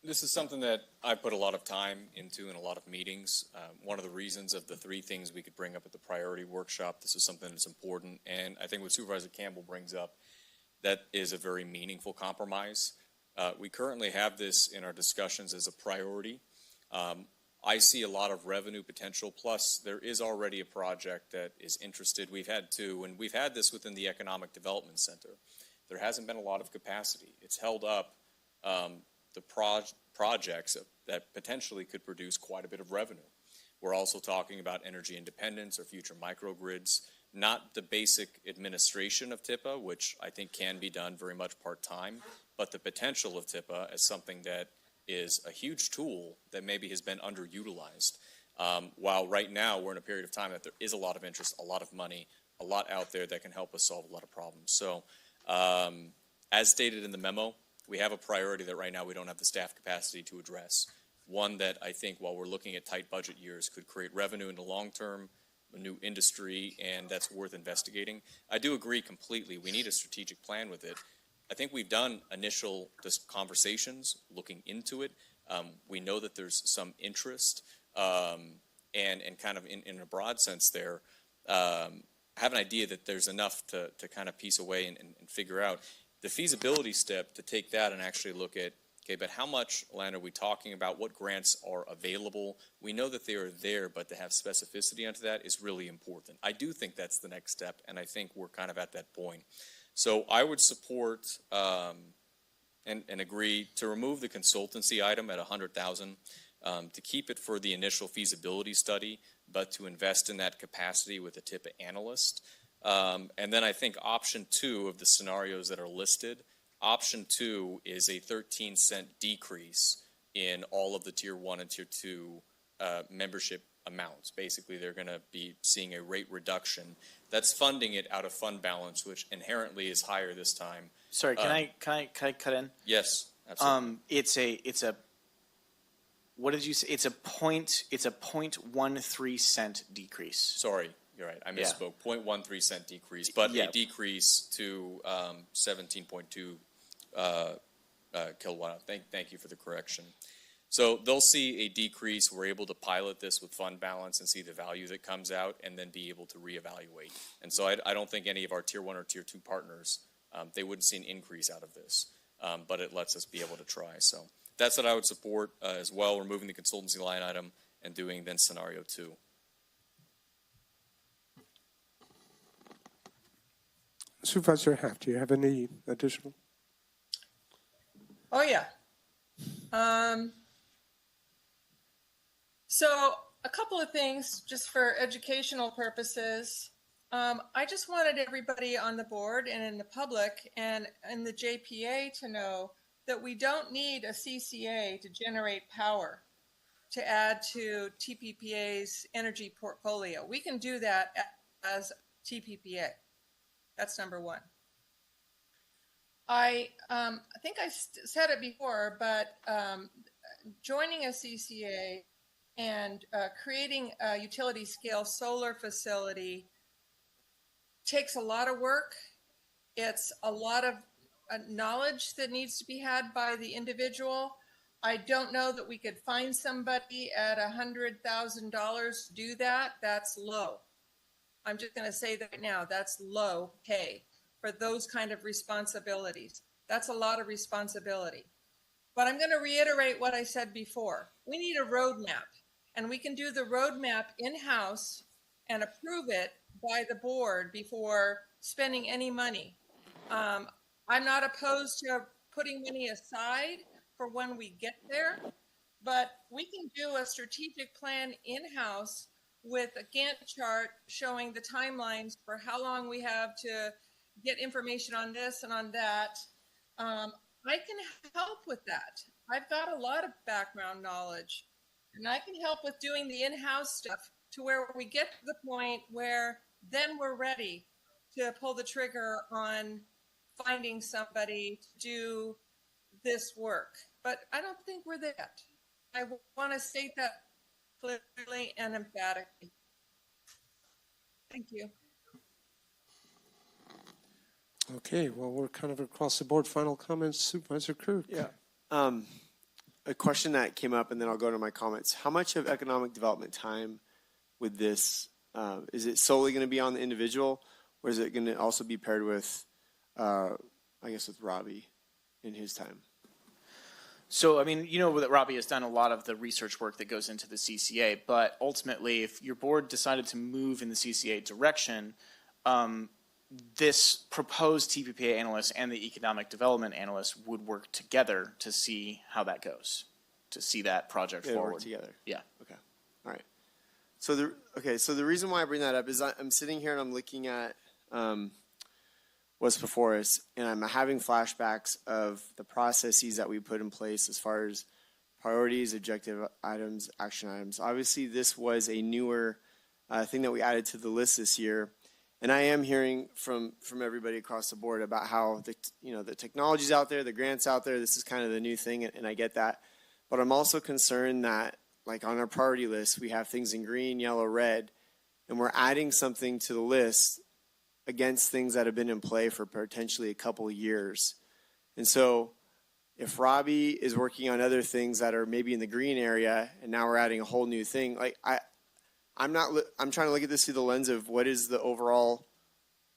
This is something that I put a lot of time into in a lot of meetings. One of the reasons of the 3 things we could bring up at the priority workshop, this is something that's important. And I think what Supervisor Campbell brings up, that is a very meaningful compromise. We currently have this in our discussions as a priority. I see a lot of revenue potential, plus there is already a project that is interested. We've had 2, and we've had this within the Economic Development Center. There hasn't been a lot of capacity. It's held up the projects that potentially could produce quite a bit of revenue. We're also talking about energy independence or future microgrids, not the basic administration of TIPA, which I think can be done very much part-time, but the potential of TIPA as something that is a huge tool that maybe has been underutilized. While right now we're in a period of time that there is a lot of interest, a lot of money, a lot out there that can help us solve a lot of problems. So as stated in the memo, we have a priority that right now we don't have the staff capacity to address. One that I think while we're looking at tight budget years could create revenue in the long term, a new industry, and that's worth investigating. I do agree completely. We need a strategic plan with it. I think we've done initial conversations looking into it. We know that there's some interest and kind of in a broad sense there, have an idea that there's enough to kind of piece away and figure out. The feasibility step to take that and actually look at, okay, but how much land are we talking about? What grants are available? We know that they are there, but to have specificity onto that is really important. I do think that's the next step, and I think we're kind of at that point. So I would support and agree to remove the consultancy item at $100,000, to keep it for the initial feasibility study, but to invest in that capacity with a TIPA analyst. And then I think option 2 of the scenarios that are listed, option 2 is a 13-cent decrease in all of the Tier 1 and Tier 2 membership amounts. Basically, they're going to be seeing a rate reduction that's funding it out of fund balance, which inherently is higher this time. Sorry, can I cut in? Yes, absolutely. It's a what did you say? It's a 0.13 cent decrease. Sorry, you're right. I misspoke. 0.13 cent decrease, but a decrease to 17.2 kilowatt. Thank you for the correction. So they'll see a decrease. We're able to pilot this with fund balance and see the value that comes out and then be able to reevaluate. And so I don't think any of our Tier 1 or Tier 2 partners, they wouldn't see an increase out of this, but it lets us be able to try. So that's what I would support as well, removing the consultancy line item and doing then scenario 2. Supervisor Haft, do you have any additional? Oh, yeah. So a couple of things just for educational purposes. I just wanted everybody on the board and in the public and in the JPA to know that we don't need a CCA to generate power to add to TPPA's energy portfolio. We can do that as TPPA. That's number 1. I think I said it before, but joining a CCA and creating a utility scale solar facility takes a lot of work. It's a lot of knowledge that needs to be had by the individual. I don't know that we could find somebody at $100,000 to do that. That's low. I'm just going to say that right now, that's low pay for those kind of responsibilities. That's a lot of responsibility. But I'm going to reiterate what I said before. We need a roadmap, and we can do the roadmap in-house and approve it by the board before spending any money. I'm not opposed to putting money aside for when we get there, but we can do a strategic plan in-house with a Gantt chart showing the timelines for how long we have to get information on this and on that. I can help with that. I've got a lot of background knowledge, and I can help with doing the in-house stuff to where we get to the point where then we're ready to pull the trigger on finding somebody to do this work. But I don't think we're there yet. I want to state that clearly and emphatically. Thank you. Okay, well, we're kind of across the board. Final comments, Supervisor Kirk? Yeah. A question that came up, and then I'll go to my comments. How much of economic development time with this, is it solely going to be on the individual, or is it going to also be paired with, I guess, with Robbie in his time? So, I mean, you know that Robbie has done a lot of the research work that goes into the CCA, but ultimately, if your board decided to move in the CCA direction, this proposed TPPA analyst and the economic development analyst would work together to see how that goes, to see that project They forward. work together. Yeah. Okay. All right. So the reason why I bring that up is I'm sitting here and I'm looking at what's before us, and I'm having flashbacks of the processes that we put in place as far as priorities, objective items, action items. Obviously, this was a newer thing that we added to the list this year. And I am hearing from everybody across the board about how the technology's out there, the grants out there. This is kind of the new thing, and I get that. But I'm also concerned that, like on our priority list, we have things in green, yellow, red, and we're adding something to the list against things that have been in play for potentially a couple of years. And so if Robbie is working on other things that are maybe in the green area, and now we're adding a whole new thing, like I'm trying to look at this through the lens of what is the overall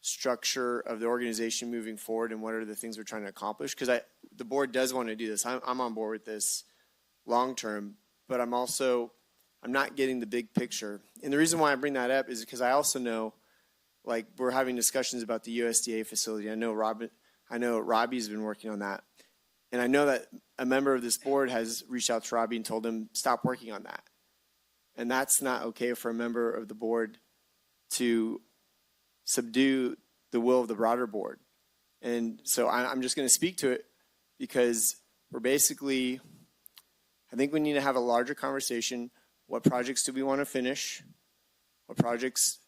structure of the organization moving forward, and what are the things we're trying to accomplish. Because the board does want to do this. I'm on board with this long term, but I'm not getting the big picture. And the reason why I bring that up is because I also know, like, we're having discussions about the USDA facility. I know Robbie's been working on that. And I know that a member of this board has reached out to Robbie and told him, stop working on that. And that's not okay for a member of the board to subdue the will of the broader board. And so I'm just going to speak to it, because we're basically, I think we need to have a larger conversation. What projects do we want to finish? What projects,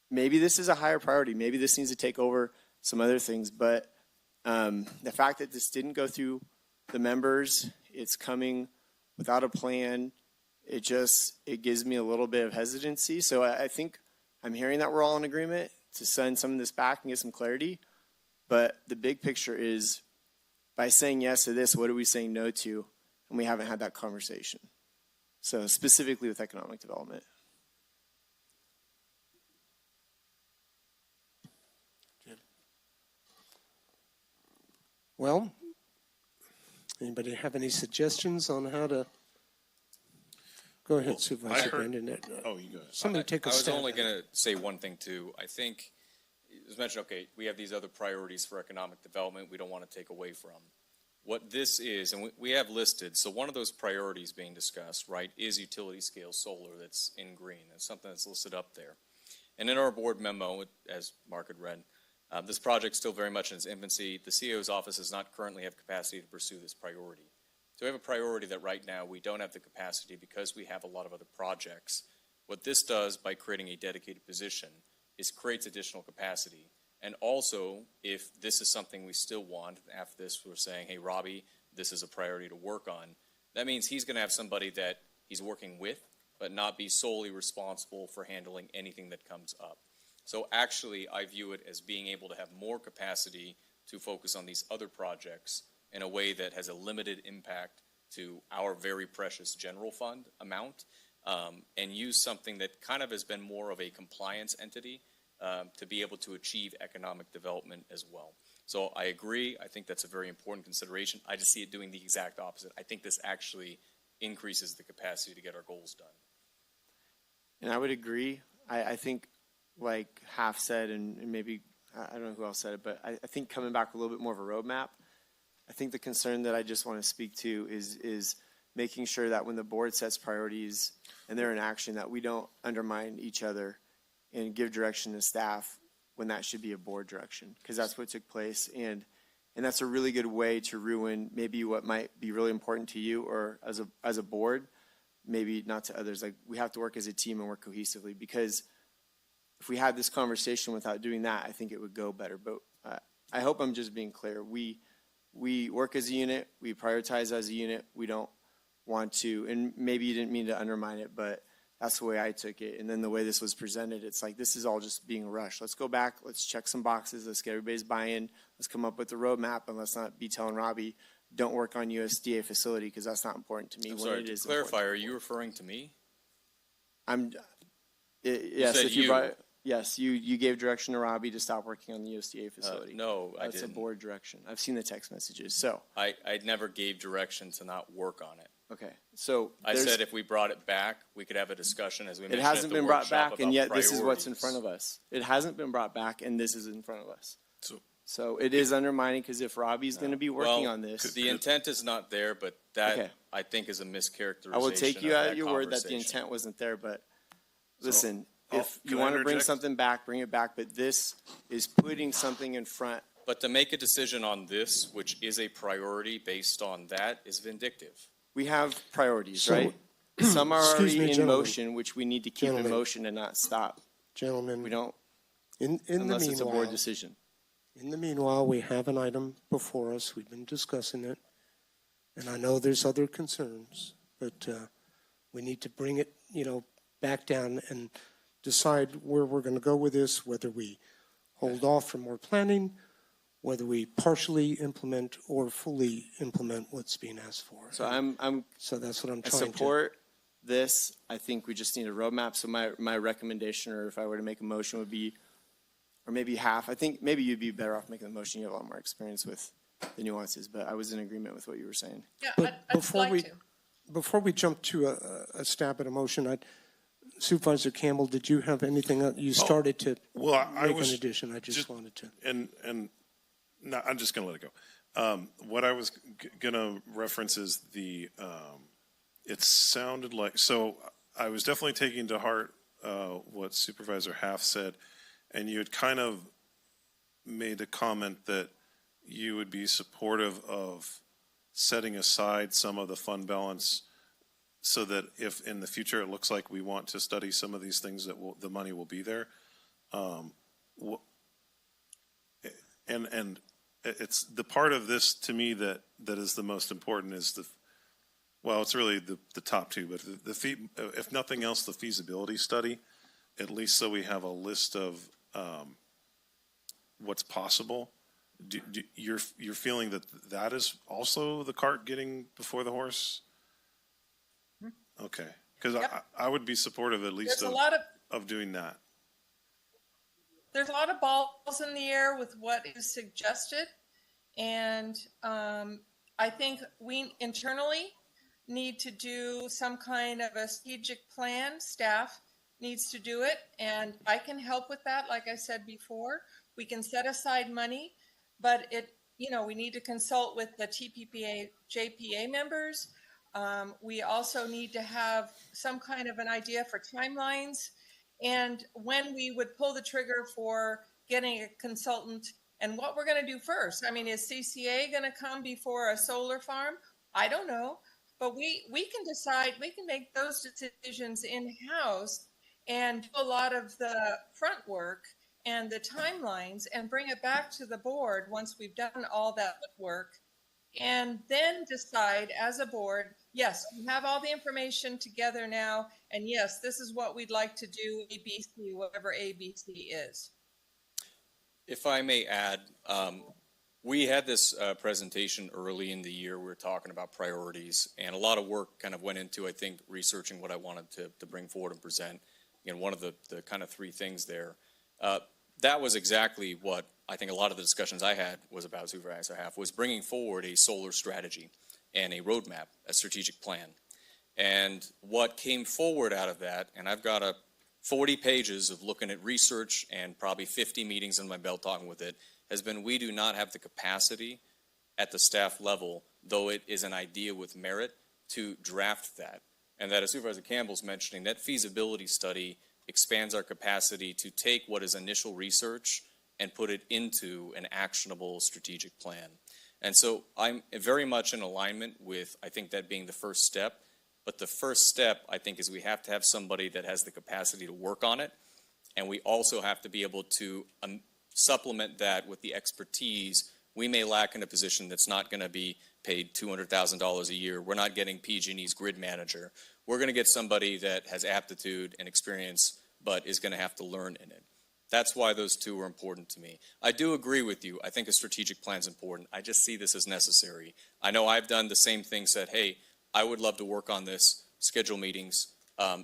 maybe this is a higher priority. Maybe this needs to take over some other things. But the fact that this didn't go through the members, it's coming without a plan, it gives me a little bit of hesitancy. So I think I'm hearing that we're all in agreement to send some of this back and get some clarity. But the big picture is, by saying yes to this, what are we saying no to? And we haven't had that conversation. So specifically with economic development. Well, anybody have any suggestions on how to? Go ahead, Supervisor Brandon. Oh, you go ahead. Somebody take a I was stab. only going to say one thing too. I think it was mentioned, okay, we have these other priorities for economic development we don't want to take away from. What this is, and we have listed, so one of those priorities being discussed, right, is utility scale solar that's in green. That's something that's listed up there. And in our board memo, as Mark had read, this project's still very much in its infancy. The CEO's office does not currently have capacity to pursue this priority. So we have a priority that right now we don't have the capacity because we have a lot of other projects. What this does by creating a dedicated position is creates additional capacity. And also, if this is something we still want, after this we're saying, hey, Robbie, this is a priority to work on, that means he's going to have somebody that he's working with, but not be solely responsible for handling anything that comes up. So actually, I view it as being able to have more capacity to focus on these other projects in a way that has a limited impact to our very precious general fund amount, and use something that kind of has been more of a compliance entity to be able to achieve economic development as well. So I agree. I think that's a very important consideration. I just see it doing the exact opposite. I think this actually increases the capacity to get our goals done. And I would agree. I think, like Half said, and maybe I don't know who else said it, but I think coming back a little bit more of a roadmap. I think the concern that I just want to speak to is making sure that when the board sets priorities and they're in action, that we don't undermine each other and give direction to staff when that should be a board direction, because that's what took place. And that's a really good way to ruin maybe what might be really important to you or as a board, maybe not to others. Like, we have to work as a team and work cohesively, because if we had this conversation without doing that, I think it would go better. But I hope I'm just being clear. We work as a unit. We prioritize as a unit. We don't want to, and maybe you didn't mean to undermine it, but that's the way I took it. And then the way this was presented, it's like, this is all just being rushed. Let's go back. Let's check some boxes. Let's get everybody's buy-in. Let's come up with the roadmap, and let's not be telling Robbie, don't work on USDA facility, because that's not important to me. I'm when sorry, it to is clarify, important. are you referring to me? Yes, said if you you. brought, yes, you gave direction to Robbie to stop working on the USDA facility. No, I That's didn't. a board direction. I've seen the text messages. So, I never gave direction to not work on it. okay. So I there's- said if we brought it back, we could have a discussion, as we it mentioned at hasn't the been brought workshop, back, and about yet this is what's in priorities. front of us. It hasn't been brought back, and this is in front of us. So- So it is undermining, because if Robbie's going to be working Well, on this, the intent is not there, but that, Okay. I think, is a mischaracterization. I will take you of at that your word that the conversation. intent wasn't there. But listen, Oh, if can you I want to bring interject? something back, bring it back. But this is putting something in front. But to make a decision on this, which is a priority based on that, is vindictive. We have priorities, So- right? Some are Excuse already me, in gentlemen. motion, which we need to keep in Gentlemen. motion and not stop. Gentlemen, We don't, in the unless it's a board meanwhile, decision. in the meanwhile, we have an item before us. We've been discussing it. And I know there's other concerns, but we need to bring it, back down and decide where we're going to go with this, whether we hold off for more planning, whether we partially implement or fully implement what's being asked for. So that's what I'm I trying to. support this. I think we just need a roadmap. So my recommendation, or if I were to make a motion, would be, or maybe half. I think maybe you'd be better off making the motion. You have a lot more experience with the nuances, but I was in agreement with what you were saying. Yeah, But I'd like to. Before we jump to a stab at a motion, Supervisor Campbell, did you have anything you started to Well, I make was an addition? I just wanted to. And no, I'm just going to let it go. What I was going to reference is it sounded like, so I was definitely taking to heart what Supervisor Half said, and you had kind of made a comment that you would be supportive of setting aside some of the fund balance so that if in the future it looks like we want to study some of these things, that the money will be there. And it's the part of this to me that is the most important is it's really the top two, but if nothing else, the feasibility study, at least so we have a list of what's possible. You're feeling that is also the cart getting before the horse? Okay, because Yep. I would be supportive at least There's a lot of doing that. There's a lot of balls in the air with what is suggested. And I think we internally need to do some kind of a strategic plan. Staff needs to do it. And I can help with that. Like I said before, we can set aside money, but we need to consult with the TPPA, JPA members. We also need to have some kind of an idea for timelines and when we would pull the trigger for getting a consultant and what we're going to do first. I mean, is CCA going to come before a solar farm? I don't know, but we can decide, we can make those decisions in-house and do a lot of the front work and the timelines and bring it back to the board once we've done all that work, and then decide as a board, yes, we have all the information together now, and yes, this is what we'd like to do, ABC, whatever ABC is. If I may add, we had this presentation early in the year. We were talking about priorities, and a lot of work kind of went into, I think, researching what I wanted to bring forward and present. One of the kind of three things there. That was exactly what I think a lot of the discussions I had was about, Supervisor Half, was bringing forward a solar strategy and a roadmap, a strategic plan. And what came forward out of that, and I've got a 40 pages of looking at research and probably 50 meetings in my belt talking with it, has been we do not have the capacity at the staff level, though it is an idea with merit, to draft that. And that, as Supervisor Campbell's mentioning, that feasibility study expands our capacity to take what is initial research and put it into an actionable strategic plan. And so I'm very much in alignment with, I think, that being the first step. But the first step, I think, is we have to have somebody that has the capacity to work on it. And we also have to be able to supplement that with the expertise we may lack in a position that's not going to be paid $200,000 a year. We're not getting PG&E's grid manager. We're going to get somebody that has aptitude and experience, but is going to have to learn in it. That's why those two are important to me. I do agree with you. I think a strategic plan is important. I just see this as necessary. I know I've done the same thing, said, hey, I would love to work on this, schedule meetings,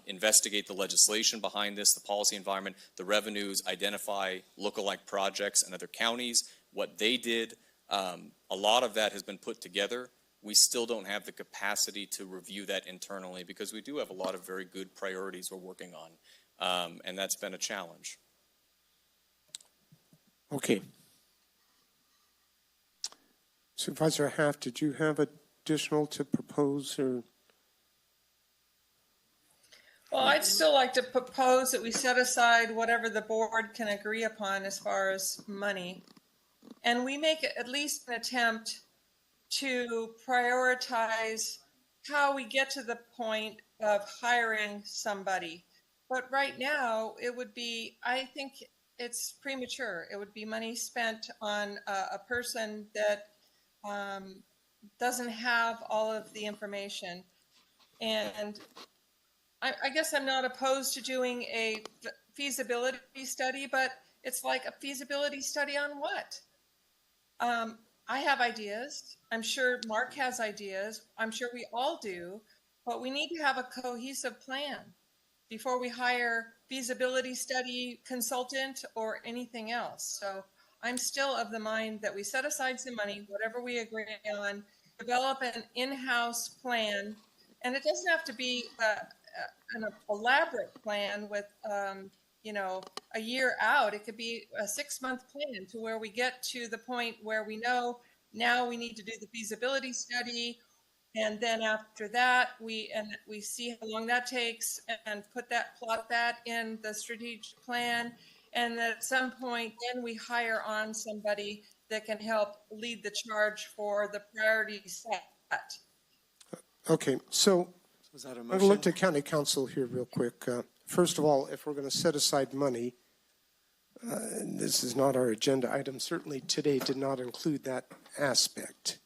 investigate the legislation behind this, the policy environment, the revenues, identify lookalike projects in other counties, what they did. A lot of that has been put together. We still don't have the capacity to review that internally because we do have a lot of very good priorities we're working on, and that's been a challenge. Okay. Supervisor Haft, did you have additional to propose or? Well, I'd still like to propose that we set aside whatever the board can agree upon as far as money. And we make at least an attempt to prioritize how we get to the point of hiring somebody. But right now, it would be, I think it's premature. It would be money spent on a person that doesn't have all of the information. And I guess I'm not opposed to doing a feasibility study, but it's like a feasibility study on what? I have ideas. I'm sure Mark has ideas. I'm sure we all do, but we need to have a cohesive plan before we hire feasibility study consultant or anything else. So I'm still of the mind that we set aside some money, whatever we agree on, develop an in-house plan, and it doesn't have to be an elaborate plan with, a year out. It could be a 6-month plan to where we get to the point where we know now we need to do the feasibility study. And then after that, we see how long that takes and plot that in the strategic plan. And at some point, then we hire on somebody that can help lead the charge for the priority set. Okay, so Was that a I'm motion? going to look to County Council here real quick. First of all, if we're going to set aside money, this is not our agenda item. Certainly today did not include that aspect.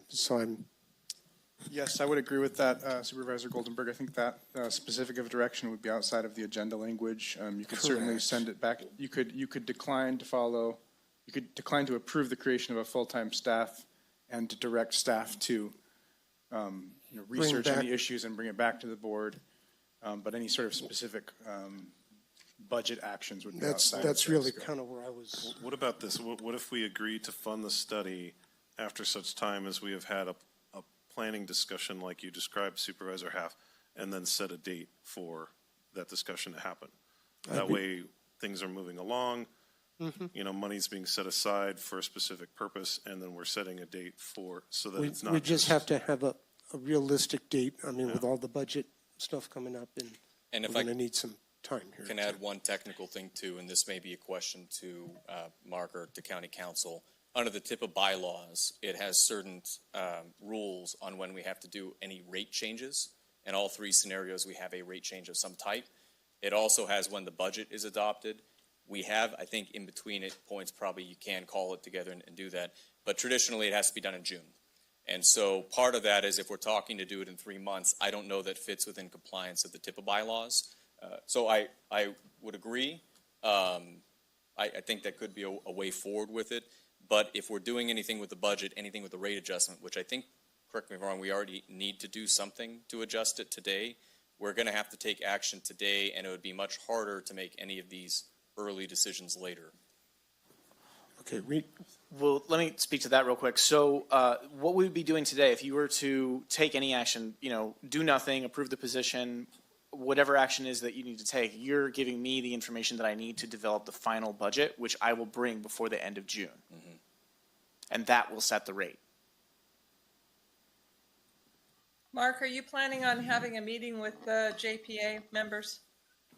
So I'm. Yes, I would agree with that, Supervisor Goldenberg. I think that specific of direction would be outside of the agenda language. You could certainly Correct. send it back. You could decline to follow. You could decline to approve the creation of a full-time staff and to direct staff to research back- any issues and bring it back to the board. But any sort of specific budget actions would be outside. That's of really scope. kind of where I was. What about this? What if we agree to fund the study after such time as we have had a planning discussion like you described, Supervisor Haff, and then set a date for that discussion to happen? That way things are moving along, money's being set aside for a specific purpose, and then we're setting a date so that it's not. We just have to have a realistic date. I mean, with all the budget stuff coming up, and if we're I going to need some time here. Can add one technical thing too, and this may be a question to Mark or to County Council. Under the TIPA bylaws, it has certain rules on when we have to do any rate changes. In all three scenarios, we have a rate change of some type. It also has when the budget is adopted. We have, I think, in between it points, probably you can call it together and do that. But traditionally, it has to be done in June. And so part of that is if we're talking to do it in 3 months, I don't know that fits within compliance of the TIPA bylaws. So I would agree. I think that could be a way forward with it. But if we're doing anything with the budget, anything with the rate adjustment, which I think, correct me if I'm wrong, we already need to do something to adjust it today, we're going to have to take action today, and it would be much harder to make any of these early decisions later. Okay, Well, let me speak to that real quick. So what we would be doing today, if you were to take any action, do nothing, approve the position, whatever action is that you need to take, you're giving me the information that I need to develop the final budget, which I will bring before the end of June. And that will set the rate. Mark, are you planning on having a meeting with the JPA members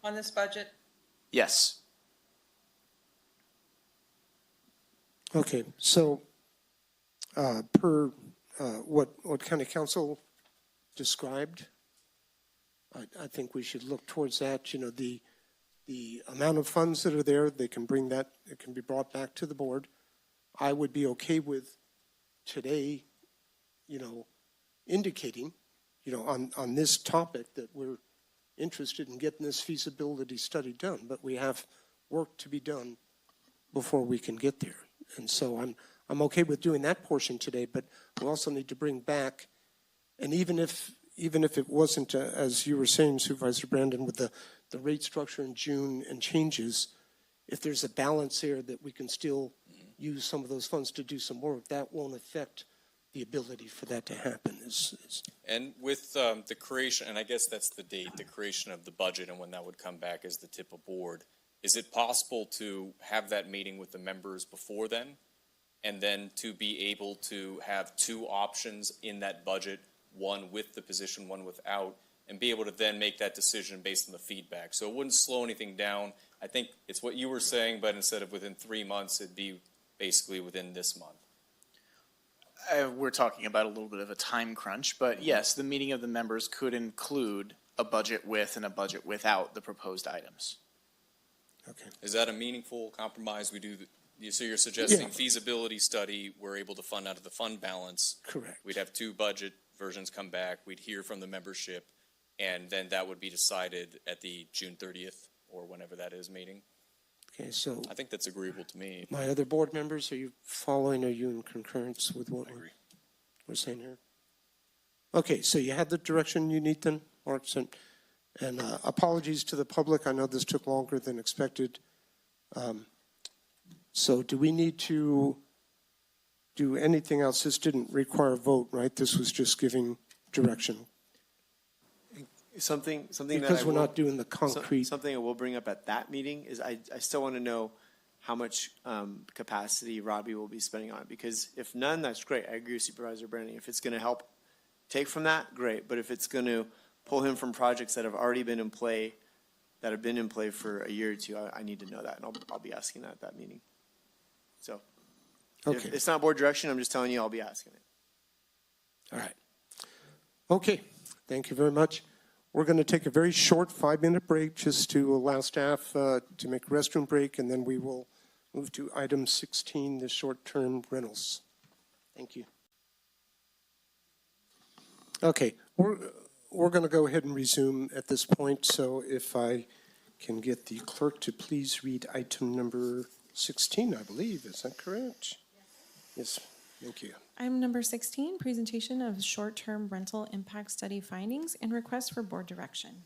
on this budget? Yes. Okay, so per what County Council described, I think we should look towards that. You know, the amount of funds that are there, they can bring that, it can be brought back to the board. I would be okay with today, you know, indicating, you know, on this topic that we're interested in getting this feasibility study done, but we have work to be done before we can get there. And so I'm okay with doing that portion today, but we also need to bring back, and even if it wasn't, as you were saying, Supervisor Brandon, with the rate structure in June and changes, if there's a balance there that we can still use some of those funds to do some work, that won't affect the ability for that to happen. And with the creation, and I guess that's the date, the creation of the budget and when that would come back as the tip of board, is it possible to have that meeting with the members before then? And then to be able to have two options in that budget, one with the position, one without, and be able to then make that decision based on the feedback. So it wouldn't slow anything down. I think it's what you were saying, but instead of within 3 months, it'd be basically within this month. We're talking about a little bit of a time crunch, but yes, the meeting of the members could include a budget with and a budget without the proposed items. Okay. Is that a meaningful compromise? So you're suggesting Yeah. feasibility study, we're able to fund out of the fund balance. Correct. We'd have two budget versions come back. We'd hear from the membership, and then that would be decided at the June 30th or whenever that is meeting. Okay, so I think that's agreeable to me. my other board members, are you following, are you in concurrence with what we're saying here? Okay, so you have the direction you need then, Mark, and apologies to the public. I know this took longer than expected. So do we need to do anything else? This didn't require a vote, right? This was just giving direction. Something that Because we're not doing the concrete. Something I will bring up at that meeting is I still want to know how much capacity Robbie will be spending on it. Because if none, that's great. I agree with Supervisor Brandon. If it's going to help take from that, great. But if it's going to pull him from projects that have already been in play, that have been in play for a year or two, I need to know that. And I'll be asking that at that meeting. So if it's not board direction, I'm just telling you I'll be asking it. All right. Okay, thank you very much. We're going to take a very short 5-minute break just to allow staff to make a restroom break, and then we will move to item 16, the short-term rentals. Thank you. Okay, we're going to go ahead and resume at this point, so if I can get the clerk to please read item number 16, I believe. Is that correct? Yes, thank you. Item number 16, presentation of short-term rental impact study findings and request for board direction.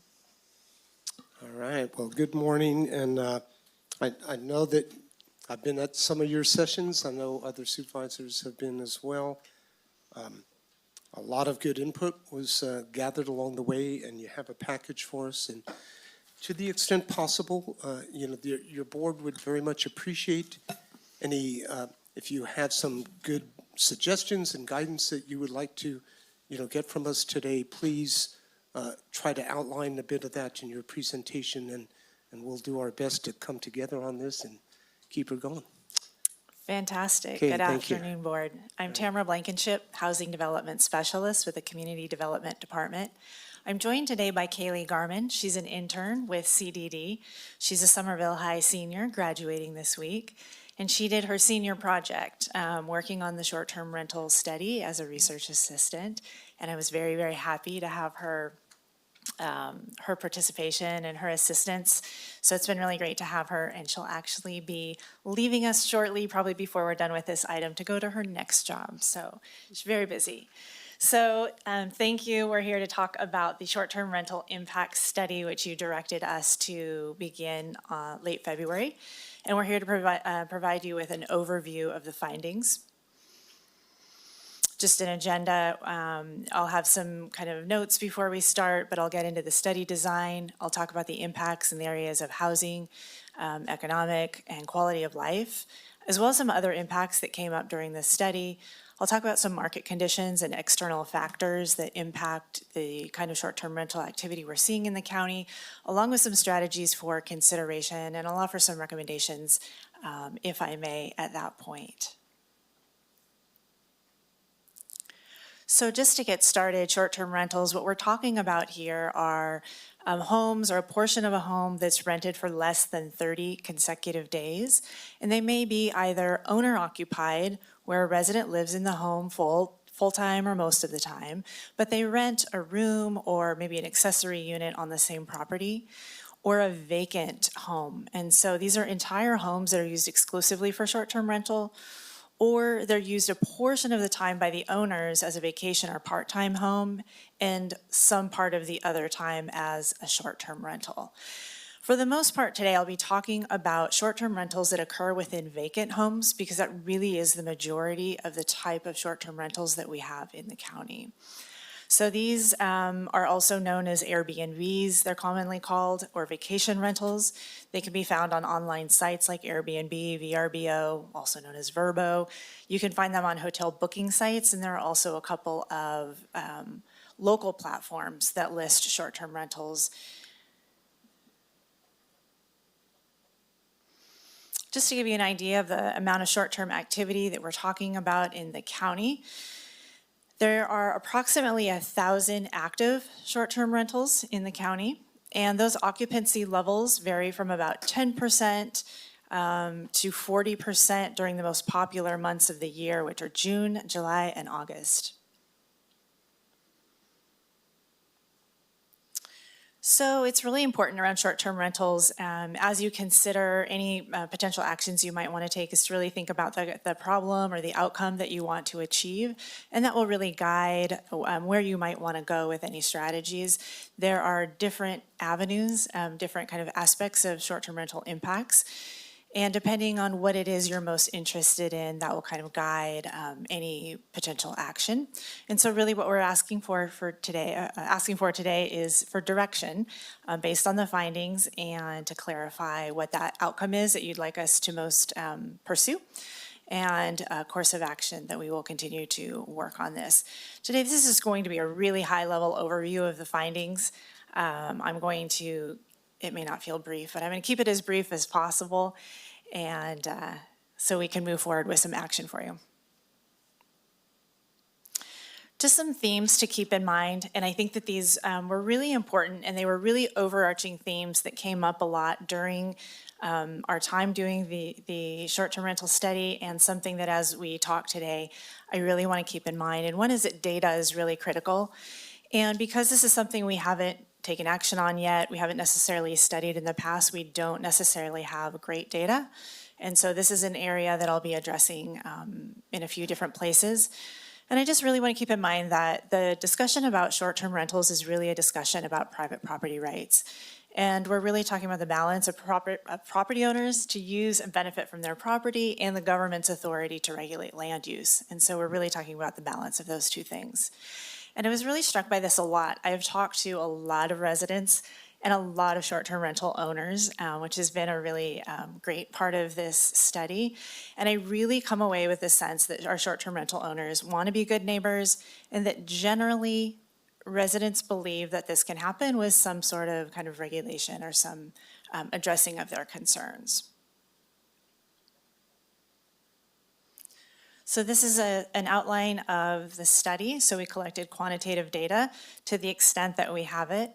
All right, well, good morning, and I know that I've been at some of your sessions. I know other supervisors have been as well. A lot of good input was gathered along the way, and you have a package for us. And to the extent possible, your board would very much appreciate any, if you have some good suggestions and guidance that you would like to, get from us today, please try to outline a bit of that in your presentation, and we'll do our best to come together on this and keep her going. Fantastic. Okay, Good thank you. afternoon, Board. I'm Tamara Blankenship, Housing Development Specialist with the Community Development Department. I'm joined today by Kaylee Garman. She's an intern with CDD. She's a Somerville High senior graduating this week, and she did her senior project working on the short-term rental study as a research assistant, and I was very, very happy to have her participation and her assistance. So it's been really great to have her, and she'll actually be leaving us shortly, probably before we're done with this item, to go to her next job. So she's very busy. So thank you. We're here to talk about the short-term rental impact study, which you directed us to begin late February. And we're here to provide you with an overview of the findings. just an agenda. I'll have some kind of notes before we start, but I'll get into the study design. I'll talk about the impacts in the areas of housing, economic, and quality of life, as well as some other impacts that came up during this study. I'll talk about some market conditions and external factors that impact the kind of short-term rental activity we're seeing in the county, along with some strategies for consideration, and I'll offer some recommendations, if I may, at that point. So just to get started, short-term rentals, what we're talking about here are homes or a portion of a home that's rented for less than 30 consecutive days. And they may be either owner-occupied, where a resident lives in the home full-time or most of the time, but they rent a room or maybe an accessory unit on the same property, or a vacant home. And so these are entire homes that are used exclusively for short-term rental, or they're used a portion of the time by the owners as a vacation or part-time home, and some part of the other time as a short-term rental. For the most part today, I'll be talking about short-term rentals that occur within vacant homes, because that really is the majority of the type of short-term rentals that we have in the county. So these are also known as Airbnbs, they're commonly called, or vacation rentals. They can be found on online sites like Airbnb, VRBO, also known as Vrbo. You can find them on hotel booking sites, and there are also a couple of local platforms that list short-term rentals. Just to give you an idea of the amount of short-term activity that we're talking about in the county, there are approximately 1,000 active short-term rentals in the county, and those occupancy levels vary from about 10% to 40% during the most popular months of the year, which are June, July, and August. So it's really important around short-term rentals, as you consider any potential actions you might want to take, is to really think about the problem or the outcome that you want to achieve, and that will really guide where you might want to go with any strategies. There are different avenues, different kind of aspects of short-term rental impacts, and depending on what it is you're most interested in, that will kind of guide any potential action. And so really what we're asking for today is for direction based on the findings, and to clarify what that outcome is that you'd like us to most pursue, and a course of action that we will continue to work on this. Today, this is going to be a really high-level overview of the findings. It may not feel brief, but I'm going to keep it as brief as possible, and so we can move forward with some action for you. Just some themes to keep in mind, and I think that these were really important, and they were really overarching themes that came up a lot during our time doing the short-term rental study, and something that as we talk today, I really want to keep in mind. And one is that data is really critical, and because this is something we haven't taken action on yet, we haven't necessarily studied in the past, we don't necessarily have great data. And so this is an area that I'll be addressing in a few different places. And I just really want to keep in mind that the discussion about short-term rentals is really a discussion about private property rights. And we're really talking about the balance of property owners to use and benefit from their property, and the government's authority to regulate land use. And so we're really talking about the balance of those two things. And I was really struck by this a lot. I've talked to a lot of residents and a lot of short-term rental owners, which has been a really great part of this study. And I really come away with the sense that our short-term rental owners want to be good neighbors, and that generally residents believe that this can happen with some sort of kind of regulation or some addressing of their concerns. So this is an outline of the study. So we collected quantitative data to the extent that we have it.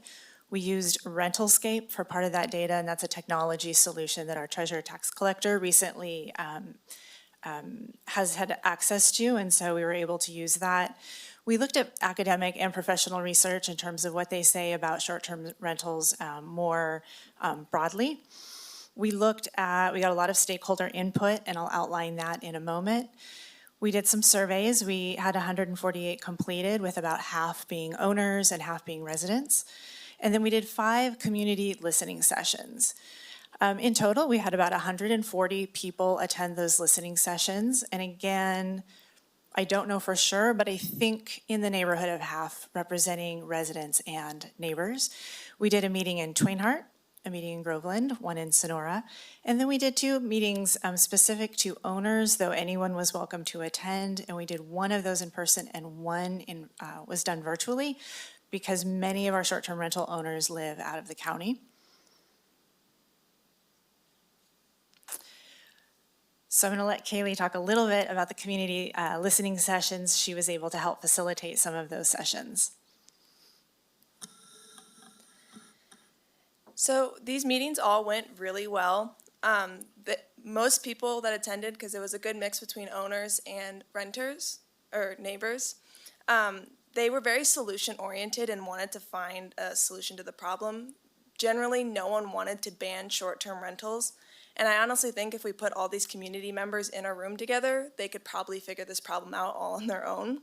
We used Rentalscape for part of that data, and that's a technology solution that our treasurer tax collector recently has had access to, and so we were able to use that. We looked at academic and professional research in terms of what they say about short-term rentals more broadly. We got a lot of stakeholder input, and I'll outline that in a moment. We did some surveys. We had 148 completed, with about half being owners and half being residents. And then we did 5 community listening sessions. In total, we had about 140 people attend those listening sessions. And again, I don't know for sure, but I think in the neighborhood of half, representing residents and neighbors. We did a meeting in Twainhart, a meeting in Groveland, one in Sonora, and then we did 2 meetings specific to owners, though anyone was welcome to attend, and we did one of those in person and one was done virtually, because many of our short-term rental owners live out of the county. So I'm going to let Kaylee talk a little bit about the community listening sessions. She was able to help facilitate some of those sessions. So these meetings all went really well. Most people that attended, because it was a good mix between owners and renters or neighbors, they were very solution oriented and wanted to find a solution to the problem. Generally, no one wanted to ban short-term rentals. And I honestly think if we put all these community members in a room together, they could probably figure this problem out all on their own.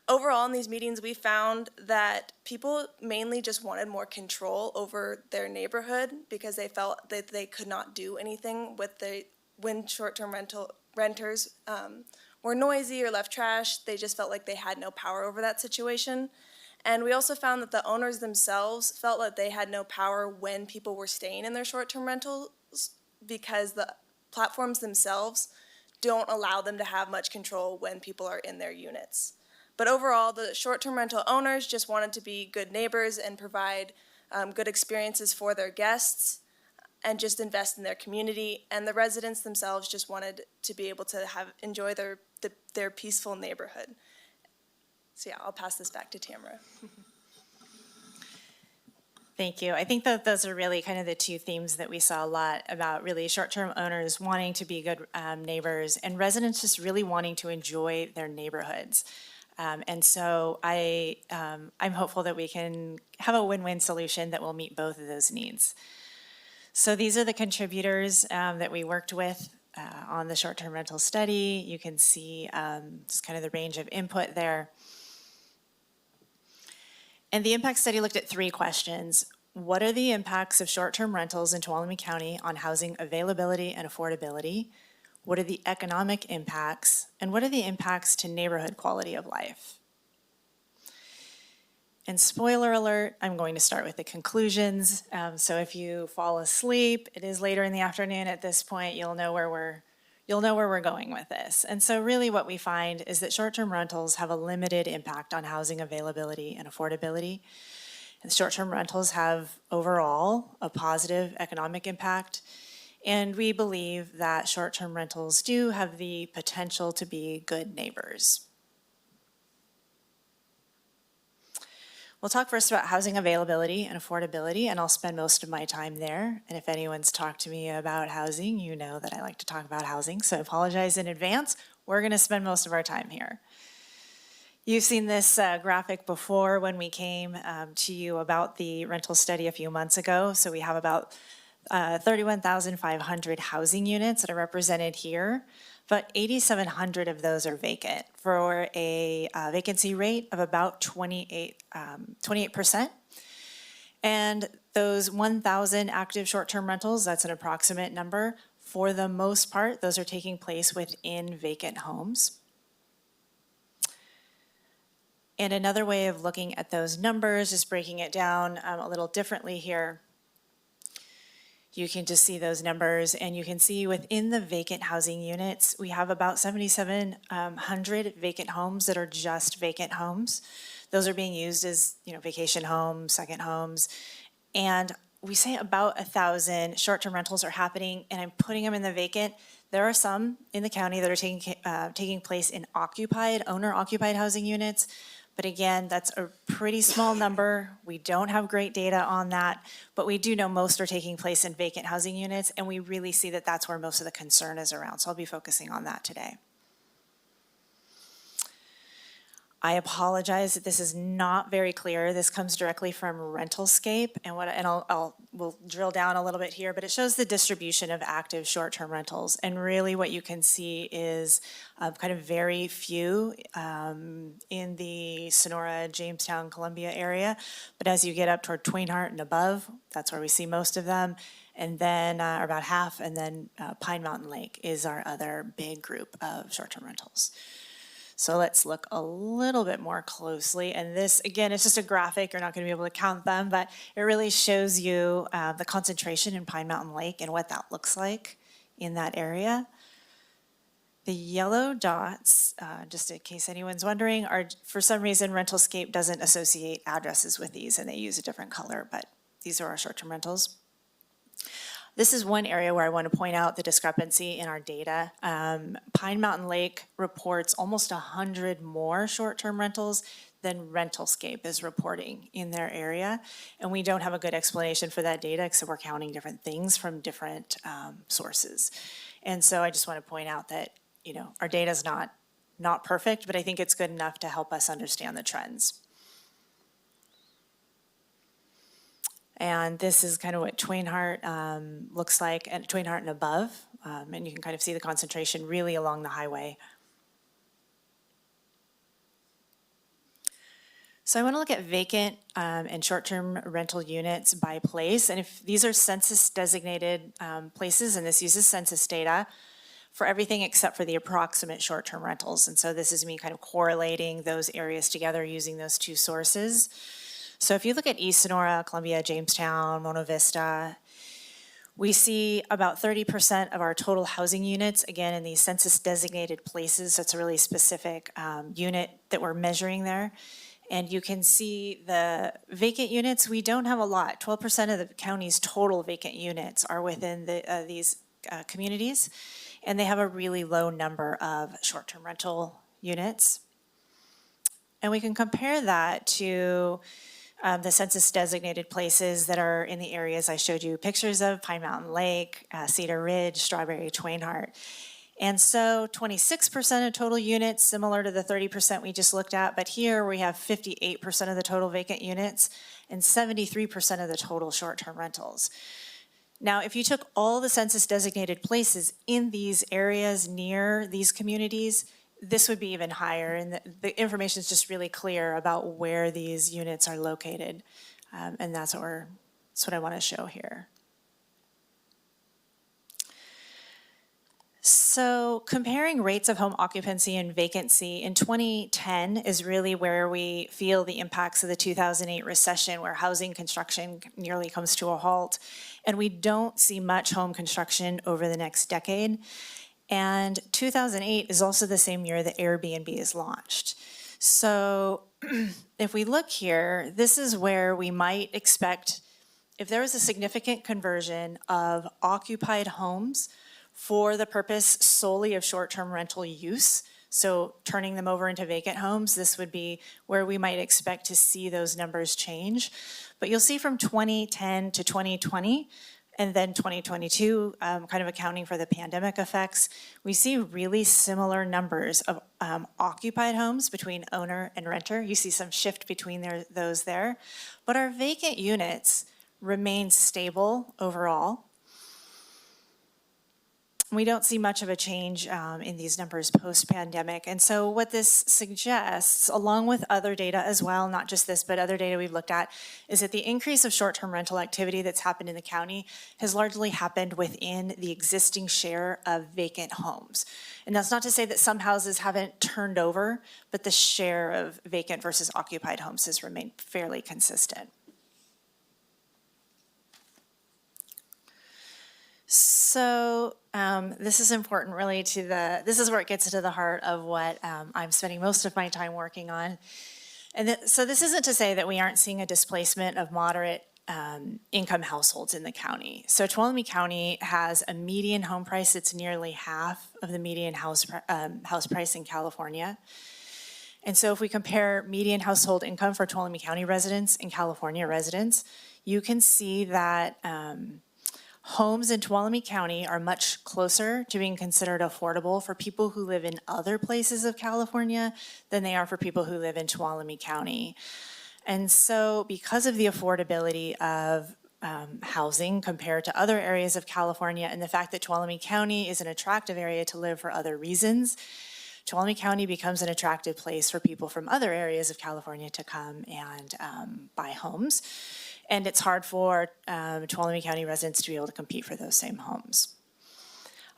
Overall, in these meetings, we found that people mainly just wanted more control over their neighborhood because they felt that they could not do anything when short-term renters were noisy or left trash. They just felt like they had no power over that situation. And we also found that the owners themselves felt that they had no power when people were staying in their short-term rentals because the platforms themselves don't allow them to have much control when people are in their units. But overall, the short-term rental owners just wanted to be good neighbors and provide good experiences for their guests and just invest in their community. And the residents themselves just wanted to be able to enjoy their peaceful neighborhood. So yeah, I'll pass this back to Tamara. Thank you. I think that those are really kind of the 2 themes that we saw a lot about, really short-term owners wanting to be good neighbors and residents just really wanting to enjoy their neighborhoods. And so I'm hopeful that we can have a win-win solution that will meet both of those needs. So these are the contributors that we worked with on the short-term rental study. You can see just kind of the range of input there. And the impact study looked at 3 questions. What are the impacts of short-term rentals in Tuolumne County on housing availability and affordability? What are the economic impacts? And what are the impacts to neighborhood quality of life? And spoiler alert, I'm going to start with the conclusions. So if you fall asleep, it is later in the afternoon at this point, you'll know where we're going with this. And so really what we find is that short-term rentals have a limited impact on housing availability and affordability. And short-term rentals have overall a positive economic impact. And we believe that short-term rentals do have the potential to be good neighbors. We'll talk first about housing availability and affordability, and I'll spend most of my time there. And if anyone's talked to me about housing, you know that I like to talk about housing, so I apologize in advance. We're going to spend most of our time here. You've seen this graphic before when we came to you about the rental study a few months ago. So we have about 31,500 housing units that are represented here, but 8,700 of those are vacant for a vacancy rate of about 28%. And those 1,000 active short-term rentals, that's an approximate number. For the most part, those are taking place within vacant homes. And another way of looking at those numbers is breaking it down a little differently here. You can just see those numbers, and you can see within the vacant housing units, we have about 7,700 vacant homes that are just vacant homes. Those are being used as, vacation homes, second homes. And we say about 1,000 short-term rentals are happening, and I'm putting them in the vacant. There are some in the county that are taking place in owner-occupied housing units. But again, that's a pretty small number. We don't have great data on that, but we do know most are taking place in vacant housing units, and we really see that that's where most of the concern is around. So I'll be focusing on that today. I apologize that this is not very clear. This comes directly from Rentalscape, and we'll drill down a little bit here, but it shows the distribution of active short-term rentals. And really what you can see is kind of very few in the Sonora, Jamestown, Columbia area. But as you get up toward Twainhart and above, that's where we see most of them. and then, or about half, and then Pine Mountain Lake is our other big group of short-term rentals. So let's look a little bit more closely. And this, again, it's just a graphic. You're not going to be able to count them, but it really shows you the concentration in Pine Mountain Lake and what that looks like in that area. The yellow dots, just in case anyone's wondering, are for some reason Rentalscape doesn't associate addresses with these and they use a different color, but these are our short-term rentals. This is one area where I want to point out the discrepancy in our data. Pine Mountain Lake reports almost 100 more short-term rentals than Rentalscape is reporting in their area. And we don't have a good explanation for that data because we're counting different things from different sources. And so I just want to point out that, you know, our data is not perfect, but I think it's good enough to help us understand the trends. And this is kind of what Twainhart looks like, and Twainhart and above. And you can kind of see the concentration really along the highway. So I want to look at vacant and short-term rental units by place. And if these are census designated places, and this uses census data for everything except for the approximate short-term rentals. And so this is me kind of correlating those areas together using those two sources. So if you look at East Sonora, Columbia, Jamestown, Mona Vista, we see about 30% of our total housing units, again, in these census designated places. So it's a really specific unit that we're measuring there. And you can see the vacant units, we don't have a lot. 12% of the county's total vacant units are within these communities. And they have a really low number of short-term rental units. And we can compare that to the census designated places that are in the areas I showed you pictures of, Pine Mountain Lake, Cedar Ridge, Strawberry, Twainhart. And so 26% of total units, similar to the 30% we just looked at, but here we have 58% of the total vacant units and 73% of the total short-term rentals. Now, if you took all the census designated places in these areas near these communities, this would be even higher, and the information is just really clear about where these units are located, and that's what I want to show here. So comparing rates of home occupancy and vacancy in 2010 is really where we feel the impacts of the 2008 recession, where housing construction nearly comes to a halt, and we don't see much home construction over the next decade. And 2008 is also the same year that Airbnb is launched. So if we look here, this is where we might expect, if there was a significant conversion of occupied homes for the purpose solely of short-term rental use, so turning them over into vacant homes, this would be where we might expect to see those numbers change. But you'll see from 2010 to 2020, and then 2022, kind of accounting for the pandemic effects, we see really similar numbers of occupied homes between owner and renter. You see some shift between those there. But our vacant units remain stable overall. We don't see much of a change in these numbers post-pandemic. And so what this suggests, along with other data as well, not just this, but other data we've looked at, is that the increase of short-term rental activity that's happened in the county has largely happened within the existing share of vacant homes. And that's not to say that some houses haven't turned over, but the share of vacant versus occupied homes has remained fairly consistent. So this is important really to this is where it gets to the heart of what I'm spending most of my time working on. And so this isn't to say that we aren't seeing a displacement of moderate income households in the county. So Tuolumne County has a median home price that's nearly half of the median house price in California. And so if we compare median household income for Tuolumne County residents and California residents, you can see that homes in Tuolumne County are much closer to being considered affordable for people who live in other places of California than they are for people who live in Tuolumne County. And so because of the affordability of housing compared to other areas of California and the fact that Tuolumne County is an attractive area to live for other reasons, Tuolumne County becomes an attractive place for people from other areas of California to come and buy homes. and it's hard for Tuolumne County residents to be able to compete for those same homes.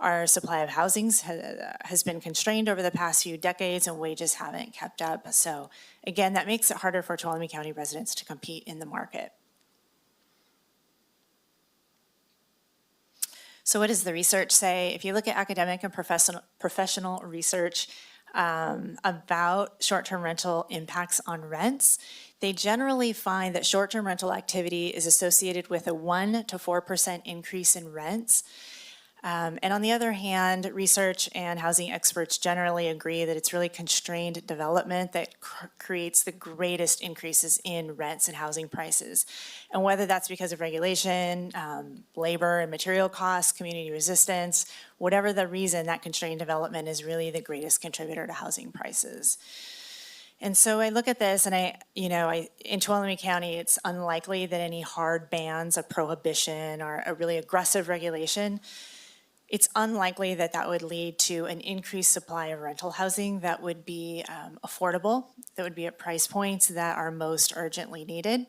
Our supply of housings has been constrained over the past few decades, and wages haven't kept up. So again, that makes it harder for Tuolumne County residents to compete in the market. So what does the research say? If you look at academic and professional research about short-term rental impacts on rents, they generally find that short-term rental activity is associated with a 1 to 4% increase in rents. And on the other hand, research and housing experts generally agree that it's really constrained development that creates the greatest increases in rents and housing prices. And whether that's because of regulation, labor and material costs, community resistance, whatever the reason, that constrained development is really the greatest contributor to housing prices. And so I look at this and in Tuolumne County, it's unlikely that any hard bans, a prohibition or a really aggressive regulation, it's unlikely that that would lead to an increased supply of rental housing that would be affordable, that would be at price points that are most urgently needed.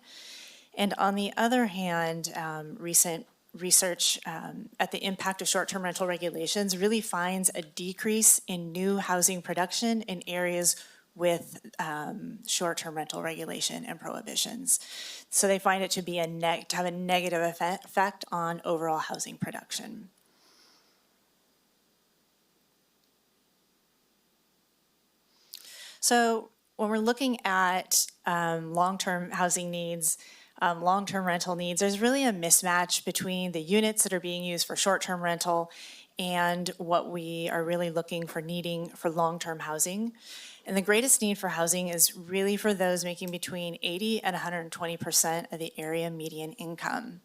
And on the other hand, recent research at the impact of short-term rental regulations really finds a decrease in new housing production in areas with short-term rental regulation and prohibitions. So they find it to be to have a negative effect on overall housing production. So when we're looking at long-term housing needs, long-term rental needs, there's really a mismatch between the units that are being used for short-term rental and what we are really looking for needing for long-term housing. And the greatest need for housing is really for those making between 80 and 120% of the area median income.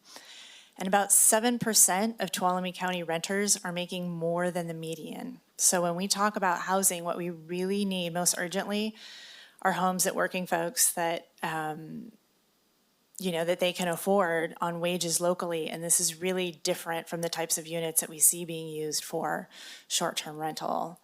And about 7% of Tuolumne County renters are making more than the median. So when we talk about housing, what we really need most urgently are homes that working folks that, that they can afford on wages locally. And this is really different from the types of units that we see being used for short-term rental.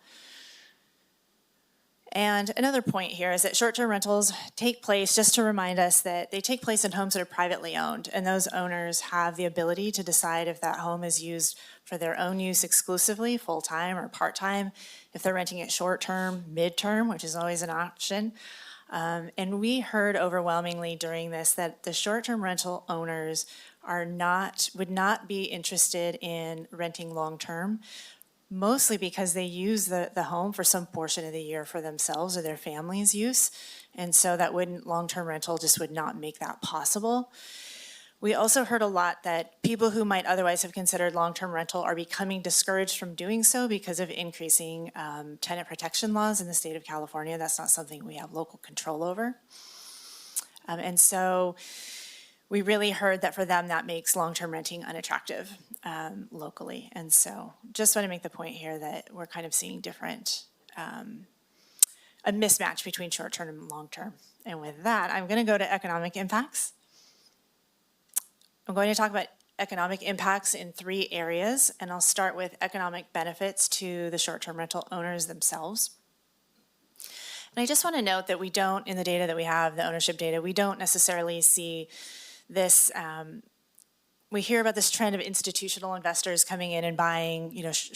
And another point here is that short-term rentals take place, just to remind us that they take place in homes that are privately owned, and those owners have the ability to decide if that home is used for their own use exclusively, full-time or part-time, if they're renting it short-term, mid-term, which is always an option. And we heard overwhelmingly during this that the short-term rental owners would not be interested in renting long-term, mostly because they use the home for some portion of the year for themselves or their family's use. And so that long-term rental just would not make that possible. We also heard a lot that people who might otherwise have considered long-term rental are becoming discouraged from doing so because of increasing tenant protection laws in the state of California. That's not something we have local control over. And so we really heard that for them, that makes long-term renting unattractive locally. And so just want to make the point here that we're kind of seeing a mismatch between short-term and long-term. And with that, I'm going to go to economic impacts. I'm going to talk about economic impacts in 3 areas, and I'll start with economic benefits to the short-term rental owners themselves. And I just want to note that we don't, in the data that we have, the ownership data, we don't necessarily see this, we hear about this trend of institutional investors coming in and buying,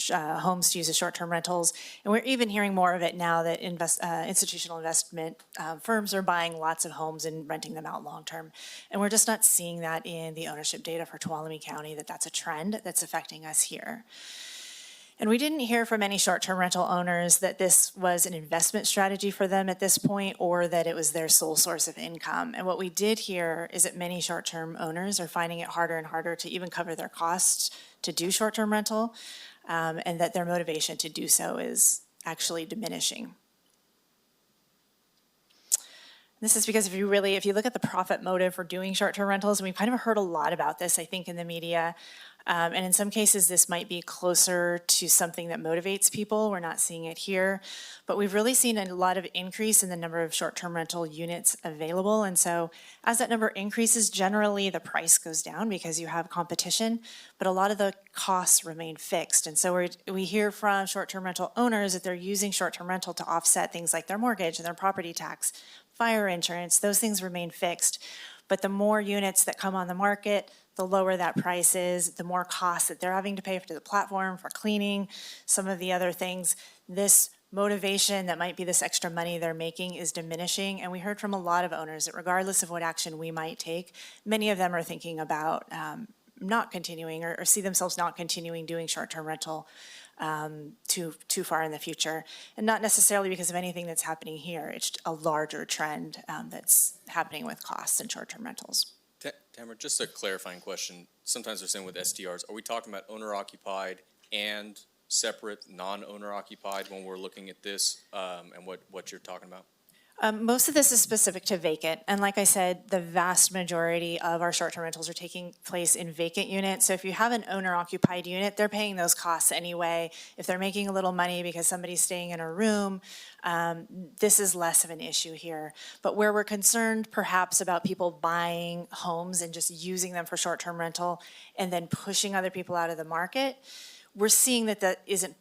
homes to use as short-term rentals, and we're even hearing more of it now that institutional investment firms are buying lots of homes and renting them out long-term, and we're just not seeing that in the ownership data for Tuolumne County, that's a trend that's affecting us here. And we didn't hear from any short-term rental owners that this was an investment strategy for them at this point or that it was their sole source of income. And what we did hear is that many short-term owners are finding it harder and harder to even cover their costs to do short-term rental, and that their motivation to do so is actually diminishing. This is because if you look at the profit motive for doing short-term rentals, and we've kind of heard a lot about this, I think, in the media, and in some cases this might be closer to something that motivates people. We're not seeing it here, but we've really seen a lot of increase in the number of short-term rental units available. And so as that number increases, generally the price goes down because you have competition, but a lot of the costs remain fixed. And so we hear from short-term rental owners that they're using short-term rental to offset things like their mortgage and their property tax, fire insurance, those things remain fixed. But the more units that come on the market, the lower that price is, the more costs that they're having to pay for the platform, for cleaning, some of the other things. This motivation that might be this extra money they're making is diminishing. And we heard from a lot of owners that regardless of what action we might take, many of them are thinking about not continuing or see themselves not continuing doing short-term rental too far in the future. And not necessarily because of anything that's happening here. It's a larger trend that's happening with costs and short-term rentals. Tamara, just a clarifying question. Sometimes they're saying with STRs, are we talking about owner-occupied and separate non-owner occupied when we're looking at this and what you're talking about? Most of this is specific to vacant, and like I said, the vast majority of our short-term rentals are taking place in vacant units. So if you have an owner-occupied unit, they're paying those costs anyway. If they're making a little money because somebody's staying in a room, this is less of an issue here. But where we're concerned perhaps about people buying homes and just using them for short-term rental and then pushing other people out of the market, we're seeing that isn't.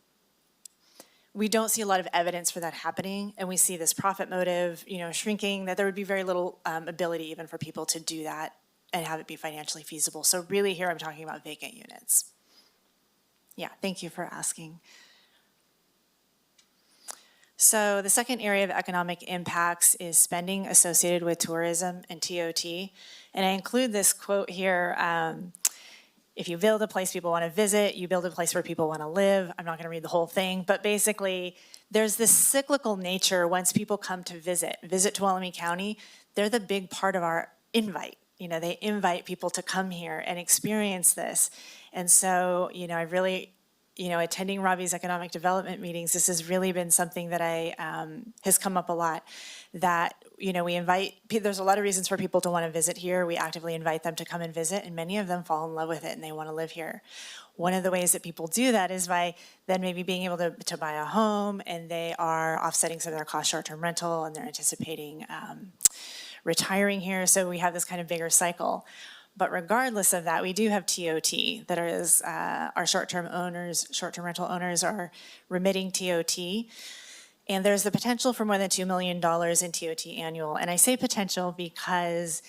We don't see a lot of evidence for that happening, and we see this profit motive, shrinking, that there would be very little ability even for people to do that and have it be financially feasible. So really here I'm talking about vacant units. Yeah, thank you for asking. So the second area of economic impacts is spending associated with tourism and TOT. And I include this quote here. If you build a place people want to visit, you build a place where people want to live. I'm not going to read the whole thing, but basically there's this cyclical nature once people come to visit Tuolumne County. They're the big part of our invite. They invite people to come here and experience this. And so, I really, attending Robbie's economic development meetings, this has really been something that has come up a lot, that we invite, there's a lot of reasons for people to want to visit here. We actively invite them to come and visit, and many of them fall in love with it and they want to live here. One of the ways that people do that is by then maybe being able to buy a home, and they are offsetting some of their cost short-term rental, and they're anticipating retiring here. So we have this kind of bigger cycle. But regardless of that, we do have TOT, that is our short-term rental owners are remitting TOT. And there's the potential for more than $2 million in TOT annual. And I say potential because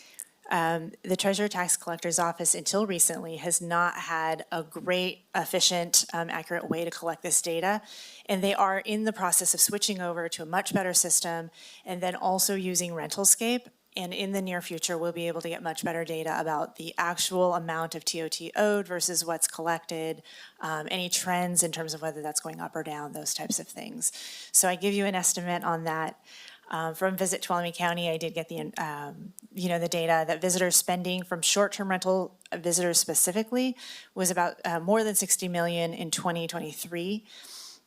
the Treasurer Tax Collector's Office until recently has not had a great, efficient, accurate way to collect this data. And they are in the process of switching over to a much better system and then also using Rentalscape. And in the near future, we'll be able to get much better data about the actual amount of TOT owed versus what's collected, any trends in terms of whether that's going up or down, those types of things. So I give you an estimate on that. From Visit Tuolumne County, I did get the data that visitor spending from short-term rental visitors specifically was about more than $60 million in 2023.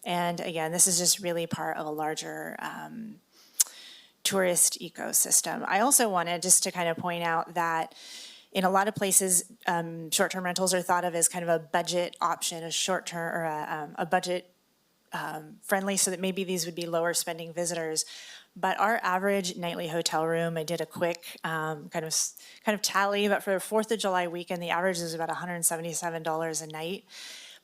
And again, this is just really part of a larger tourist ecosystem. I also wanted just to kind of point out that in a lot of places, short-term rentals are thought of as kind of a budget option, a short-term or a budget friendly, so that maybe these would be lower spending visitors. But our average nightly hotel room, I did a quick kind of tally, but for the 4th of July weekend, the average is about $177 a night.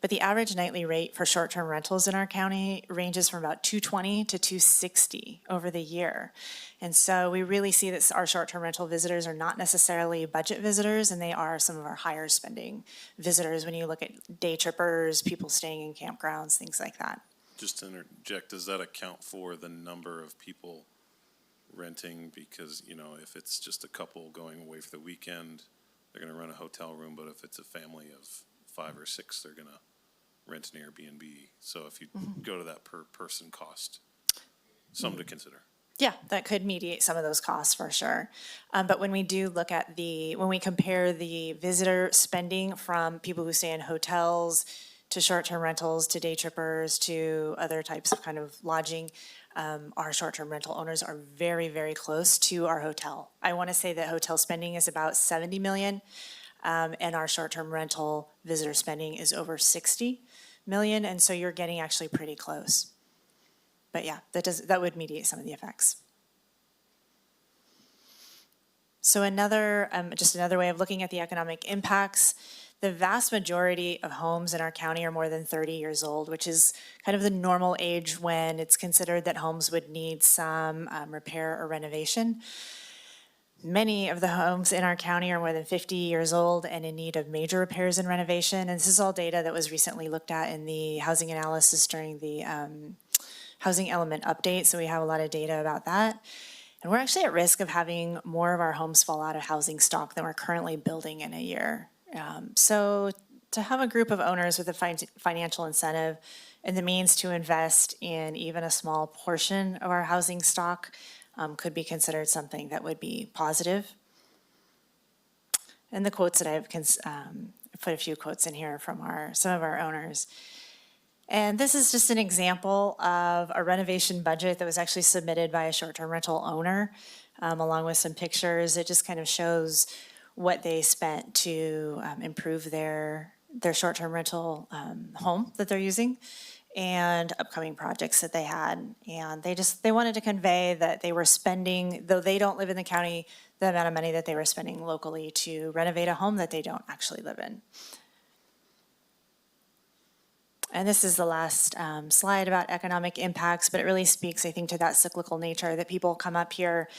But the average nightly rate for short-term rentals in our county ranges from about $220 to $260 over the year. And so we really see that our short-term rental visitors are not necessarily budget visitors, and they are some of our higher spending visitors when you look at day trippers, people staying in campgrounds, things like that. Just to interject, does that account for the number of people renting? Because, if it's just a couple going away for the weekend, they're going to rent a hotel room, but if it's a family of 5 or 6, they're going to rent an Airbnb. So if you go to that per person cost, something to consider. Yeah, that could mediate some of those costs for sure. But when we do look at when we compare the visitor spending from people who stay in hotels to short-term rentals to day trippers to other types of kind of lodging, our short-term rental owners are very, very close to our hotel. I want to say that hotel spending is about $70 million. And our short-term rental visitor spending is over $60 million, and so you're getting actually pretty close. But yeah, that would mediate some of the effects. So just another way of looking at the economic impacts, the vast majority of homes in our county are more than 30 years old, which is kind of the normal age when it's considered that homes would need some repair or renovation. Many of the homes in our county are more than 50 years old and in need of major repairs and renovation. And this is all data that was recently looked at in the housing analysis during the housing element update. So we have a lot of data about that. And we're actually at risk of having more of our homes fall out of housing stock than we're currently building in a year. So to have a group of owners with a financial incentive and the means to invest in even a small portion of our housing stock could be considered something that would be positive. And the quotes that I've put a few quotes in here from some of our owners. And this is just an example of a renovation budget that was actually submitted by a short-term rental owner, along with some pictures. It just kind of shows what they spent to improve their short-term rental home that they're using and upcoming projects that they had. And they wanted to convey that they were spending, though they don't live in the county, the amount of money that they were spending locally to renovate a home that they don't actually live in. And this is the last slide about economic impacts, but it really speaks, I think, to that cyclical nature that people come up here,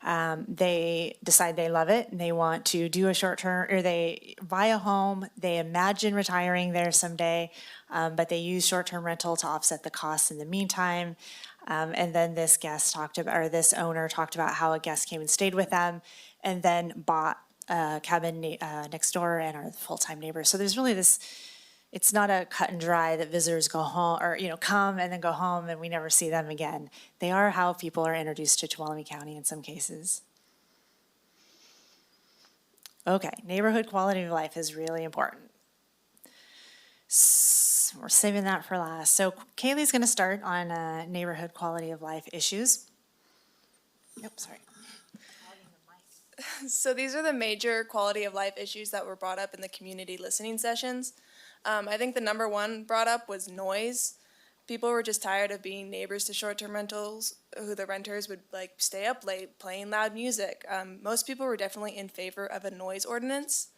they decide they love it, and they want to do a short-term, or they buy a home, they imagine retiring there someday, but they use short-term rental to offset the costs in the meantime. And then this this owner talked about how a guest came and stayed with them, and then bought a cabin next door and are full-time neighbors. So there's really this. It's not a cut and dry that visitors go home or, come and then go home and we never see them again. They are how people are introduced to Tuolumne County in some cases. Okay, neighborhood quality of life is really important. We're saving that for last. So Kaylee's going to start on neighborhood quality of life issues. Nope, sorry. So these are the major quality of life issues that were brought up in the community listening sessions. I think the number one brought up was noise. People were just tired of being neighbors to short-term rentals, who the renters would stay up late playing loud music. Most people were definitely in favor of a noise ordinance.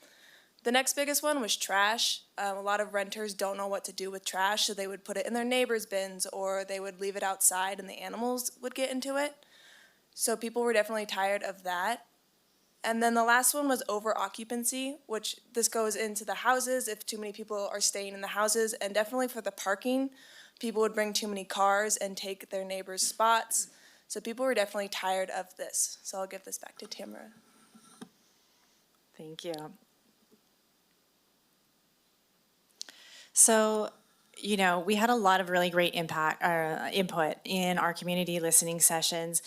The next biggest one was trash. A lot of renters don't know what to do with trash, so they would put it in their neighbors' bins or they would leave it outside and the animals would get into it. So people were definitely tired of that. And then the last one was over occupancy, which this goes into the houses if too many people are staying in the houses, and definitely for the parking. People would bring too many cars and take their neighbors' spots. So people were definitely tired of this. So I'll give this back to Tamara. Thank you. So, we had a lot of really great input in our community listening sessions,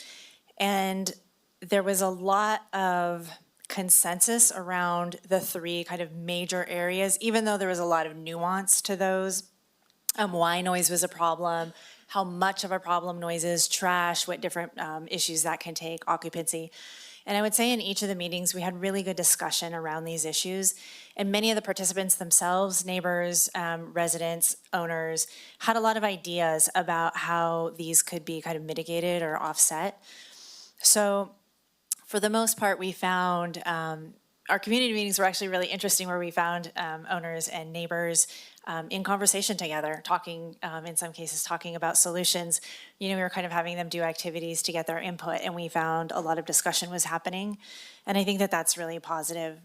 and there was a lot of consensus around the three kind of major areas, even though there was a lot of nuance to those. Why noise was a problem, how much of a problem noise is, trash, what different issues that can take, occupancy. And I would say in each of the meetings, we had really good discussion around these issues. And many of the participants themselves, neighbors, residents, owners, had a lot of ideas about how these could be kind of mitigated or offset. So for the most part, we found our community meetings were actually really interesting, where we found owners and neighbors in conversation together, talking, in some cases, talking about solutions. We were kind of having them do activities to get their input, and we found a lot of discussion was happening. And I think that that's really positive.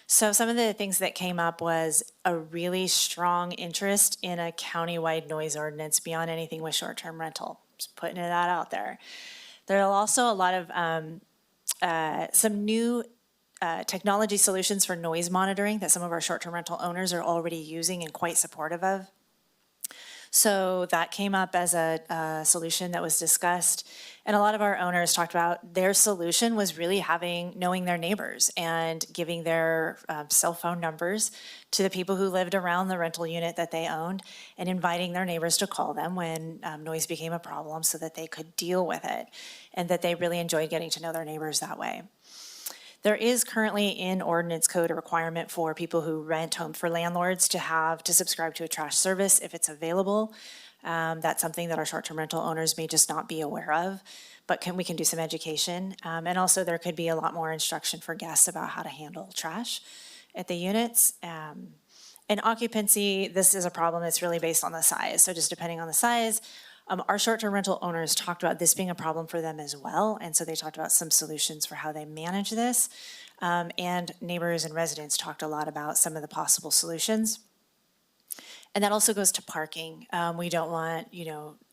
So some of the things that came up was a really strong interest in a countywide noise ordinance beyond anything with short-term rental. Just putting that out there. There are also a lot of some new technology solutions for noise monitoring that some of our short-term rental owners are already using and quite supportive of. So that came up as a solution that was discussed. And a lot of our owners talked about their solution was really knowing their neighbors and giving their cell phone numbers to the people who lived around the rental unit that they owned, and inviting their neighbors to call them when noise became a problem so that they could deal with it, and that they really enjoyed getting to know their neighbors that way. There is currently in ordinance code a requirement for people who rent homes for landlords to subscribe to a trash service if it's available. That's something that our short-term rental owners may just not be aware of, but we can do some education. And also there could be a lot more instruction for guests about how to handle trash at the units. And occupancy, this is a problem that's really based on the size. So just depending on the size, Our short-term rental owners talked about this being a problem for them as well, and so they talked about some solutions for how they manage this. And neighbors and residents talked a lot about some of the possible solutions. And that also goes to parking. We don't want,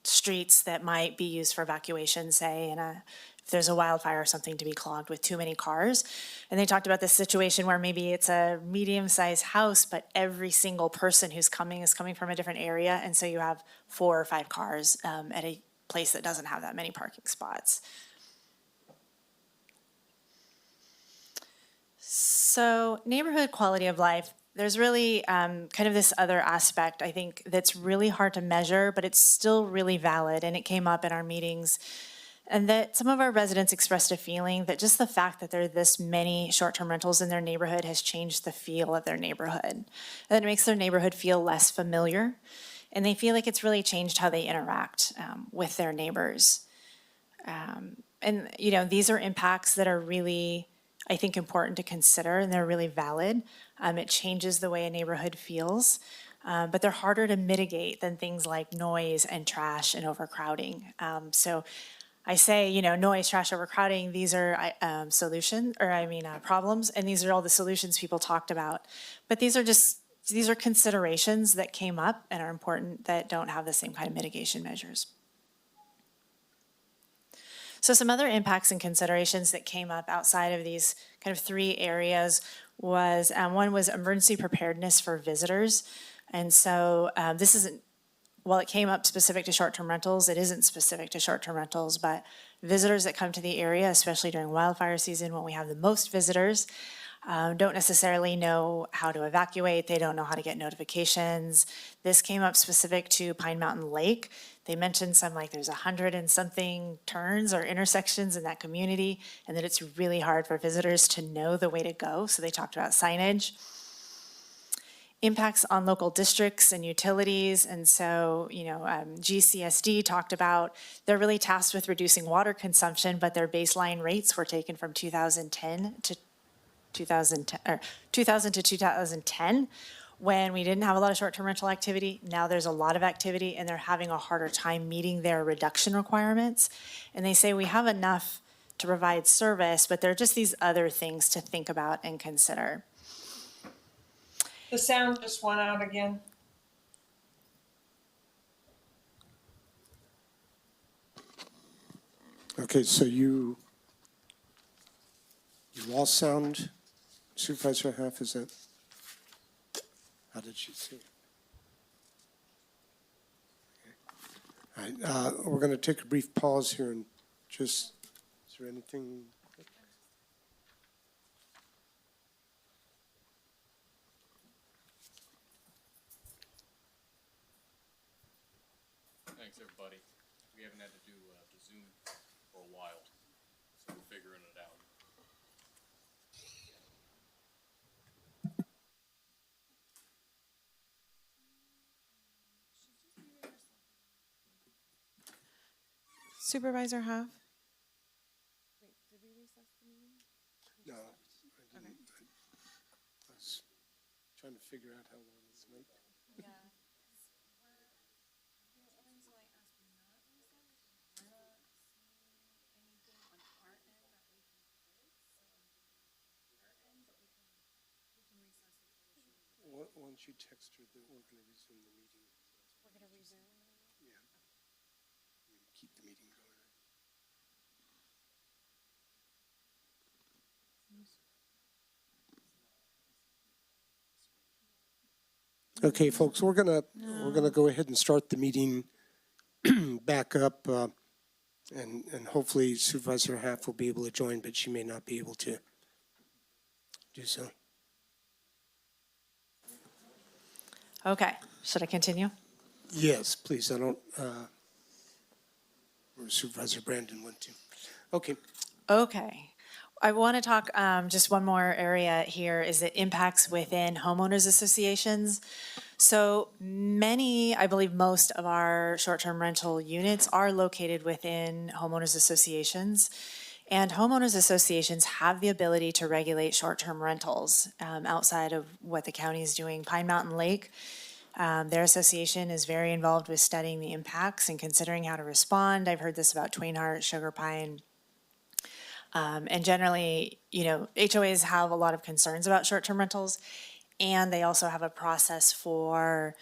streets that might be used for evacuation, say, if there's a wildfire or something, to be clogged with too many cars. And they talked about this situation where maybe it's a medium-sized house, but every single person who's coming is coming from a different area, and so you have 4 or 5 cars at a place that doesn't have that many parking spots. So neighborhood quality of life, there's really kind of this other aspect, I think, that's really hard to measure, but it's still really valid, and it came up in our meetings. And that some of our residents expressed a feeling that just the fact that there are this many short-term rentals in their neighborhood has changed the feel of their neighborhood. That it makes their neighborhood feel less familiar, and they feel like it's really changed how they interact with their neighbors. And, these are impacts that are really, I think, important to consider, and they're really valid. It changes the way a neighborhood feels, but they're harder to mitigate than things like noise and trash and overcrowding. So I say, noise, trash, overcrowding, these are problems, and these are all the solutions people talked about. But these are considerations that came up and are important that don't have the same kind of mitigation measures. So some other impacts and considerations that came up outside of these kind of 3 areas was, one was emergency preparedness for visitors. And so this isn't, while it came up specific to short-term rentals, it isn't specific to short-term rentals, but visitors that come to the area, especially during wildfire season when we have the most visitors, don't necessarily know how to evacuate. They don't know how to get notifications. This came up specific to Pine Mountain Lake. They mentioned there's 100 and something turns or intersections in that community, and that it's really hard for visitors to know the way to go. So they talked about signage. Impacts on local districts and utilities, and so, GCSD talked about they're really tasked with reducing water consumption, but their baseline rates were taken from 2000 to 2010, when we didn't have a lot of short-term rental activity. Now there's a lot of activity, and they're having a harder time meeting their reduction requirements. And they say we have enough to provide service, but there are just these other things to think about and consider. The sound just went out again. Okay, so you lost sound, Supervisor Half, is that? How did she see it? Okay. All right, we're going to take a brief pause here and just, is there anything? Thanks, everybody. We haven't had to do the Zoom for a while, so we're figuring it out. Supervisor Huff? Wait, did we recess the meeting? No, I didn't. I was trying to figure out how long this might. Yeah. Once you text her that we're going to resume the meeting. We're going to resume? Yeah. Keep the meeting going. Okay, folks, we're gonna go ahead and start the meeting back up, and hopefully Supervisor Half will be able to join, but she may not be able to do so. Okay, should I continue? Yes, please. I don't. Where Supervisor Brandon went to. Okay. Okay. I want to talk, just one more area here is the impacts within homeowners associations. So many, I believe most of our short-term rental units are located within homeowners associations. And homeowners associations have the ability to regulate short-term rentals outside of what the county is doing. Pine Mountain Lake Their association is very involved with studying the impacts and considering how to respond. I've heard this about Twain Harte, Sugar Pine. And generally, HOAs have a lot of concerns about short-term rentals, and they also have a process for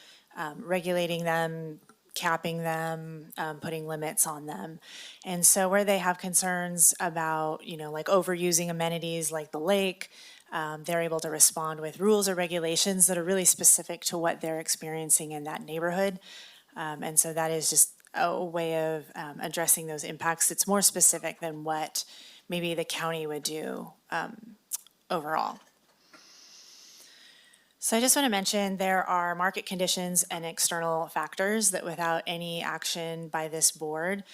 regulating them, capping them, putting limits on them. And so where they have concerns about, like overusing amenities like the lake, they're able to respond with rules or regulations that are really specific to what they're experiencing in that neighborhood. And so that is just a way of addressing those impacts. It's more specific than what maybe the county would do overall. So I just want to mention there are market conditions and external factors that without any action by this board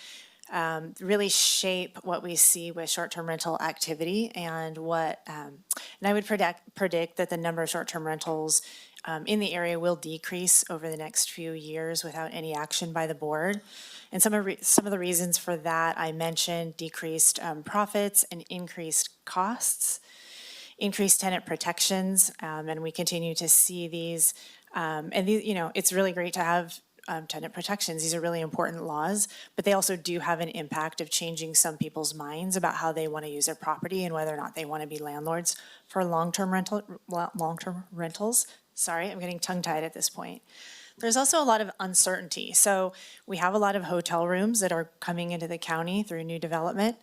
really shape what we see with short-term rental activity and and I would predict that the number of short-term rentals in the area will decrease over the next few years without any action by the board. And some of the reasons for that I mentioned: decreased profits and increased costs, increased tenant protections, and we continue to see these. And these, it's really great to have tenant protections. These are really important laws, but they also do have an impact of changing some people's minds about how they want to use their property and whether or not they want to be landlords for long-term rentals. Sorry, I'm getting tongue-tied at this point. There's also a lot of uncertainty. So we have a lot of hotel rooms that are coming into the county through new development.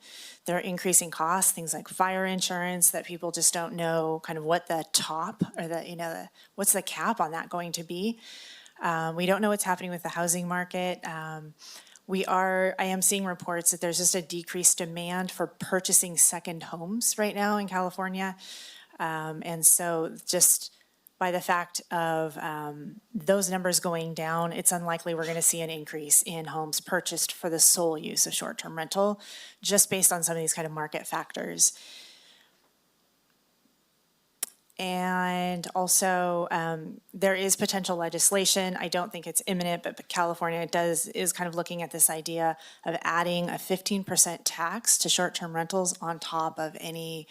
They're increasing costs, things like fire insurance, that people just don't know kind of what the top or what's the cap on that going to be. We don't know what's happening with the housing market. I am seeing reports that there's just a decreased demand for purchasing second homes right now in California. And so just by the fact of those numbers going down, it's unlikely we're going to see an increase in homes purchased for the sole use of short-term rental, just based on some of these kind of market factors. And also, there is potential legislation. I don't think it's imminent, but California is kind of looking at this idea of adding a 15% tax to short-term rentals on top of any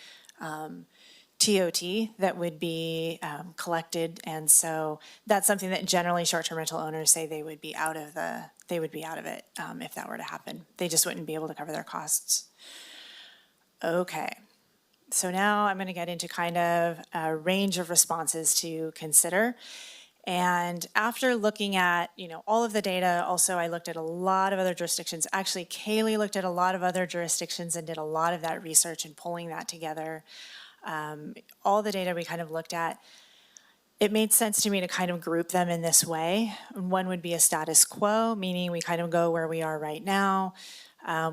TOT that would be collected. And so that's something that generally short-term rental owners say they would be out of it if that were to happen. They just wouldn't be able to cover their costs. Okay. So now I'm going to get into kind of a range of responses to consider. And after looking at, all of the data, also I looked at a lot of other jurisdictions. Actually, Kaylee looked at a lot of other jurisdictions and did a lot of that research and pulling that together. All the data we kind of looked at, it made sense to me to kind of group them in this way. One would be a status quo, meaning we kind of go where we are right now.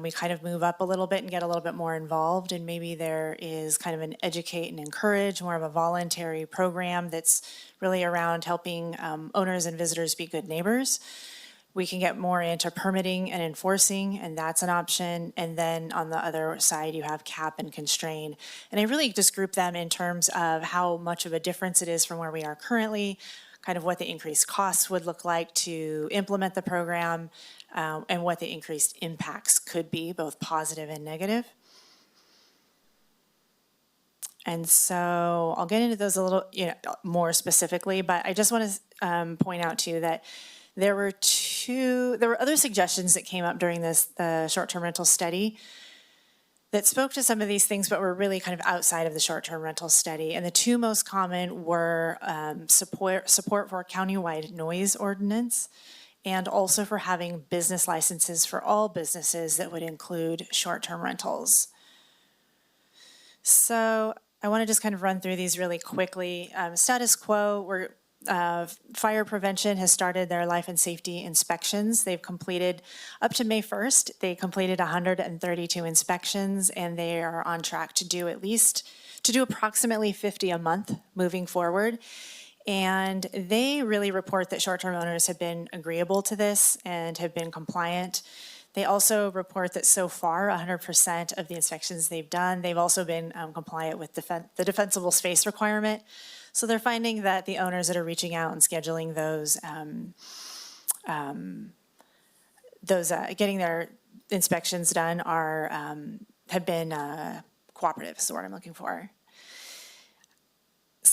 We kind of move up a little bit and get a little bit more involved, and maybe there is kind of an educate and encourage, more of a voluntary program that's really around helping owners and visitors be good neighbors. We can get more into permitting and enforcing, and that's an option. And then on the other side, you have cap and constrain. And I really just group them in terms of how much of a difference it is from where we are currently, kind of what the increased costs would look like to implement the program, and what the increased impacts could be, both positive and negative. And so I'll get into those a little more specifically, but I just want to point out too that there were other suggestions that came up during the short-term rental study that spoke to some of these things, but were really kind of outside of the short-term rental study. And the two most common were support for a countywide noise ordinance, and also for having business licenses for all businesses that would include short-term rentals. So I want to just kind of run through these really quickly. Status quo, fire prevention has started their life and safety inspections. They've completed, up to May 1st, they completed 132 inspections, and they are on track to do approximately 50 a month moving forward. And they really report that short-term owners have been agreeable to this and have been compliant. They also report that so far, 100% of the inspections they've done, they've also been compliant with the defensible space requirement. So they're finding that the owners that are reaching out and scheduling getting their inspections done have been cooperative, is the word I'm looking for.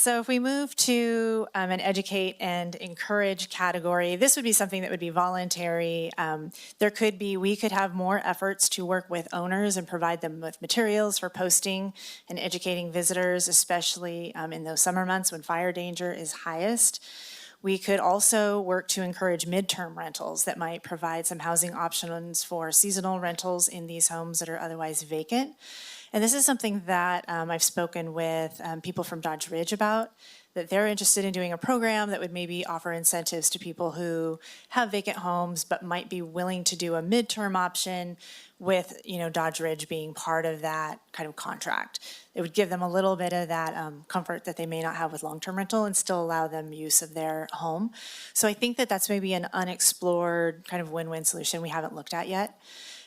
So if we move to an educate and encourage category, this would be something that would be voluntary. We could have more efforts to work with owners and provide them with materials for posting and educating visitors, especially in those summer months when fire danger is highest. We could also work to encourage midterm rentals that might provide some housing options for seasonal rentals in these homes that are otherwise vacant. And this is something that I've spoken with people from Dodge Ridge about, that they're interested in doing a program that would maybe offer incentives to people who have vacant homes but might be willing to do a midterm option with, Dodge Ridge being part of that kind of contract. It would give them a little bit of that comfort that they may not have with long-term rental and still allow them use of their home. So I think that that's maybe an unexplored kind of win-win solution we haven't looked at yet.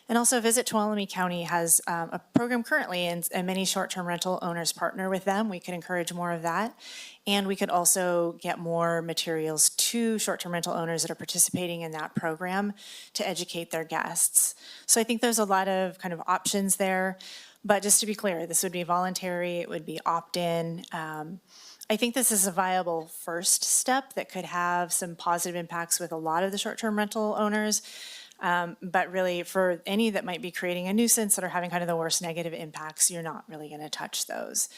And also Visit Tuolumne County has a program currently, and many short-term rental owners partner with them. We could encourage more of that. And we could also get more materials to short-term rental owners that are participating in that program to educate their guests. So I think there's a lot of kind of options there. But just to be clear, this would be voluntary, it would be opt-in. I think this is a viable first step that could have some positive impacts with a lot of the short-term rental owners. But really, for any that might be creating a nuisance that are having kind of the worst negative impacts, you're not really going to touch those.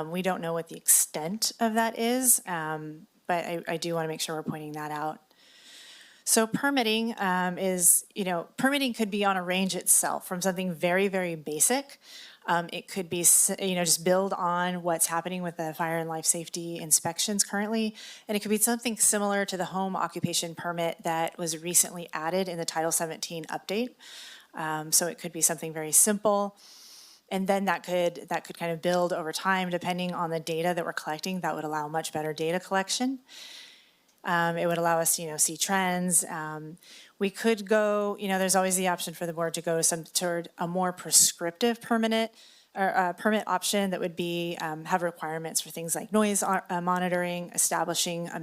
We don't know what the extent of that is, but I do want to make sure we're pointing that out. So permitting permitting could be on a range itself, from something very, very basic. It could be, just build on what's happening with the fire and life safety inspections currently. And it could be something similar to the home occupation permit that was recently added in the Title 17 update. So it could be something very simple. And then that could kind of build over time, depending on the data that we're collecting. That would allow much better data collection. It would allow us to, see trends. We could go, there's always the option for the board to go toward a more prescriptive permit option that would be, have requirements for things like noise monitoring, establishing a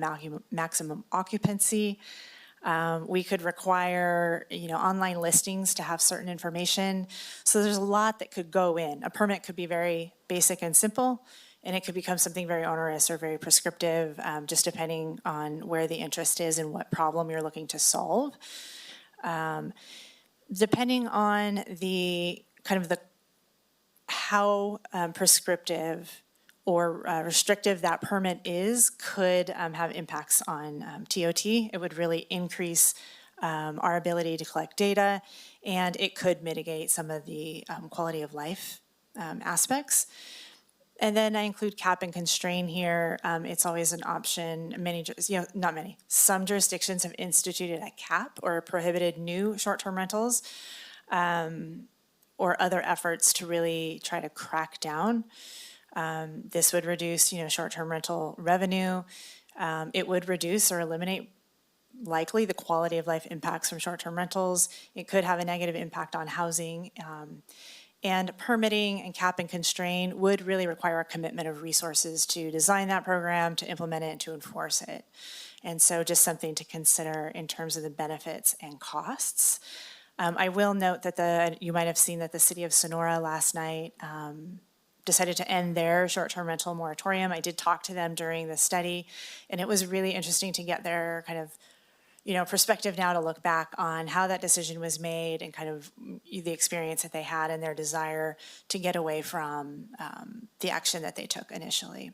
maximum occupancy. We could require, online listings to have certain information. So there's a lot that could go in. A permit could be very basic and simple, and it could become something very onerous or very prescriptive, just depending on where the interest is and what problem you're looking to solve. Depending on the kind of how prescriptive or restrictive that permit is, could have impacts on TOT. It would really increase our ability to collect data, and it could mitigate some of the quality of life aspects. And then I include cap and constrain here. It's always an option. Some jurisdictions have instituted a cap or prohibited new short-term rentals or other efforts to really try to crack down. This would reduce, short-term rental revenue. It would reduce or eliminate likely the quality of life impacts from short-term rentals. It could have a negative impact on housing. And permitting and cap and constrain would really require a commitment of resources to design that program, to implement it, and to enforce it. And so just something to consider in terms of the benefits and costs. I will note that you might have seen that the city of Sonora last night decided to end their short-term rental moratorium. I did talk to them during the study, and it was really interesting to get their kind of perspective now to look back on how that decision was made and kind of the experience that they had and their desire to get away from the action that they took initially.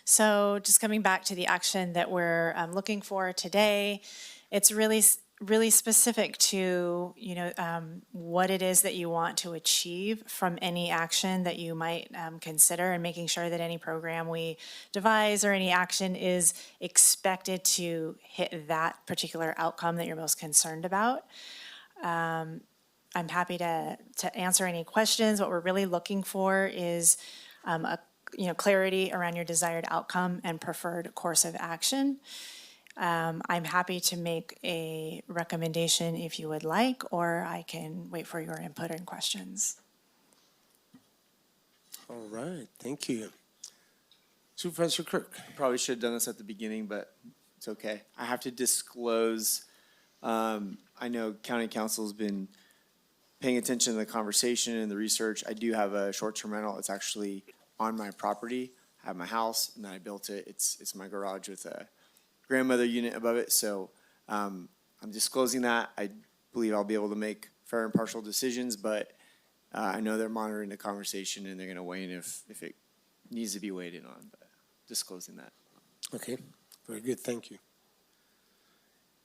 So just coming back to the action that we're looking for today, it's really specific to what it is that you want to achieve from any action that you might consider, and making sure that any program we devise or any action is expected to hit that particular outcome that you're most concerned about. I'm happy to answer any questions. What we're really looking for is clarity around your desired outcome and preferred course of action. I'm happy to make a recommendation if you would like, or I can wait for your input and questions. All right, thank you. Supervisor Kirk. Probably should have done this at the beginning, but it's okay. I have to disclose, I know County Council's been paying attention to the conversation and the research, I do have a short-term rental. It's actually on my property. I have my house, and then I built it. It's my garage with a grandmother unit above it. So I'm disclosing that. I believe I'll be able to make fair and partial decisions, but I know they're monitoring the conversation, and they're going to weigh in if it needs to be weighed in on. But disclosing that. Okay, very good, thank you.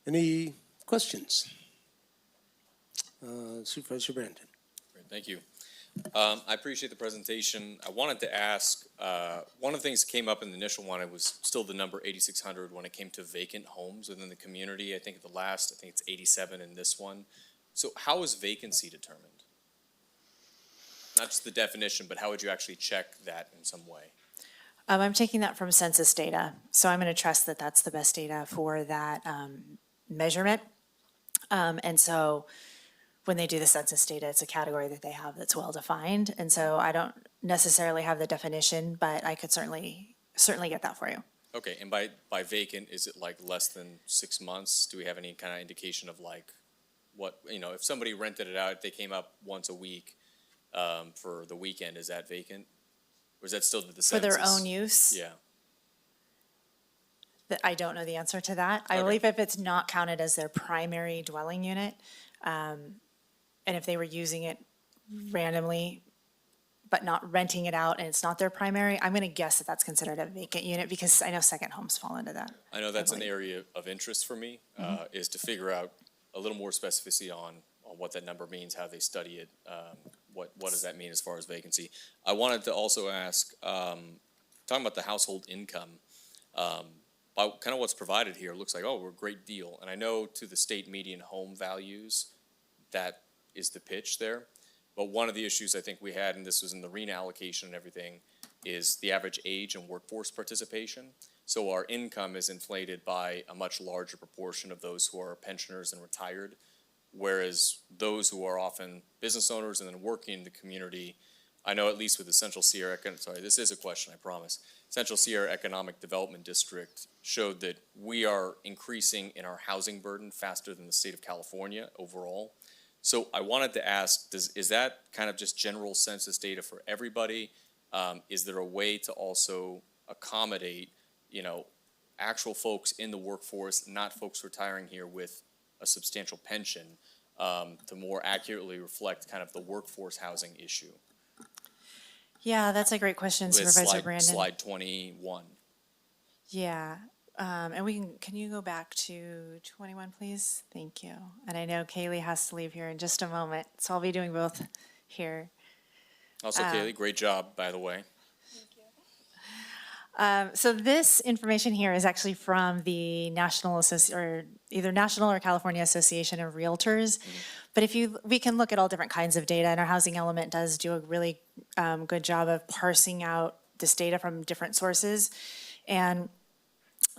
Any questions? Supervisor Brandon. Great, thank you. I appreciate the presentation. I wanted to ask, one of the things that came up in the initial one, it was still the number 8,600 when it came to vacant homes within the community. I think it's 87 in this one. So how is vacancy determined? Not just the definition, but how would you actually check that in some way? I'm taking that from census data, so I'm going to trust that that's the best data for that measurement. And so when they do the census data, it's a category that they have that's well-defined. And so I don't necessarily have the definition, but I could certainly get that for you. Okay, and by vacant, is it like less than 6 months? Do we have any kind of indication of like what, if somebody rented it out, they came up once a week for the weekend, is that vacant? Or is that still the census? For their own use? Yeah. I don't know the answer to that. I believe if it's not counted as their primary dwelling unit, and if they were using it randomly, but not renting it out and it's not their primary, I'm going to guess that that's considered a vacant unit because I know second homes fall into that. I know that's an area of interest for me, is to figure out a little more specificity on what that number means, how they study it, what does that mean as far as vacancy. I wanted to also ask, talking about the household income, by kind of what's provided here, it looks like, we're a great deal. And I know to the state median home values, that is the pitch there. But one of the issues I think we had, and this was in the RENA allocation and everything, is the average age and workforce participation. So our income is inflated by a much larger proportion of those who are pensioners and retired, whereas those who are often business owners and then working in the community, I know at least with the Central Sierra, this is a question, I promise. Central Sierra Economic Development District showed that we are increasing in our housing burden faster than the state of California overall. So I wanted to ask, is that kind of just general census data for everybody? Is there a way to also accommodate, actual folks in the workforce, not folks retiring here with a substantial pension, to more accurately reflect kind of the workforce housing issue? Yeah, that's a great question, Supervisor Brandon. Slide 21. Yeah, and can you go back to 21, please? Thank you. And I know Kaylee has to leave here in just a moment, so I'll be doing both here. Also, Kaylee, great job, by the way. So this information here is actually from the either National or California Association of Realtors. But we can look at all different kinds of data, and our housing element does do a really good job of parsing out this data from different sources. And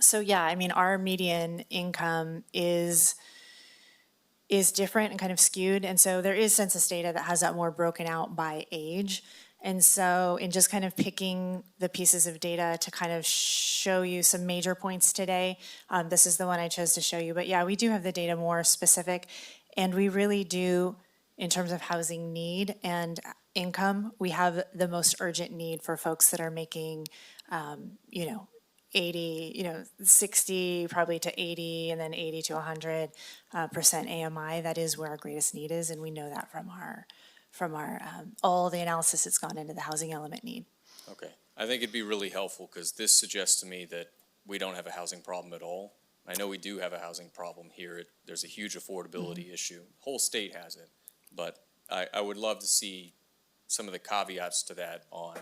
so, yeah, I mean, our median income is different and kind of skewed. And so there is census data that has that more broken out by age. And so in just kind of picking the pieces of data to kind of show you some major points today, this is the one I chose to show you. But yeah, we do have the data more specific, and we really do, in terms of housing need and income, we have the most urgent need for folks that are making, 60 probably to 80, and then 80 to 100% AMI. That is where our greatest need is, and we know that from our all the analysis that's gone into the housing element need. Okay, I think it'd be really helpful because this suggests to me that we don't have a housing problem at all. I know we do have a housing problem here. There's a huge affordability issue. Whole state has it, but I would love to see some of the caveats to that on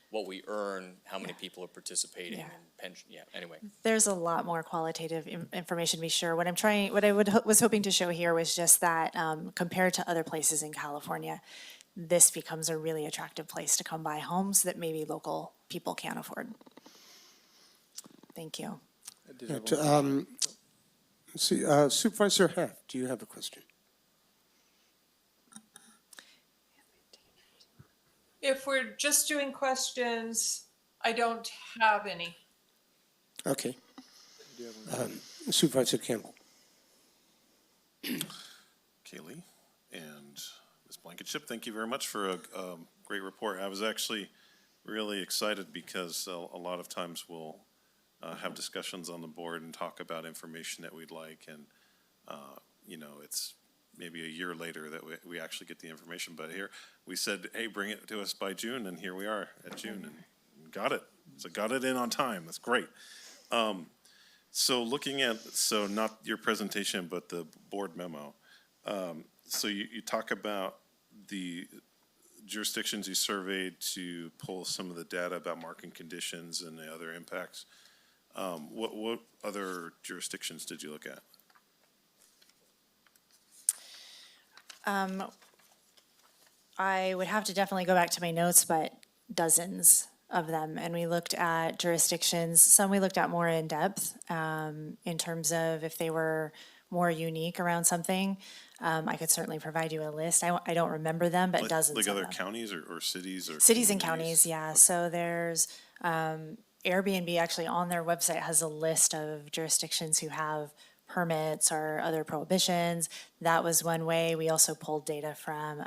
what we earn, how many people are participating, and pension. Yeah. Anyway, there's a lot more qualitative information to be sure. What I was hoping to show here was just that compared to other places in California, this becomes a really attractive place to come buy homes that maybe local people can't afford. Thank you. Supervisor Heft, do you have a question? If we're just doing questions, I don't have any. Okay. Supervisor Campbell. Kaylee and Ms. Blankenship, thank you very much for a great report. I was actually really excited because a lot of times we'll have discussions on the board and talk about information that we'd like, and you know, it's maybe a year later that we actually get the information. But here we said, hey, bring it to us by June, and here we are at June and got it. So got it in on time. That's great. So looking at, so not your presentation, but the board memo. So you talk about the jurisdictions you surveyed to pull some of the data about market conditions and the other impacts. What other jurisdictions did you look at? I would have to definitely go back to my notes, but dozens of them. And we looked at jurisdictions, some we looked at more in depth in terms of if they were more unique around something. I could certainly provide you a list. I don't remember them, but dozens like of other them. counties or cities or Cities and communities? counties, yeah. So there's Airbnb actually on their website has a list of jurisdictions who have permits or other prohibitions. That was one way. We also pulled data from,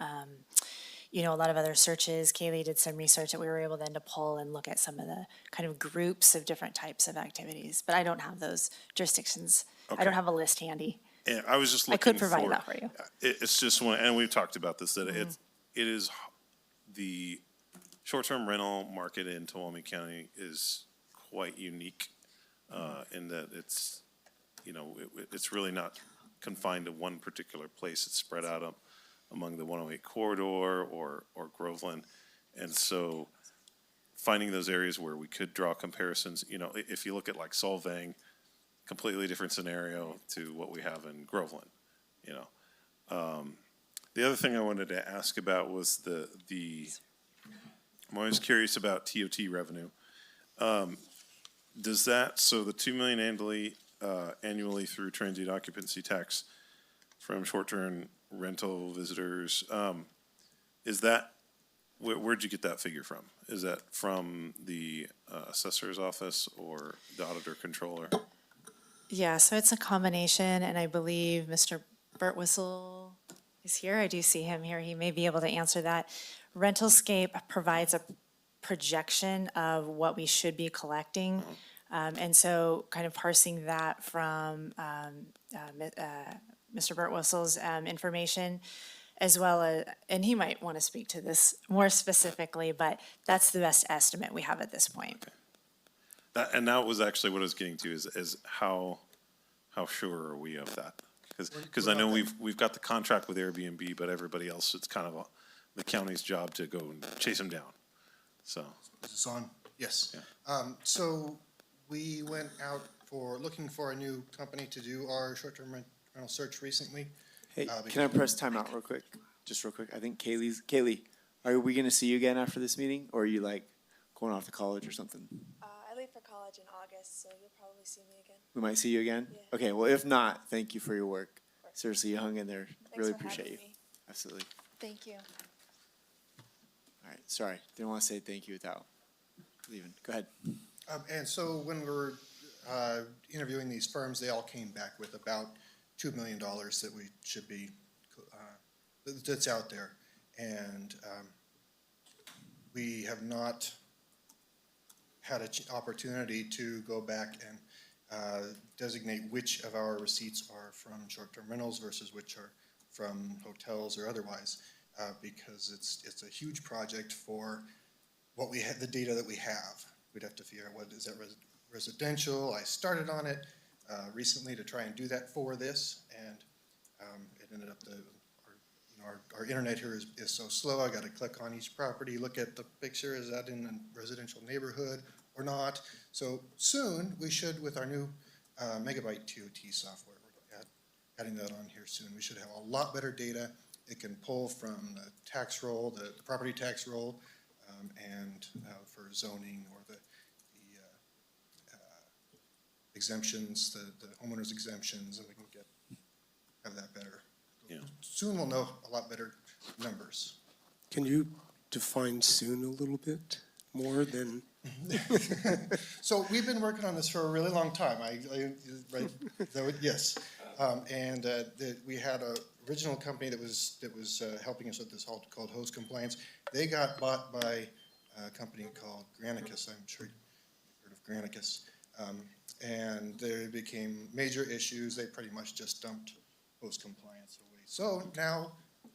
you know, a lot of other searches. Kaylee did some research that we were able then to pull and look at some of the kind of groups of different types of activities. But I don't have those jurisdictions. I don't have a list handy. Yeah, I was just looking I could provide that for you. It's just one, and we've talked about this, that it is the short-term rental market in Tuolumne County is quite unique in that it's, you know, it's really not confined to one particular place. It's spread out among the 108 corridor or Groveland. And so finding those areas where we could draw comparisons, you know, if you look at like Solvang, completely different scenario to what we have in Groveland, you know. The other thing I wanted to ask about was the I'm always curious about TOT revenue. Does that, so the $2 million annually through transient occupancy tax from short-term rental visitors, is that, where'd you get that figure from? Is that from the assessor's office or the auditor controller? Yeah, so it's a combination, and I believe Mr. Birtwistle is here. I do see him here. He may be able to answer that. Rentalscape provides a projection of what we should be collecting. And so kind of parsing that from Mr. Birtwistle's information, as well as, and he might want to speak to this more specifically, but that's the best estimate we have at this point. Okay. That was actually what I was getting to is how sure are we of that? Because I know we've got the contract with Airbnb, but everybody else, it's kind of the county's job to go and chase them down. So. Is this on? Yes. Yeah. So we went out looking for a new company to do our short-term rental search recently. Hey, can I press timeout real quick? Just real quick. I think Kaylee, are we going to see you again after this meeting? Or are you like going off to college or something? I leave for college in August, so you'll probably see me again. We might see you again? Yeah. Okay, well, if not, thank you for your work. Seriously, you hung in there. Thanks Really for appreciate having you. me. Absolutely. Thank you. All right, sorry. Didn't want to say thank you without leaving. Go ahead. And so when we were interviewing these firms, they all came back with about $2 million that we should be, that's out there. And we have not had an opportunity to go back and designate which of our receipts are from short-term rentals versus which are from hotels or otherwise, because it's a huge project for what we have, the data that we have. We'd have to figure out what is that residential. I started on it recently to try and do that for this, and it ended up our internet here is so slow. I got to click on each property, look at the picture. Is that in a residential neighborhood or not? So soon we should, with our new megabyte TOT software, we're adding that on here soon. We should have a lot better data. It can pull from the tax roll, the property tax roll, and for zoning or the exemptions, the homeowners exemptions, and we can have that better. Yeah. Soon we'll know a lot better numbers. Can you define soon a little bit more than? So we've been working on this for a really long time. Yes. And we had a original company that was helping us with this called Host Compliance, they got bought by a company called Granicus. I'm sure you've heard of Granicus. And there became major issues. They pretty much just dumped Host Compliance away. So now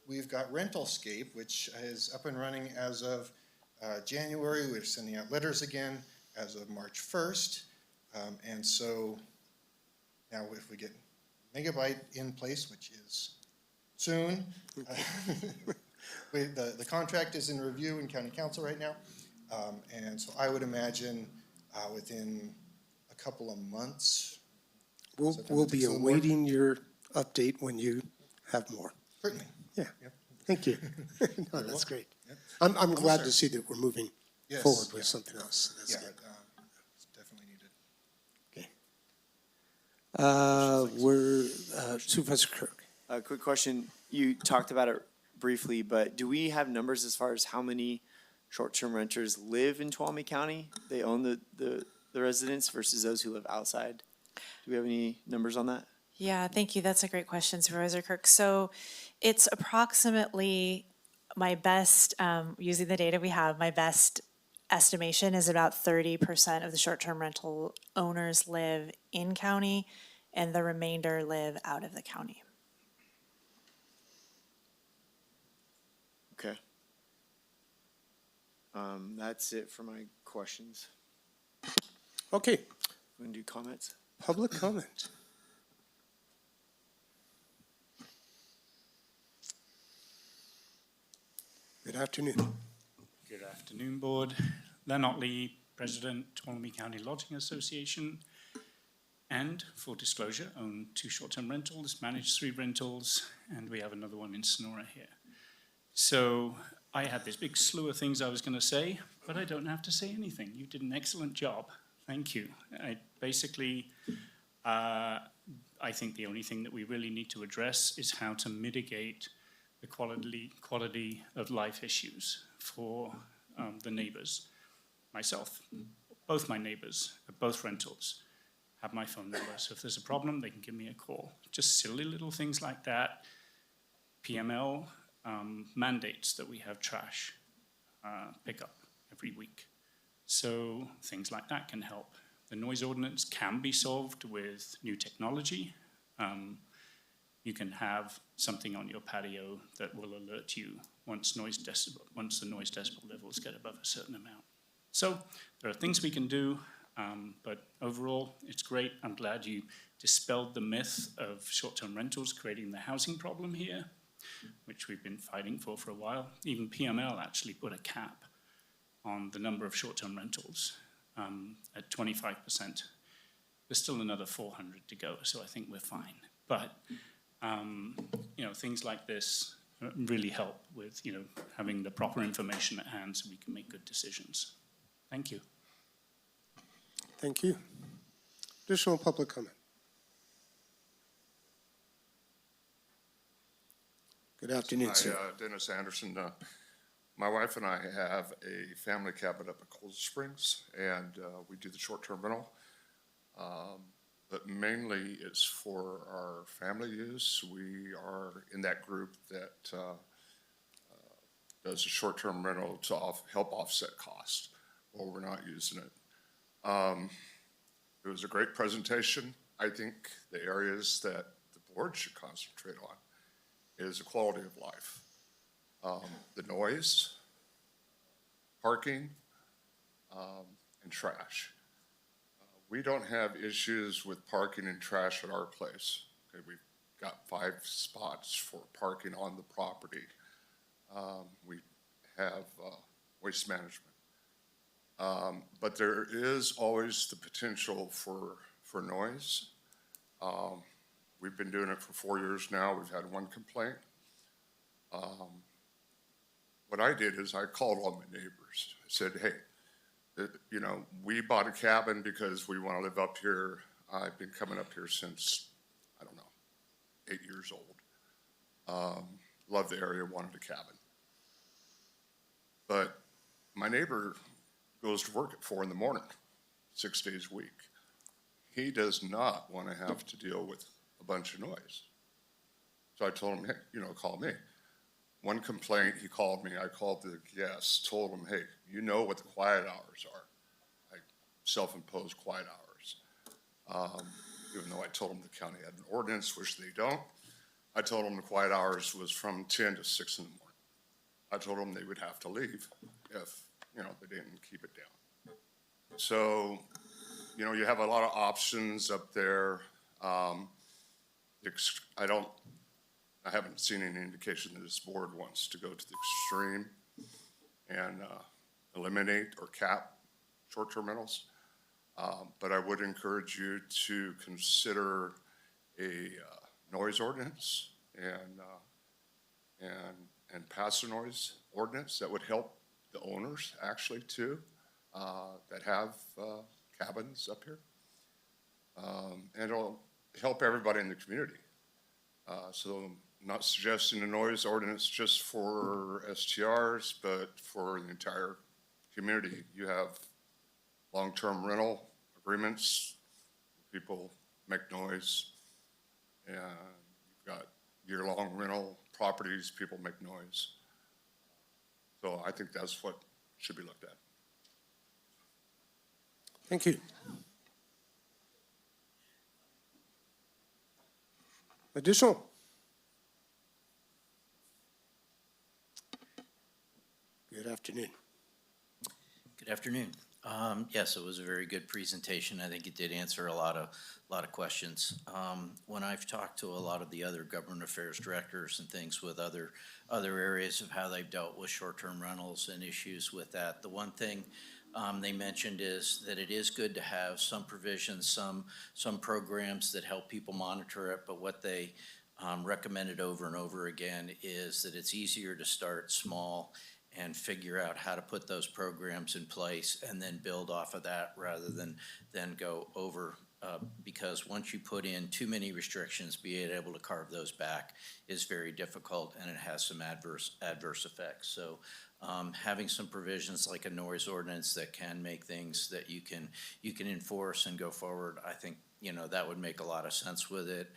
we've got Rentalscape, which is up and running as of January. We're sending out letters again as of March 1st. And so now if we get Megabyte in place, which is soon, the contract is in review in County Council right now. And so I would imagine within a couple of months. We'll be awaiting your update when you have more. Certainly. Yeah. Yep. Thank you. No, that's great. Yep. I'm glad to see that we're moving forward with something else. That's good. It's definitely needed. Supervisor Kirk. A quick question. You talked about it briefly, but do we have numbers as far as how many short-term renters live in Tuolumne County? They own the residents versus those who live outside. Do we have any numbers on that? Yeah, thank you. That's a great question, Supervisor Kirk. So it's approximately my best, using the data we have, my best estimation is about 30% of the short-term rental owners live in county and the remainder live out of the county. Okay. That's it for my questions. Okay. We can do comments. Public comment. Good afternoon. Good afternoon, Board. Len Otley, President, Tuolumne County Lodging Association, and for disclosure, own 2 short-term rentals, manage 3 rentals, and we have another one in Sonora here. So I had this big slew of things I was going to say, but I don't have to say anything. You did an excellent job. Thank you. I think the only thing that we really need to address is how to mitigate the quality of life issues for the neighbors. Myself, both my neighbors at both rentals have my phone number, so if there's a problem, they can give me a call. Just silly little things like that. PML mandates that we have trash pickup every week. So things like that can help. The noise ordinance can be solved with new technology. You can have something on your patio that will alert you once the noise decibel levels get above a certain amount. So there are things we can do, but overall, it's great. I'm glad you dispelled the myth of short-term rentals creating the housing problem here, which we've been fighting for a while. Even PML actually put a cap on the number of short-term rentals at 25%. There's still another 400 to go, so I think we're fine. But things like this really help with having the proper information at hand so we can make good decisions. Thank you. Thank you. Additional public comment. Good afternoon, sir. Dennis Anderson. My wife and I have a family cabin up in Cold Springs, and we do the short-term rental. But mainly it's for our family use. We are in that group that does a short-term rental to help offset costs while we're not using it. It was a great presentation. I think the areas that the board should concentrate on is the quality of life. The noise, parking, and trash. We don't have issues with parking and trash at our place. Okay, we've got 5 spots for parking on the property. We have waste management. But there is always the potential for noise. We've been doing it for 4 years now. We've had 1 complaint. What I did is I called all my neighbors. I said, hey, we bought a cabin because we want to live up here. I've been coming up here since, 8 years old. Love the area, wanted a cabin. But my neighbor goes to work at 4 in the morning, 6 days a week. He does not want to have to deal with a bunch of noise. So I told him, hey, call me. One complaint, he called me, I called the guest, told him, hey, you know what the quiet hours are. Like self-imposed quiet hours. Even though I told them the county had an ordinance, which they don't. I told them the quiet hours was from 10 to 6 in the morning. I told them they would have to leave if, they didn't keep it down. So, you have a lot of options up there. I haven't seen any indication that this board wants to go to the extreme and eliminate or cap short-term rentals. But I would encourage you to consider a noise ordinance and pass a noise ordinance that would help the owners actually too, that have cabins up here. And it'll help everybody in the community. So I'm not suggesting a noise ordinance just for STRs, but for the entire community. You have long-term rental agreements, people make noise, and you've got year-long rental properties, people make noise. So I think that's what should be looked at. Thank you. Additional? Good afternoon. Good afternoon. Yes, it was a very good presentation. I think it did answer a lot of questions. When I've talked to a lot of the other government affairs directors and things with other areas of how they've dealt with short-term rentals and issues with that, the one thing they mentioned is that it is good to have some provisions, some programs that help people monitor it, but what they recommended over and over again is that it's easier to start small and figure out how to put those programs in place and then build off of that rather than go over, because once you put in too many restrictions, being able to carve those back is very difficult and it has some adverse effects. So having some provisions like a noise ordinance that can make things that you can enforce and go forward, I think that would make a lot of sense with it.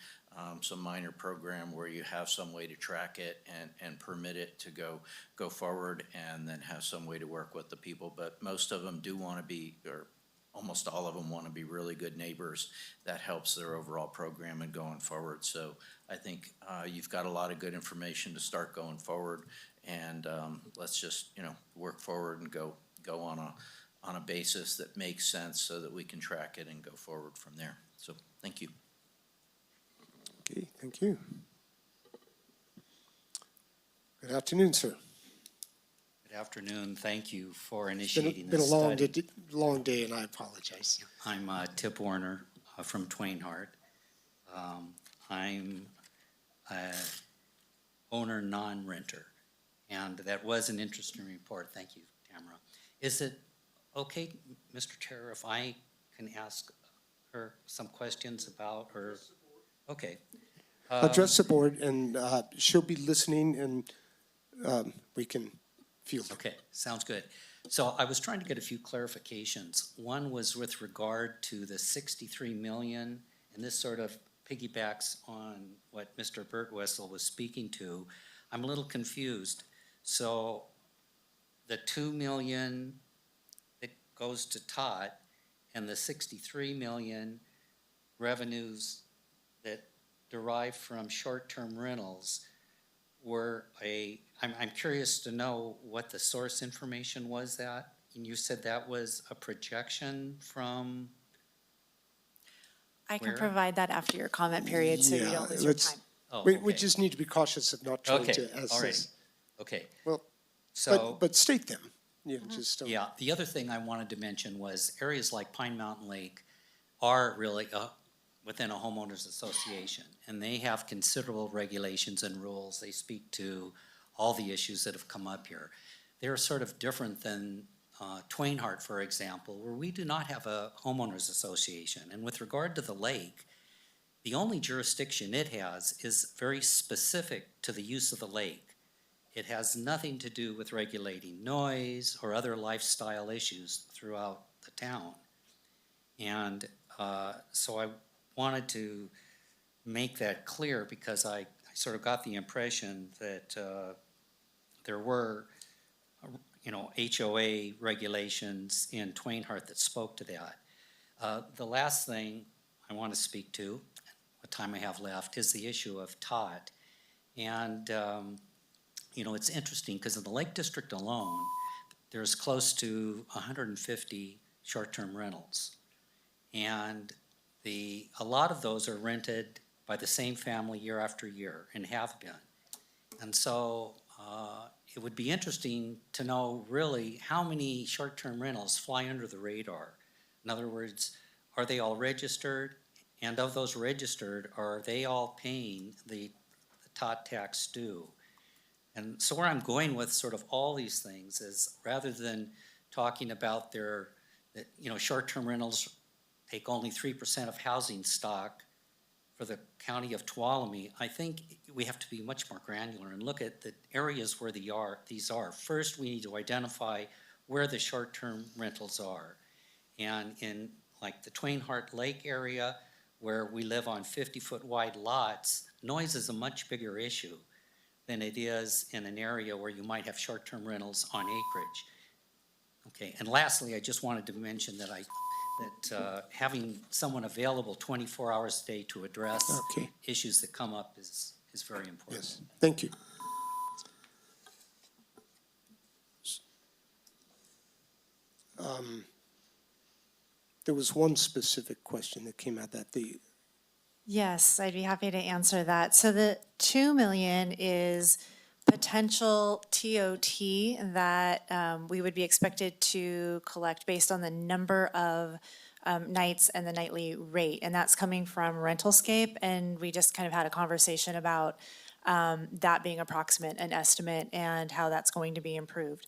Some minor program where you have some way to track it and permit it to go forward, and then have some way to work with the people. But most of them do want to be, or almost all of them want to be really good neighbors. That helps their overall program and going forward. So I think you've got a lot of good information to start going forward, and let's just work forward and go on a basis that makes sense so that we can track it and go forward from there. So thank you. Okay, thank you. Good afternoon, sir. Good afternoon. Thank you for initiating Been this a study. long day, and I apologize. I'm Tip Warner from Twainhart. I'm a owner, non-renter, and that was an interesting report. Thank you, Tamara. Is it okay, Mr. Chair, if I can ask her some questions about her? Okay. Address the board, and she'll be listening, and we can field it. Okay, sounds good. So I was trying to get a few clarifications. One was with regard to the 63 million, and this sort of piggybacks on what Mr. Birtwessel was speaking to. I'm a little confused. So the 2 million that goes to Todd and the 63 million revenues that derive from short-term rentals were I'm curious to know what the source information was that, and you said that was a projection from I can where? provide that after your comment period so you don't lose your time. Oh, We okay. just need to be cautious of not trying Okay, to all right. assess. Okay. Well, So, but state them. Yeah, just yeah, the other thing I wanted to mention was areas like Pine Mountain Lake are really within a homeowners association, and they have considerable regulations and rules. They speak to all the issues that have come up here. They're sort of different than Twainhart, for example, where we do not have a homeowners association. And with regard to the lake, the only jurisdiction it has is very specific to the use of the lake. It has nothing to do with regulating noise or other lifestyle issues throughout the town. And so I wanted to make that clear because I sort of got the impression that there were, HOA regulations in Twain Harte that spoke to that. The last thing I want to speak to, what time I have left, is the issue of TOT. And, it's interesting because in the Lake District alone, there's close to 150 short-term rentals. And a lot of those are rented by the same family year after year and have been. And so it would be interesting to know really how many short-term rentals fly under the radar. In other words, are they all registered? And of those registered, are they all paying the TOT tax due? And so where I'm going with sort of all these things is rather than talking about short-term rentals take only 3% of housing stock for the county of Tuolumne, I think we have to be much more granular and look at the areas where these are. First, we need to identify where the short-term rentals are. And in like the Twain Harte Lake area, where we live on 50-foot wide lots, noise is a much bigger issue than it is in an area where you might have short-term rentals on acreage. Okay, and lastly, I just wanted to mention that having someone available 24 hours a day to address issues that come up is very important. Yes, thank you. There was one specific question that came out that Yes, I'd be happy to answer that. So the 2 million is potential TOT that we would be expected to collect based on the number of nights and the nightly rate. And that's coming from Rentalscape. And we just kind of had a conversation about that being approximate, an estimate, and how that's going to be improved.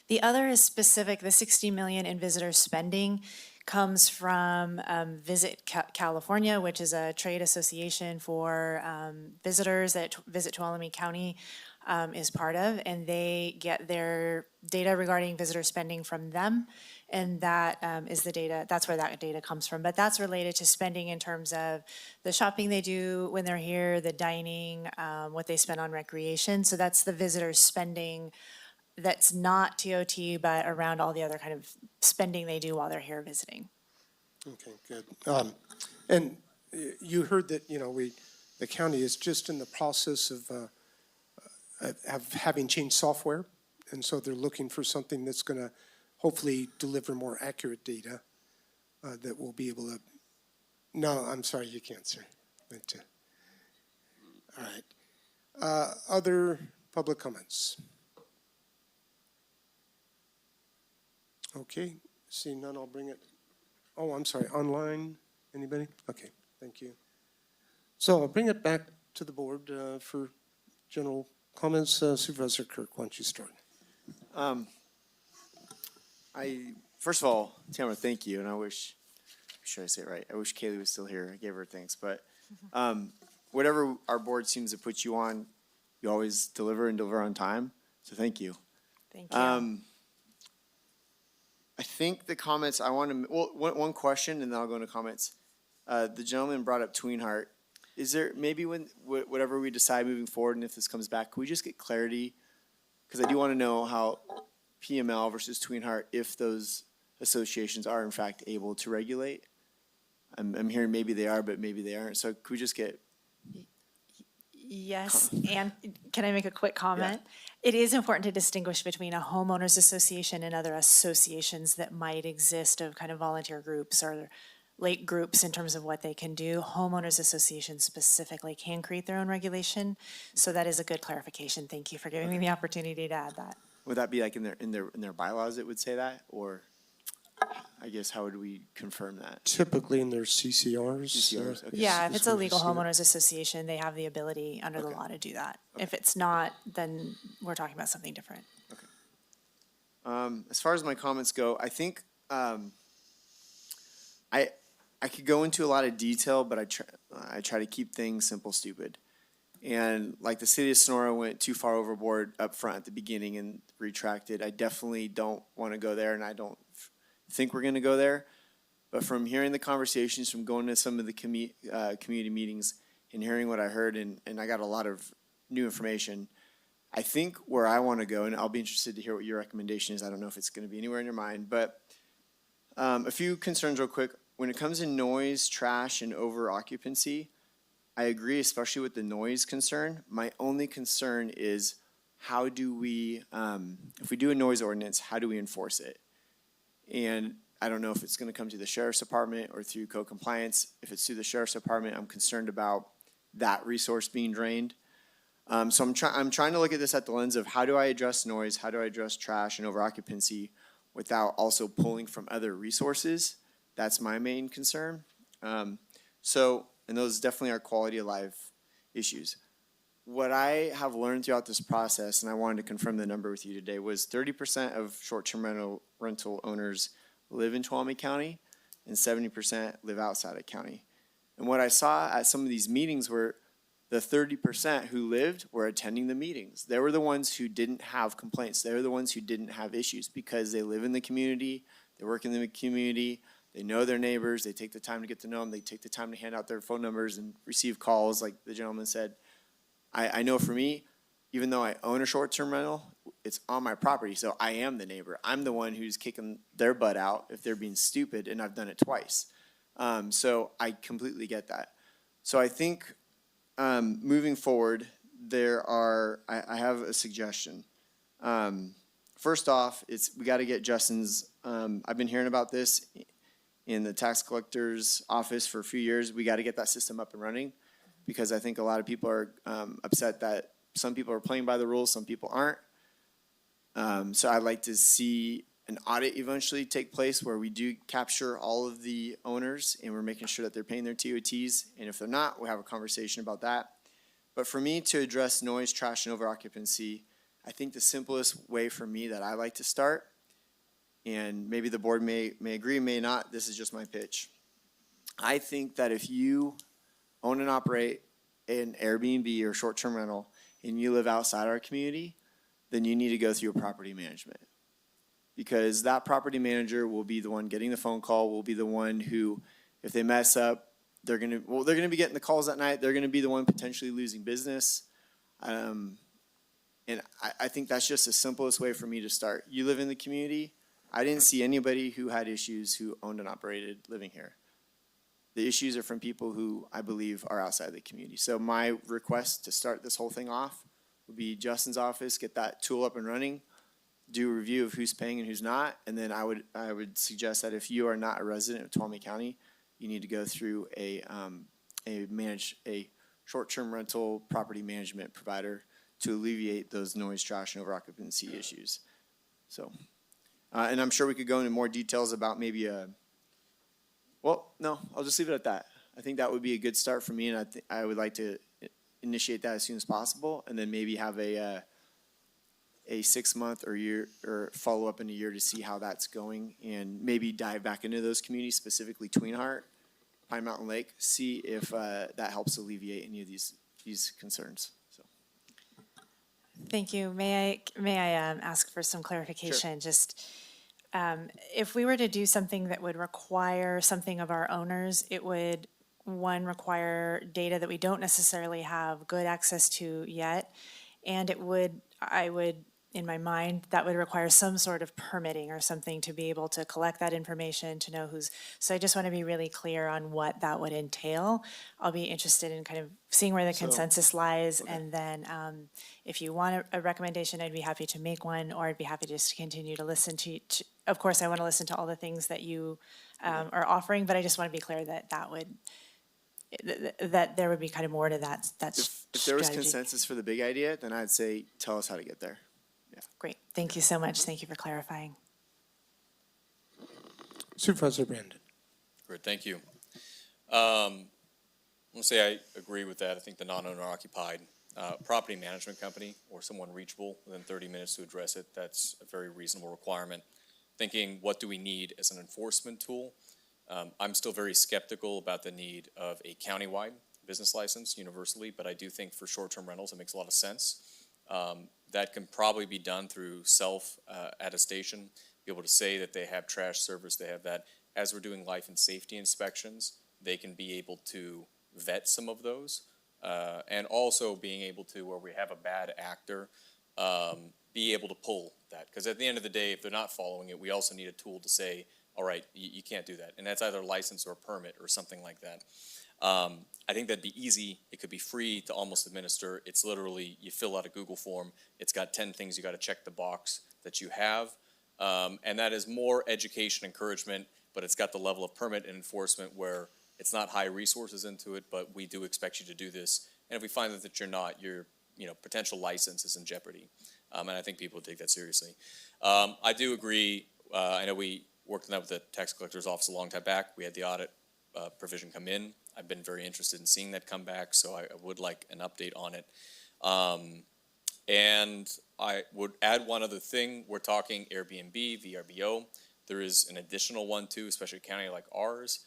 The other is specific, the 60 million in visitor spending comes from Visit California, which is a trade association for visitors that Visit Tuolumne County is part of, and they get their data regarding visitor spending from them, and that is the data, that's where that data comes from. But that's related to spending in terms of the shopping they do when they're here, the dining, what they spend on recreation. So that's the visitor spending that's not TOT, but around all the other kind of spending they do while they're here visiting. Okay, good. And you heard that, the county is just in the process of having changed software. And so they're looking for something that's going to hopefully deliver more accurate data that will be able to, no, I'm sorry, you can't, sir. But, all right. Other public comments? Okay, seeing none, I'll bring it. Oh, I'm sorry, online, anybody? Okay, thank you. So I'll bring it back to the board for general comments. Supervisor Kirk, why don't you start? First of all, Tamara, thank you, and I wish I say it right? I wish Kaylee was still here. I gave her thanks, but whatever our board seems to put you on, you always deliver and deliver on time, so thank you. Thank you. I think the comments I want to, one question and then I'll go into comments. The gentleman brought up Twain Harte. Is there maybe whatever we decide moving forward and if this comes back, could we just get clarity? Because I do want to know how PML versus Twain Harte, if those associations are in fact able to regulate. I'm hearing maybe they are, but maybe they aren't. So could we just get? Yes, and can I make a quick comment? Yeah. It is important to distinguish between a homeowners association and other associations that might exist of kind of volunteer groups or lake groups in terms of what they can do. Homeowners associations specifically can create their own regulation, so that is a good clarification. Thank you for giving me the opportunity to add that. Would that be like in their bylaws it would say that, or I guess how would we confirm that? Typically in their CCRs. CCRs, okay. Yeah, if it's a legal homeowners association, they have the ability under the law to do that. Okay. If it's not, then we're talking about something different. Okay. As far as my comments go, I think I could go into a lot of detail, but I try to keep things simple, stupid. And like the city of Sonora went too far overboard up front at the beginning and retracted. I definitely don't want to go there, and I don't think we're going to go there. But from hearing the conversations, from going to some of the community meetings, in hearing what I heard, and I got a lot of new information. I think where I want to go, and I'll be interested to hear what your recommendation is. I don't know if it's going to be anywhere in your mind, but a few concerns real quick. When it comes to noise, trash, and over occupancy, I agree, especially with the noise concern. My only concern is how do we, if we do a noise ordinance, how do we enforce it? And I don't know if it's going to come to the sheriff's department or through code compliance. If it's through the sheriff's department, I'm concerned about that resource being drained. So I'm trying to look at this at the lens of how do I address noise, how do I address trash and over occupancy without also pulling from other resources. That's my main concern. And those definitely are quality of life issues. What I have learned throughout this process, and I wanted to confirm the number with you today, was 30% of short-term rental owners live in Tuolumne County and 70% live outside of county. And what I saw at some of these meetings were the 30% who lived were attending the meetings. They were the ones who didn't have complaints. They were the ones who didn't have issues because they live in the community, they work in the community, they know their neighbors, they take the time to get to know them, they take the time to hand out their phone numbers and receive calls, like the gentleman said. I know for me, even though I own a short-term rental, it's on my property, so I am the neighbor. I'm the one who's kicking their butt out if they're being stupid, and I've done it twice. So I completely get that. So I think moving forward, I have a suggestion. First off, we got to get Justin's, I've been hearing about this in the tax collector's office for a few years. We got to get that system up and running because I think a lot of people are upset that some people are playing by the rules, some people aren't. So I'd like to see an audit eventually take place where we do capture all of the owners and we're making sure that they're paying their TOTs. And if they're not, we'll have a conversation about that. But for me to address noise, trash, and over occupancy, I think the simplest way for me that I like to start, and maybe the board may agree, may not, this is just my pitch. I think that if you own and operate an Airbnb or short-term rental and you live outside our community, then you need to go through a property management. Because that property manager will be the one getting the phone call, will be the one who, if they mess up, they're gonna be getting the calls at night, they're gonna be the one potentially losing business. And I think that's just the simplest way for me to start. You live in the community. I didn't see anybody who had issues who owned and operated living here. The issues are from people who I believe are outside the community. So my request to start this whole thing off would be Justin's office, get that tool up and running, do a review of who's paying and who's not, and then I would suggest that if you are not a resident of Tuolumne County, you need to go through a short-term rental property management provider to alleviate those noise, trash, and over occupancy issues. So, and I'm sure we could go into more details about maybe well, no, I'll just leave it at that. I think that would be a good start for me, and I would like to initiate that as soon as possible, and then maybe have a 6-month or year or follow up in a year to see how that's going, and maybe dive back into those communities, specifically Tweenheart, Pine Mountain Lake, see if that helps alleviate any of these concerns. So, Thank you. May I ask for some clarification? Sure. Just if we were to do something that would require something of our owners, it would, one, require data that we don't necessarily have good access to yet, and I would, in my mind, that would require some sort of permitting or something to be able to collect that information, to know so I just want to be really clear on what that would entail. I'll be interested in kind of seeing where the consensus lies, and then if you want a recommendation, I'd be happy to make one, or I'd be happy just to continue to listen to of course, I want to listen to all the things that you are offering, but I just want to be clear that that there would be kind of more to that if there was strategy. consensus for the big idea, then I'd say tell us how to get there. Yeah. Great. Thank you so much. Thank you for clarifying. Supervisor Brandon. Great, thank you. I'm gonna say I agree with that. I think the non-owner occupied property management company or someone reachable within 30 minutes to address it, that's a very reasonable requirement. Thinking, what do we need as an enforcement tool? I'm still very skeptical about the need of a countywide business license universally, but I do think for short-term rentals it makes a lot of sense. That can probably be done through self-attestation, be able to say that they have trash service, they have that. As we're doing life and safety inspections, they can be able to vet some of those. And also being able to, where we have a bad actor, be able to pull that. Because at the end of the day, if they're not following it, we also need a tool to say, all right, you can't do that. And that's either a license or a permit or something like that. I think that'd be easy. It could be free to almost administer. It's literally, you fill out a Google form. It's got 10 things you got to check the box that you have. And that is more education, encouragement, but it's got the level of permit and enforcement where it's not high resources into it, but we do expect you to do this. And if we find that you're not, your potential license is in jeopardy. And I think people take that seriously. I do agree. I know we worked on that with the tax collector's office a long time back. We had the audit provision come in. I've been very interested in seeing that come back, so I would like an update on it. And I would add one other thing. We're talking Airbnb, VRBO. There is an additional one too, especially a county like ours,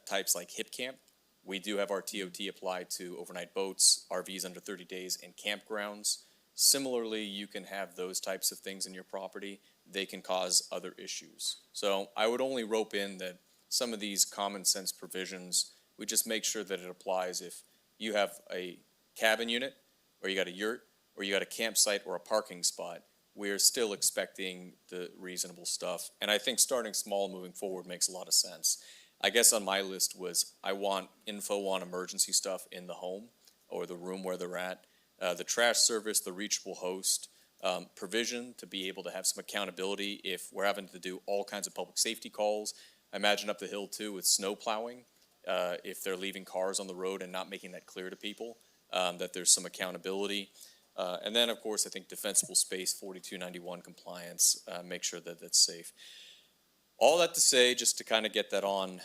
types like Hip Camp. We do have our TOT apply to overnight boats, RVs under 30 days, and campgrounds. Similarly, you can have those types of things in your property. They can cause other issues. So I would only rope in that some of these common sense provisions, we just make sure that it applies if you have a cabin unit, or you got a yurt, or you got a campsite or a parking spot. We're still expecting the reasonable stuff. And I think starting small moving forward makes a lot of sense. I guess on my list was I want info on emergency stuff in the home or the room where they're at. The trash service, the reachable host, provision to be able to have some accountability if we're having to do all kinds of public safety calls. I imagine up the hill too with snow plowing, if they're leaving cars on the road and not making that clear to people, that there's some accountability. And then, of course, I think defensible space, 4291 compliance, make sure that that's safe. All that to say, just to kind of get that on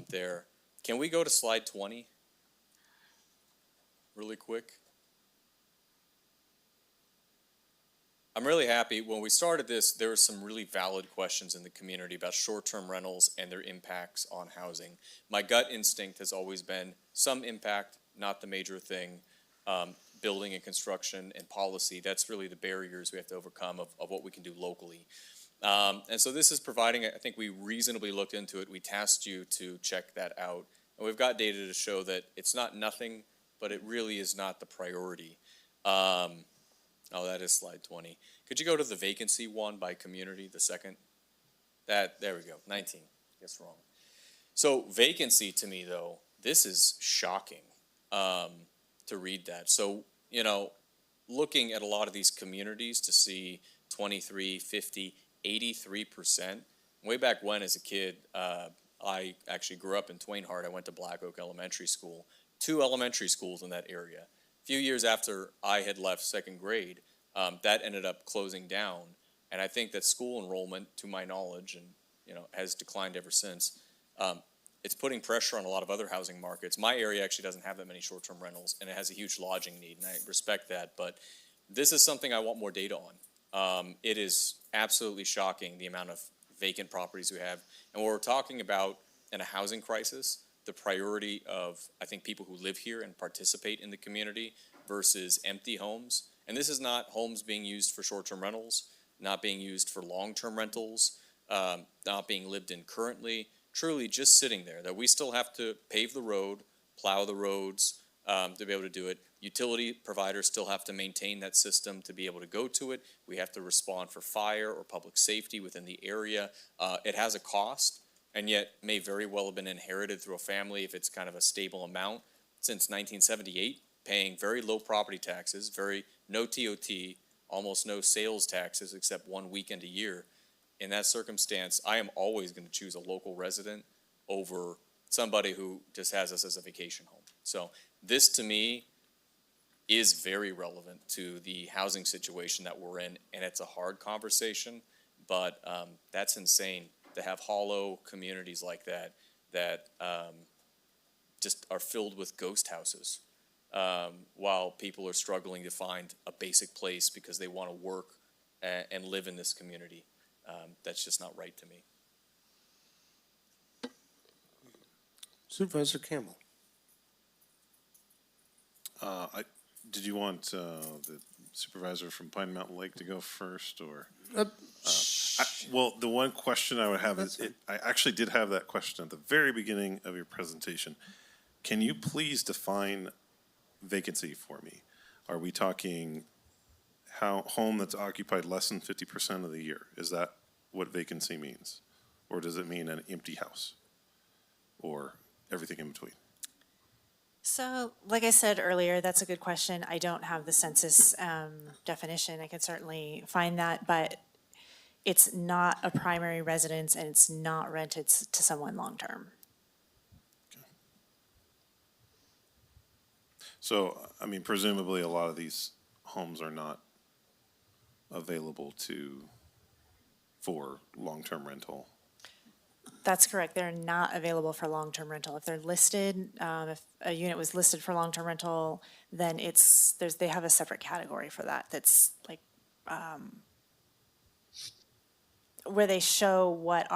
there, can we go to slide 20 really quick? I'm really happy. When we started this, there were some really valid questions in the community about short-term rentals and their impacts on housing. My gut instinct has always been some impact, not the major thing. Building and construction and policy, that's really the barriers we have to overcome of what we can do locally. And so this is providing, I think we reasonably looked into it. We tasked you to check that out. And we've got data to show that it's not nothing, but it really is not the priority. Oh, that is slide 20. Could you go to the vacancy one by community, the second? There we go, 19. Guess wrong. So vacancy to me, though, this is shocking to read that. So, looking at a lot of these communities to see 23, 50, 83%. Way back when as a kid, I actually grew up in Twain Harte. I went to Black Oak Elementary School, 2 elementary schools in that area. A few years after I had left second grade, that ended up closing down. And I think that school enrollment, to my knowledge, and has declined ever since. It's putting pressure on a lot of other housing markets. My area actually doesn't have that many short-term rentals, and it has a huge lodging need, and I respect that. But this is something I want more data on. It is absolutely shocking the amount of vacant properties we have. And what we're talking about in a housing crisis, the priority of, I think, people who live here and participate in the community versus empty homes. And this is not homes being used for short-term rentals, not being used for long-term rentals, not being lived in currently, truly just sitting there, that we still have to pave the road, plow the roads to be able to do it. Utility providers still have to maintain that system to be able to go to it. We have to respond for fire or public safety within the area. It has a cost, and yet may very well have been inherited through a family if it's kind of a stable amount. Since 1978, paying very low property taxes, no TOT, almost no sales taxes except one weekend a year. In that circumstance, I am always going to choose a local resident over somebody who just has us as a vacation home. So this, to me, is very relevant to the housing situation that we're in, and it's a hard conversation, but that's insane to have hollow communities like that just are filled with ghost houses while people are struggling to find a basic place because they want to work and live in this community. That's just not right to me. Supervisor Campbell. Did you want the supervisor from Pine Mountain Lake to go first, or? Well, the one question I would have is, I actually did have that question at the very beginning of your presentation. Can you please define vacancy for me? Are we talking home that's occupied less than 50% of the year? Is that what vacancy means? Or does it mean an empty house? Or everything in between? So, like I said earlier, that's a good question. I don't have the census definition. I could certainly find that, but it's not a primary residence and it's not rented to someone long-term. So, I mean, presumably a lot of these homes are not available for long-term rental. That's correct. They're not available for long-term rental. If they're listed, if a unit was listed for long-term rental, then they have a separate category for that. That's like, where they show what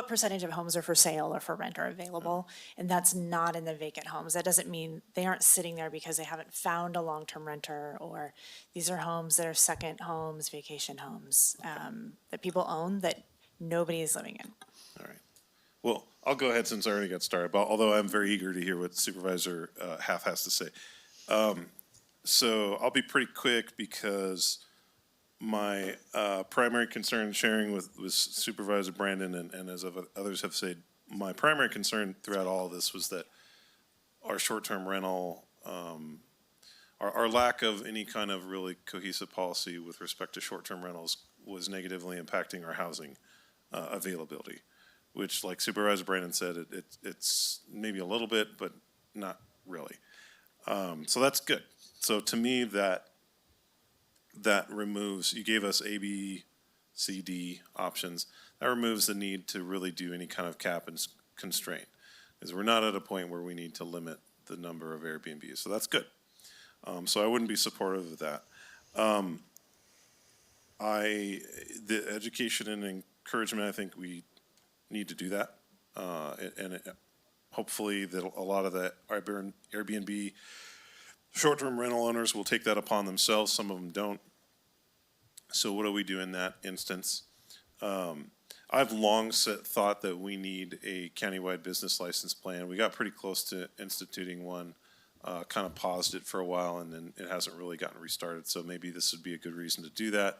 percentage of homes are for sale or for rent are available, and that's not in the vacant homes. That doesn't mean they aren't sitting there because they haven't found a long-term renter, or these are homes that are second homes, vacation homes, that people own that nobody is living in. All right. Well, I'll go ahead since I already got started, but although I'm very eager to hear what Supervisor Half has to say. So I'll be pretty quick because my primary concern, sharing with Supervisor Brandon and as others have said, my primary concern throughout all of this was that our short-term rental, our lack of any kind of really cohesive policy with respect to short-term rentals was negatively impacting our housing availability, which, like Supervisor Brandon said, it's maybe a little bit, but not really. So that's good. So to me, that removes, you gave us A, B, C, D options. That removes the need to really do any kind of cap and constraint, because we're not at a point where we need to limit the number of Airbnbs. So that's good. So I wouldn't be supportive of that. The education and encouragement, I think we need to do that. Hopefully that a lot of the Airbnb short-term rental owners will take that upon themselves. Some of them don't. So what do we do in that instance? I've long thought that we need a countywide business license plan. We got pretty close to instituting one, kind of paused it for a while, and then it hasn't really gotten restarted. So maybe this would be a good reason to do that.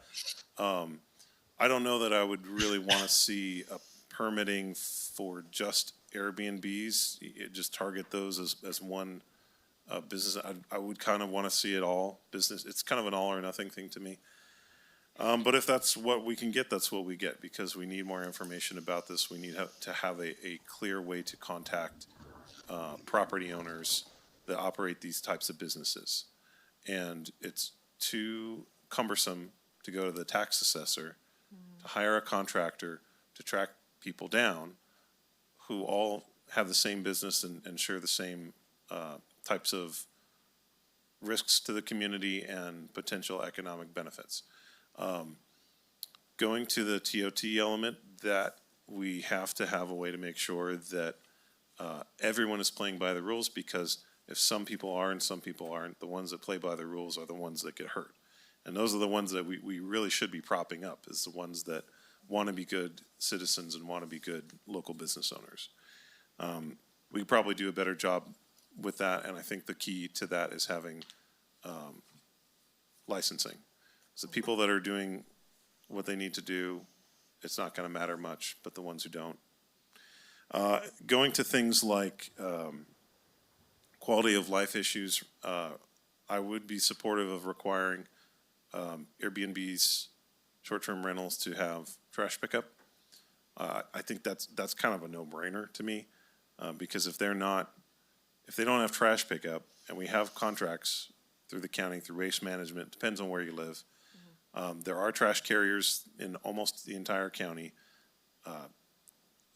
I don't know that I would really want to see a permitting for just Airbnbs. Just target those as one business. I would kind of want to see it all business. It's kind of an all or nothing thing to me. But if that's what we can get, that's what we get, because we need more information about this. We need to have a clear way to contact property owners that operate these types of businesses. And it's too cumbersome to go to the tax assessor, to hire a contractor to track people down who all have the same business and share the same types of risks to the community and potential economic benefits. Going to the TOT element, that we have to have a way to make sure that everyone is playing by the rules, because if some people are and some people aren't, the ones that play by the rules are the ones that get hurt. And those are the ones that we really should be propping up, is the ones that want to be good citizens and want to be good local business owners. We could probably do a better job with that, and I think the key to that is having licensing. So people that are doing what they need to do, it's not going to matter much, but the ones who don't. Going to things like quality of life issues, I would be supportive of requiring Airbnb's short-term rentals to have trash pickup. I think that's kind of a no-brainer to me, because if they don't have trash pickup, and we have contracts through the county, through waste management, depends on where you live. There are trash carriers in almost the entire county.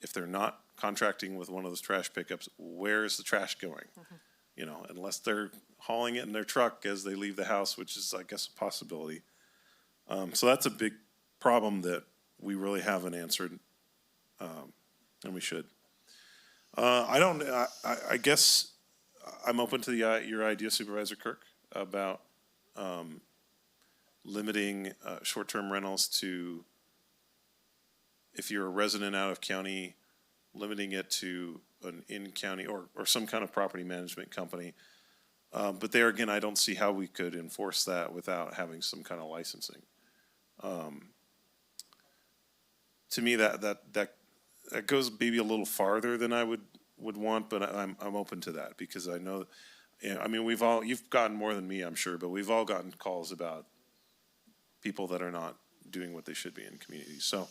If they're not contracting with one of those trash pickups, where is the trash going? You know, unless they're hauling it in their truck as they leave the house, which is, I guess, a possibility. So that's a big problem that we really haven't answered, and we should. I guess I'm open to your idea, Supervisor Kirk, about limiting short-term rentals to, if you're a resident out of county, limiting it to an in-county or some kind of property management company. But there again, I don't see how we could enforce that without having some kind of licensing. To me, that goes maybe a little farther than I would want, but I'm open to that because I know, I mean, you've gotten more than me, I'm sure, but we've all gotten calls about people that are not doing what they should be in communities. So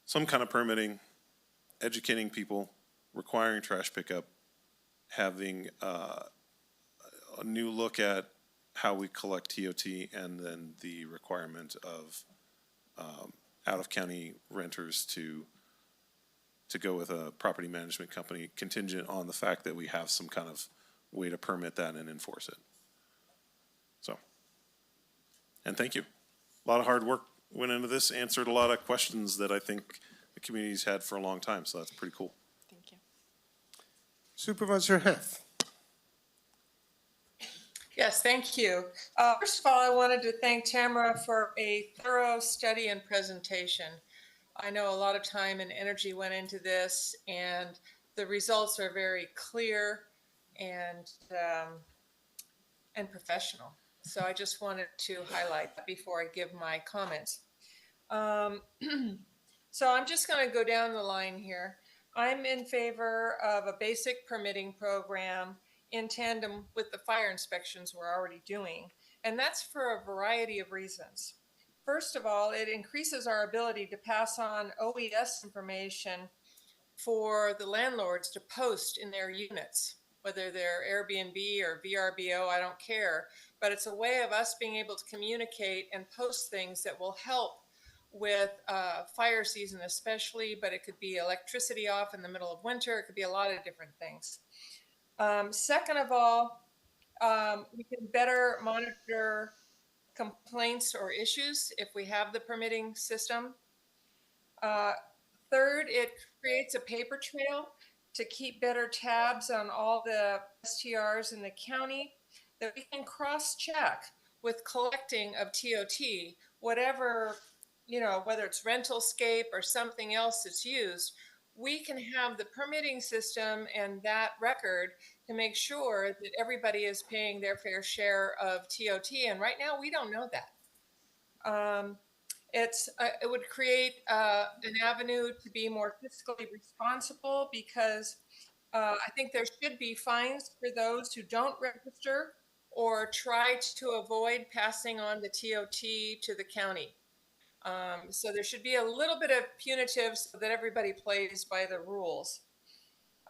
some kind of permitting, educating people, requiring trash pickup, having a new look at how we collect TOT, and then the requirement of out-of-county renters to go with a property management company contingent on the fact that we have some kind of way to permit that and enforce it. So, and thank you. A lot of hard work went into this, answered a lot of questions that I think the community's had for a long time, so that's pretty cool. Thank you. Supervisor Heff. Yes, thank you. First of all, I wanted to thank Tamara for a thorough study and presentation. I know a lot of time and energy went into this, and the results are very clear and professional. So I just wanted to highlight that before I give my comments. So I'm just going to go down the line here. I'm in favor of a basic permitting program in tandem with the fire inspections we're already doing. And that's for a variety of reasons. First of all, it increases our ability to pass on OES information for the landlords to post in their units, whether they're Airbnb or VRBO, I don't care. But it's a way of us being able to communicate and post things that will help with fire season especially, but it could be electricity off in the middle of winter. It could be a lot of different things. Second of all, we can better monitor complaints or issues if we have the permitting system. Third, it creates a paper trail to keep better tabs on all the STRs in the county that we can cross-check with collecting of TOT, whatever, whether it's Rentalscape or something else that's used. We can have the permitting system and that record to make sure that everybody is paying their fair share of TOT. And right now, we don't know that. It would create an avenue to be more fiscally responsible because I think there should be fines for those who don't register or try to avoid passing on the TOT to the county. So there should be a little bit of punitive so that everybody plays by the rules.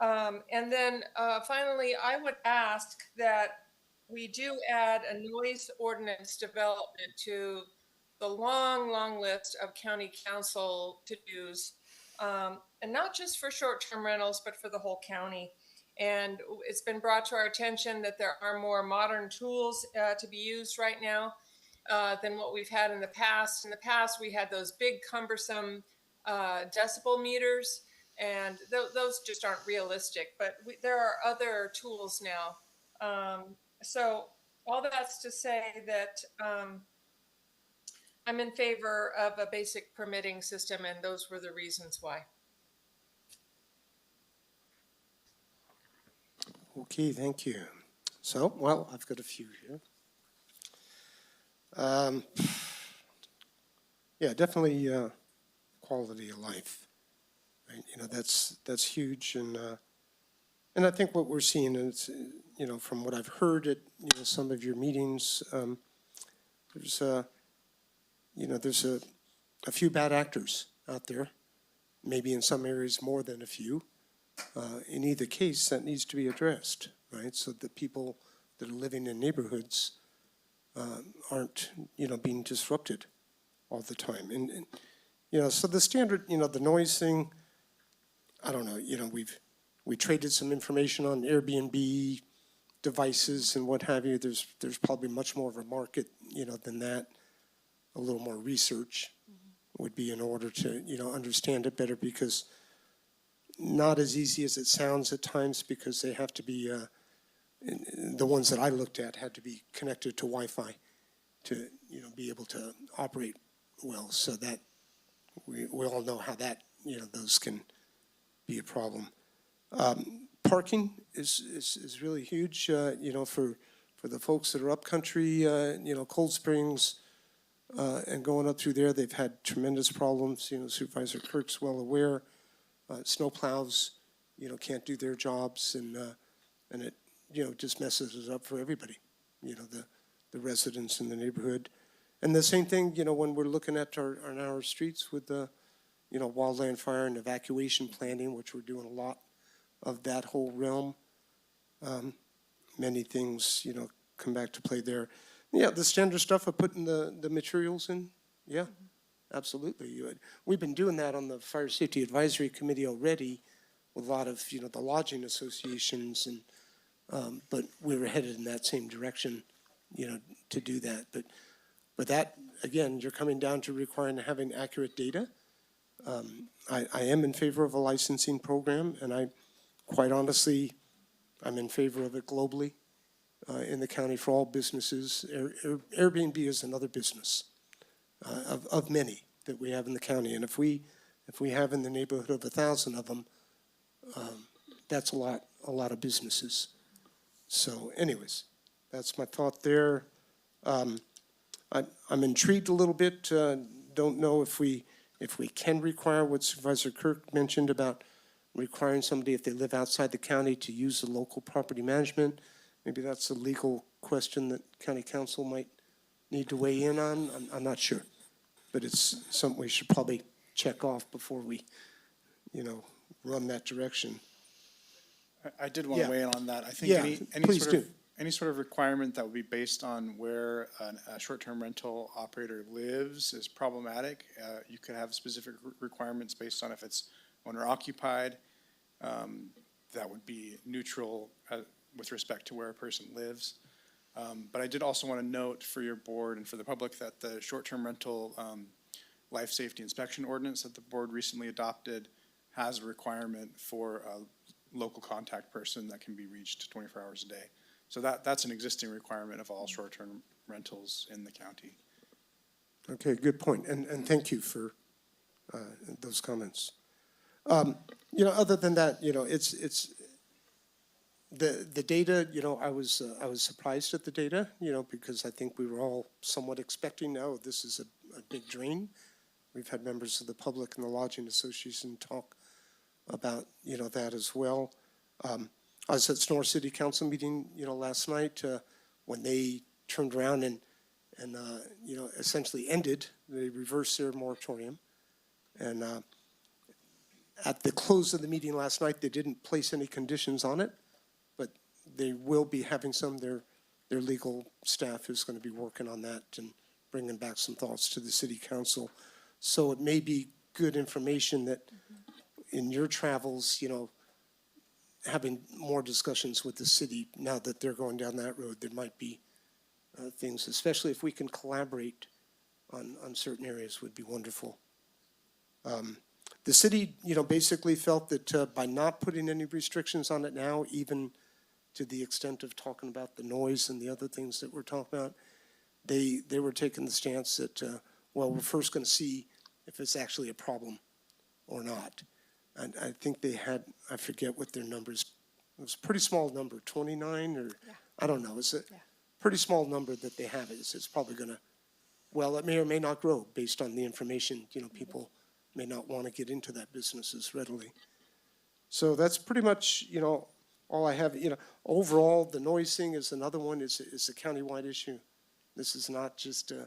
And then finally, I would ask that we do add a noise ordinance development to the long list of county council to-dos, and not just for short-term rentals, but for the whole county. And it's been brought to our attention that there are more modern tools to be used right now than what we've had in the past. In the past, we had those big cumbersome decibel meters, and those just aren't realistic, but there are other tools now. So all that's to say that I'm in favor of a basic permitting system, and those were the reasons why. Okay, thank you. So, well, I've got a few here. Yeah, definitely quality of life. Right? That's huge, and I think what we're seeing is, from what I've heard at some of your meetings, there's a few bad actors out there, maybe in some areas more than a few. In either case, that needs to be addressed, right? So that people that are living in neighborhoods aren't, being disrupted all the time. And so the standard, the noise thing, I don't know, we traded some information on Airbnb devices and what have you. There's probably much more of a market, than that. A little more research would be in order to, understand it better, because not as easy as it sounds at times, because they have to be, the ones that I looked at had to be connected to Wi-Fi to, be able to operate well. So that we all know how that, those can be a problem. Parking is really huge, you know, for the folks that are upcountry, you know, Cold Springs, and going up through there, they've had tremendous problems. You know, Supervisor Kirk's well aware. Snowplows, you know, can't do their jobs, and it, you know, just messes it up for everybody. You know, the residents in the neighborhood, and the same thing, you know, when we're looking at our streets with the, you know, wildland fire and evacuation planning, which we're doing a lot of that whole realm. Many things, you know, come back to play there. Yeah, the standard stuff of putting the materials in, yeah, absolutely. We've been doing that on the Fire Safety Advisory Committee already with a lot of, you know, the lodging associations, and but we were headed in that same direction, you know, to do that. But that, again, you're coming down to requiring having accurate data. I am in favor of a licensing program, and quite honestly, I'm in favor of it globally in the county for all businesses. Airbnb is another business of many that we have in the county, and if we have in the neighborhood of 1,000 of them, that's a lot of businesses. So, anyways, that's my thought there. I'm intrigued a little bit. Don't know if we can require what Supervisor Kirk mentioned about requiring somebody, if they live outside the county, to use the local property management. Maybe that's a legal question that county council might need to weigh in on. I'm not sure. But it's something we should probably check off before we, you know, run that direction. I did want to weigh in on that. I think any sort of requirement that would be based on where a short-term rental operator lives is problematic. You could have specific requirements based on if it's owner-occupied. That would be neutral with respect to where a person lives. But I did also want to note for your board and for the public that the short-term rental life safety inspection ordinance that the board recently adopted has a requirement for a local contact person that can be reached 24 hours a day. So that's an existing requirement of all short-term rentals in the county. Okay, good point, and thank you for those comments. You know, other than that, you know, it's the data. You know, I was surprised at the data. You know, because I think we were all somewhat expecting, oh, this is a big drain. We've had members of the public and the Lodging Association talk about, you know, that as well. I was at Sonora City Council meeting, you know, last night when they turned around and you know, essentially ended, they reversed their moratorium. And at the close of the meeting last night, they didn't place any conditions on it, but they will be having some. Their legal staff is going to be working on that and bringing back some thoughts to the city council. So it may be good information that in your travels, you know, having more discussions with the city now that they're going down that road, there might be things, especially if we can collaborate on certain areas, would be wonderful. The city, you know, basically felt that by not putting any restrictions on it now, even to the extent of talking about the noise and the other things that we're talking about, they were taking the stance that, well, we're first going to see if it's actually a problem or not. And I think they had, I forget what their numbers, it was a pretty small number, 29 or, I don't know, it's a pretty small number that they have. It's probably going to, well, it may or may not grow based on the information. You know, people may not want to get into that business as readily. So that's pretty much, you know, all I have. You know, overall, the noise thing is another one. It's a countywide issue. This is not just an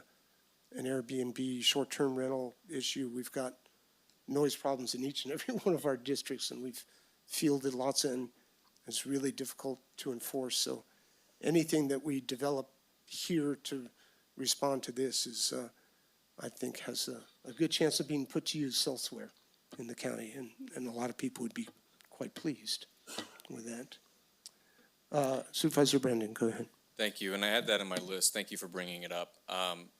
Airbnb short-term rental issue. We've got noise problems in each and every one of our districts, and we've fielded lots of, and it's really difficult to enforce. So anything that we develop here to respond to this is, I think, has a good chance of being put to use elsewhere in the county, and a lot of people would be quite pleased with that. Supervisor Brandon, go ahead. Thank you, and I had that on my list. Thank you for bringing it up.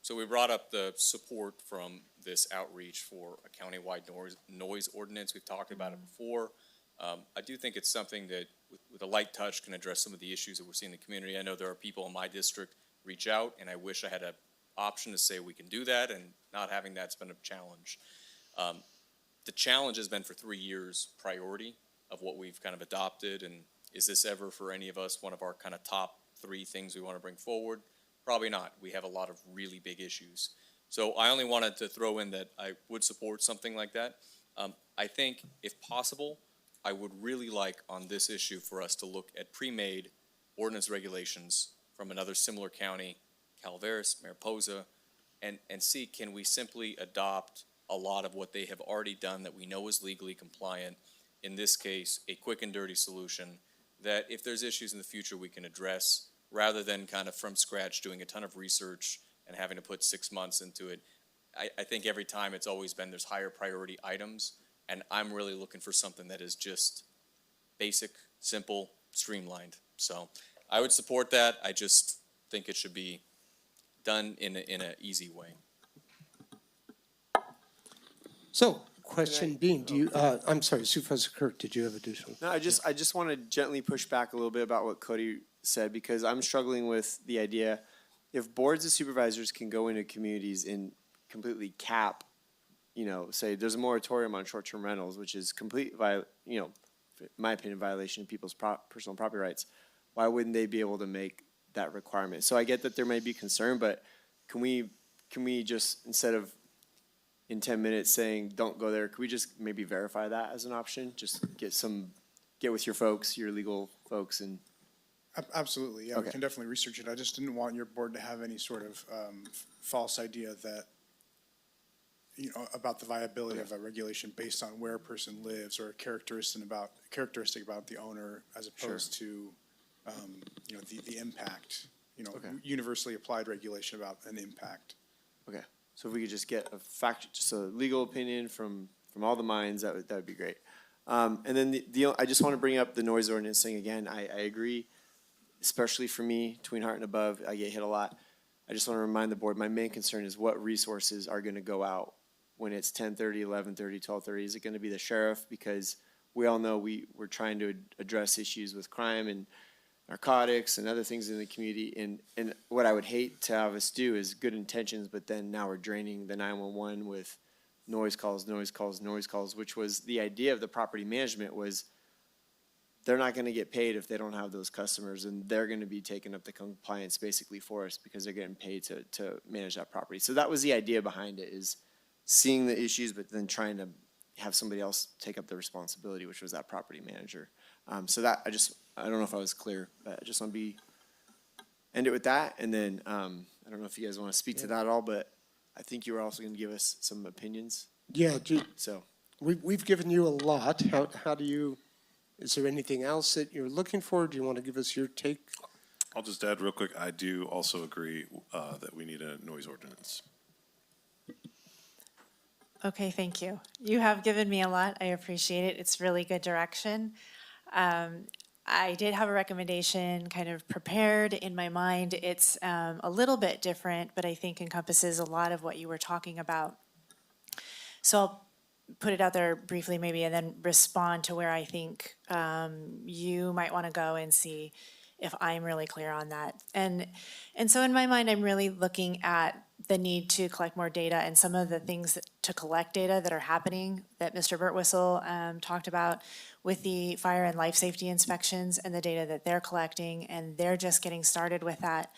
So we brought up the support from this outreach for a countywide noise ordinance. We've talked about it before. I do think it's something that, with a light touch, can address some of the issues that we're seeing in the community. I know there are people in my district reach out, and I wish I had an option to say we can do that, and not having that's been a challenge. the challenge has been for 3 years priority of what we've kind of adopted, and is this ever for any of us one of our kind of top 3 things we want to bring forward? Probably not. We have a lot of really big issues. So I only wanted to throw in that I would support something like that. I think if possible, I would really like on this issue for us to look at pre-made ordinance regulations from another similar county, Calaveras, Mariposa, and see, can we simply adopt a lot of what they have already done that we know is legally compliant, in this case, a quick and dirty solution that if there's issues in the future we can address, rather than kind of from scratch doing a ton of research and having to put 6 months into it. I think every time it's always been there's higher priority items, and I'm really looking for something that is just basic, simple, streamlined. So I would support that. I just think it should be done in an easy way. So, question being, do you, I'm sorry, Supervisor Kirk, did you have additional? No, I just want to gently push back a little bit about what Cody said, because I'm struggling with the idea, if boards of supervisors can go into communities and completely cap, say there's a moratorium on short-term rentals, which is in my opinion, violation of people's personal property rights, why wouldn't they be able to make that requirement? So I get that there may be concern, but can we just, instead of in 10 minutes saying don't go there, could we just maybe verify that as an option? Just get with your folks, your legal folks, and Absolutely, yeah, Okay. we can definitely research it. I just didn't want your board to have any sort of false idea that, about the viability of a regulation based on where a person lives or a characteristic about the owner, as opposed to, the impact, Okay. universally applied regulation about an impact. Okay, so if we could just get just a legal opinion from all the minds, that would be great. And then I just want to bring up the noise ordinance thing again. I agree, especially for me, Tween Heart and above, I get hit a lot. I just want to remind the board, my main concern is what resources are going to go out when it's 10:30, 11:30, 12:30. Is it going to be the sheriff? Because we all know we're trying to address issues with crime and narcotics and other things in the community. And what I would hate to have us do is good intentions, but then now we're draining the 911 with noise calls, which was the idea of the property management was they're not going to get paid if they don't have those customers, and they're going to be taking up the compliance basically for us because they're getting paid to manage that property. So that was the idea behind it, is seeing the issues, but then trying to have somebody else take up the responsibility, which was that property manager. So that, I don't know if I was clear, but I just want to end it with that. And then, I don't know if you guys want to speak to that at all, but I think you were also going to give us some opinions. Yeah, So we've given you a lot. How do you, is there anything else that you're looking for? Do you want to give us your take? I'll just add real quick, I do also agree that we need a noise ordinance. Okay, thank you. You have given me a lot. I appreciate it. It's really good direction. I did have a recommendation kind of prepared in my mind. It's a little bit different, but I think encompasses a lot of what you were talking about. So I'll put it out there briefly maybe, and then respond to where I think you might want to go and see if I'm really clear on that. And so in my mind, I'm really looking at the need to collect more data and some of the things to collect data that are happening that Mr. Birtwistle talked about with the fire and life safety inspections and the data that they're collecting, and they're just getting started with that.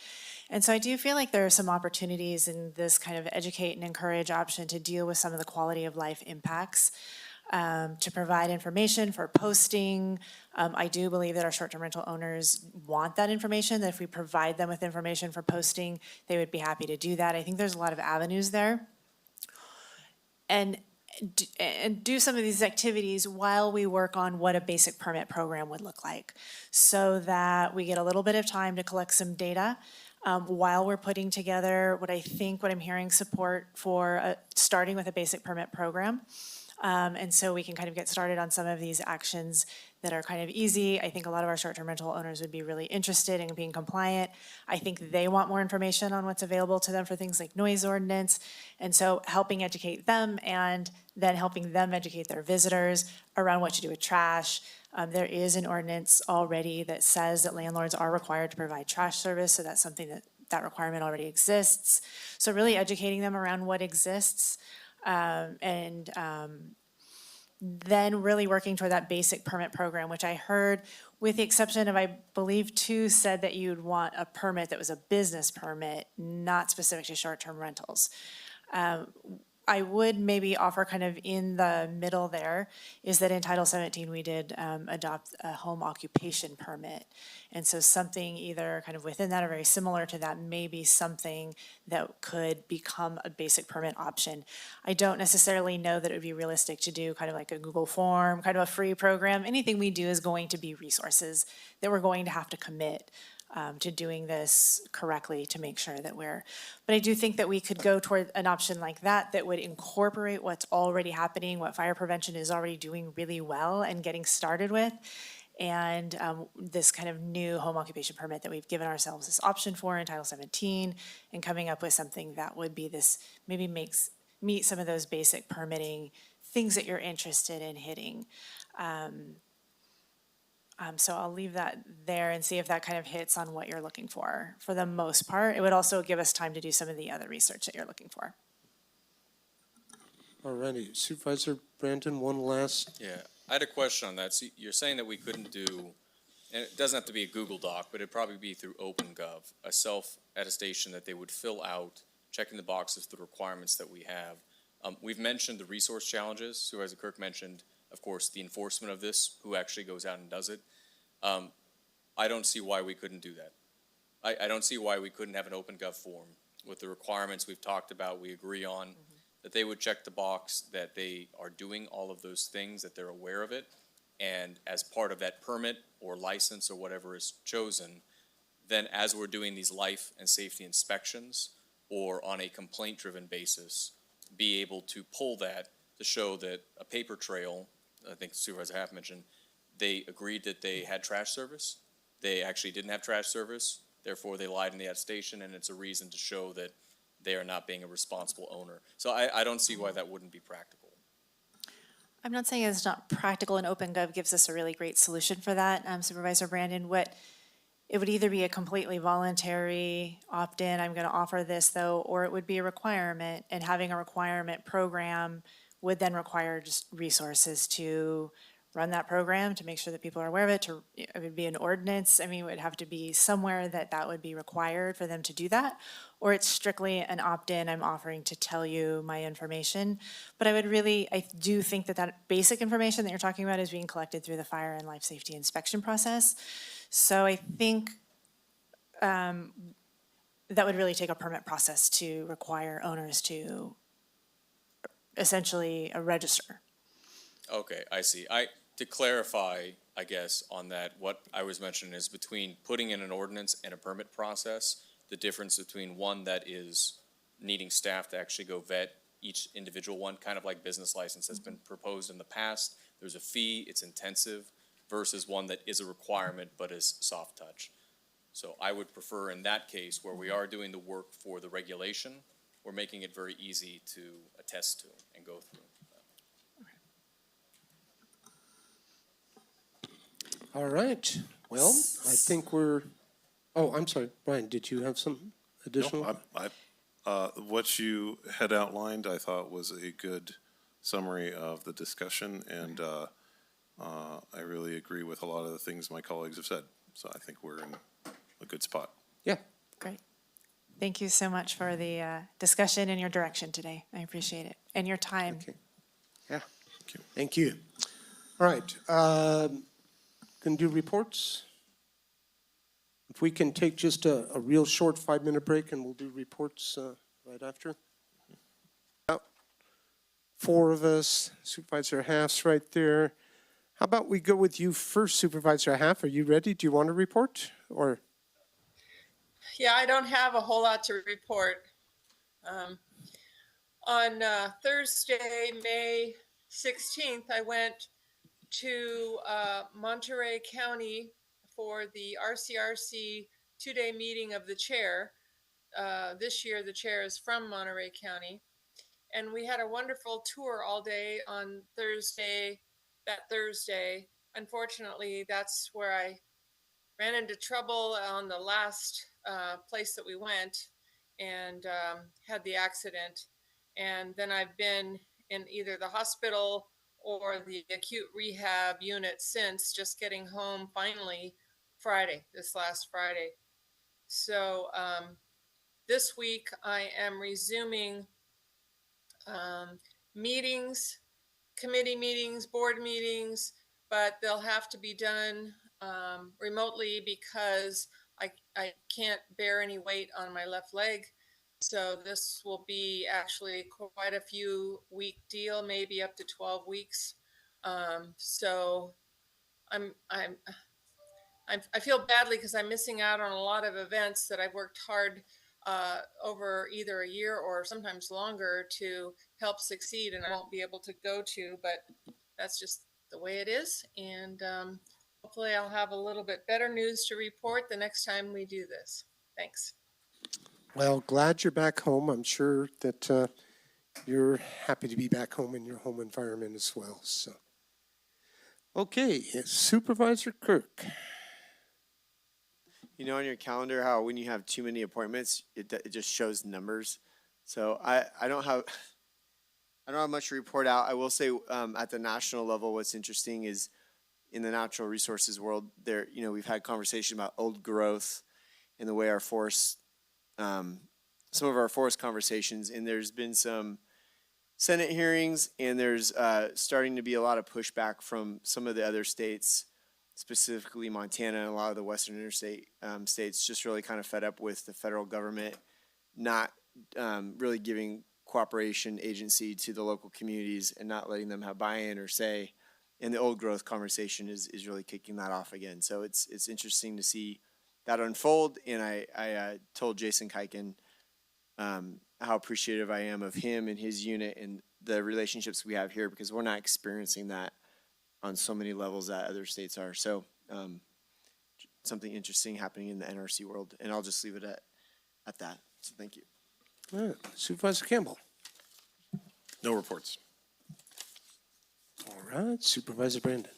And so I do feel like there are some opportunities in this kind of educate and encourage option to deal with some of the quality of life impacts, to provide information for posting. I do believe that our short-term rental owners want that information, that if we provide them with information for posting, they would be happy to do that. I think there's a lot of avenues there. And do some of these activities while we work on what a basic permit program would look like, so that we get a little bit of time to collect some data while we're putting together what I'm hearing support for starting with a basic permit program. And so we can kind of get started on some of these actions that are kind of easy. I think a lot of our short-term rental owners would be really interested in being compliant. I think they want more information on what's available to them for things like noise ordinance. And so helping educate them and then helping them educate their visitors around what to do with trash. There is an ordinance already that says that landlords are required to provide trash service, so that's something that requirement already exists. So really educating them around what exists, and then really working toward that basic permit program, which I heard, with the exception of, I believe, two said that you'd want a permit that was a business permit, not specific to short-term rentals. I would maybe offer kind of in the middle there is that in Title 17, we did adopt a home occupation permit. And so something either kind of within that or very similar to that may be something that could become a basic permit option. I don't necessarily know that it would be realistic to do kind of like a Google form, kind of a free program. Anything we do is going to be resources that we're going to have to commit to doing this correctly to make sure that but I do think that we could go toward an option like that that would incorporate what's already happening, what fire prevention is already doing really well and getting started with, and this kind of new home occupation permit that we've given ourselves this option for in Title 17, and coming up with something that would be this, maybe meet some of those basic permitting things that you're interested in hitting. So I'll leave that there and see if that kind of hits on what you're looking for the most part. It would also give us time to do some of the other research that you're looking for. All righty. Supervisor Brandon, one last. Yeah, I had a question on that. So you're saying that we couldn't do, and it doesn't have to be a Google Doc, but it'd probably be through OpenGov, a self-attestation that they would fill out, checking the boxes, the requirements that we have. We've mentioned the resource challenges. Supervisor Kirk mentioned, of course, the enforcement of this, who actually goes out and does it. I don't see why we couldn't do that. I don't see why we couldn't have an OpenGov form with the requirements we've talked about, we agree on, that they would check the box, that they are doing all of those things, that they're aware of it, and as part of that permit or license or whatever is chosen, then as we're doing these life and safety inspections, or on a complaint-driven basis, be able to pull that to show that a paper trail, I think Supervisor Half mentioned, they agreed that they had trash service. They actually didn't have trash service. Therefore, they lied in the attestation, and it's a reason to show that they are not being a responsible owner. So I don't see why that wouldn't be practical. I'm not saying it's not practical, and OpenGov gives us a really great solution for that, Supervisor Brandon. It would either be a completely voluntary opt-in, I'm going to offer this though, or it would be a requirement, and having a requirement program would then require just resources to run that program, to make sure that people are aware of it. It would be an ordinance. I mean, it would have to be somewhere that would be required for them to do that. Or it's strictly an opt-in, I'm offering to tell you my information. But I do think that basic information that you're talking about is being collected through the fire and life safety inspection process. So I think that would really take a permit process to require owners to essentially register. Okay, I see. To clarify, I guess, on that, what I was mentioning is between putting in an ordinance and a permit process, the difference between one that is needing staff to actually go vet each individual one, kind of like business license has been proposed in the past. There's a fee, it's intensive, versus one that is a requirement but is soft touch. So I would prefer in that case, where we are doing the work for the regulation, we're making it very easy to attest to and go through. All right. Well, I think I'm sorry, Brian, did you have something additional? No, what you had outlined, I thought was a good summary of the discussion, and I really agree with a lot of the things my colleagues have said. So I think we're in a good spot. Yeah. Great. Thank you so much for the discussion and your direction today. I appreciate it. And your time. Okay. Yeah. Thank you. All right. Can do reports. If we can take just a real short 5-minute break, and we'll do reports right after. About 4 of us, Supervisor Half's right there. How about we go with you first, Supervisor Half? Are you ready? Do you want to report, or? Yeah, I don't have a whole lot to report. On Thursday, May 16th, I went to Monterey County for the RCRC 2-day meeting of the chair. This year, the chair is from Monterey County. And we had a wonderful tour all day on Thursday. Unfortunately, that's where I ran into trouble on the last place that we went and had the accident. And then I've been in either the hospital or the acute rehab unit since, just getting home finally this last Friday. So this week I am resuming meetings, committee meetings, board meetings, but they'll have to be done remotely because I can't bear any weight on my left leg. So this will be actually quite a few week deal, maybe up to 12 weeks. So I feel badly because I'm missing out on a lot of events that I've worked hard over either a year or sometimes longer to help succeed, and I won't be able to go to, but that's just the way it is. And hopefully I'll have a little bit better news to report the next time we do this. Thanks. Well, glad you're back home. I'm sure that you're happy to be back home in your home environment as well. So, okay, Supervisor Kirk. You know on your calendar how when you have too many appointments, it just shows numbers. So I don't have much to report out. I will say at the national level, what's interesting is in the natural resources world, we've had conversation about old growth and the way our forest, some of our forest conversations, and there's been some Senate hearings, and there's starting to be a lot of pushback from some of the other states, specifically Montana and a lot of the western interstate states, just really kind of fed up with the federal government not really giving cooperation agency to the local communities and not letting them have buy-in or say. And the old growth conversation is really kicking that off again. So it's interesting to see that unfold. And I told Jason Kuiken how appreciative I am of him and his unit and the relationships we have here, because we're not experiencing that on so many levels that other states are. So something interesting happening in the NRC world, and I'll just leave it at that. So thank you. All right. Supervisor Campbell. No reports. All right, Supervisor Brandon.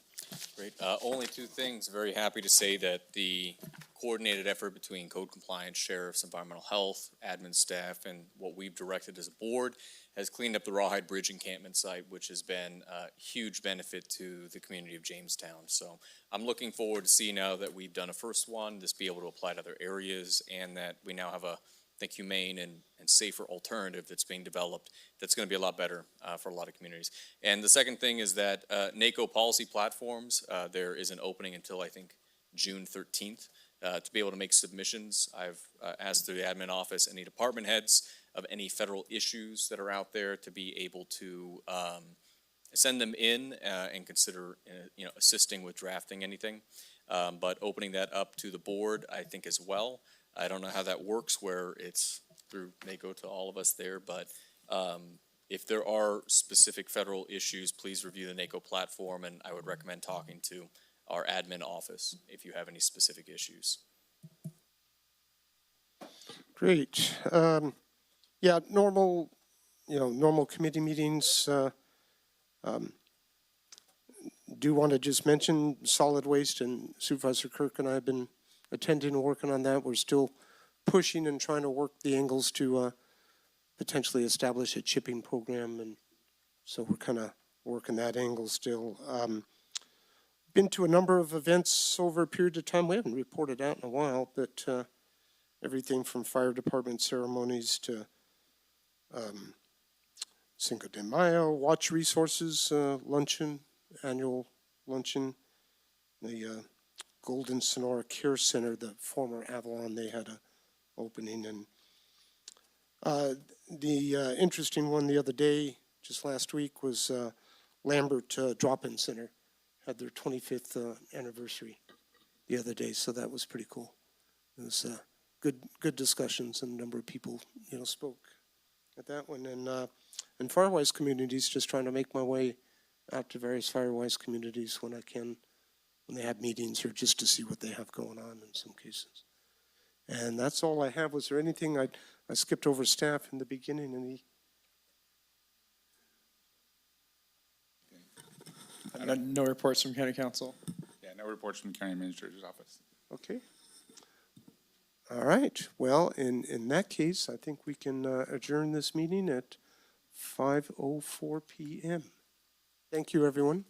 Great. Only two things. Very happy to say that the coordinated effort between code compliance, sheriffs, environmental health, admin staff, and what we've directed as a board has cleaned up the Rawhide Bridge encampment site, which has been a huge benefit to the community of Jamestown. So I'm looking forward to seeing now that we've done a first one, this be able to apply to other areas, and that we now have a humane and safer alternative that's being developed that's going to be a lot better for a lot of communities. And the second thing is that NACO policy platforms, there is an opening until I think June 13th to be able to make submissions. I've asked through the admin office any department heads of any federal issues that are out there to be able to send them in and consider assisting with drafting anything. But opening that up to the board, I think, as well. I don't know how that works where it's through NACO to all of us there, but if there are specific federal issues, please review the NACO platform, and I would recommend talking to our admin office if you have any specific issues. Great. Yeah, normal committee meetings. Do want to just mention solid waste, and Supervisor Kirk and I have been attending and working on that. We're still pushing and trying to work the angles to potentially establish a chipping program, and so we're kind of working that angle still. Been to a number of events over a period of time. We haven't reported out in a while, but everything from fire department ceremonies to Cinco de Mayo, Watch Resources luncheon, annual luncheon, the Golden Sonora Care Center, the former Avalon, they had a opening. And the interesting one the other day, just last week, was Lambert Drop-In Center had their 25th anniversary the other day, so that was pretty cool. It was good discussions, and a number of people spoke at that one. And Firewise communities, just trying to make my way out to various Firewise communities when I can, when they have meetings, or just to see what they have going on in some cases. And that's all I have. Was there anything I skipped over staff in the beginning? No reports from County Council. Yeah, no reports from County Administrator's Office. Okay. All right. Well, in that case, I think we can adjourn this meeting at 5:04 p.m. Thank you, everyone.